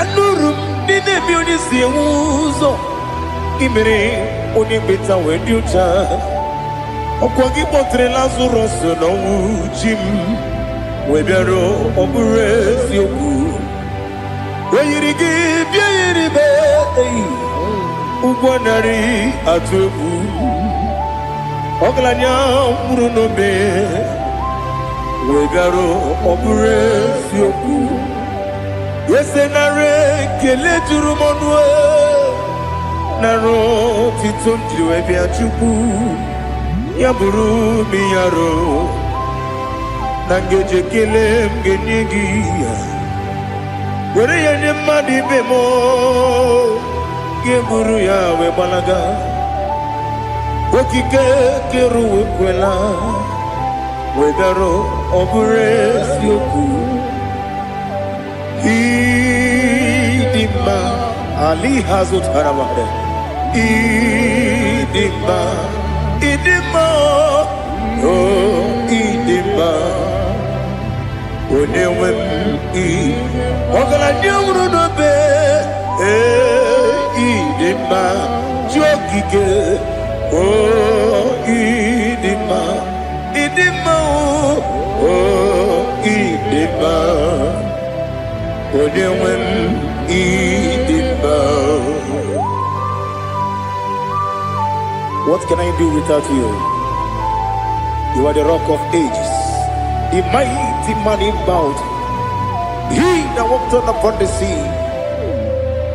Speaker 1: anurum nine bioni siuzo imere oni beta weducha okwagi potre Lazarus no chim webero opures yoku weyirigi biiribe ugwanari atubu oglanya muruno be wegaro oburesi oku yesenare kele turumonwe naro titondiwe biachuku yaburu miyaro nangeje kele mgenigi were yenye madi bemo geburu ya we balaga okike keru kwela wegaro oburesi oku idima ali hazut haramade idima oh idima onewem ogala nyumru no be idima jokike oh idima oh idima onewem idima. What can I do without you? You are the rock of ages, the mighty man in battle. He that walked on upon the sea.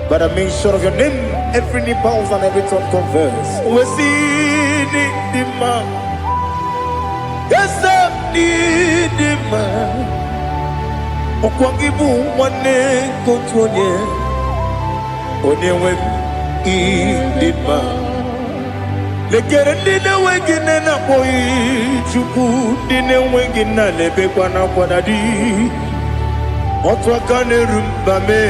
Speaker 1: By the mention of your name, every knee bows and every tongue confess. We see the man. Yes, I need the man. Okwangibu wane kotonye. Onyewe the man. Lekere ndine wengine na boyi chuku ndine wengine lebe kwa na kwanadi. Otwakane rumbame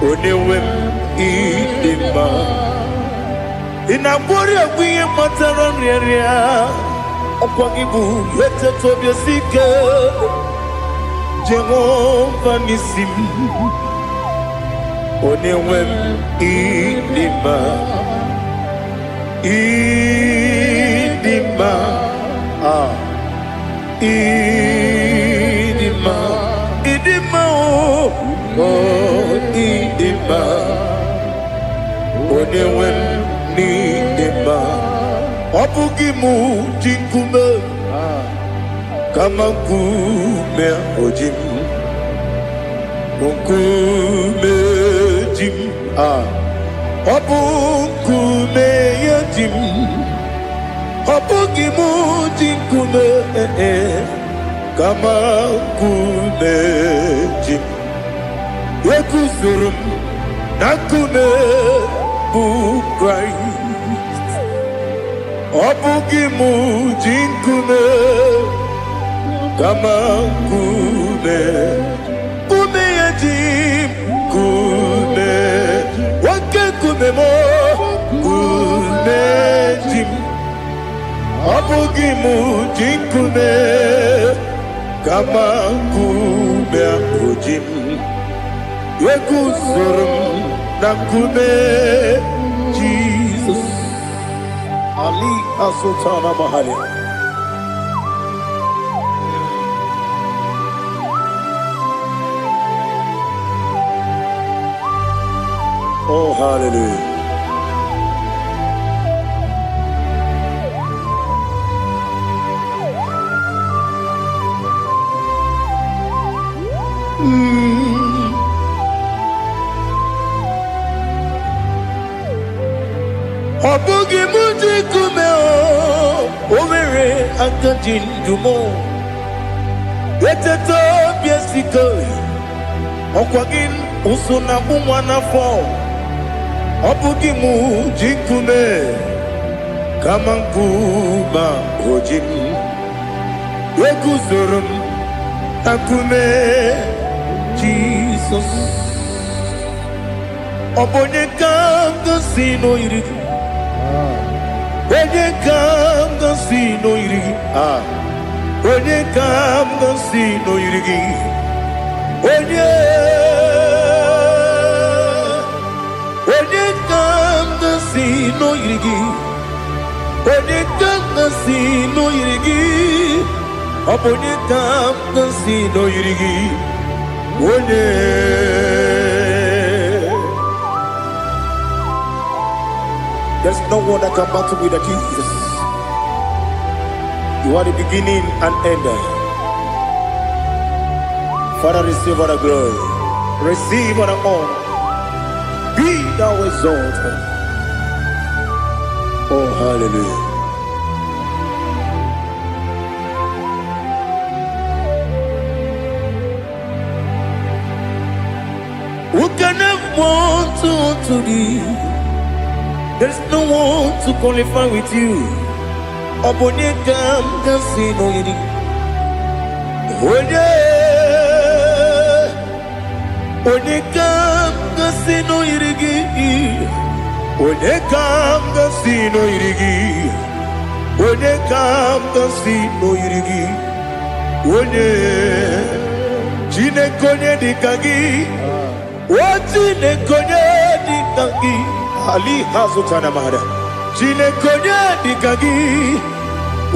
Speaker 1: onewem idima inabori agwiye matara nriaria okwagibu yete tobye sike Jehova nisim onewem idima idima idima idima oh idima onewem idima obugimu jinkume kama kume ojim kume jim obukume yajim obugimu jinkume kama kume jim yekuzurum nakume bu Christ obugimu jinkume kama nkume, nkume ya jim, nkume wake nkume mo, nkume jim, abugi mu jinkume, kama nkume akujim, wekuzurum na nkume Jesus. Ali Asultana Mahali. Oh, hallelujah. Obugi muji kume o, omere akajin dumo. Eteto biesiko, okwagin usuna umwana fo. Obugi muji kume, kama nkuba ojim. Wekuzurum akume Jesus. Obonye kanga sino irigi. Onye kanga sino irigi. Onye kanga sino irigi. Onye kanga sino irigi. Onye kanga sino irigi. Onye kanga sino irigi. Onye. There's no one that can battle with Jesus. You are the beginning and end. Father, receive all the glory. Receive all the honor. Be thou exalted. Oh, hallelujah. Who can have one to thee? There's no one to qualify with you. Obonye kam kasino yiri. Onye kam kasino yiri. Onye kam kasino yiri. Onye kam kasino yiri. Onye jine konye dikagi. Wajine konye dikagi. Ali Hazutana Mahada. Jine konye dikagi.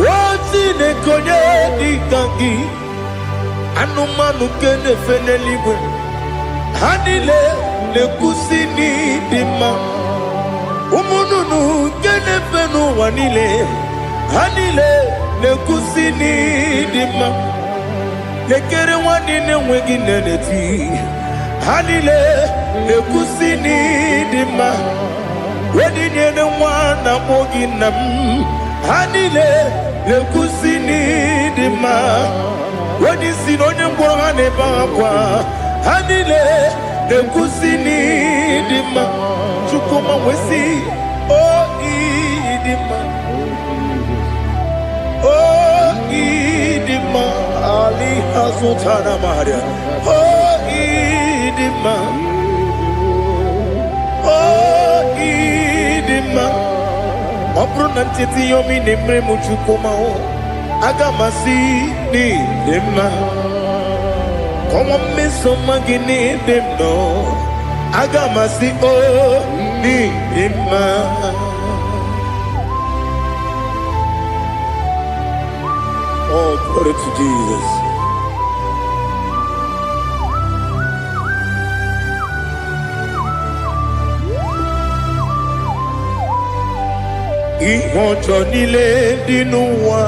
Speaker 1: Wajine konye dikagi. Anumanu kene feneliwe. Hanile le kusini dima. Umununu kene fenu wanile. Hanile le kusini dima. Lekere wanine wegi neneti. Hanile le kusini dima. Wedi nyene wana moginam. Hanile le kusini dima. Wedi sinonye mborane bakwa. Hanile le kusini dima. Chukuma wesi oh idima. Oh idima. Ali Hazutana Maria. Oh idima. Oh idima. Opro nantiti yomi nemre muchukoma o. Agamasi ni dema. Como me soma gini demno. Agamasi o ni dema. Oh, glory to Jesus. Ìwọ̀njọ́ nílé nínú wa.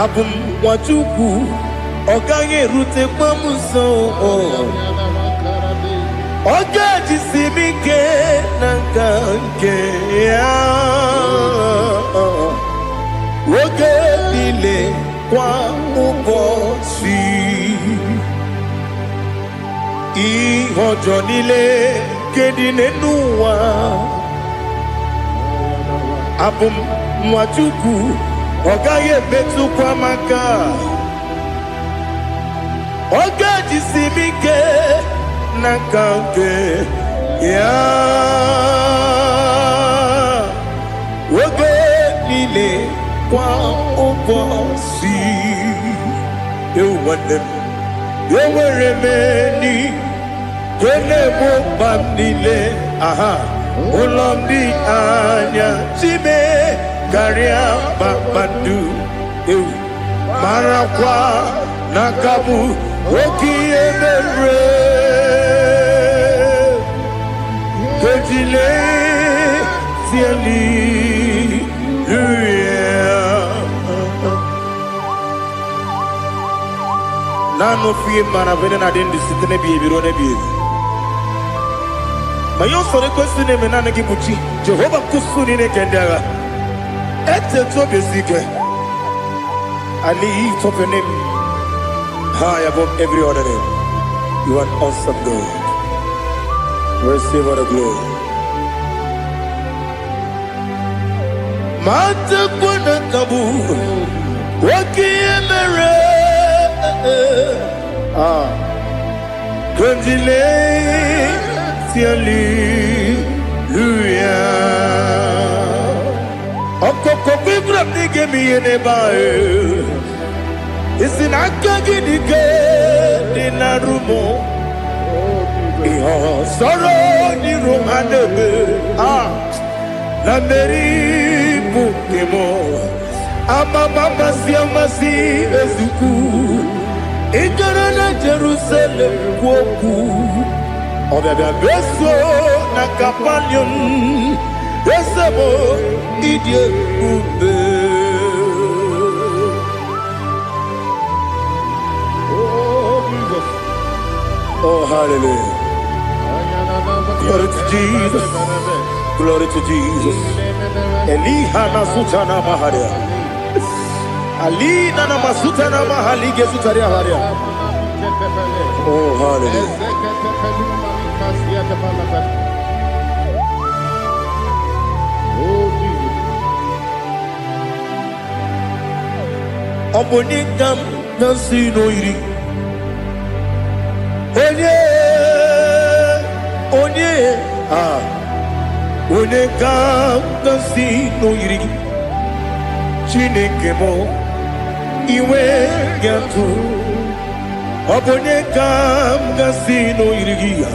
Speaker 1: Abumwachukwu ọ̀gá yerute kpamuso. Ọ̀gá jisimi ke na nka nke ya. Oge niile kwa ụbọchị. Ìwọ̀njọ́ nílé kedi nínú wa. Abumwachukwu Ogaye betu kwa maka. Ogaji simike nakanke ya. Oge nile kwa ubosi. You want them. You were many. Kene mo bandile. Aha. Ulomdi anya. Chime. Garia babandu. Marakwa. Nakabu. Oki emere. Kejile. Siali. Nano fiye mana vene na dendi sitene biye birone biye. Mayo sore kwesine menane kibuchi. Jehova kusuni ne kendaga. Ete to besike. I lift up your name high above every other name. You are an awesome God. Receive all the glory. Mata kuna kabu. Waki emere. Kundile siali luya. Okoko bibra nige miyene bae. Isinaka ginige dinarumo. Iho soro ni romanebe. La meri bukemo. Ama mama siamasi ezuku. Ikarana Jerusalem woku. Obebe beso na kapanion. Esebo idie ube.
Speaker 2: Oh, Jesus.
Speaker 1: Oh, hallelujah. Glory to Jesus. Glory to Jesus. Elihana sutana maharia. Ali nana masuta na mahali gesutaria haria. Oh, hallelujah.
Speaker 2: Oh, Jesus.
Speaker 1: Obonikam nasino iri. Onye, onekam nasino iri. Chineke mo. Iwe gatu Obonye kam gasino irigia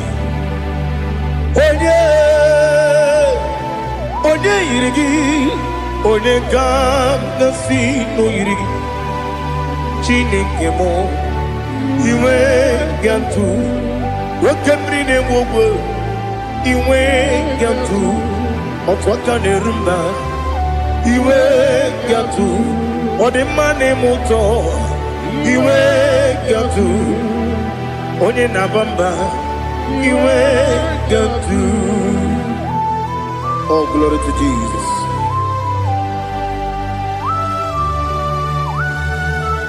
Speaker 1: Onye irigi Onye kam gasino irigi Chineke mo Iwe gatu Wakemrine wogo Iwe gatu Otwaka nerumba Iwe gatu Ode mane muto Iwe gatu Onye nabamba Iwe gatu. Oh, glory to Jesus.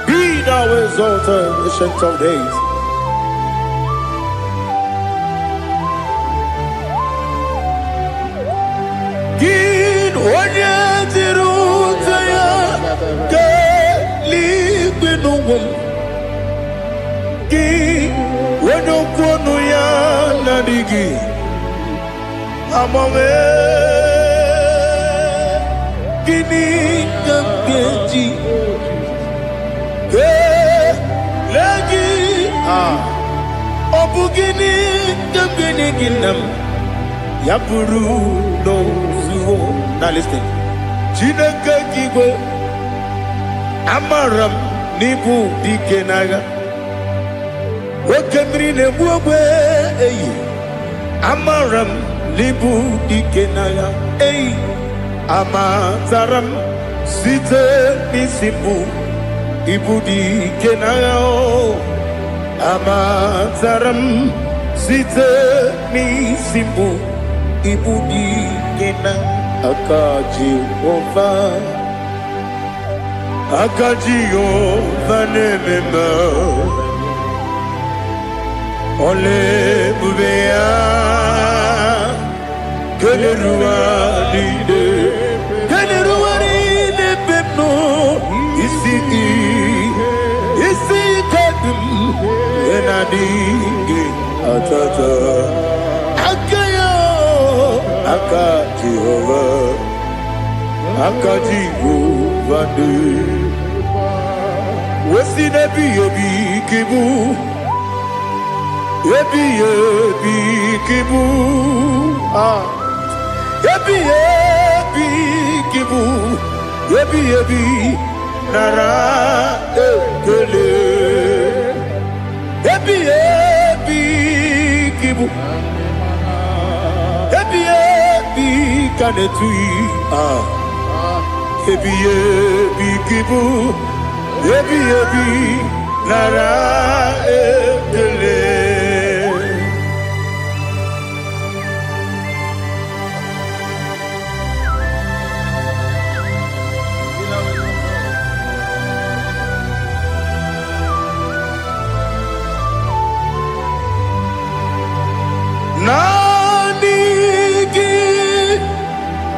Speaker 1: Be thou exalted, ancient of days. Gid onye tirutaya Libinuum Gi Wenokonu ya nadigi Amame Gini Gamgeji Ge Legi Obugini Gamgeni Ginam Yapuru no Zuho. Now listen. Chineke Kigwe Amaram Nibu Dikenaga Wekemri Nebuwe Amaram Nibu Dikenaga Amataram Site Nisibu Ibu Dikenaga Amataram Site Nisibu Ibu Dikenaga Akaji Ova Akajiyo vanemema Ole bubea Keneruwa lide Keneruwa lide pepno Kenadingi atata akayo aka Jehovah aka Jehovah wesi nebi ebi kibu ebi kibu ebi kibu ebi nara ekele ebi kibu ebi kanetui ebi kibu ebi nara ekele Nanigi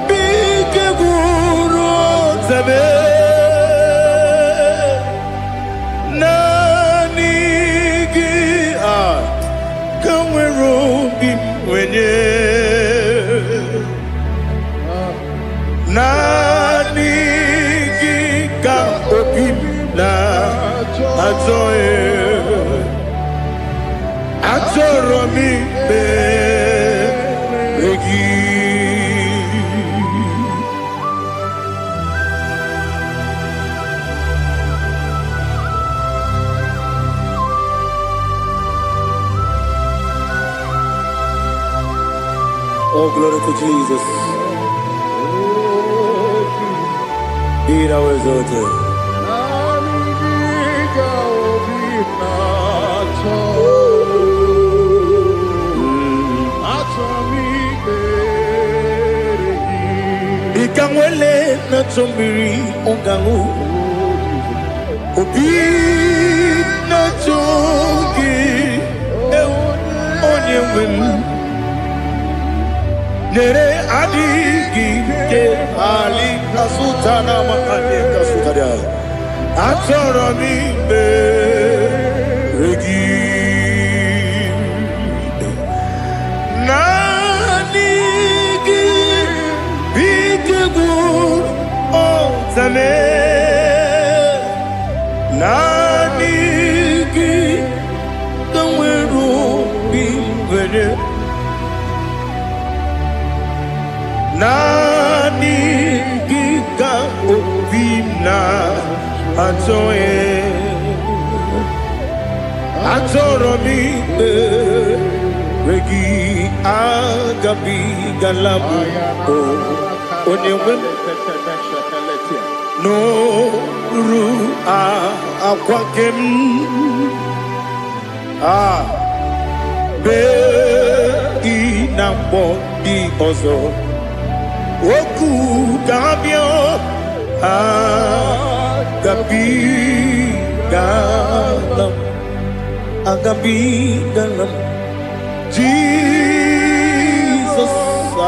Speaker 1: bike guru zabe Nanigi kamweru bimwenye Nanigi ka opim na atoe Atoro mi beregi Oh, glory to Jesus. Be thou exalted. Ikangwele na chombiri ongangu Obi na chogi onye wem Nere adigi ke ali kasutana ma ali kasutaria Atoro mi beregi Zame Nanigi Kamweru bimwenye Nanigi ka opimna atoe Atoro mi regi agabi galabu Onyewe No ru akwakem be inambo di ozo oku gamio agabi galam Jesus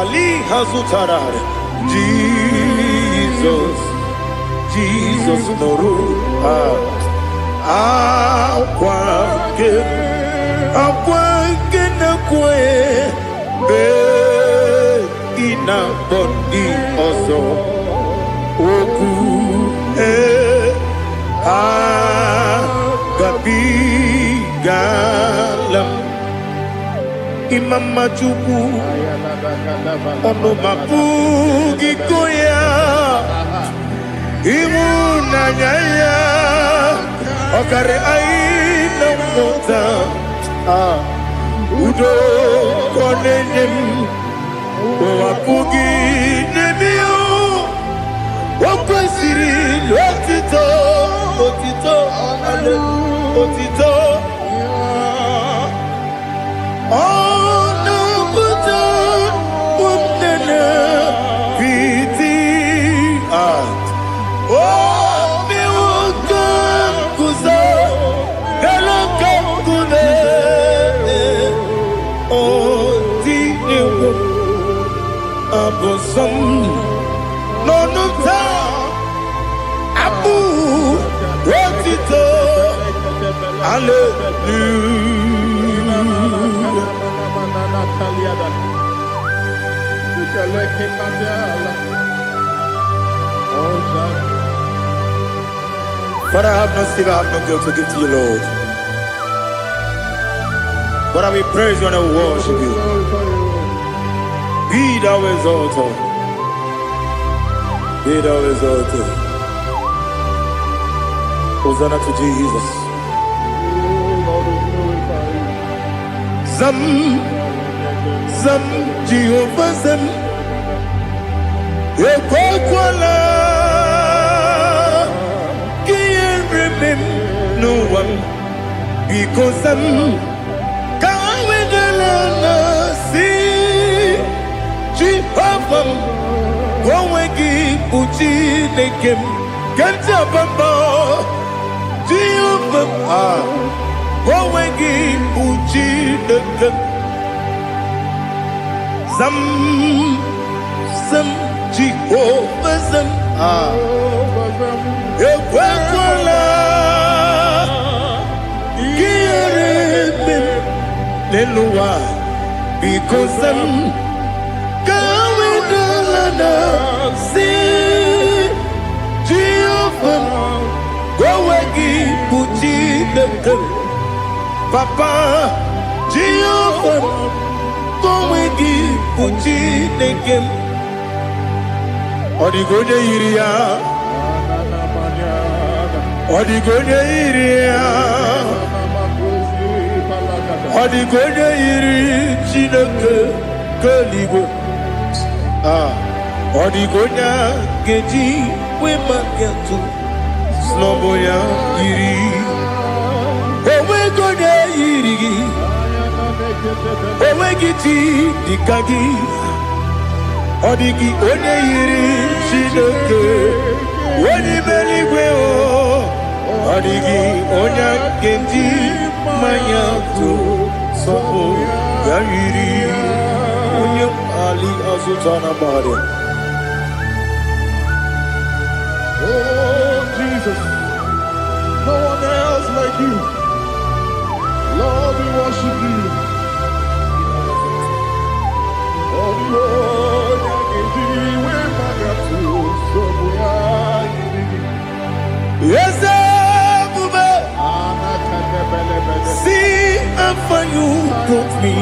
Speaker 1: Ali hazutarare Jesus noru akwake na kwe be ina bondi ozo oku gabi galam Imam majuku ono mapugi koya Imunanyaya Okare aina mota Udo konenyem Wapugi nemio Wakwesiri Otito ale Otito Ono buta Umnene Piti Oh, mi ukan kuzo, galokan kune. Oh, di niwo, abosom, nonuta, abu, otito, Father, I have no silver, I have no gold to give to you, Lord. But I will praise you and I will worship you. Be thou exalted. Be thou exalted. Hosanna to Jesus. Zam, Zam, Jehovah Zam. Ekwakwala. No one because I'm Kawedalana see Jehovah Gowegi Puchi Nekem Kantabamba Jehovah Gowegi Puchi Nekem Zam Jehovah Zam Ekwakwala Leluwa because I'm going to see Jehovah Gowegi Puchi Nekem Papa Jehovah Gowegi Puchi Nekem Odigonya Iria Odigonya Iria Odigonya Iri Chineke Keligo Odigonya Geji Wemakiatu Slomboya Iri Owegonya Iri Owegiti Dikagi Odigi Onya Iri Chineke Wani Beligwe Odigi Onya Geji Mayatu Sopo Yariri Unyam Ali Azutana Bade.
Speaker 2: Oh, Jesus. No one else like you. Lord, we worship you. Oh, Lord,
Speaker 1: yes, sir. See how far you brought me.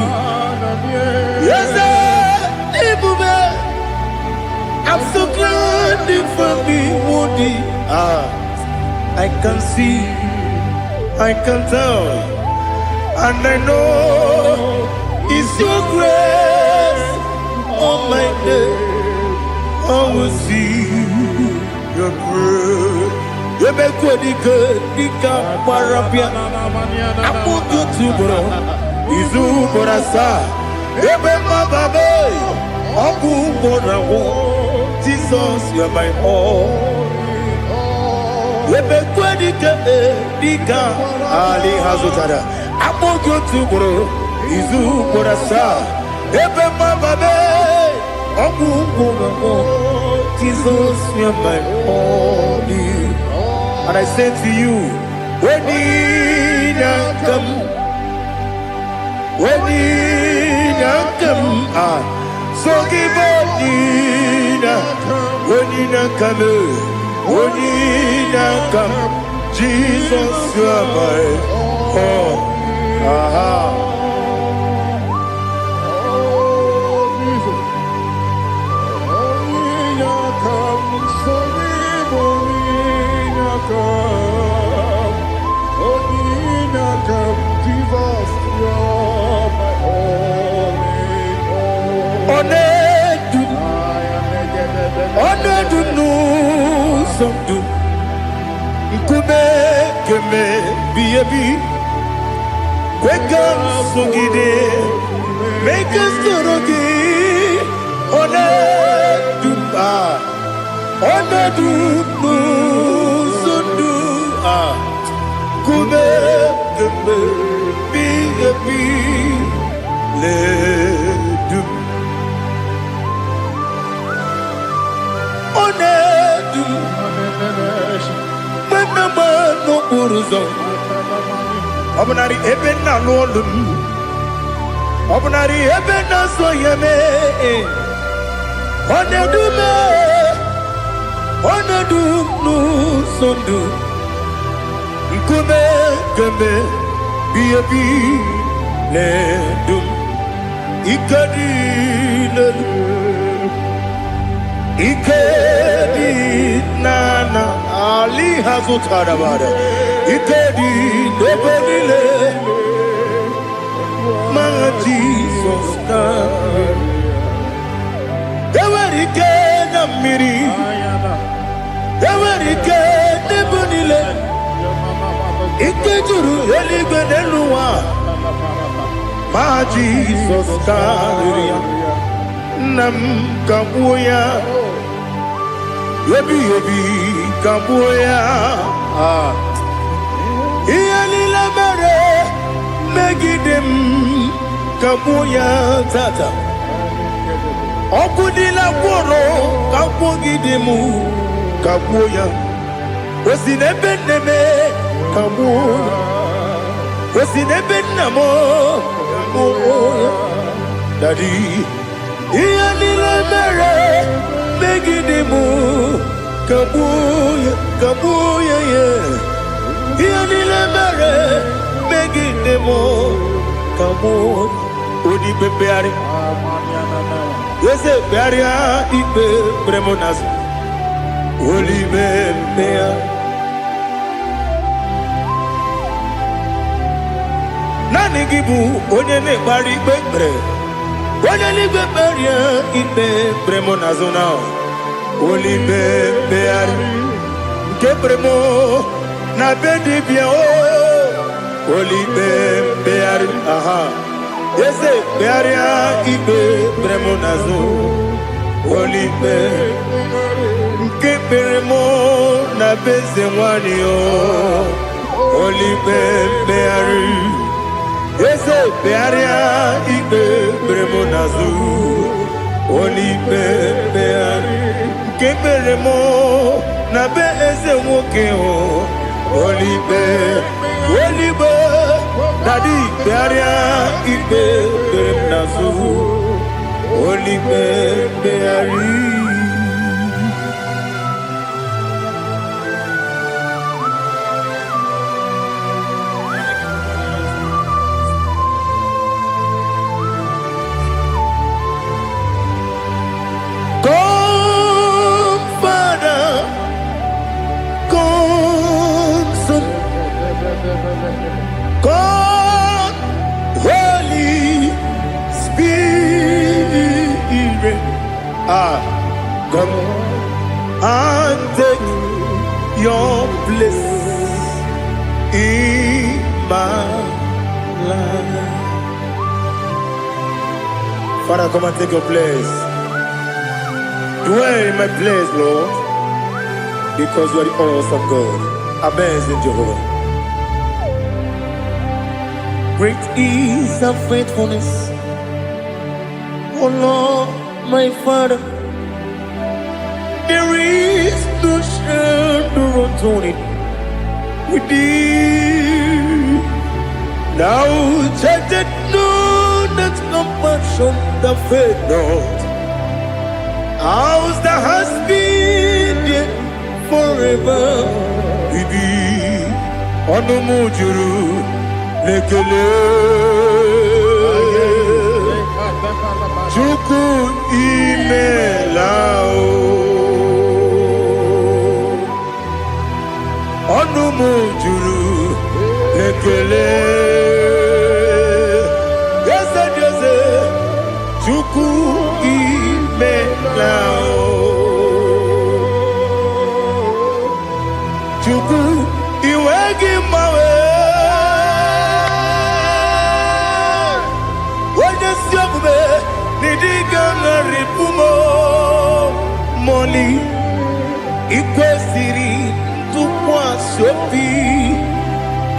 Speaker 1: Yes, I'm so glad you found me, Woody. I can see, I can tell, and I know it's your grace. Oh my God, I will see your grace. You make good, Nika Parapia. I put you to bro. Izu Borasa. Ebe Mababe. Oku Borawo. Jesus, you're my all. You make good, Nika Ali Hazutara. I put you to bro. Izu Borasa. Ebe Mababe. Oku Borawo. Jesus, you're my all. And I say to you, when you come, so give when you come, Jesus, you are my all. Make us Obunari ebe na lolum. Obunari ebe na soyeme. Onedume. Onedum nu sondu. Nkume kembe. Biyebi le dum. Ikadi le. Ikedi nana Ali hazutarabada. Ikedi nebelile. My Jesus name. Ewerike na miri. Ewerike nebelile. Ikejuru eligwe neluwa. My Jesus name. Nam kabuya. Yebi kabuya. Iyalila mere megidem kabuya tata. Okudila kworo kabugidemu kabuya. Osinebenneme kabuya. Osinebennamo kabuya. Daddy. Iyalila mere megidemu kabuya kabuya yeah. Iyalila mere megidemu kabuya. Odi bebeari. Yese bearia ibe bremonas. Oli bebea. Nani gibu onye ne bari bebre. Onye ligbe beria ibe bremonazona. Oli bebeari. Nke bremo na bedi bia o. Oli bebeari. Aha. Yese bearia ibe bremonazo. Oli be. Nke bremo na beze mwani o. Oli bebeari. Yese bearia ibe bremonazo. Oli bebeari. Nke bremo na beze mwoke o. Oli be. Oli be. Daddy bearia ibe bremonazo. Oli bebeari. God, Holy Spirit, come and take your place in my life. Father, come and take your place. Dwell in my place, Lord, because you are the awesome God. Amazing Jehovah. Great is thy faithfulness, O Lord, my Father. There is no shadow unto it with thee. Now judged know that compassion that faith not. Ours that has been there forever with thee. Onomujuru lekele Chuku imelao Onumujuru lekele Yese yese Chuku imelao Chuku iwegi mawe Nidigangaripumo Moli Ikwesiri Tukwa sopi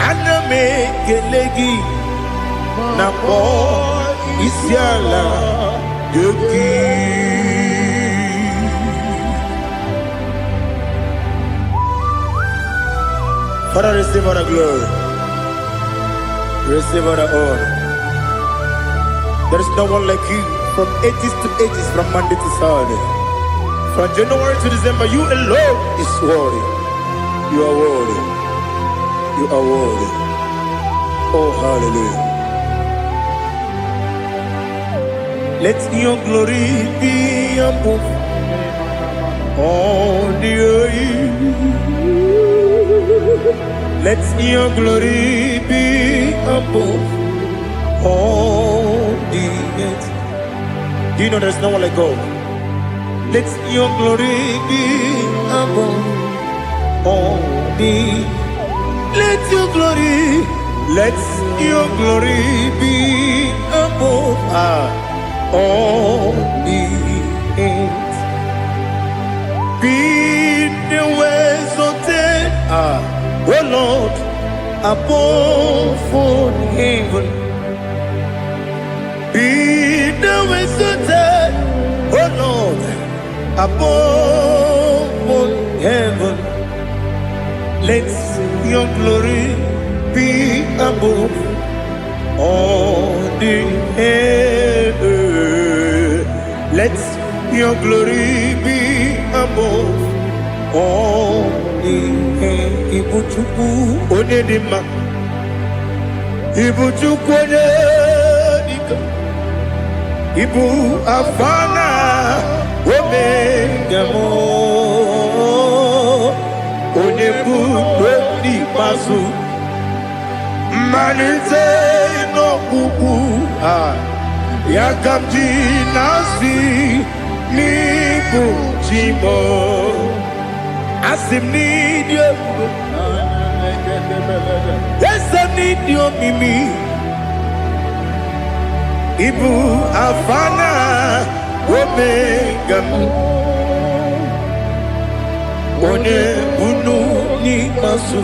Speaker 1: Aname kelegi Napo Isiala Yoki Father, receive our glory. Receive all the honor. There is no one like you from ages to ages, from Monday to Saturday. From January to December, you alone is worthy. You are worthy. You are worthy. Oh, hallelujah. Let your glory be above all the earth. Let your glory be above all the earth. Do you know there's no one like God? Let your glory be above all the earth. Let your glory be above all the earth. Be the ways of death, oh Lord, above all heaven. Be the ways of death, oh Lord, above all heaven. Let your glory be above all the earth. Let your glory be above all the earth. Ibuchuku onedima, Ibuchuku onedika, Ibu afana omega mo, onebu odi masu. Manite no kuku yakamji nasi nibu chimo asim nidio esam nidio mimi ibu afana omega one bunu ni masu.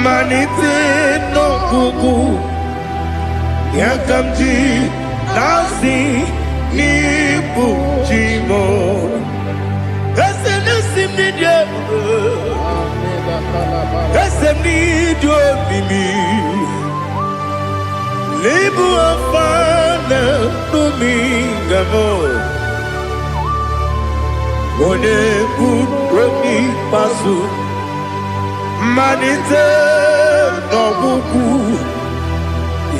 Speaker 1: Manite no kuku yakamji nasi nibu chimo esem nasim nidio esem nidio mimi libu afana numingamo one budoni pasu. Manite no buku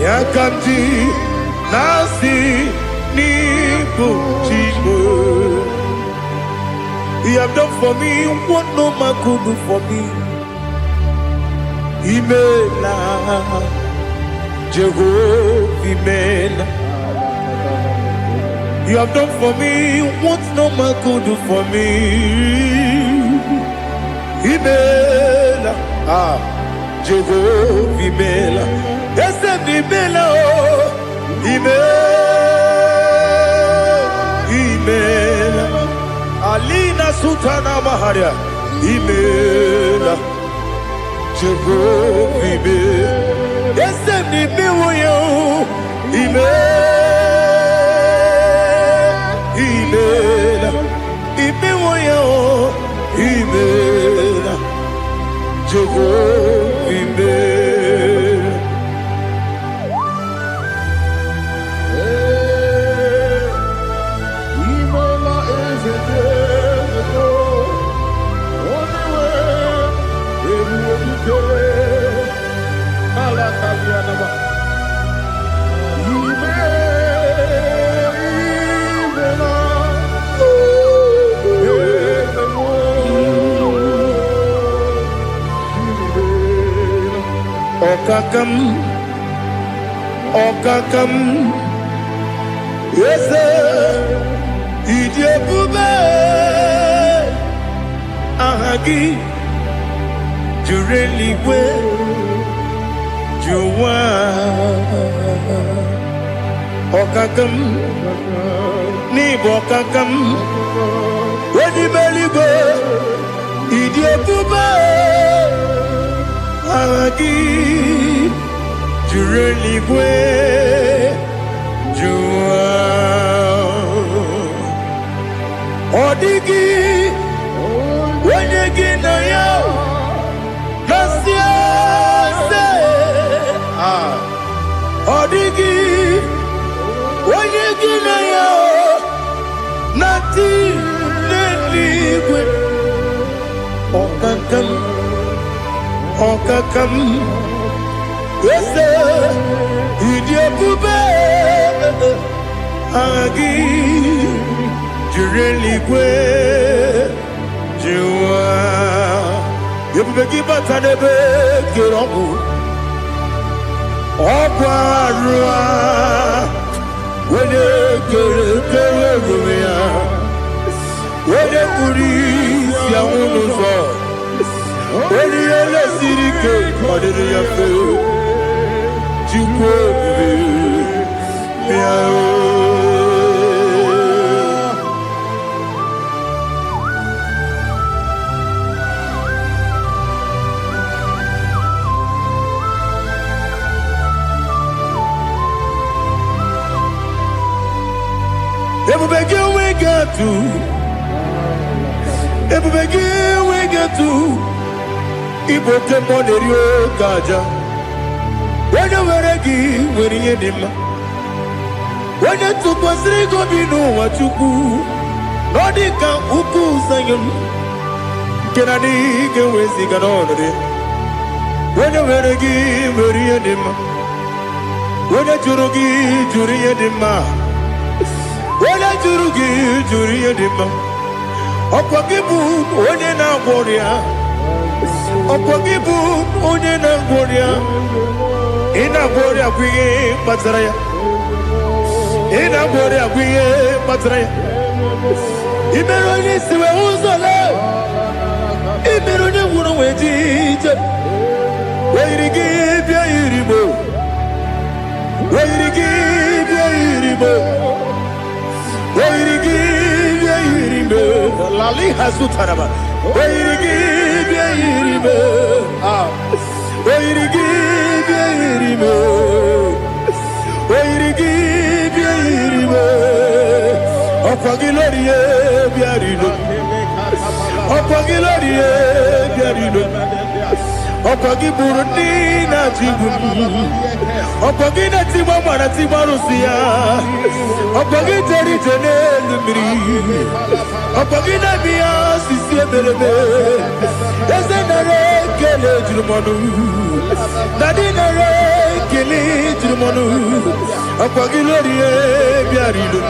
Speaker 1: yakamji nasi nibu chimo. You have done for me what no man could do for me. Imela Jehovah Imela. You have done for me what no man could do for me. Imela, Jehovah Imela, Esem Imela, Imela, Alina Sutana Maharia, Imela, Jehovah Imela, Esem Imela, Imela, Imela, Imela. Jehovah Imela.
Speaker 2: Imela is a devil. Only way they will be killed. Alakalianaba.
Speaker 1: Okakam, yes, Idiabube, Ahagi, Jureli, Juwa, Okakam, Nibokakam, Wedi Beligo, Idiabube, Ahagi. Jureligwe Jua Odigi Wenegi na yo Nasia se Odigi, Oyegi na ya, Nati Neligwe, Okakam, Yese, Idiabube, Agi, Jureligwe, Jua, Yabegi Batanebe, Kirobu, Okwarua, Wene Kerumia, Wene Puris, Yamunuzo, Wene Yele Sirike, Odiri Yafe, Chukwe, Miao. Everybody we got to. Everybody we got to. Ibo temone rio kaja. Wena weregi weri edima. Wena tupasri go binu wachuku. Nodi ka uku sayun. Kenani ke wezi kanonore. Wena weregi weri edima. Wena jurugi juri edima. Wena jurugi juri edima. Okwagibu onye na gworia. Okwagibu onye na gworia. Ina gworia kwiye patraya. Ina gworia kwiye patraya. Imero ni siwe uzole. Imero ni wuro wejije. Weirigi bia iribo. Weirigi bia iribo. Weirigi bia iribo. Lali hasutaraba. Weirigi bia iribo. Weirigi bia iribo. Weirigi bia iribo. Okwagilorie bia iribo. Okwagilorie bia iribo. Okwagiburu ni na jibu. Okwagina tiwa mwana tiwa rusia. Okwagiteri jene lumiri. Okwagina biya sisi emeleme. Eze nare kele jirumonu. Nadi nare kele jirumonu. Okwagilori biarilu.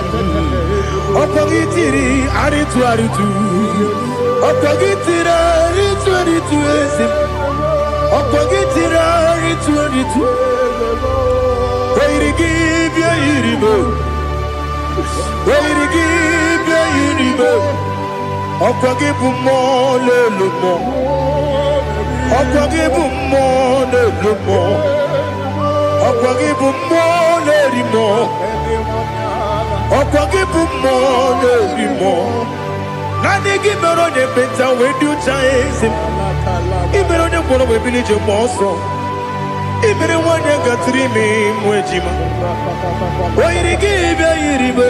Speaker 1: Okwagitiri aritu aritu. Okwagitiri aritu aritu esim. Okwagitiri aritu aritu. Weirigi bia iribo. Weirigi bia iribo. Okwagibu mo lelumo. Okwagibu mo lelumo. Okwagibu mo lerimo. Okwagibu mo lerimo. Nani gibero ne benta wedu chaise. Ibero ne kono we bilije moso. Ibere wane gatrimi mwejima. Oirigi bia iribo.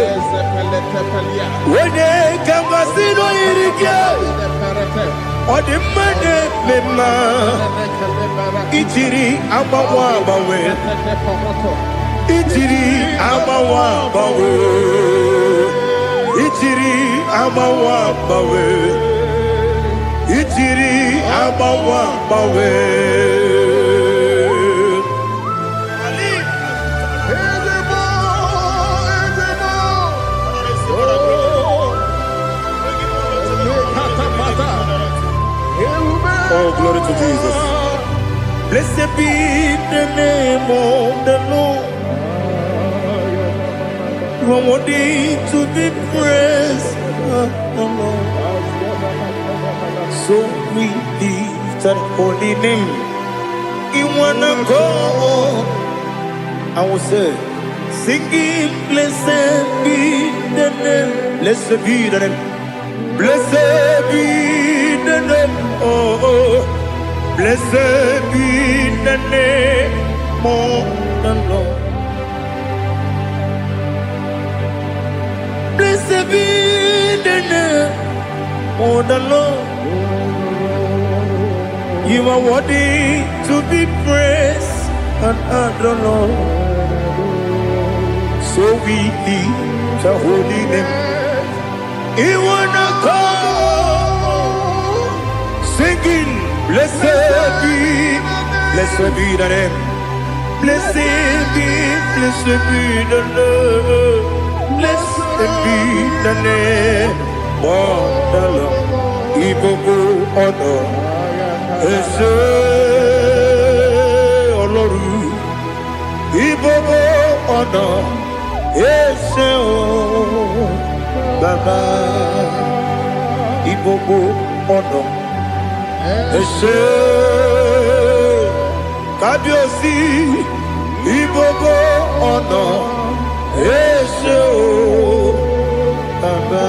Speaker 1: Wene kamasino irige. Odimane mema. Ichiri amawa bawe. Ichiri amawa bawe. Ichiri amawa bawe. Ichiri amawa bawe. Oh, glory to Jesus. Blessed be the name of the Lord. You are worthy to be praised. So we lift that holy name. You wanna go? I will say, singing, blessed be the name. Blessed be the name. Blessed be the name. Oh, blessed be the name of the Lord. Blessed be the name of the Lord. You are worthy to be praised and adored, Lord. So we lift your holy name. He wanna come singing, blessed be the name. Blessed be the Lord. Blessed be the name of the Lord. IGBO honor. Ese Oloru. IGBO honor. Ese Baba. IGBO honor. Ese Kabiosi. IGBO honor. Ese Baba.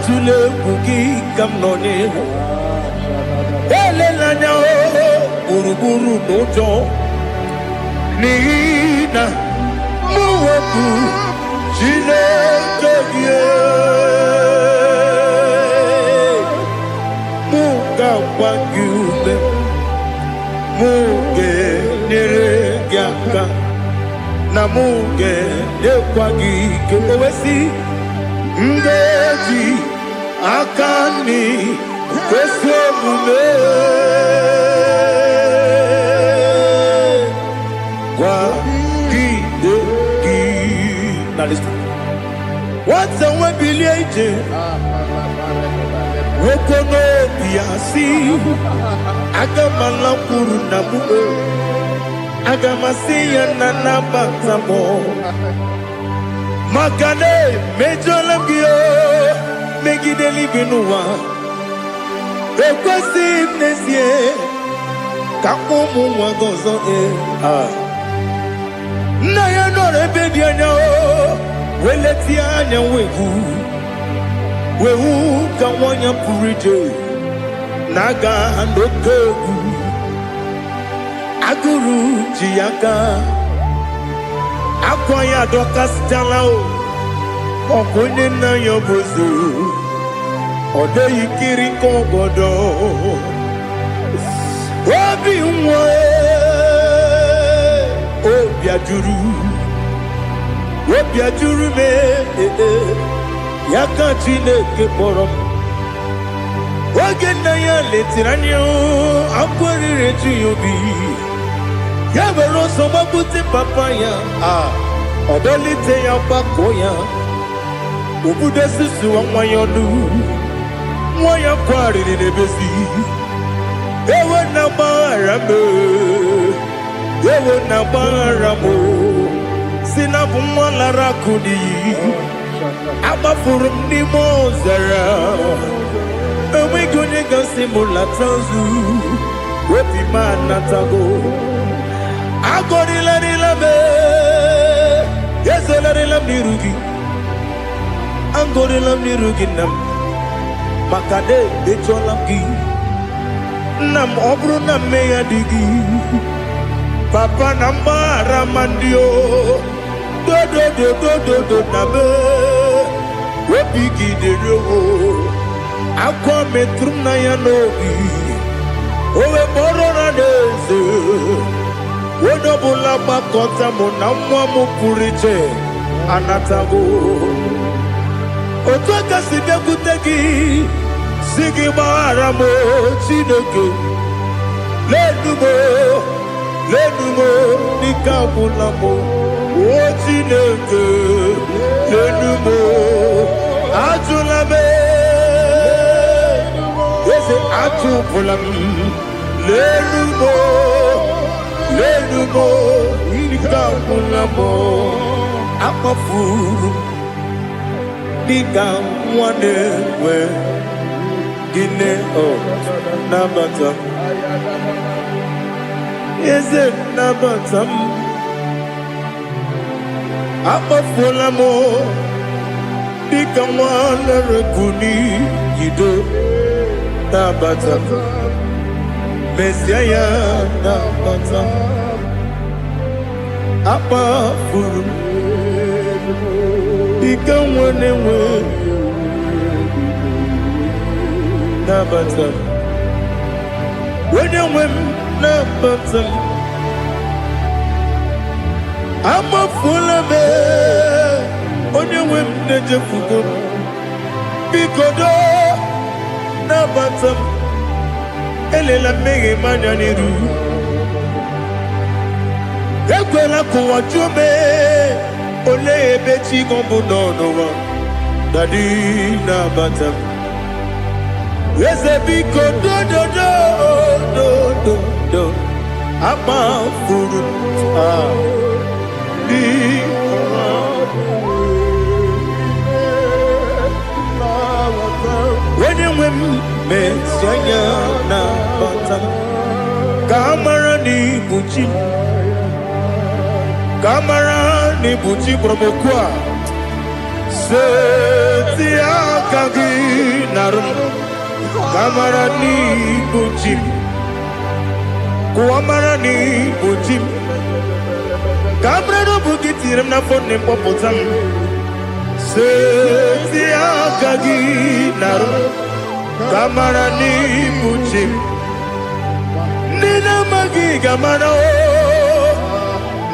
Speaker 1: Tule kuki kamnoni ele lanya buruburu dojo nina muweku chile kebie muga wagyume muge neregyaka na muge nekwagi kewesi ngeji akani kwesemume kwa hideki. Now listen. What's a webileje? Wokono biasi agamala kuru namu agamasiya nanabatamo Makane mejolambio megideli binua ekwesi nesie kakumu wagozo na ya nore bedi anya weleti anya wehu kawanya purije naga ndoku aguru jiyaka Akwaya doka stalao Okonye na yobozu Ode yikiri kogodo Obi mwe Obi ajuru me Yaka chineke porom Oge na ya letiranyo Akwari reju yobi Yabero soma kuti papaya Odolite ya pakoya Ubude susu wa mwayonu Mwaya kwari ni nebezi Ewe na barame Ewe na baramo Sinabu mwala rakudi Abafurum ni mozara Ewe gone gansi mula tanzu Wepi manatago Agorila nilabe, yesela nilamnirugi. Angorila nirugi nam, makade becholamgi. Nam obru nam meya digi. Papa nambara mandio, do nabe. Wepigi de rogo, akwa metrum na yanogi. Owe borona deze. Wodobula bakota mona mwamu puriche anatago Otoka sidekutegi Sigi baramo chineke Lenumo nikabulamo O chineke Lenumo Ajulame Yese ajubulam Lenumo Lenumo, nikamulamo, akafuru, nikamwanewe, gine o nabatam, yeze nabatam, akafulamo, nikamwanewe kuni yido nabatam. Messiah nabatam apa furu ika nwenewe nabata wenyewe nabata amafula me onyewe nejefugo bikodo nabata elela mege manya niru ekwela kuwajume ole ebechi gombu nonowa dadi nabata eze biko do ama furu di wenye mesanya na bata kamara ni buchi promokwa seti akagi narum kamara ni buchi kuamara ni buchi kamara no bukitiram na fone popotam seti akagi narum kamara ni buchi nina magi kamara o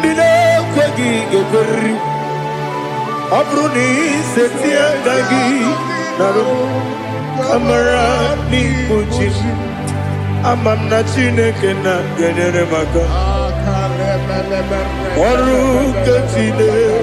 Speaker 1: nina kwagi gokori abruni seti akagi narum kamara ni buchi amamna chineke na genyere maka ọrụ nke Chineke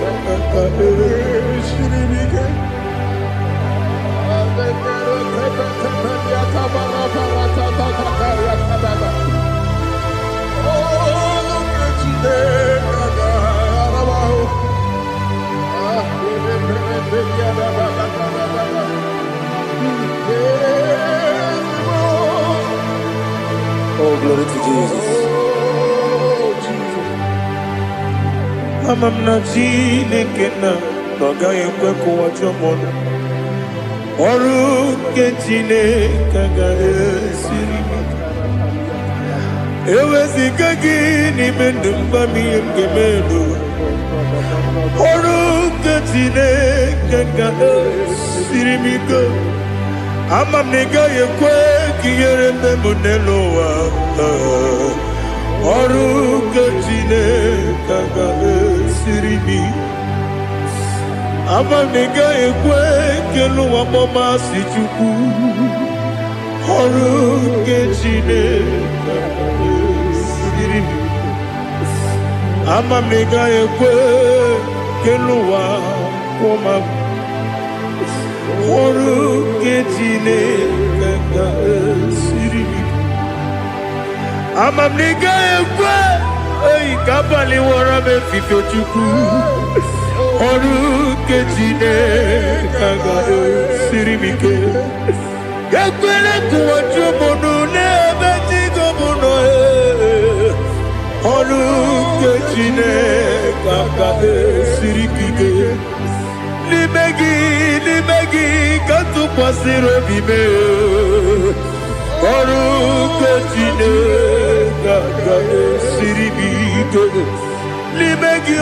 Speaker 1: Oh, glory to Jesus. Amamna Chineke na agaghị ekwe ka ụwa jọọ m ọrụ nke Chineke ga-esiri m eweziga gị n'ime ndụ mgbam ihe m ga-eme n'ụwa ọrụ nke Chineke ga-esiri m ike ama m na ị gaghị ekwe ka ihere eme m n'elu ụwa ọrụ nke Chineke ga-esiri m ama m na ị gaghị ekwe ka elu ụwa gbamasị Chukwu ọrụ nke Chineke ga-esiri m ama m na ị gaghị ekwe ka elu ụwa kwụma ọrụ nke Chineke ga-esiri m ama m na ị gaghị ekwe ka abalị wara m efife Chukwu ọrụ nke Chineke ga-esiri m ike ekwela ka ụwa jụọ m n'ebe Chigo m nọ ọrụ nke Chineke ga-esiri m ike n'ime gị ka tụkwasịrị obi m ọrụ nke Chineke ga-esiri m ike n'ime gị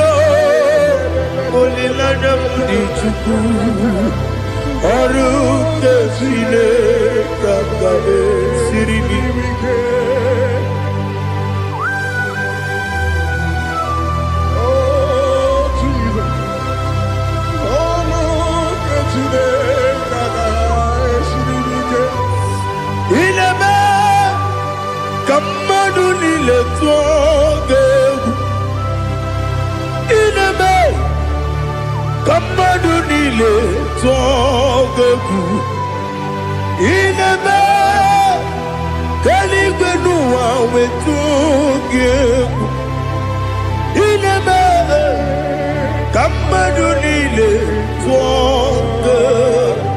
Speaker 1: olileanya m dị Chukwu ọrụ nke Chineke ga-esiri m ike Kamadu niile tụọ egwu ineme kamadu niile tụọ egwu ineme eluigwe n'ụwa wee tụọ egwu ineme kamadu niile tụọ egwu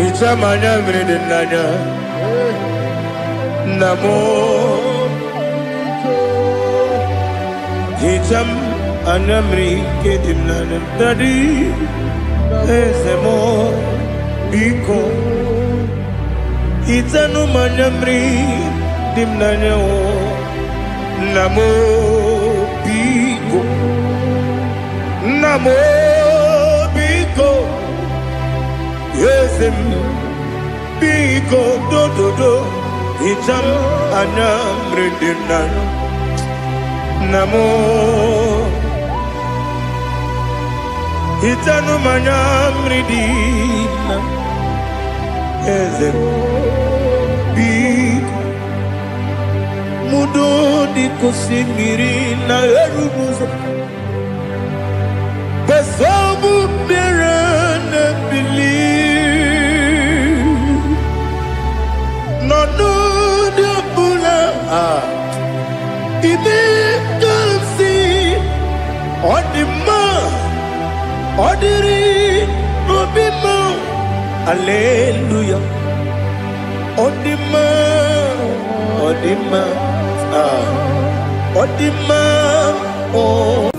Speaker 1: Ichamanya mrede nanya namo Icham Anamri kedimnana dadi ezemo biko itanu manamri dimnanya o namo biko ezem biko do itam anamri dimnanya namo itanu manamri dimna ezem biko mudo di kusingiri na erubuzo besobu berana believe no de bula ibe kansi odima odiri obima hallelujah odima oh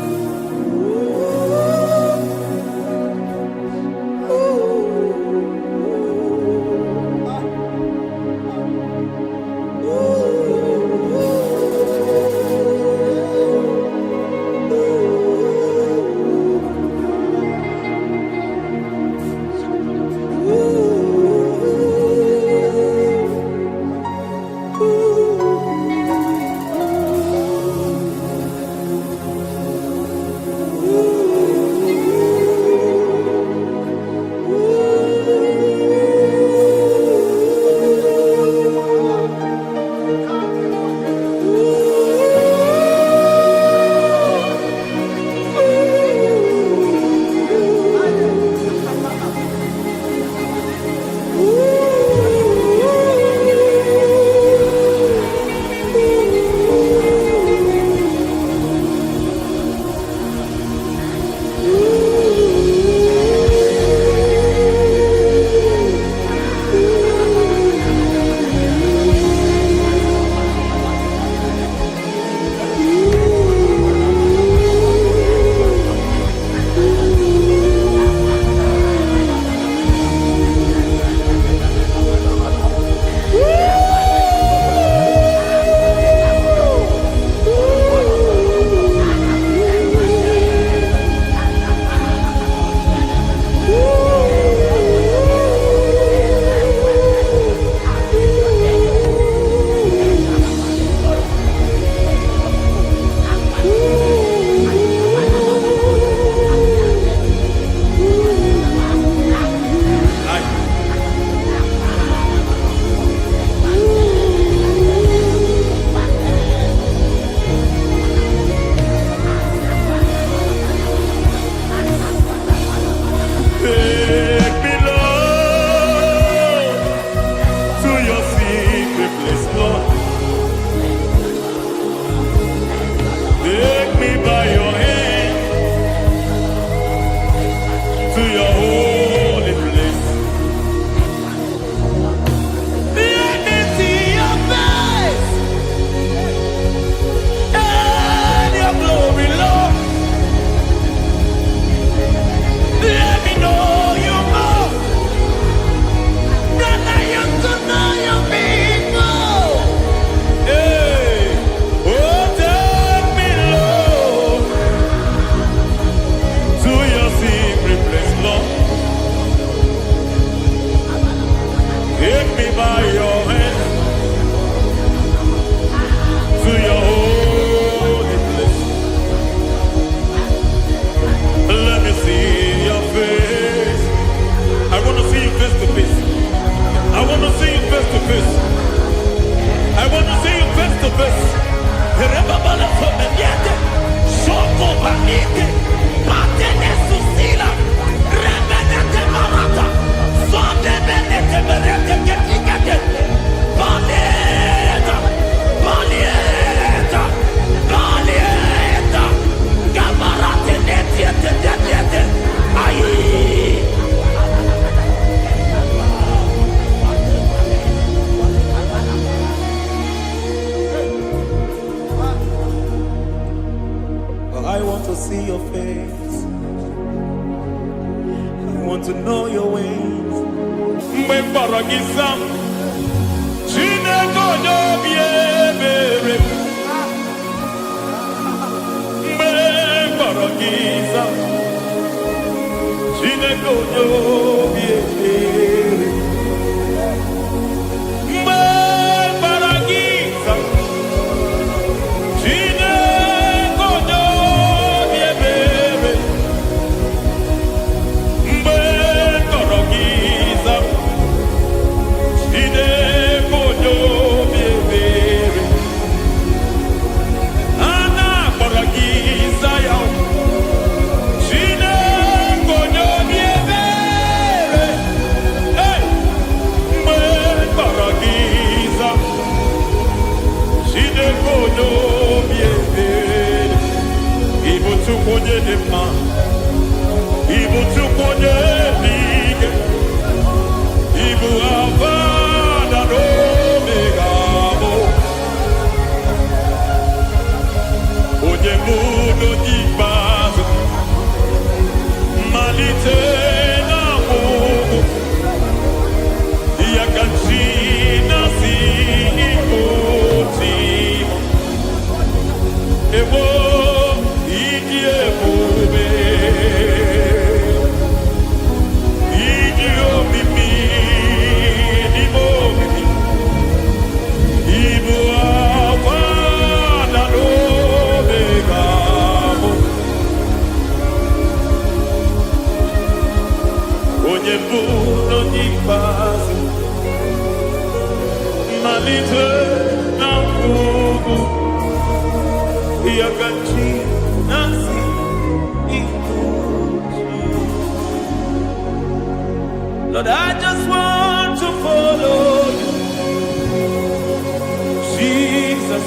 Speaker 3: Get see your face. I want to know your ways. Mbaragizam, Chineko Yobiebere. Mbaragizam, Chineko Yobiebere. Mbaragizam, Chineko Yobiebere. Mbaragizam, Chineko Yobiebere. Ana Baragiza yao. Chineko Yobiebere. Hey, Baragiza. Chineko Yobiebere. Ibu tukonye dema. Ibu tukonye bige. Ibu avana no megamo. Oye mudo jibazo. Malite na mugu. Yakachina si ipotimo. Ewo idie mube. Idio mimi. Ibo mimi. Ibo avana no megamo. Oye mudo jibazo. Malite na mugu. Yakachina si ipotimo. Lord, I just want to follow you. Jesus,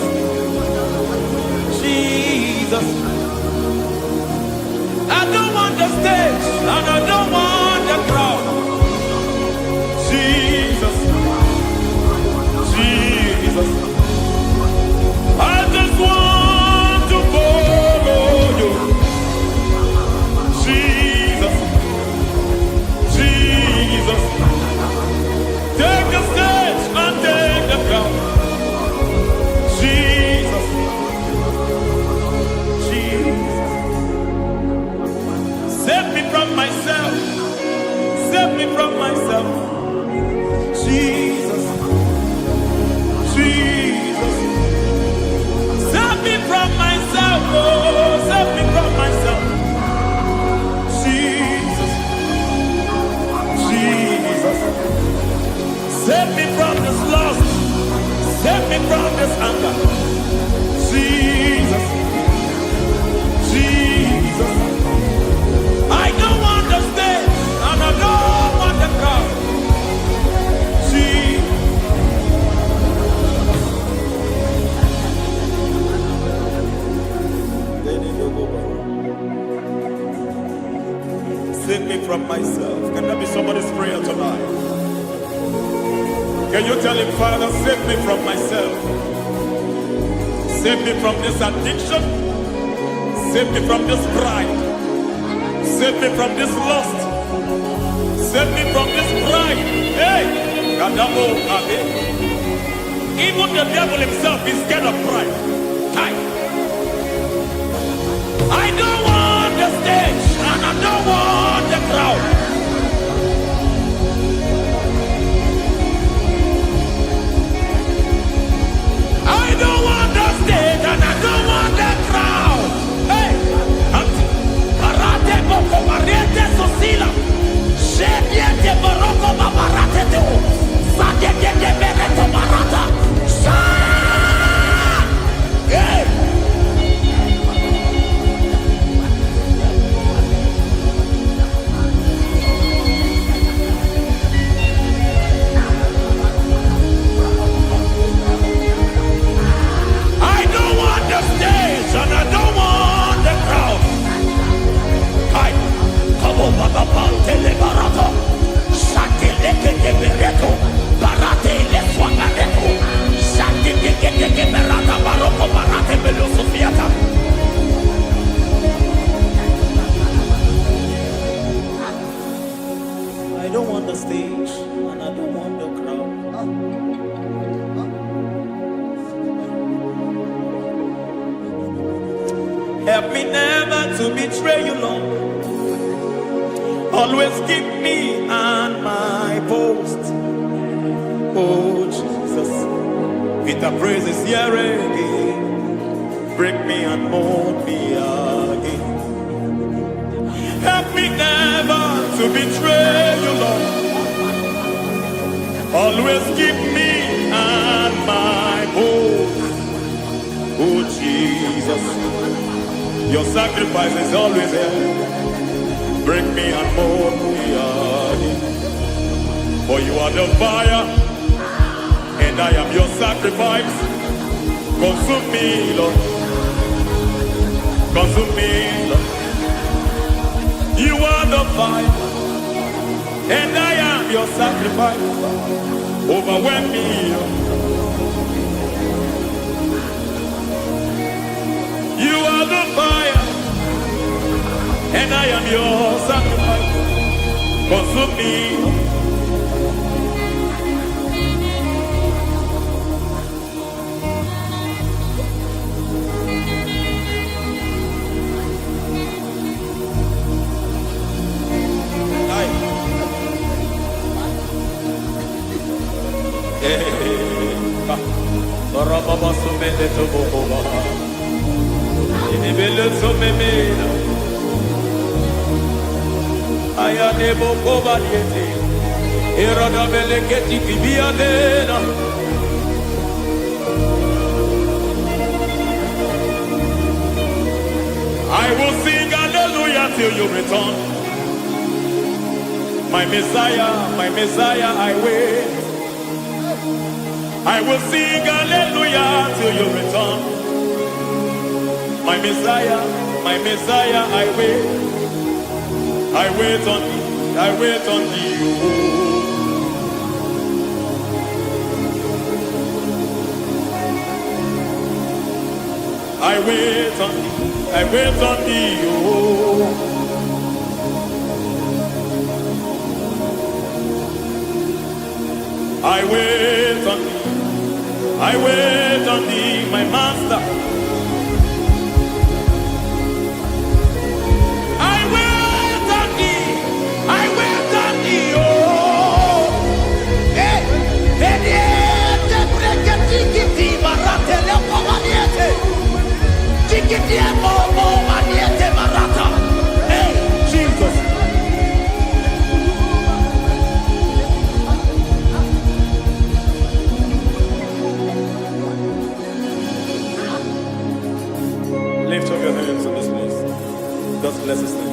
Speaker 3: Jesus. I don't want the stage and I don't want the crowd. Jesus, Jesus. I just want to follow you. Jesus, Jesus. Take the stage and take the crown. Jesus, Jesus. Save me from myself. Save me from myself. Jesus, Jesus. Save me from myself. Oh, save me from myself. Jesus, Jesus. Save me from this lust. Save me from this anger. Jesus, Jesus. I don't want the stage and I don't want the crowd. Jesus. Save me from myself. Can that be somebody's prayer tonight? Can you tell him, Father, save me from myself? Save me from this addiction. Save me from this pride. Save me from this lust. Save me from this pride. Hey! Kadamo Abe. Even the devil himself is scared of pride. Hi. I don't want the stage and I don't want the crowd. I don't want the stage and I don't want the crowd. Hey, Barate Boko Barete Sosila. Shediete Baroko Babarate Teo. Sadete Bereto Barata. Hey! Help me never to betray you, Lord. Always keep me on my post. Oh Jesus, with the praises here again, break me and mold me again. Help me never to betray you, Lord. Always keep me on my post. Oh Jesus, your sacrifice is always there. Break me and mold me again. For you are the fire, and I am your sacrifice. Consume me, Lord. Consume me, Lord. You are the fire, and I am your sacrifice. Overwhelm me, Lord. You are the fire, and I am your sacrifice. Consume me. I will sing hallelujah till you return. My Messiah, I wait. I will sing hallelujah till you return. My Messiah, I wait. I wait on thee, I wait on thee. I wait on thee, I wait on thee. I wait on thee, I wait on thee, my master. I wait on thee, I wait on thee, oh. Hey, vediete, breke tikiti, marate lepo maniete. Tikiti emo maniete marata. Hey, Jesus. Lift up your hands in this place. Just bless his name.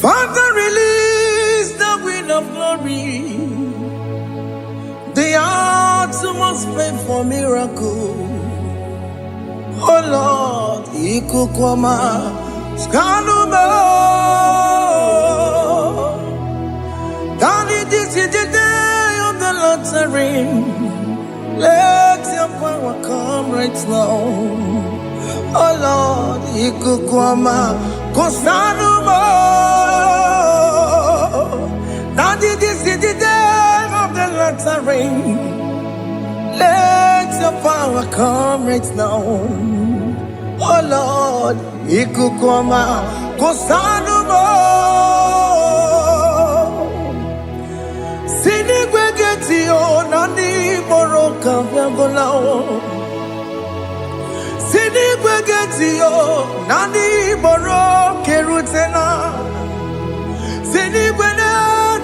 Speaker 5: Father, release the wind of glory, the utmost faith for miracle. Oh Lord, ikukwama skanumo. Daddy, this is the day of the Lord's ring. Let your power come right now. Oh Lord, ikukwama kosanumo. Daddy, this is the day of the Lord's ring. Let your power come right now. Oh Lord, ikukwama Kosanumo Sinigwegeti o nani moroka vyagolao Sinigwegeti o nani moroke rutena Sinigwene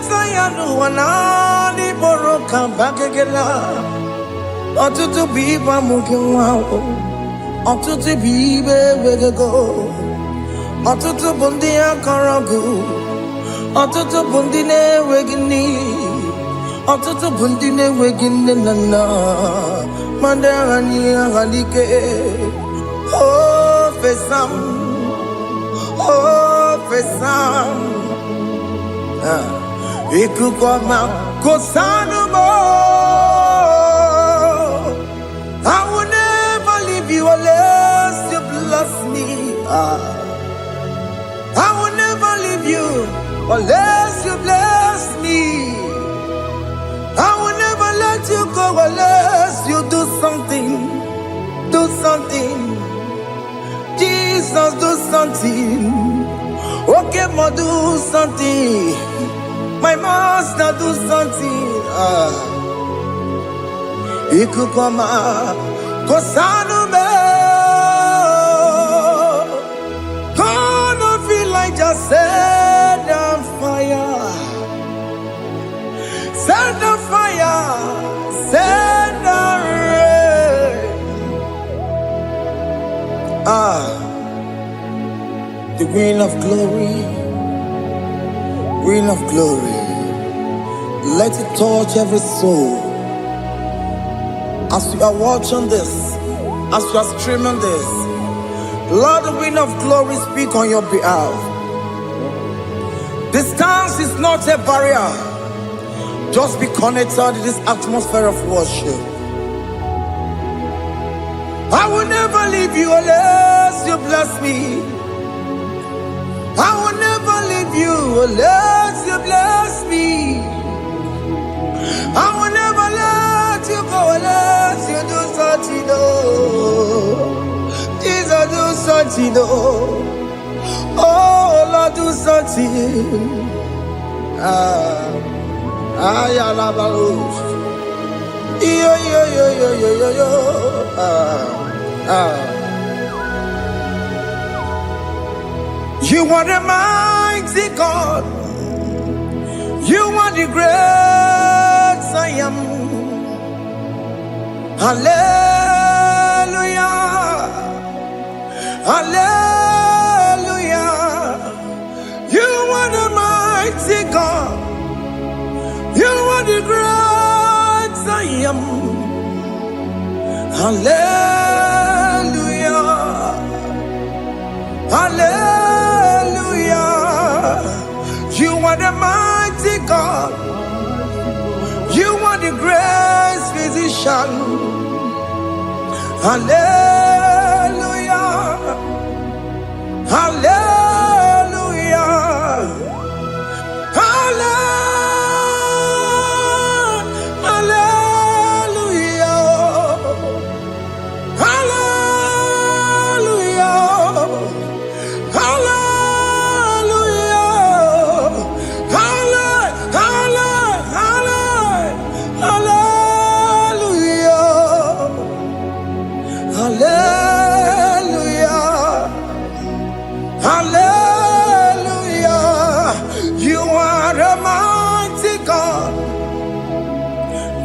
Speaker 5: tayanu wanani moroka bagegela Otutu biba muke wao Otutu bibe wegego Otutu bundi akaragu Otutu bundi ne wegini Otutu bundi ne wegini nana Mandarani ahalike Oh fesam Oh fesam Ikukoma kosanumo I will never leave you unless you bless me I will never leave you unless you bless me. I will never let you go unless you do something. Do something. Jesus, do something. Okay, ma, do something. My master, do something. Ikukoma, kosanume. Just set on fire, set on fire, set on rain. The wind of glory, wind of glory. Let it touch every soul. As you are watching this, as you are streaming this, Lord, the wind of glory speak on your behalf. Distance is not a barrier. Just be connected to this atmosphere of worship. I will never leave you unless you bless me. I will never leave you unless you bless me. I will never let you go unless you do something. Oh, Jesus, do something. Oh, Lord, do something. You are the mighty God. You are the great I am. Hallelujah. Hallelujah. You are the mighty God. You are the great I am. Hallelujah. Hallelujah. You are the mighty God. You are the great physician. Hallelujah. Hallelujah.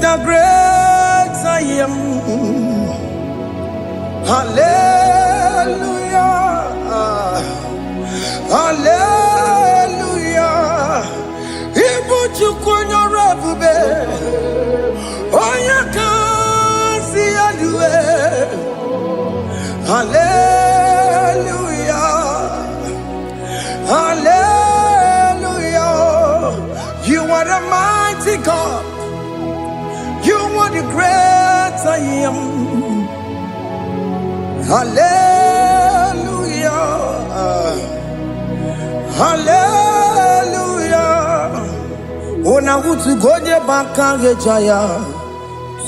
Speaker 5: The great I am. Hallelujah. Hallelujah. Ibuchu kwenye rabube. Oya kasi alue. Hallelujah. Hallelujah. You are the mighty God. You are the great I am. Hallelujah. Hallelujah. Ona utu goje bakage jaya.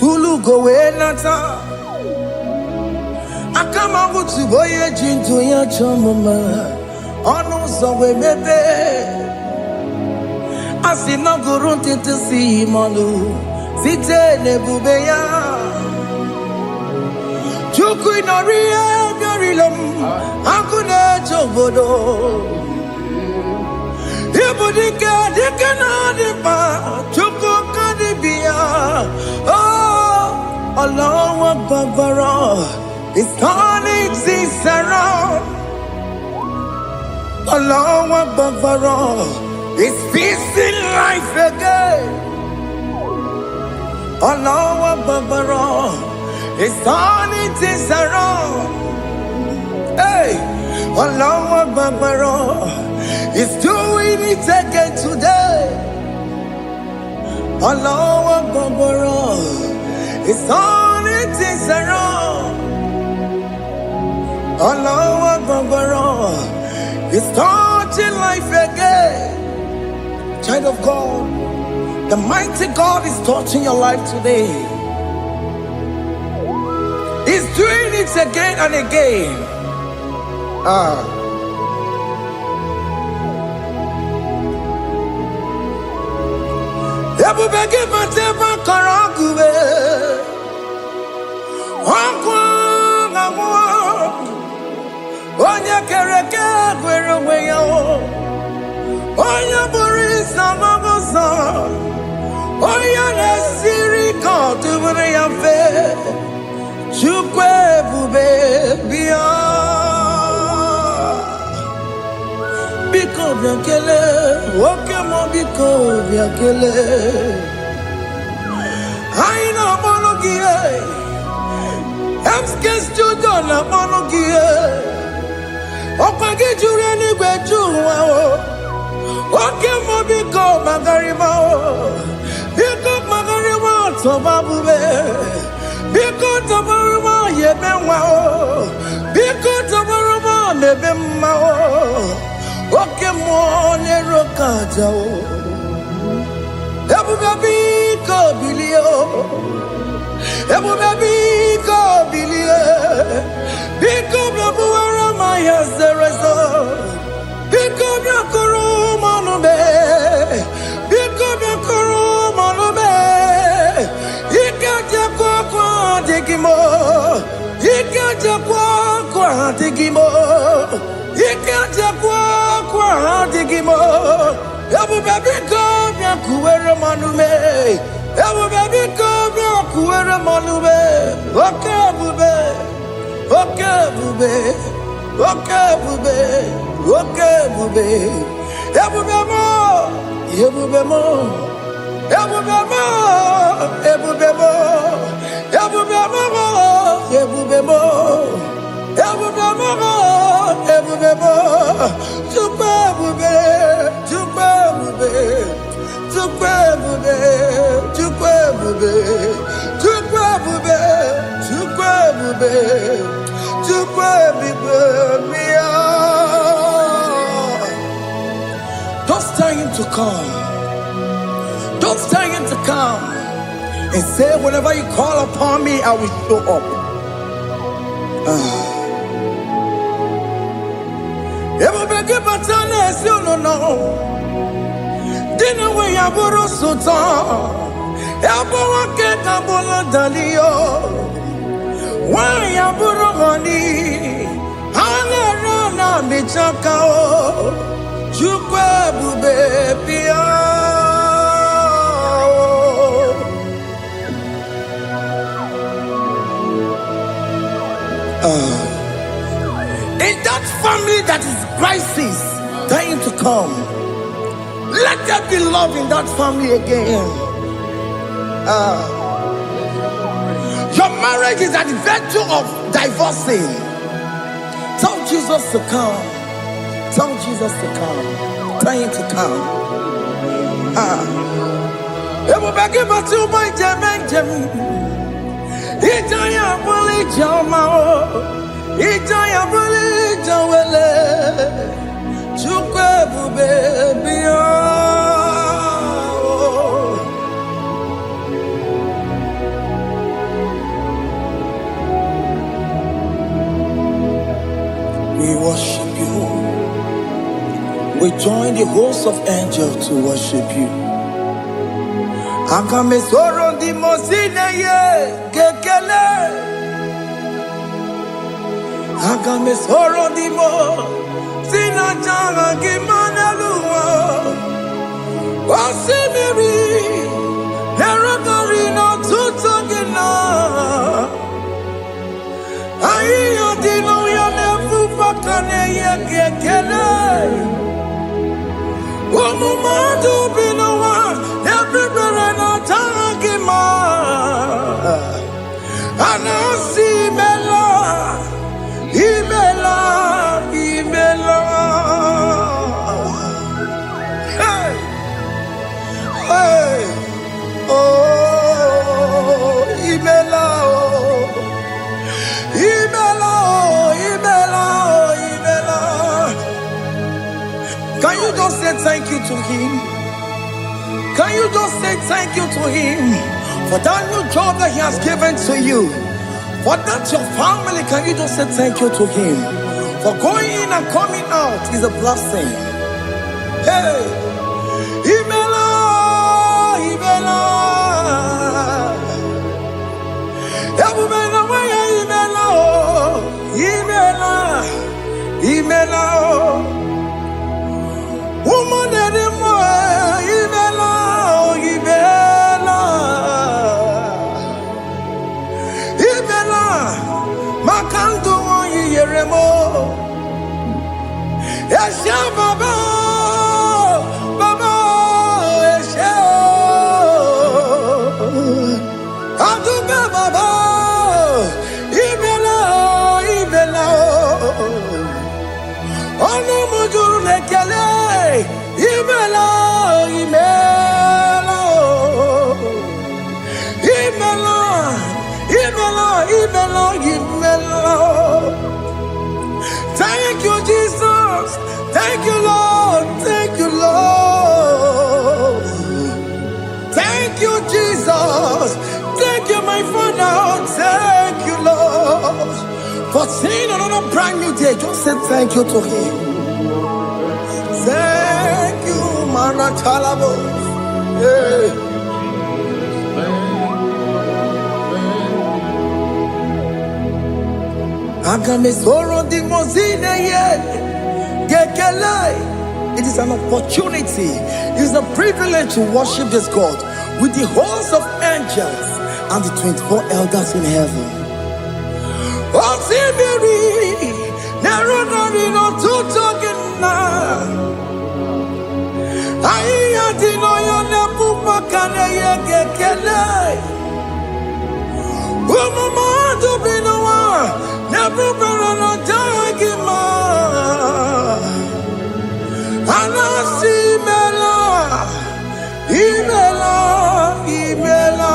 Speaker 5: Sulu gowe nata. Akama utu goye jinto ya chomama. ọnụ ụzọ wee mepee. Asị na gụrụ ntịtị si mọnụ site n'ebube ya. Chukwu ịnọrọ ihe bịarịla m akụ na-eche obodo. Ibu dike dike na-adị mkpa Chukwu ka dịbi ya. Ọlọ́wọ́ gbọgbọrọ is turning things around. Ọlọ́wọ́ gbọgbọrọ is fixing life again. Ọlọ́wọ́ gbọgbọrọ is turning things around. Hey, Ọlọ́wọ́ gbọgbọrọ is doing it again today. Ọlọ́wọ́ gbọgbọrọ is turning things around. Ọlọ́wọ́ gbọgbọrọ is touching life again. Child of God, the mighty God is touching your life today. He's doing it again and again. Ebubege mateba karagube. Onye kereke gwere onwe ya. Onye bụrụ ịsa n'ọgọzọ. Onye na-esiri ka ọ dịbụrụ ya mfe. Chukwu ebube bịa. Biko bịa kelee, nwoke m biko bịa kelee. Anyị na-akpọrọ gị Emske studio na-akpọrọ gị ọkwa gị juru eluigwe ju ụwa nwoke m biko magarịba biko magarịba tọba bube biko tọbarịba yebe nwa biko tọbarịba mebe mma nwoke m na-ero ka aja ebube biko bilie ebube biko bilie biko bịabuwara ma ya zerezo biko bịakọrọ mmanụ me biko bịakọrọ mmanụ me ike jakwa akwa adịghị m ike jakwa akwa adịghị m ike jakwa akwa adịghị m ebube biko bịakuwere mmanụ me ebube biko bịakuwere mmanụ me oke ebube oke ebube oke ebube oke ebube ebube mo ebube mo ebube mo ebube mo ebube mo ebube mo ebube mo ebube mo Chukwu ebube Chukwu ebube Chukwu ebube Chukwu ebube Chukwu ebube Chukwu ebube Chukwu ebube bịa. Don't tell him to come. Don't tell him to come. And say, whenever you call upon me, I will show up. Ebube gị bata na-esi unu nọ. Dị na nwe ya bụrụ sultan. Ya bụ nwoke ka bụrụ daliyo. Nwanyị abụrụ honey. Ha na-ere na mịchaka o. Chukwu ebube bịa. In that family that is crisis, tell him to come. Let there be love in that family again. Your marriage is at the verge of divorcing. Tell Jesus to come. Tell Jesus to come. Tell him to come. Ebubege batu boy jemenjem. Ijaya buli jamao. Ijaya buli jawele. Chukwu ebube bịa. We worship you. We join the host of angels to worship you. Akame soro di mosine ye kekele. Akame soro di mo sina changa kimaneluwa. Wasimiri nerokari no tutogina. Ayo dino ya nefu fakane ye kekele. Omumadu binowa everywhere no tangima. Anasi mela, imela, imela. Hey, hey, oh, imela, oh, imela, oh, imela, oh, imela. Can you just say thank you to him? Can you just say thank you to him for that new job that he has given to you? For that your family, can you just say thank you to him? For going in and coming out is a blessing. Hey, Imela, Imela, Imela, Imela, Imela, woman anymore, Imela, Imela, Imela, Makandu Yeremo, Esha Baba, Baba, Esha, Aduba Baba, Imela, Imela. Ono mujuru lekele, imela, imela, imela, imela, imela, imela. Thank you, Jesus. Thank you, Lord. Thank you, Lord. Thank you, Jesus. Thank you, my Father. Thank you, Lord. For seeing another brand new day, just say thank you to him. Thank you, Manatalabo. Hey. Agame soro di mozine ye gekele. It is an opportunity, it is a privilege to worship this God with the host of angels and the 24 elders in heaven. Osimiri, nerunari no tutogina. Aiya dino yone pupakane yegekele. Umumadu binowa, nebubera no jagima. Anasi mela, imela, imela.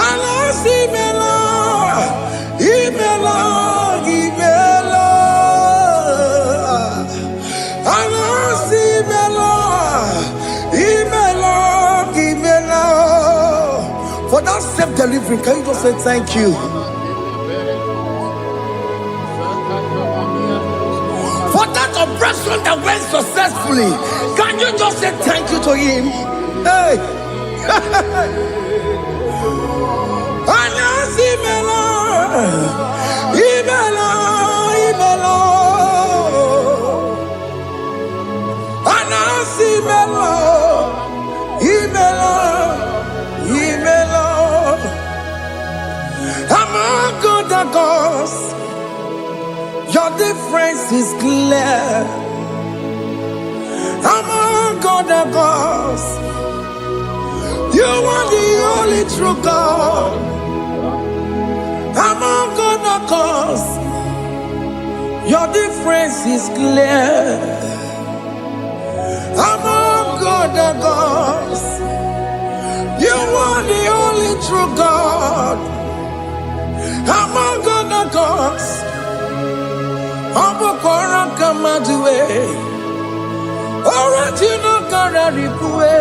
Speaker 5: Anasi mela. Imela, Imela, Anasi Imela, Imela, Imela. For that self-delivery, can you just say thank you? For that operation that went successfully, can you just say thank you to him? Hey. Anasi Imela. Imela, Imela, Anasi Imela, Imela, Imela. Among God and gods, your difference is clear. Among God and gods, you are the only true God. Among God and gods, your difference is clear. Among God and gods, you are the only true God. Among God and gods, Abokora Kamadue, original Kararipue,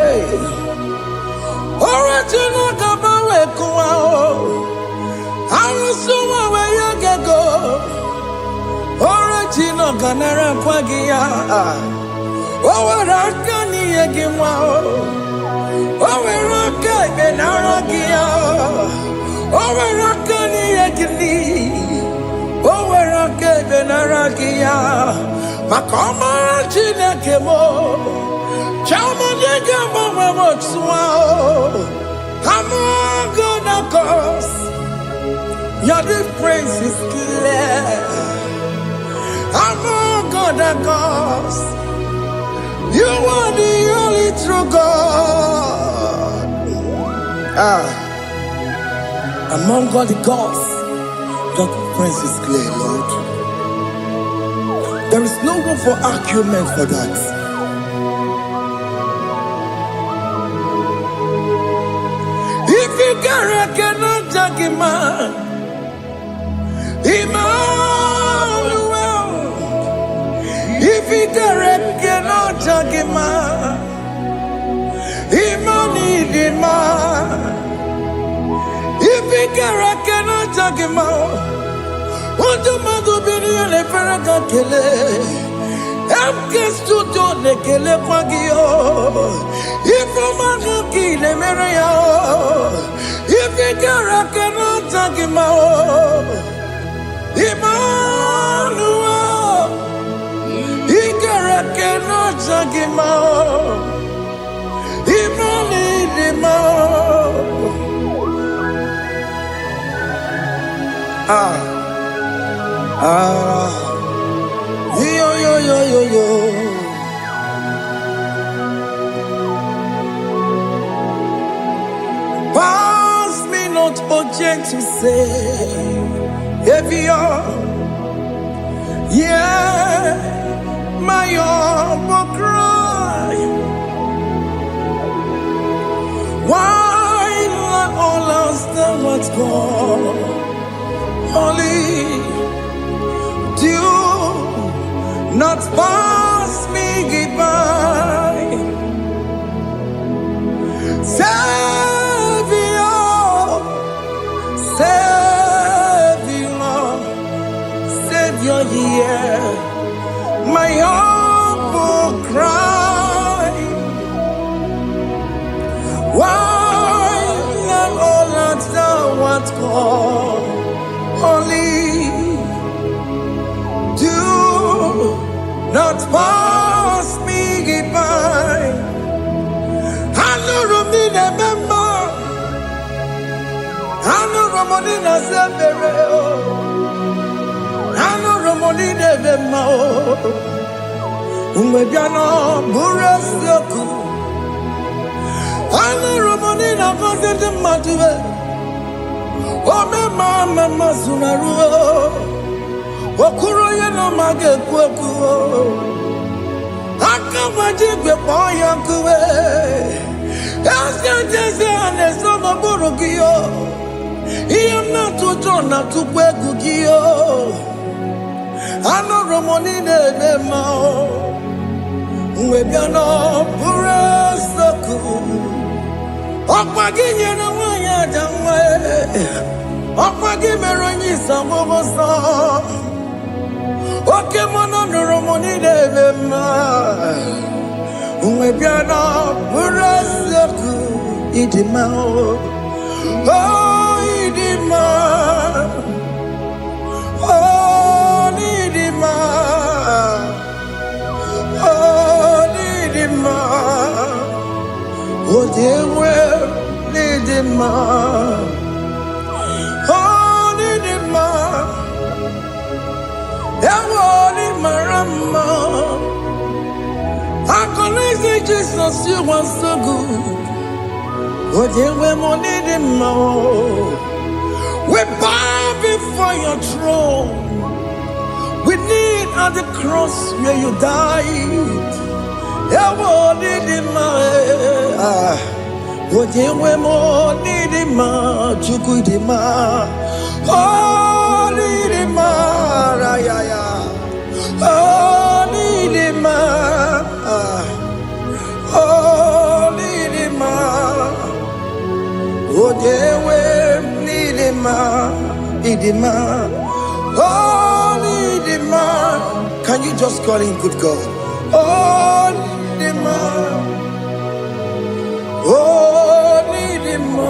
Speaker 5: original Kabawe Kuao. Original ganara kwagia. Oweraka ni egimwa. Oweraka benaragia. Oweraka ni egini. Oweraka benaragia. Makoma chineke mo. Chama nega mama motswa. I'm gonna cause your difference is clear. I'm gonna cause you are the only true God. Among all the gods, your difference is clear, Lord. There is no room for argument for that. If you cannot judge him, Emmanuel. If you cannot judge him, Emmanuel. If you cannot judge him, what do you do? Be the Ferragakele. I'm just to do the Kele Pagio. If I'm not kill him, if you cannot take him out, Emmanuel, he cannot take him out, yo. Pass me not object to say, if you're, yeah, my humble cry. Why not all understand what's gone? Only do not pass me goodbye. Savior, yeah, my humble cry. Why not all answer what's called? Only do not pass me goodbye. I know Romina member. I know Romonina Zembere. I know Romonina Vemao. Umebiano Burasioku. I know Romonina Vandente Matue. Oh, Mama Sunaru. Okuro Yano Mage Kweku. I come and take the boy and Kue. Ask your Jesse and the son of Borogio. He am not to turn up to Kwekugio. I know Romonine Mao. Webiano Burasoku. Opagin and Waya Damwe. Opagin Meroni Samosa. Okay, Mono Romonine Mao. Webiano Burasoku. Idimao. Oh, Idima. Oh, Idima. Oh, Idima. Oh, they will Idima. Oh, Idima. Ewoni Marama. I can say Jesus, you are so good. Oh, they will need him more. We bow before your throne. We need at the cross where you died. Yeah, we need him more. Oh, they will need him more. Chukudima. Oh, need him more. Oh, need him more. Oh, need him more. Oh, they will need him, Idima. Oh, Idima. Can you just call him good God? Oh, Nidima. Oh, Nidima.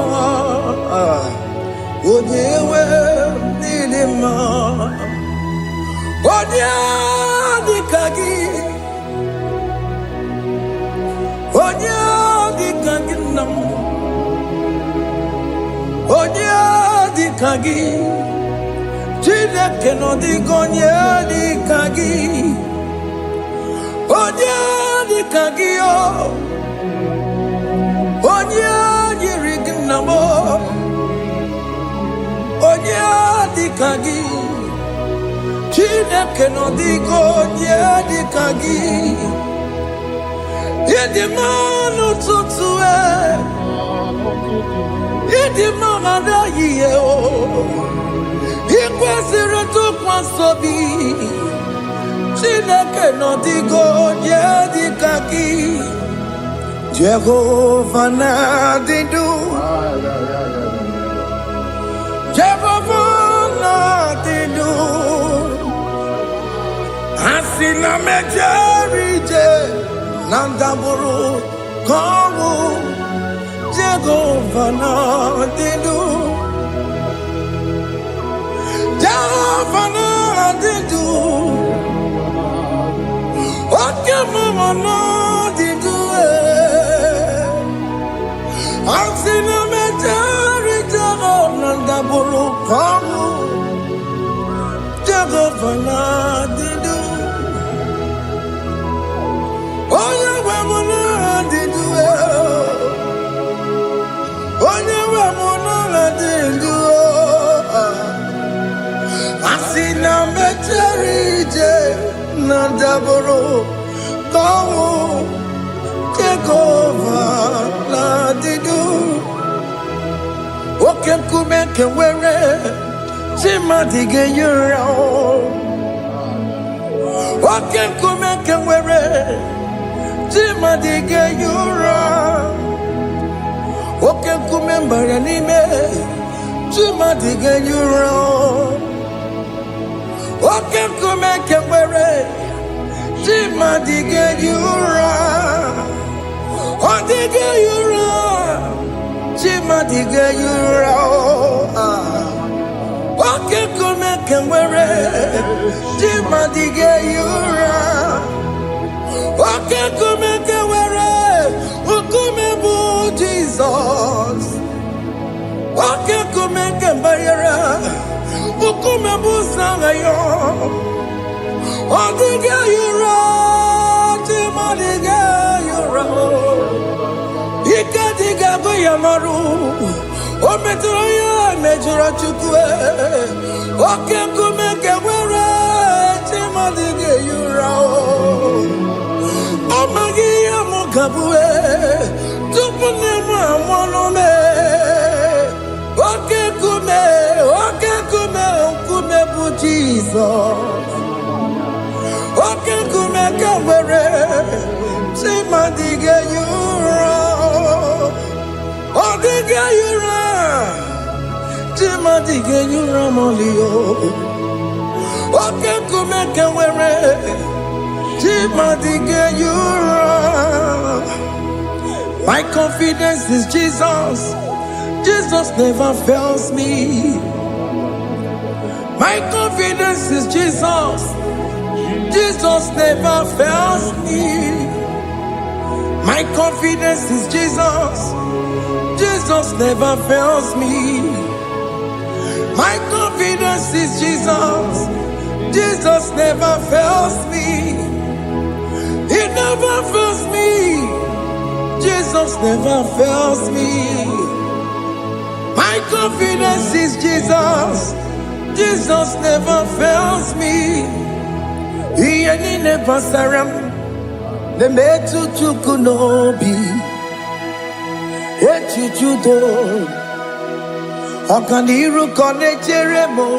Speaker 5: Oh, Dewe, Nidima. Oh, Dikagi. Oh, Dikagi nam. Oh, Dikagi. Chineke no digonye Dikagi. Onye dịka gị onye yiri gị nna m onye dịka gị Chineke nọ dịka onye dịka gị ịdị mma n'ụtụtụ ịdị mma n'ehihie ị kwesịrị ntụkwasị obi Chineke nọ dịka onye dịka gị Jehova na-adị ndụ Jehova na-adị ndụ ha sị na mejere ije na ndagwurugwu ka ọnwụ Jehova na-adị ndụ Jehova na-adị ndụ Oke mama no did do I've seen a majority of Nandaburu Kamu Jagovana did do Oh, you were did do Oh, you were did do I've seen a majority Nandaburu Kamu take over la didu Okem kumeke were Chima dige yura Okem kumeke were Chima dige yura Okem kumembara nime Chima dige yura Okem kumeke were Chima dige yura Odige yura Chima dige yura Okem kumeke were Chima dige yura Okem kumeke were Ukumebu Jesus Okem kumeke bayara Ukumebu sangayo Odige yura Chima dige yura Ika diga goyamaru Ometro ya mejura chukwe Okem kumeke were Chima dige yura Amagi ya mukabwe Tupune mwamonome Okem kume bu Jesus Okem kumeke were Chima dige yura Odige yura Chima dige yura molio Okem kumeke were Chima dige yura My confidence is Jesus Jesus never fails me My confidence is Jesus Jesus never fails me My confidence is Jesus Jesus never fails me My confidence is Jesus Jesus never fails me He never fails me Jesus never fails me My confidence is Jesus Jesus never fails me He never saram The metu chukunobi Echuchudo Okaniru kone cheremo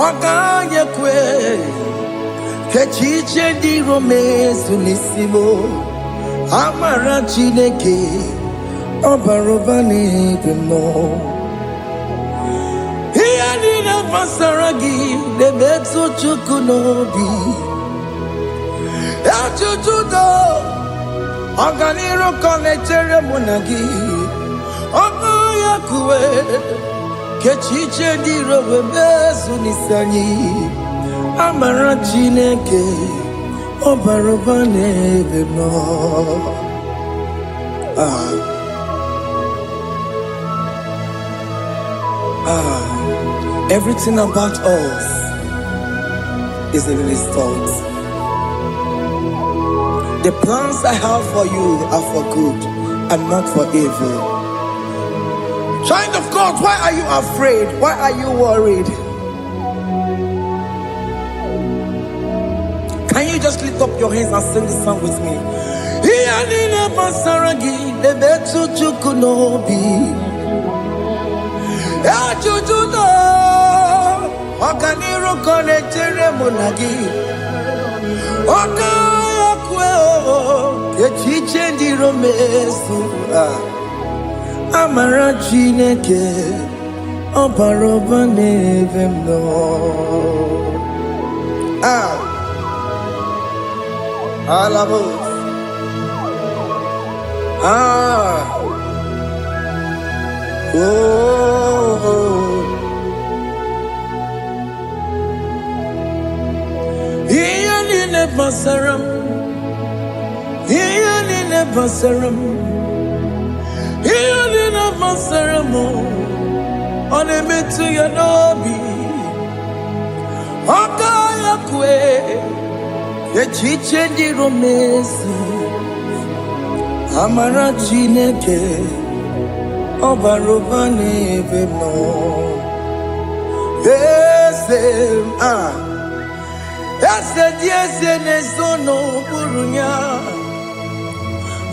Speaker 5: Okanyekwe Kechiche di romezu nisimo Amara chineke Obarobani demo He masaragi de betu chukunobi achuchudo oganiro konechere munagi ogo yakue kechiche diro bezu nisani amara chineke obarobane bemo everything about us is in His thoughts. The plans I have for you are for good and not for evil. Child of God, why are you afraid? Why are you worried? Can you just lift up your hands and sing this song with me? Oganiro konechere munagi okayakwe kechiche ndiro mesu amara chineke obaroba nevemno alabos Basaram, Yelina Basaram, Yelina Basaramo, on a metu yanobi, Okayakwe, the chichendi romesi, Amara Chineke, Obarobane Vemo, yes, no burunya.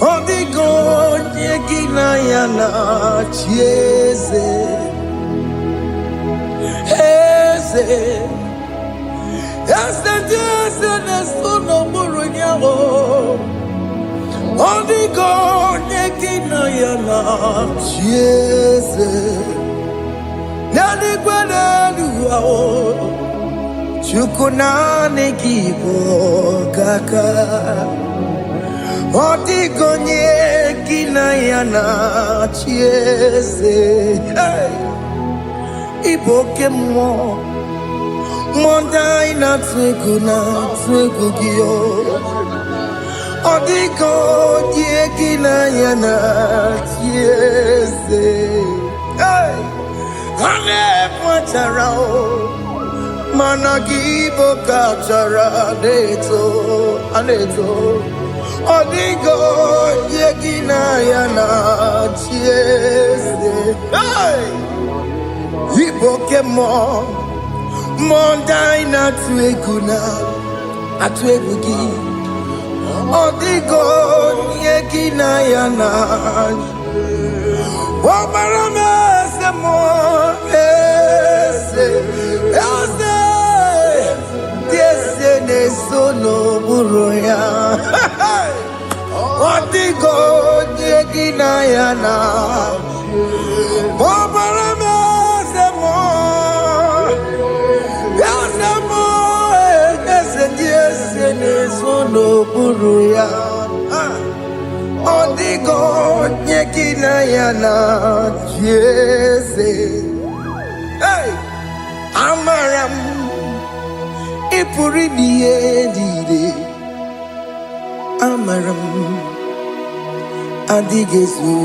Speaker 5: Odigo yegina yana chieze. Yes, no burunya. Odigo yegina yana chieze. Nani gwana Chukunane kibo kaka Otigonye kinayana chiese Iboke mo Mondai na twegugio Otigonye kinayana chiese Ane pacharao Managibo kachara aneto Odigo yegina yana chiese Iboke mo Mondai na atwegugi Odigo yegina yana Wabarame se mo Sono buruya Odigo yegina yana Bobarame semo Yasemo Yesene sono buruya Odigo yegina yana Jese Amaram Ipuri diye Amaram Adigezu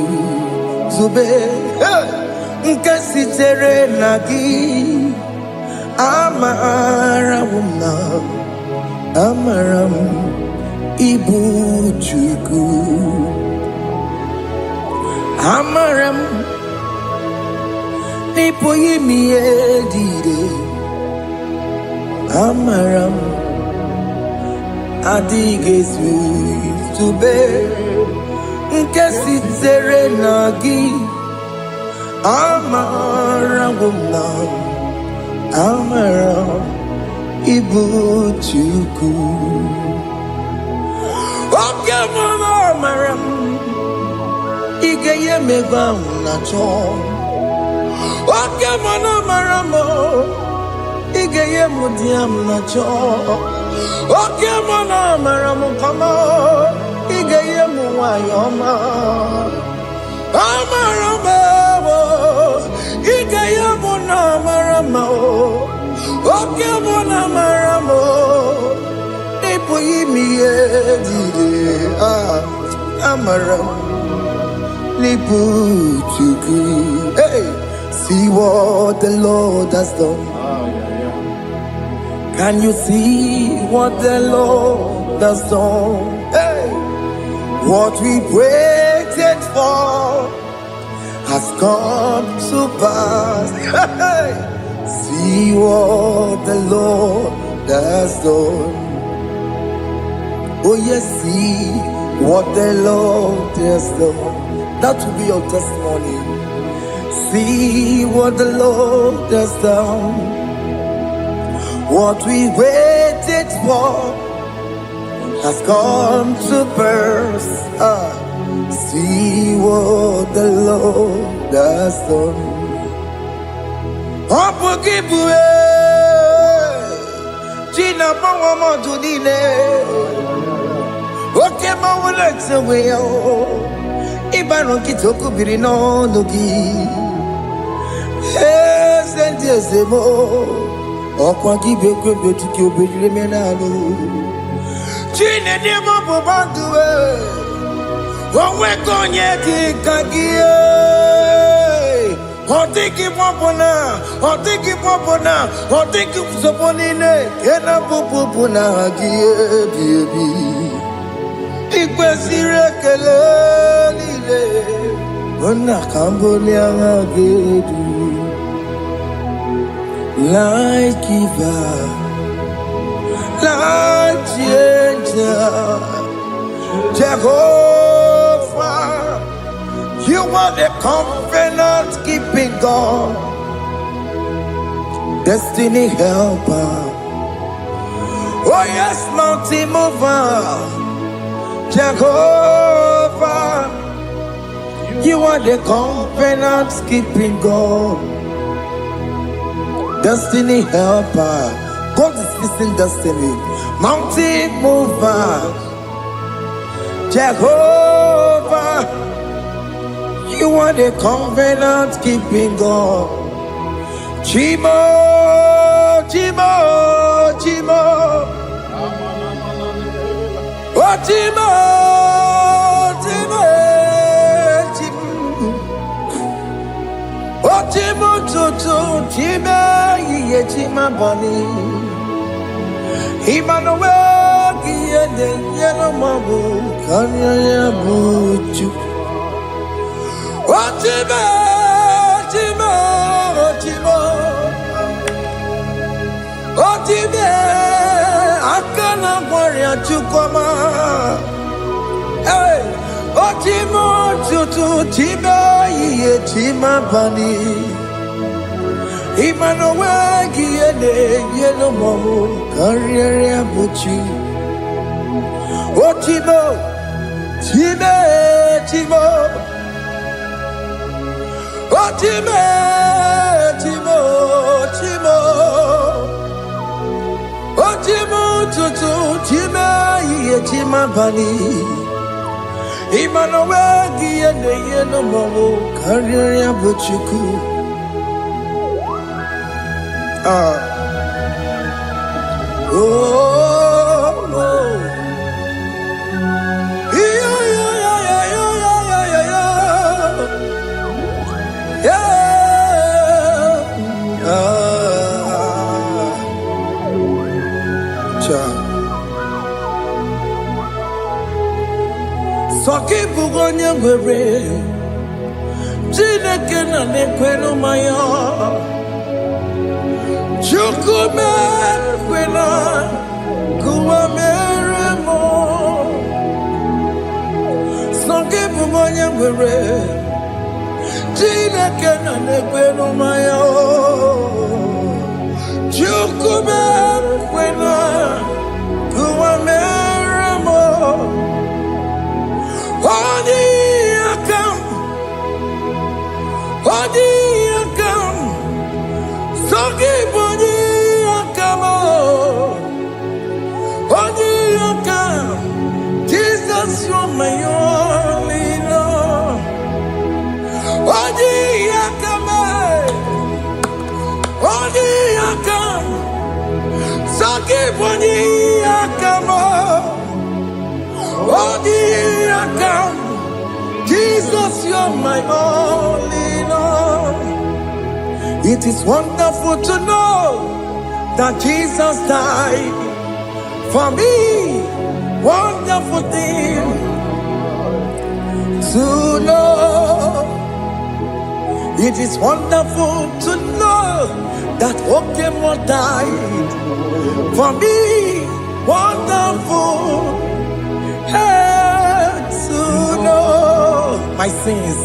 Speaker 5: Zube Nkasitere nagi Amaram Ibu Chuku Amaram Nipoyi miedide Amaram Adigezu Zube Nkasitere nagi Amaram Ibu Chuku Oke mama Amaram Igeye meva unacho Oke mama Amaram mudiam na cho. Okay, mona maramu kama. Igaye muwayoma. Amarama. Igaye mona marama. Okay, mona maramo. Ipo yimiye dide. Amaram. Lipu chuku. Hey. See what the Lord has done. Can you see what the Lord has done? Hey, what we waited for has come to pass. Hey, see what the Lord has done. Oh yes, see what the Lord has done. That will be your testimony. See what the Lord has done. What we waited for has come to pass. See what the Lord has done. Opokibue, China Pawamo Tudine, Okema Wulexaway, Ibano Kitoku Birino Nogi. Yes, and yes, the more. Okwa kibekwe betuki obedile menalo. Chine de mo banduwe. Onwe konye kikagie. Otiki popona, otiki soponine. Kena popona gie biebi. Ikwesire kele lile. Ona kambole angagedu. Light giver, light changer, Jehovah, you are the covenant keeping God, destiny helper. Oh yes, mountain mover, Jehovah, you are the covenant keeping God. Destiny helper, God is fixing destiny. Mountain mover, Jehovah, you are the covenant keeping God. Chimo, Chimo, Chimo, oh Chimo, Chimo, Chimo, oh Chimo, Chimo, Chimo. Chima bani Emmanuel Giyende Yeno Mabu Kanya Yabuchu Chima Chima Chima Chima Akana Warrior Chukoma Hey Chima Chutu Chima Ye Chima bani Emmanuel Giyende Yeno Mamu Karriere Buchi Oh Timo Time Timo Oh Time Timo Timo Oh Timo Tutu Time Ye Tima Bani Emmanuel Giyende Yeno Mamu Karriere Buchiku Oh, oh, yeah, Soki bugonye ngwere, Chineke na nekweno maya. Chukume kwena kuwa meremo Songe bumonye ngwere Chineke na nekweno maya Chukume kwena kuwa meremo Odi akam Songe bunyi akam Jesus, you're my all in all. It is wonderful to know that Jesus died for me. Wonderful thing to know. It is wonderful to know that Okemo died for me. Wonderful to know my sins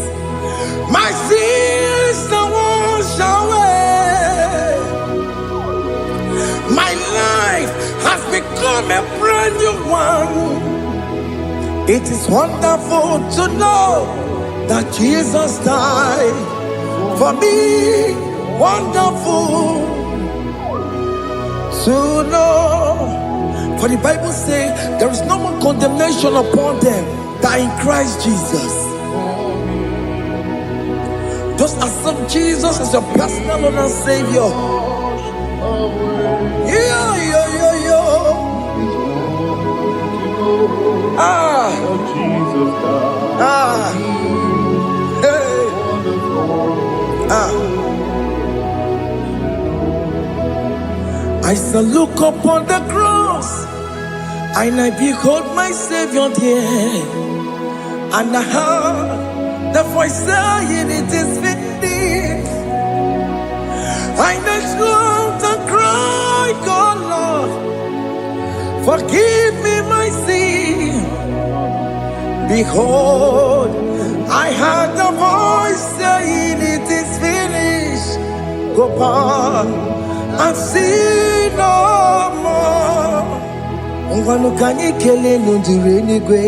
Speaker 5: are washed away. My life has become a brand new one. It is wonderful to know that Jesus died for me. Wonderful to know. For the Bible says there is no more condemnation upon them that in Christ Jesus. Just accept Jesus as your personal Lord and Savior. Yeah. I shall look upon the cross, and I behold my Savior there, and I heard the voice saying, "It is finished." I knelt and cried, "God, Lord, forgive me my sin." Behold, I heard the voice saying, "It is finished. Go back and sin no more." Ngwanu kanyi kele nundure nigwe,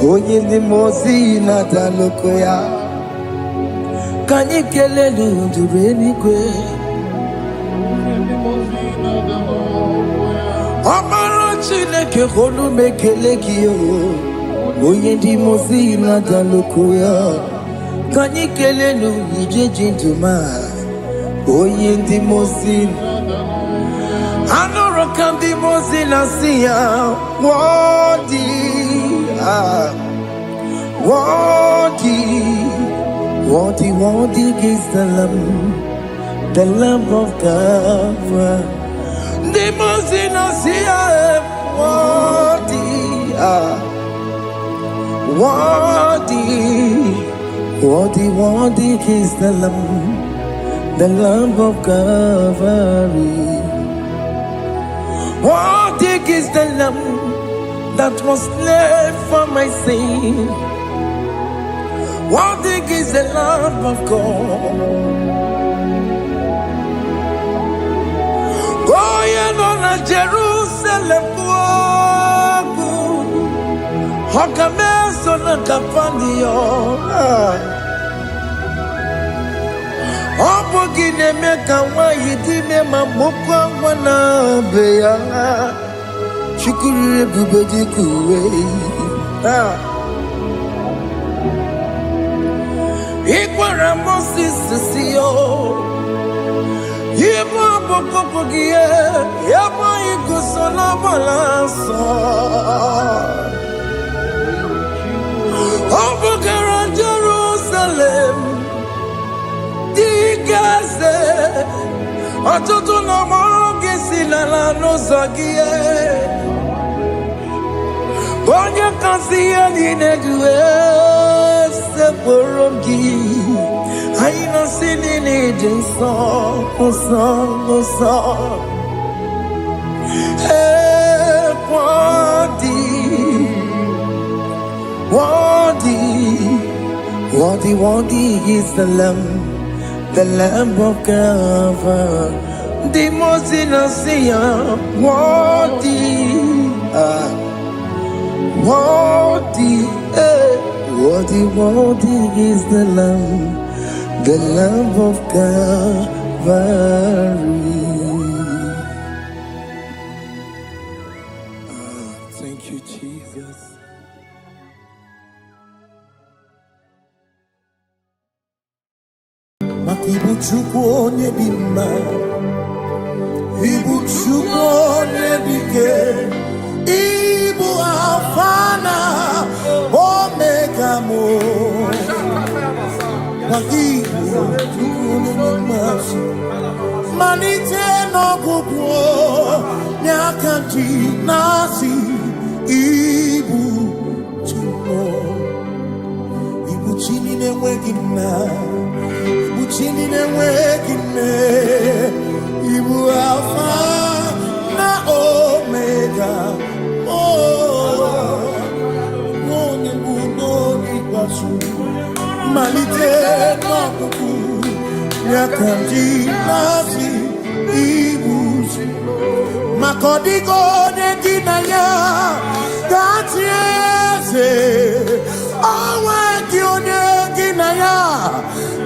Speaker 5: onye ndi mozi na daloko ya. Kanyi kele nundure nigwe, Amara Chineke holu mekele kiyo, onye ndi mozi na daloko ya. Kanyi kele nundure jintuma, onye ndi mozi. Anoro kandi mozi na siya, worthy is the Lamb of God. The mozi na siya, worthy is the Lamb of Calvary. Worthy is the Lamb that was slain for my sin. Worthy is the Lamb of God. Going on a Jerusalem walk, Hokames on a Capandio. Obogine meka wa yidime mamokwa wana beya. Shukuru bubedi kuwe. Ikwara Moses siyo. Yebo bokopogie. Yebo igusola balanso. Obogara Jerusalem. Digaze. Atutu na morogisi na la nozagie. Onye kansiya ninedue seporogi. Aina sini ni jinso, worthy is the Lamb of God. The most innocent, worthy is the Lamb of Calvary. Thank you, Jesus. Makubu chukwu onye di mma. malite n'ọgwụgwụ n'aka ji na-asị ibu chimo ibu chi na-enweghị nna ibu chi na-enweghị nne ibu alfa na omega onye bụ n'oge ikpeazụ malite n'ọgwụgwụ n'aka ji na-asị ibu maka ọ dịghị onye gị na ya ga-atị eze onwe gị onye gị na ya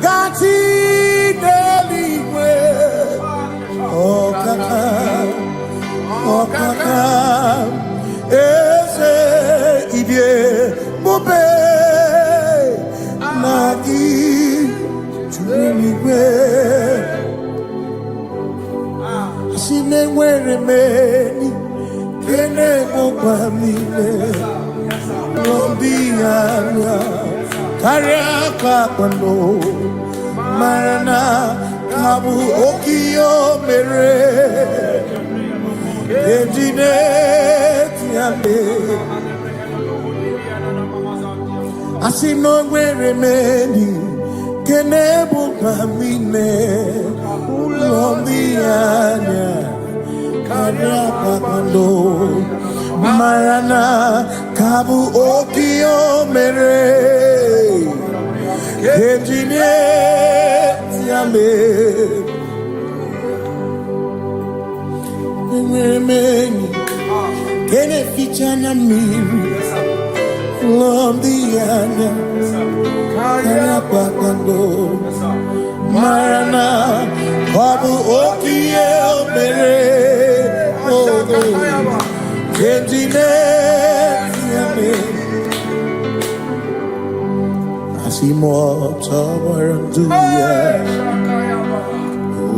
Speaker 5: ga-atị n'eluigwe ọkaka eze ibie bube na gị juru n'igwe si na-enwere meni kene mụkwa niile n'obi anya karịa aka akpano mara na ka bụ oke ihe o mere ejide tiame asị na o nwere meni kene mụkwa niile n'obi anya karịa aka akpano mara na ka bụ oke ihe o mere ejide tiame enwere m enyi ka na-eficha anya mmiri ụlọ ndị anya karịa kpakpando mara na ọ bụ oke ihe o mere ejide tiame asị m ọtọ gbara ndụ ya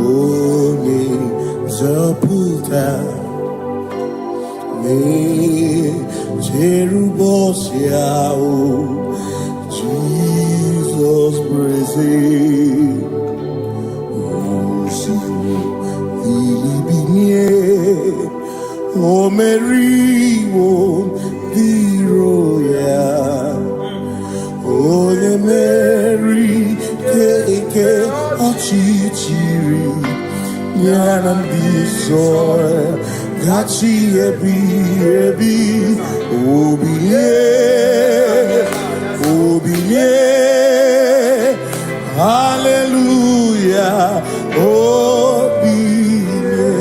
Speaker 5: onye nzọpụta na-ejerụbọsị ahụ Jizọs breze ilibinye o meriwo dịro ya onye meri keke ọchịchịrị nyara ndị nsọ gachi ebi ebi obilie hallelujah obilie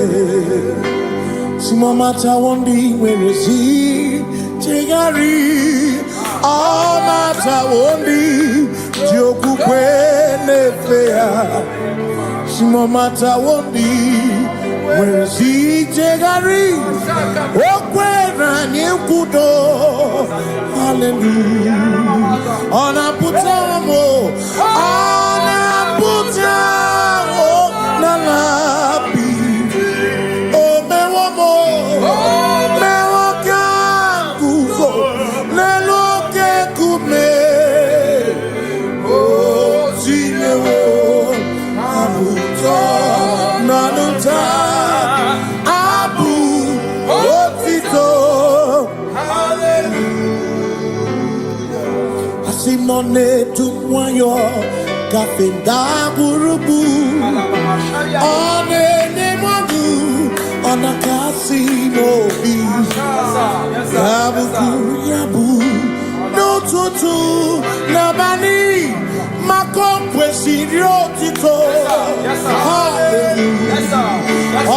Speaker 5: simomata wondi nwere si chegharị ọmata wondi ji okwukwe na-efe ya simomata wondi nwere si chegharị o kwere anyị nkwudo hallelujah ọ na-apụta m ọ na-apụta n'ala bi o mewo m mewo ka guzo n'elu oke nkume o tinyewo abụtọ n'ọnụta abụ otito asị nọ na-etu nwayọ gafe ndagwurugwu ọ na-enye mmadụ ọ na-akasị n'obi ya bụkwu ya bụ n'ụtụtụ n'abalị maka o kwesịrị otito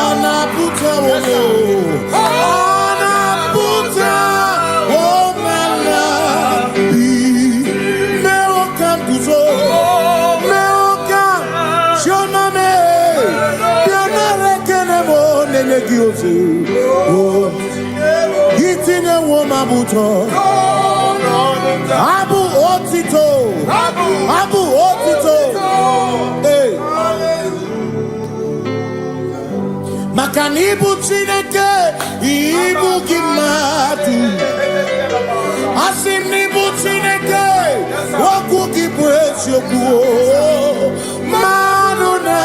Speaker 5: ọ na-apụta onye ọ na-apụta omela bi mewo ka nguzo mewo ka chioname bịanara ekele m nene gị ozi itinyewo m abụtọ abụ otito abụ otito maka na ịbụ Chineke ịbụ gị mmadụ asị m na ịbụ Chineke okwu gị bụ eziokwu mmadụ na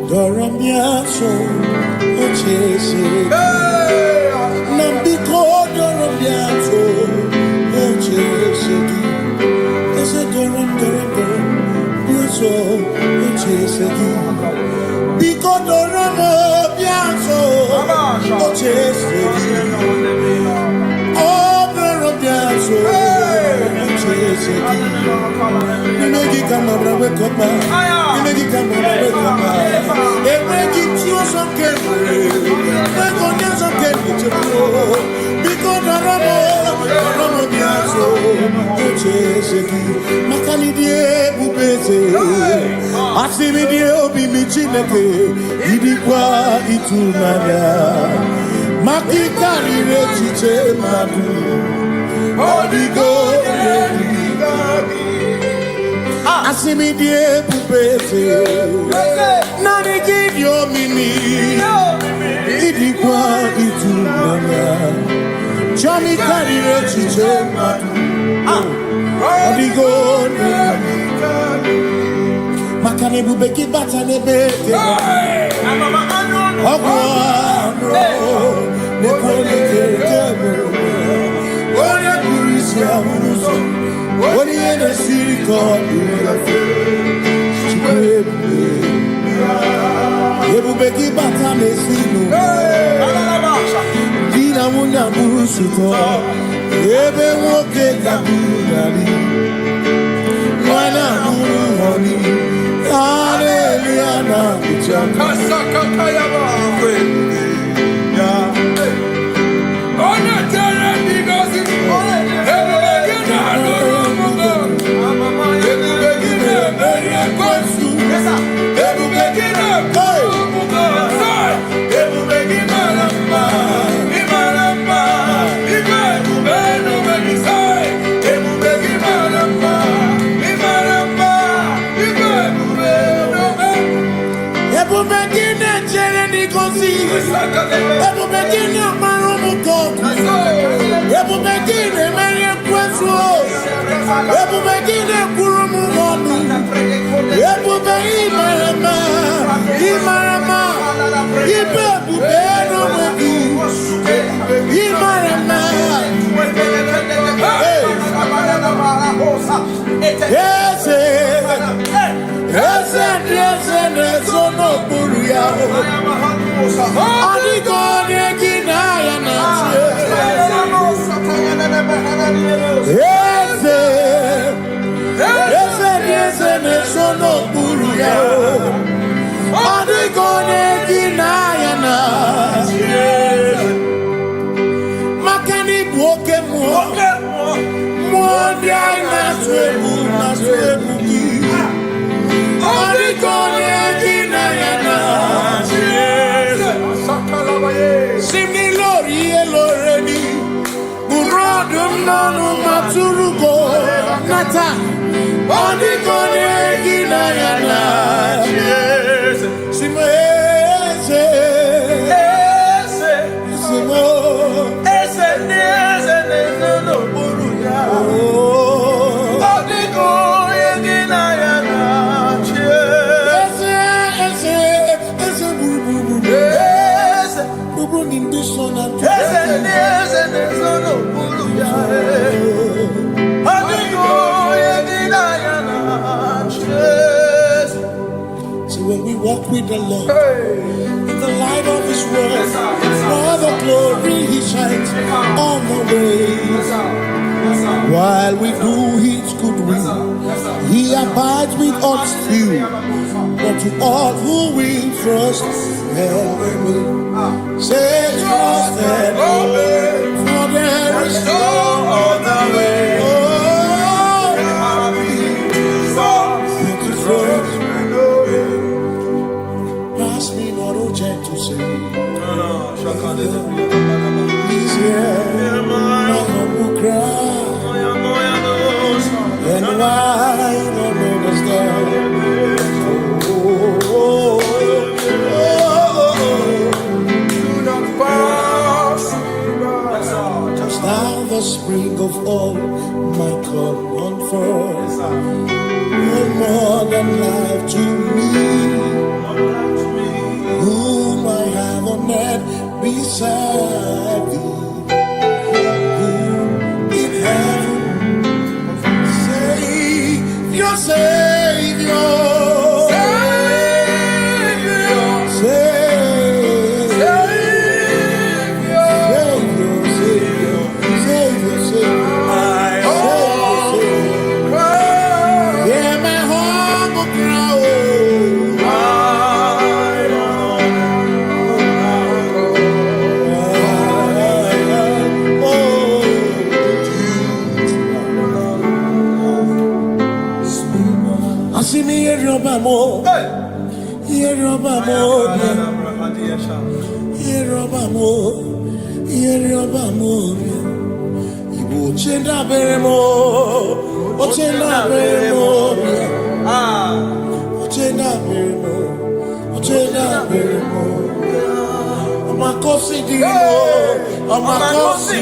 Speaker 2: Doramiaso, ochese. Nambiko doramiaso, ochese. Ese doram. Biaso, ochese. Biko doramiaso, ochese. Oh, doramiaso, ochese. Nimegi kama brawe kopa. Nimegi kama brawe kopa. Asimidie pupete Nani give your mimi Idikwa itunana Chami karire chiche madu Odigo Makane bubeki bata nebete Ogwano Nekone kekebe Oye kurisi ya unuso What you in the city called Ebubeki batame sinu Dina muna busuko Ebe woke kabudari Wana munu honi Hallelujah na kuchaka Kasaka kayaba Ona tere bigozi
Speaker 6: With the Lord, in the light of His word, for the glory He shines on the way. While we do His good will, He abides with us few. But to all who will trust and obey, say trust and obey, for there is no other way. Oh, but to trust. To say, He's here, my humble cry, and why don't understand? Do not pass. Just now the spring of all my God, run from Ochenda beremo, ochenda beremo, ochenda beremo, ochenda beremo. Amakosi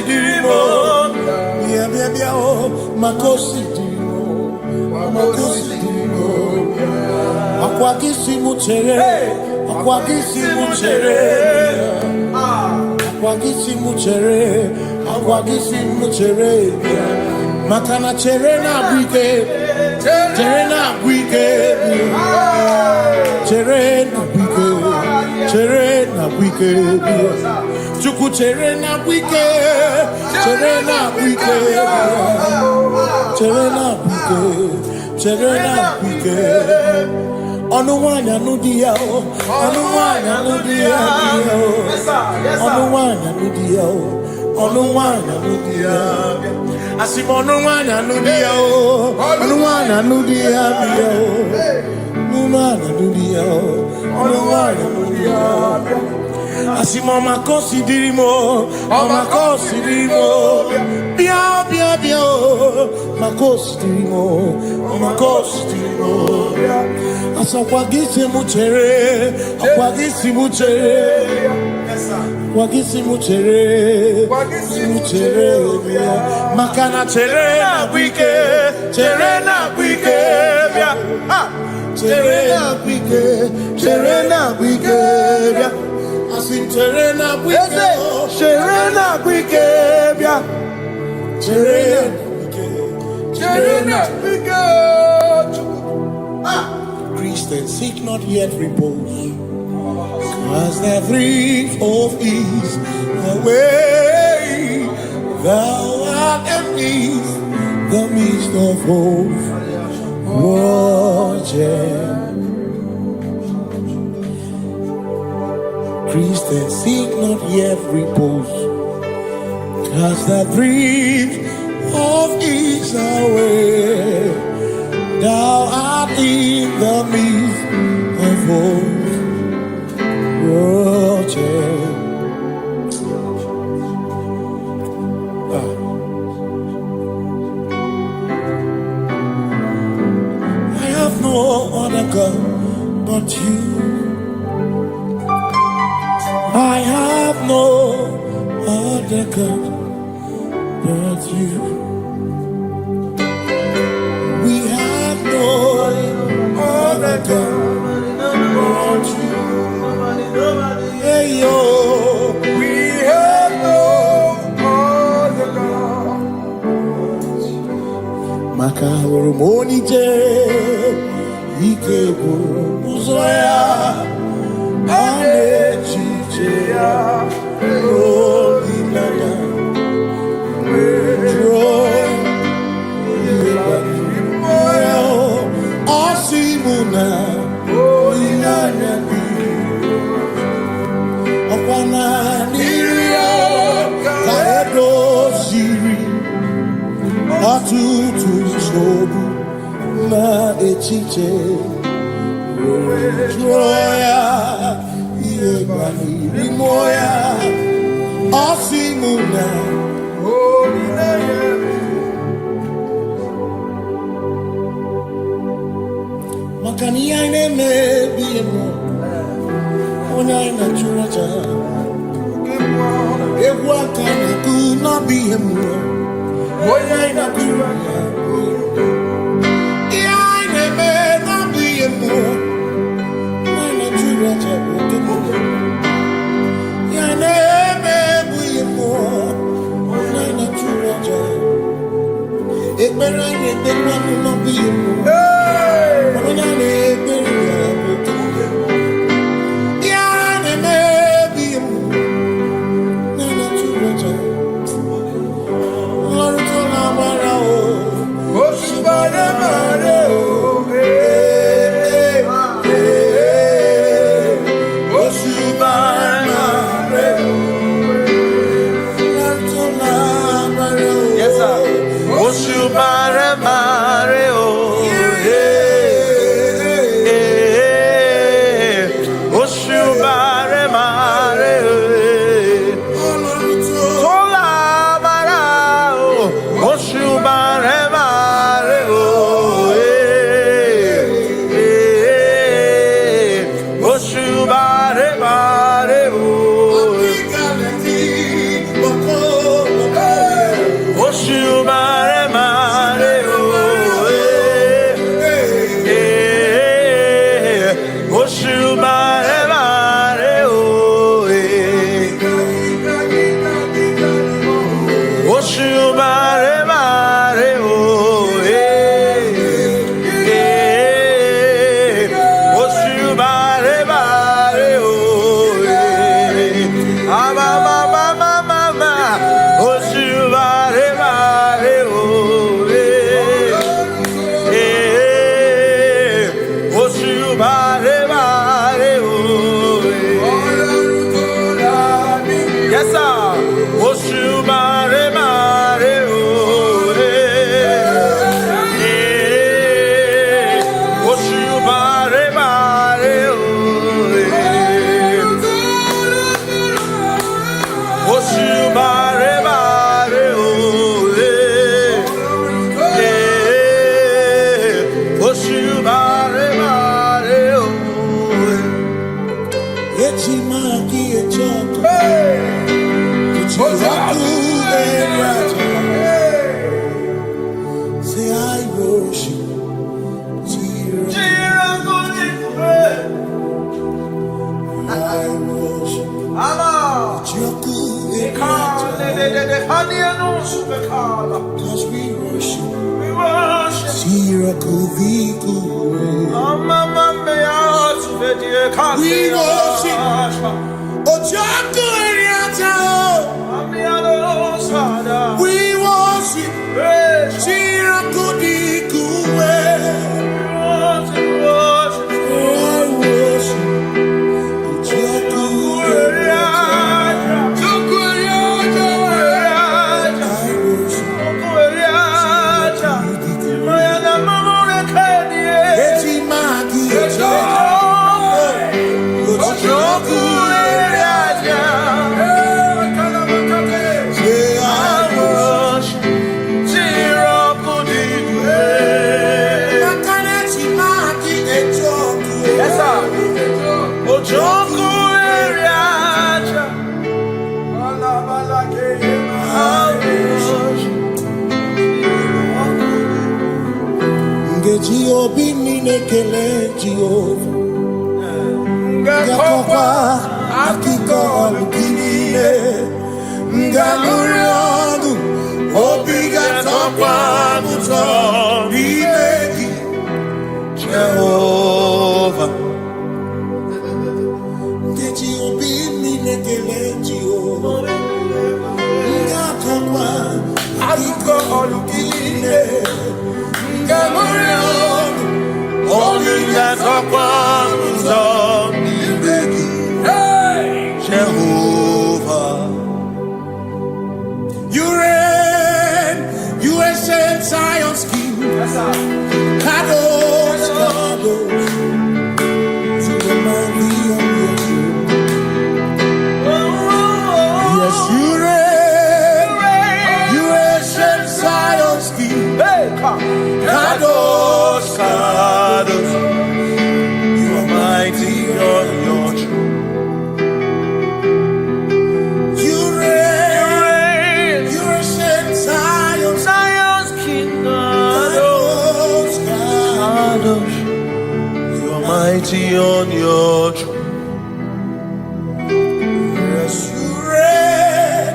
Speaker 6: dirimo, bia oh, makosi dirimo. Akwagisi muchere, akwagisi muchere, makana chere na bwike, chuku chere na bwike, Onuwanya nudia, Asimonuwanya nudia, Asimoma considerimo, bia, maconsiderimo, asakwagisi muchere, makana chere na bwike, asim chere na bwike. Christians seek not yet repose, as the brief of ease away. Thou art amidst the midst of hope. Christians seek not yet repose, as the brief of ease away. Thou art in the midst of hope. I have no other God but you. I have no other God but you. We have no other God but you. Hey yo, we have no other God. Makahuru monije, ikeburu muzoya, anechicheya, rolinana, joy, osimuna, olinana. Niria kaedo siri atutu sobu na echiche joya iebani rimoya osimuna makani aine mebi emo onya ina churacha Eguakana could not be him. What I not do? I may not be him. Why not you? I never be him. Why not you? It may not be him. When I never Say I worship. I worship. Cause we worship. We worship. We worship. Jehovah minekele Jehovah Ngakokwa akiko alukile Ngamuriangu obiga tokwa muto Bimeki Jehovah Jehovah minekele Jehovah Ngakokwa akiko alukile Jehovah, you reign, you ancient Zion's King. Kadosh, Kadosh, to the mighty on your throne. Yes, you reign, you ancient Zion's King. Kadosh, Kadosh, you are mighty on your throne. You reign, you ancient Zion's King. Kadosh, Kadosh, you are mighty on your throne. Yes, you reign,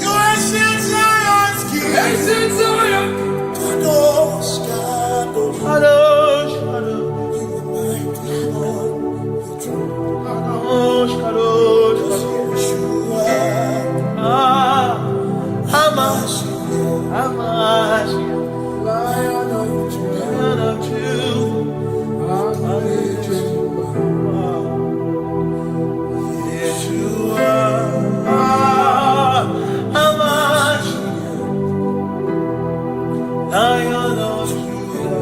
Speaker 6: you ancient Zion's King. Ancient Zion. Kadosh, Kadosh, Kadosh, Kadosh, you are mighty on your throne. Kadosh, Kadosh, Yeshua, Hamash, Lion of Yeshua,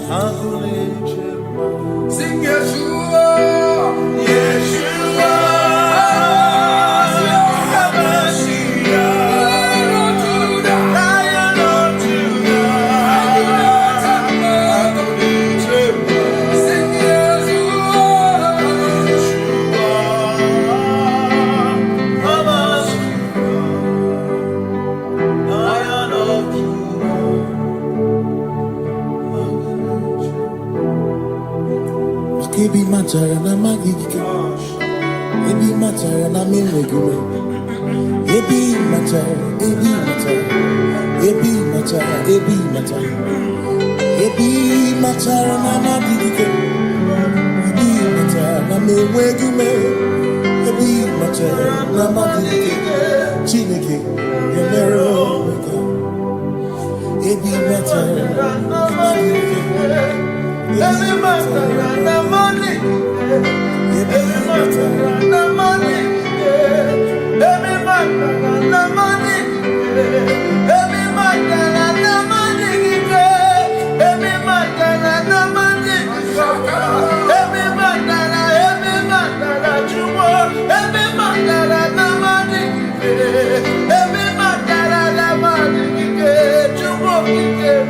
Speaker 6: Hamash, Lion of sing Yeshua, Yeshua, Lion of Judah, sing Yeshua, Lion of Ebi matara na magigike, ebi matara na memegume, ebi matara, ebi matara, ebi matara, ebi matara, ebi matara na magigike, ebi matara na memegume, ebi matara na magigike, Chineke yemero weka, ebi matara na magigike. Every matter and the money, every matter and the money, every matter and the money, every matter and the money, every matter and the money, every matter that you want, every matter and the money, every matter and the money, you want to give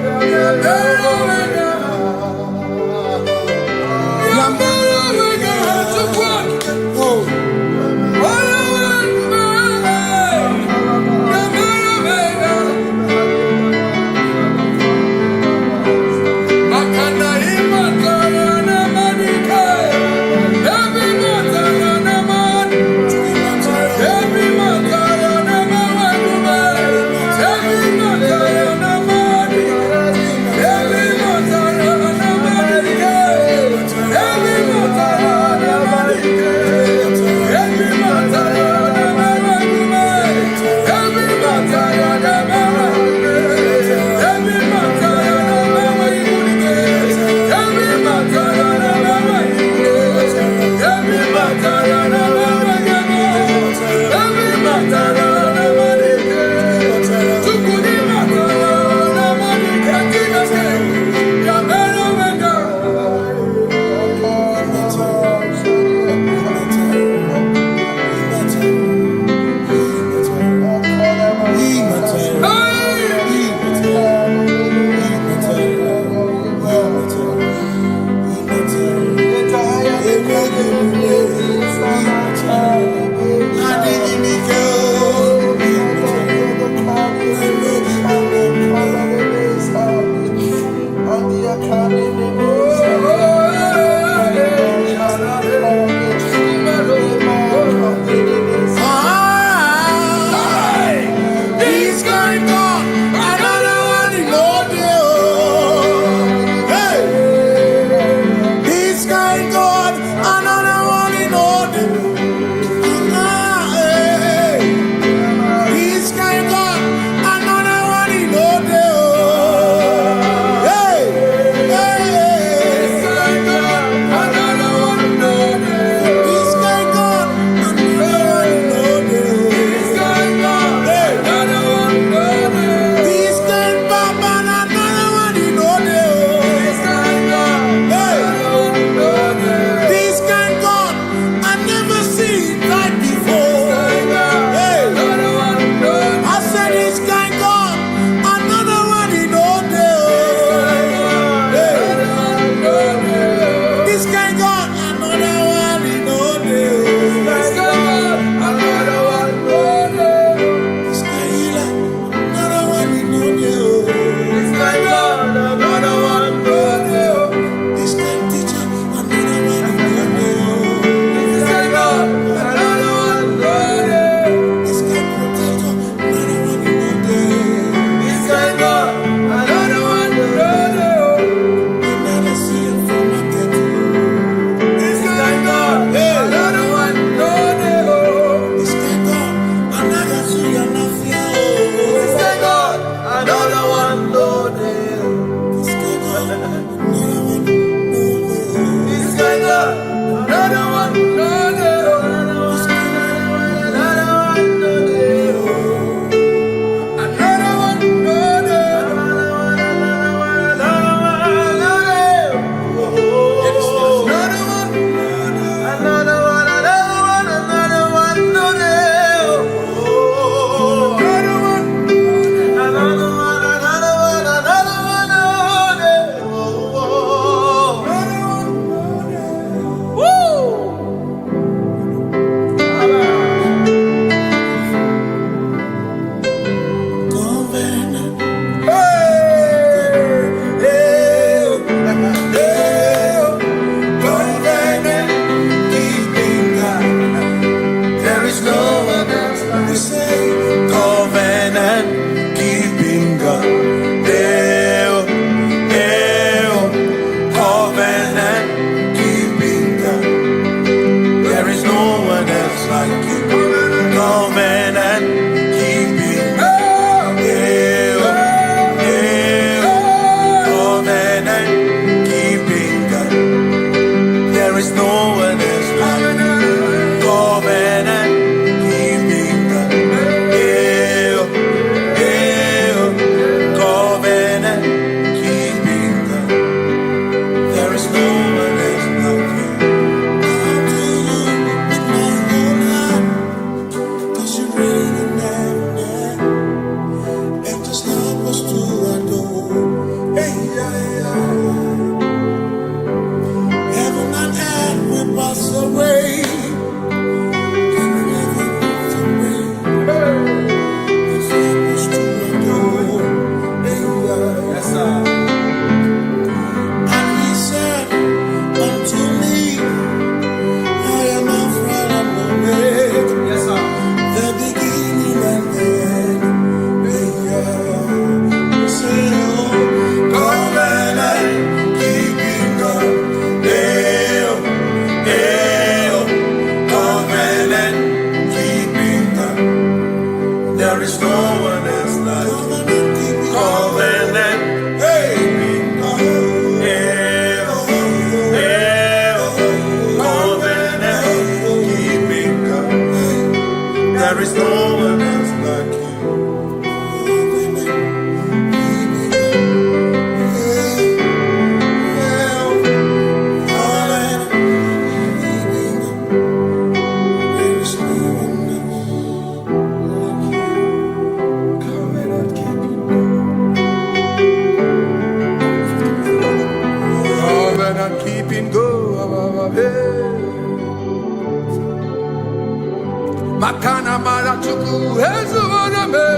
Speaker 3: Makana mara chuku hezu warame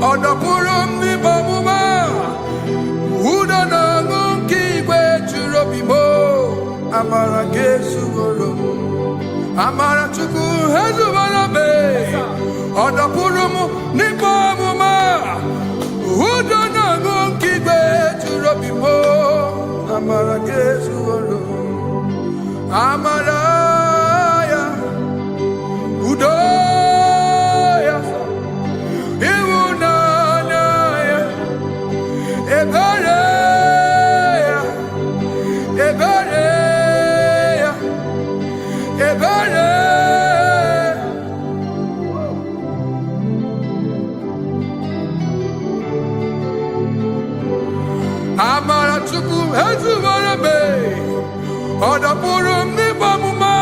Speaker 3: Odapurum ni bamuma Uda na ngunki kwe churobimo Amara gesu warum Amara chuku hezu warame Odapurum ni bamuma Uda na ngunki kwe churobimo Amara gesu warum Amara Udoya, Iwunanaya, Ebereya, Ebereya, Ebereya. Amara chuku hezu warame, Odapurum ni bamuma.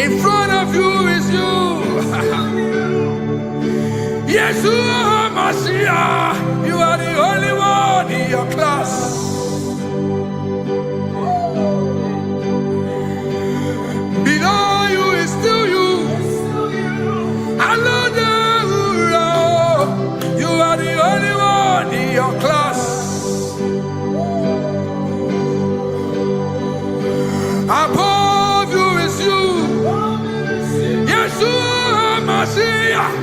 Speaker 3: In front of you is you. Yeshua Mashiach, you are the only one in your class. Below you is still you. You are the only one in your class. Above you is you. Yeshua Mashiach,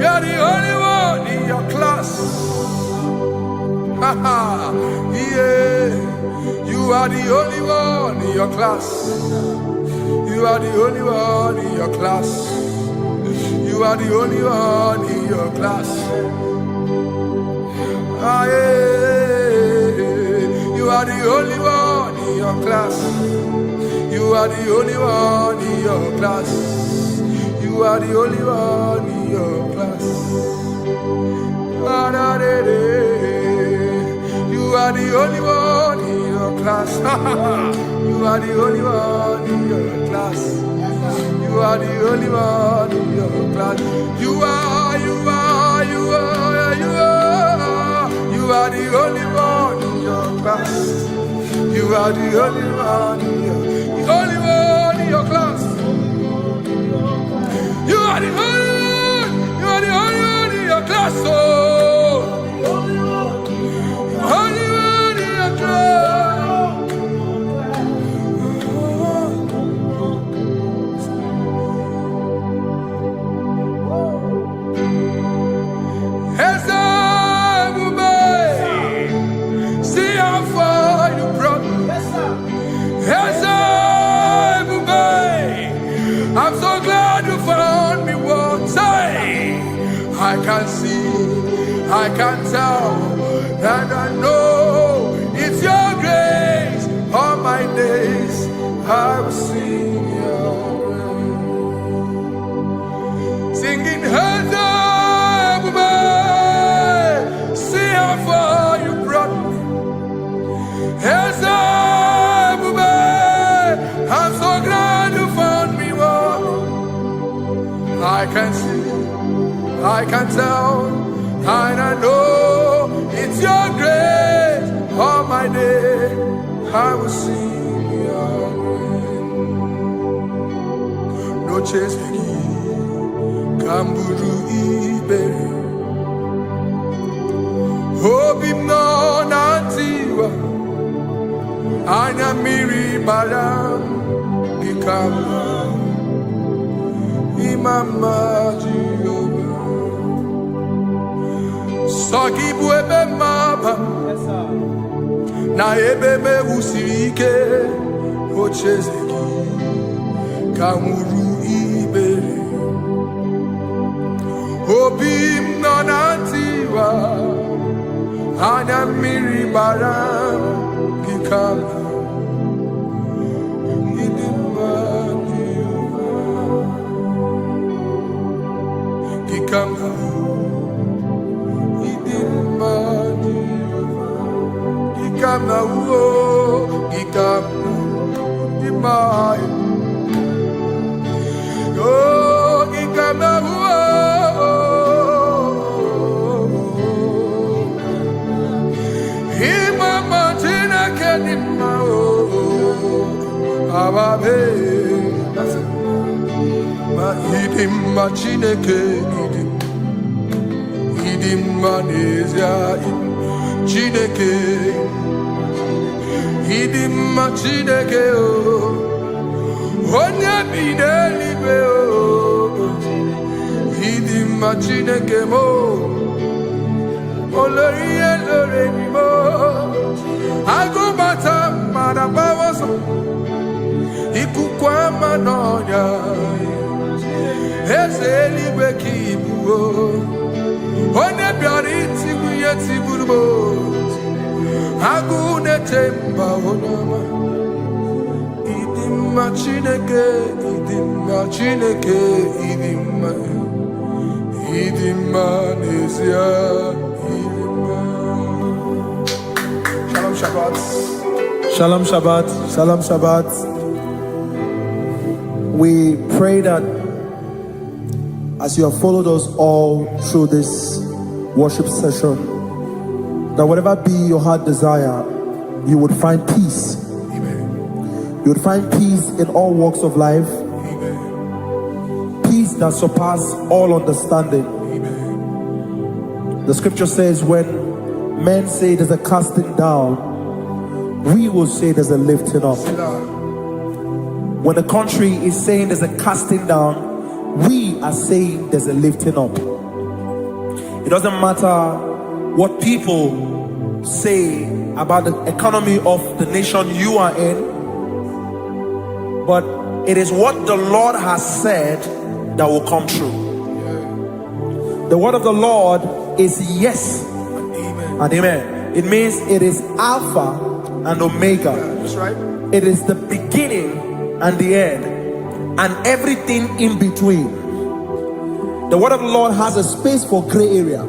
Speaker 3: you are the only one in your class. Yeah, you are the only one in your class. You are the only one in your class. You are the only one in your class. Ah, yeah. You are the only one in your class. You are the only one in your class. You are the only one in your class. You are the only one in your class. You are the only one in your class. You are the only one in your class. You are the only one in your class. You are the only one in your class. You are the only one in your class. Oh, only one in your class. I can see, I can tell, and I know it's your grace. All my days I will sing your grace. Singing hands up, see how far you brought me. Hands up, I'm so glad you found me. I can see, I can tell, and I know it's your grace. All my day I will sing your grace. No chase again, Kamburu Iberi. Hope him no nantiwa, Anya Miri Baram, Ikama. Mama Jehovah, Saki buebe mama, na ebe me usirike, ochezeki, kamuru ibere, obim nonantiwa, anya miri baram, kikama. Chineke idim manezia Chineke idim Chineke o onye bidelibe o idim Chineke mo oloriye loreni mo agubata marabawaso ikukwa manonya Ezeli bekibuo, one biariti buyeti burbo, agune temba onama. Idimma Chineke, idimma nezia, idimma. Shalom Shabbat.
Speaker 6: Shalom Shabbat. Shalom Shabbat. We pray that as you have followed us all through this worship session, that whatever be your heart desire, you would find peace.
Speaker 3: Amen.
Speaker 6: You would find peace in all walks of life.
Speaker 3: Amen.
Speaker 6: Peace that surpasses all understanding.
Speaker 3: Amen.
Speaker 6: The scripture says when men say there's a casting down, we will say there's a lifting up. When the country is saying there's a casting down, we are saying there's a lifting up. It doesn't matter what people say about the economy of the nation you are in, but it is what the Lord has said that will come true. The word of the Lord is yes and amen. It means it is Alpha and Omega.
Speaker 3: That's right.
Speaker 6: It is the beginning and the end, and everything in between. The word of the Lord has a space for gray area.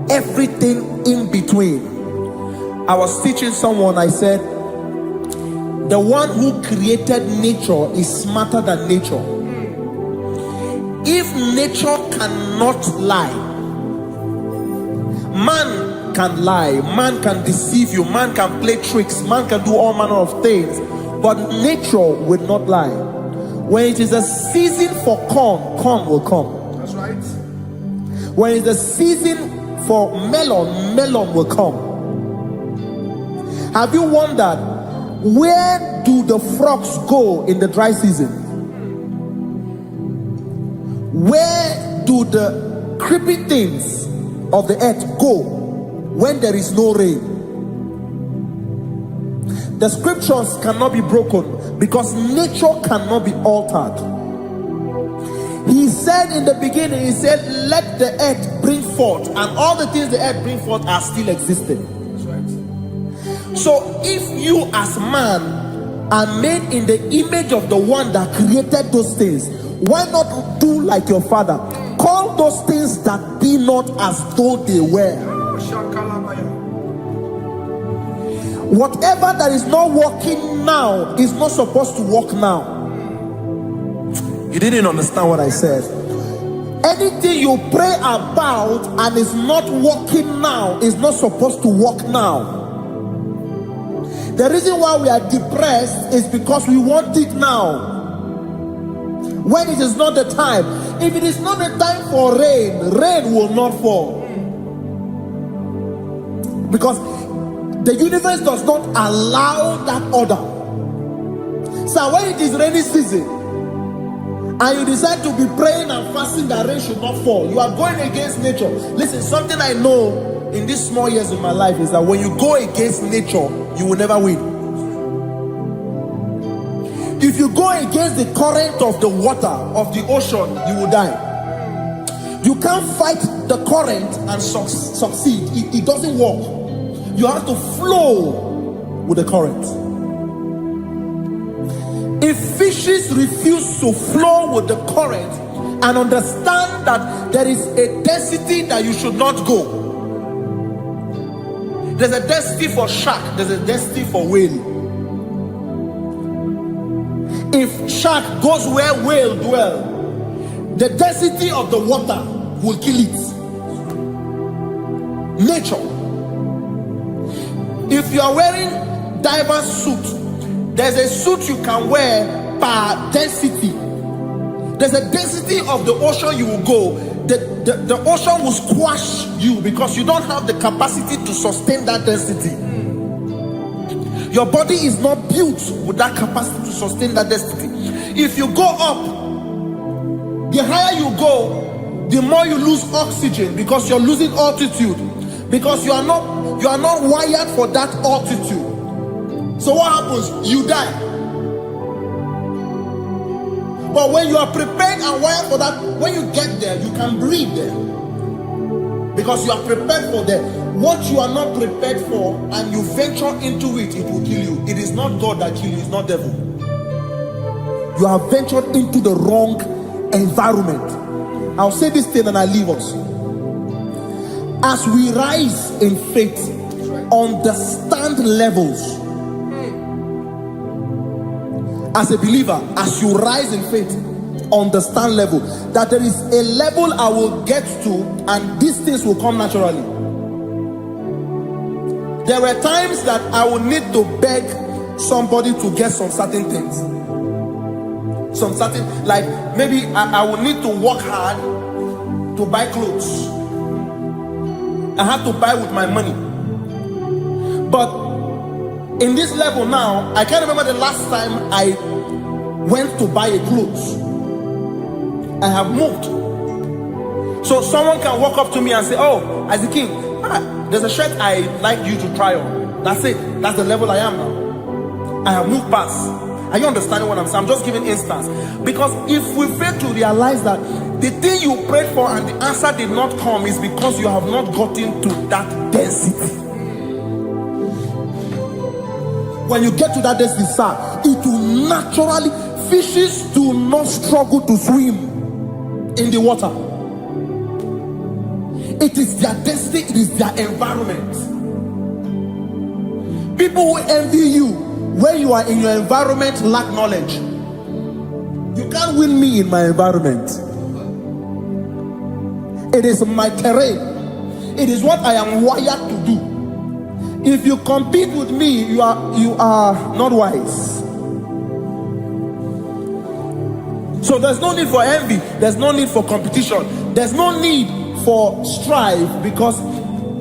Speaker 6: Everything in between. I was teaching someone, I said, the one who created nature is smarter than nature. If nature cannot lie, man can lie, man can deceive you, man can play tricks, man can do all manner of things, but nature will not lie. When it is a season for corn, corn will come.
Speaker 3: That's right.
Speaker 6: When it's a season for melon, melon will come. Have you wondered, where do the frogs go in the dry season? Where do the creepy things of the earth go when there is no rain? The scriptures cannot be broken because nature cannot be altered. He said in the beginning, he said, let the earth bring forth, and all the things the earth bring forth are still existing. So if you as man are made in the image of the one that created those things, why not do like your father? Call those things that be not as though they were. Whatever that is not working now is not supposed to work now. You didn't understand what I said. Anything you pray about and is not working now is not supposed to work now. The reason why we are depressed is because we want it now, when it is not the time. If it is not the time for rain, rain will not fall, because the universe does not allow that order. So when it is rainy season and you decide to be praying and fasting that rain should not fall, you are going against nature. Listen, something I know in these small years of my life is that when you go against nature, you will never win. If you go against the current of the water, of the ocean, you will die. You can't fight the current and succeed. It doesn't work. You have to flow with the current. If fishes refuse to flow with the current and understand that there is a density that you should not go, there's a density for shark, there's a density for whale. If shark goes where whale dwell, the density of the water will kill it. Nature. If you are wearing diver's suit, there's a suit you can wear per density. There's a density of the ocean you will go. The ocean will squash you because you don't have the capacity to sustain that density. Your body is not built with that capacity to sustain that density. If you go up, the higher you go, the more you lose oxygen because you're losing altitude, because you are not wired for that altitude. So what happens? You die. But when you are prepared and wired for that, when you get there, you can breathe there, because you are prepared for that. What you are not prepared for and you venture into it, it will kill you. It is not God that kills you, it's not devil. You have ventured into the wrong environment. I'll say this thing and I leave us. As we rise in faith, understand levels. As a believer, as you rise in faith, understand level. That there is a level I will get to and these things will come naturally. There were times that I would need to beg somebody to get some certain things. Some certain, like maybe I would need to work hard to buy clothes. I have to buy with my money. But in this level now, I can't remember the last time I went to buy a clothes. I have moved. So someone can walk up to me and say, oh, as a king, there's a shirt I like you to try on. That's it. That's the level I am now. I have moved past. Are you understanding what I'm saying? I'm just giving instance. Because if we fail to realize that the thing you prayed for and the answer did not come is because you have not gotten to that density. When you get to that density, sir, it will naturally, fishes do not struggle to swim in the water. It is their destiny, it is their environment. People who envy you when you are in your environment lack knowledge. You can't win me in my environment. It is my terrain. It is what I am wired to do. If you compete with me, you are not wise. So there's no need for envy. There's no need for competition. There's no need for strife, because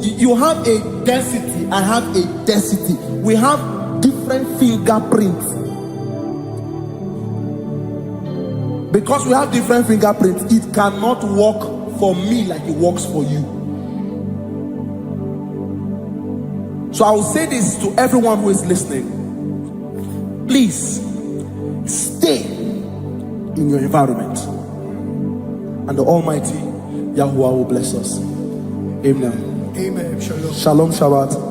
Speaker 6: you have a density, I have a density. We have different fingerprints. Because we have different fingerprints, it cannot work for me like it works for you. So I will say this to everyone who is listening. Please stay in your environment. and the Almighty Yahuwah will bless us. Amen.
Speaker 2: Amen. Shalom.
Speaker 6: Shalom Shabbat.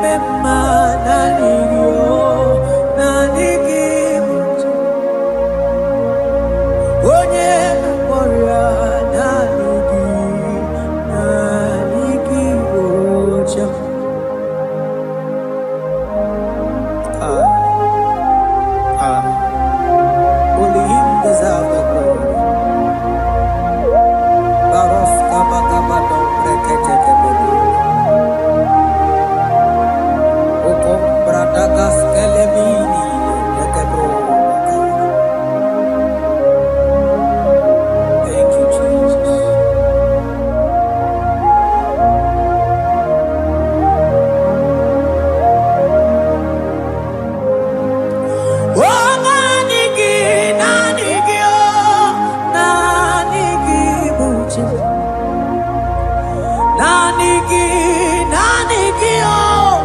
Speaker 5: mema nanigio nanigibuja onye nakwara nanigibuja. Only him deserves the glory. Baros kabakabadon brekekekebebe. Okom bradagas kelemini lekebro. Thank you, Jesus. Oh, nanigi, nanigi, oh, nanigi, buche. Nanigi, nanigi, oh,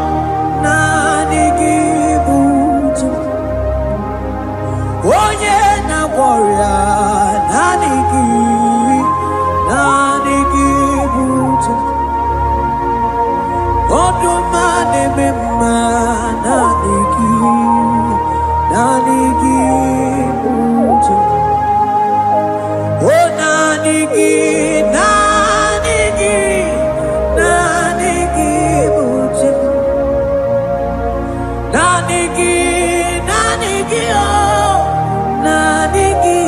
Speaker 5: nanigi, buche. Onye na warrior, nanigi, nanigi, buche. Odumane mema, nanigi. Nanigi buja, oh nanigi, nanigi, nanigi buja, nanigi, nanigi, oh nanigi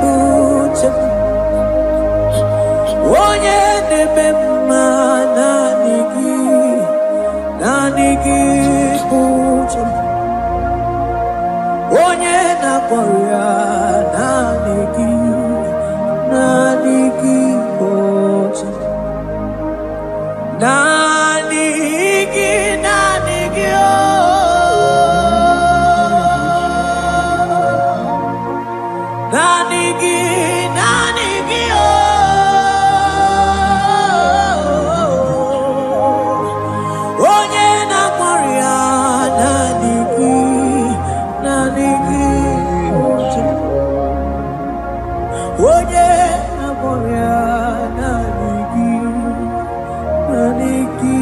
Speaker 5: buja, oh yene mema nanigi, nanigi buja. Onye na-akpọrọ nanigi, nanigi oche. Nanigi, nanigi oh. Nanigi, nanigi oh. Onye na-akpọrọ nanigi. Nanigi oche, onye na-akpọrọ nanigi, nanigi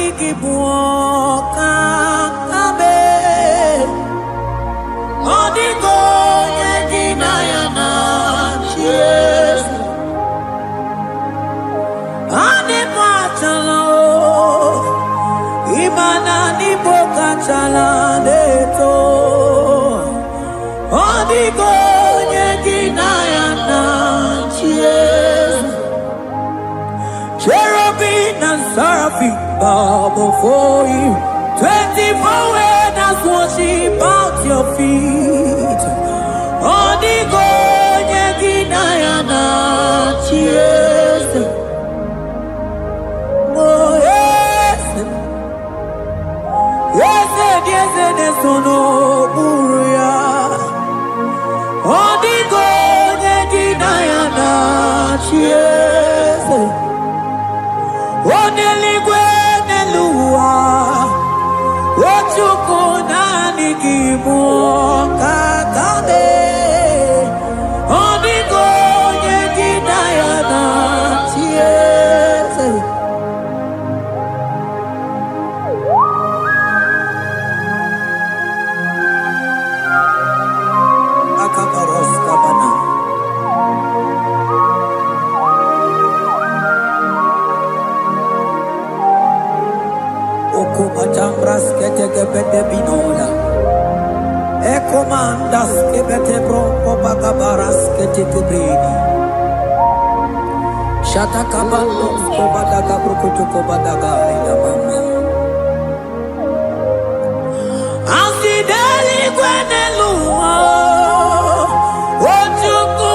Speaker 5: IGBO kakabe Odigo yedina yana cheers Ane patala Imana ni boka chala deto Odigo yedina yana cheers Cherubim and seraphim bow before you. 24 elders worship at your feet. Odigo yeginayana cheers. Oh yes, yes, yes, yes, no buria. Odigo yeginayana cheers. Oneligwe nelua Ochuku nanigimu kakabe Odigo yegidayana tiese Akabaros kabana Matambras kete gebete binola Ekomandas kebete bronco bagabaras kete kubrini Shata kabandos kobadaga brukutu kobadaga ila mama Asideli kwenelua Ochuku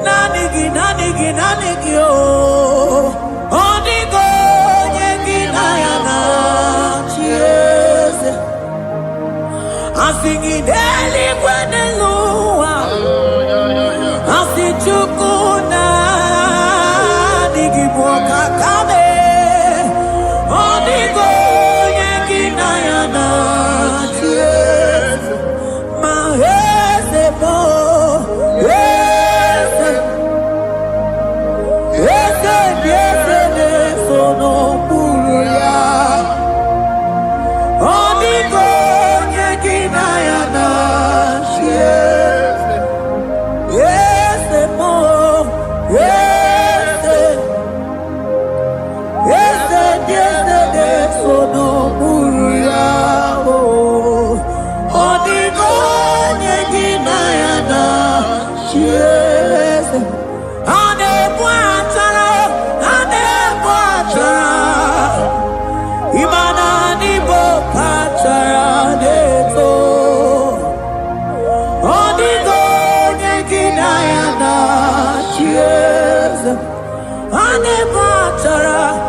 Speaker 5: nanigi oh Odigo Asingideli kwenelua Asichukuna Nigibwa kakabe Odigo yeginayana Cheers Mahese mo Yese Yese Yese Nesono Puruya Odigo Cheers, ane batara.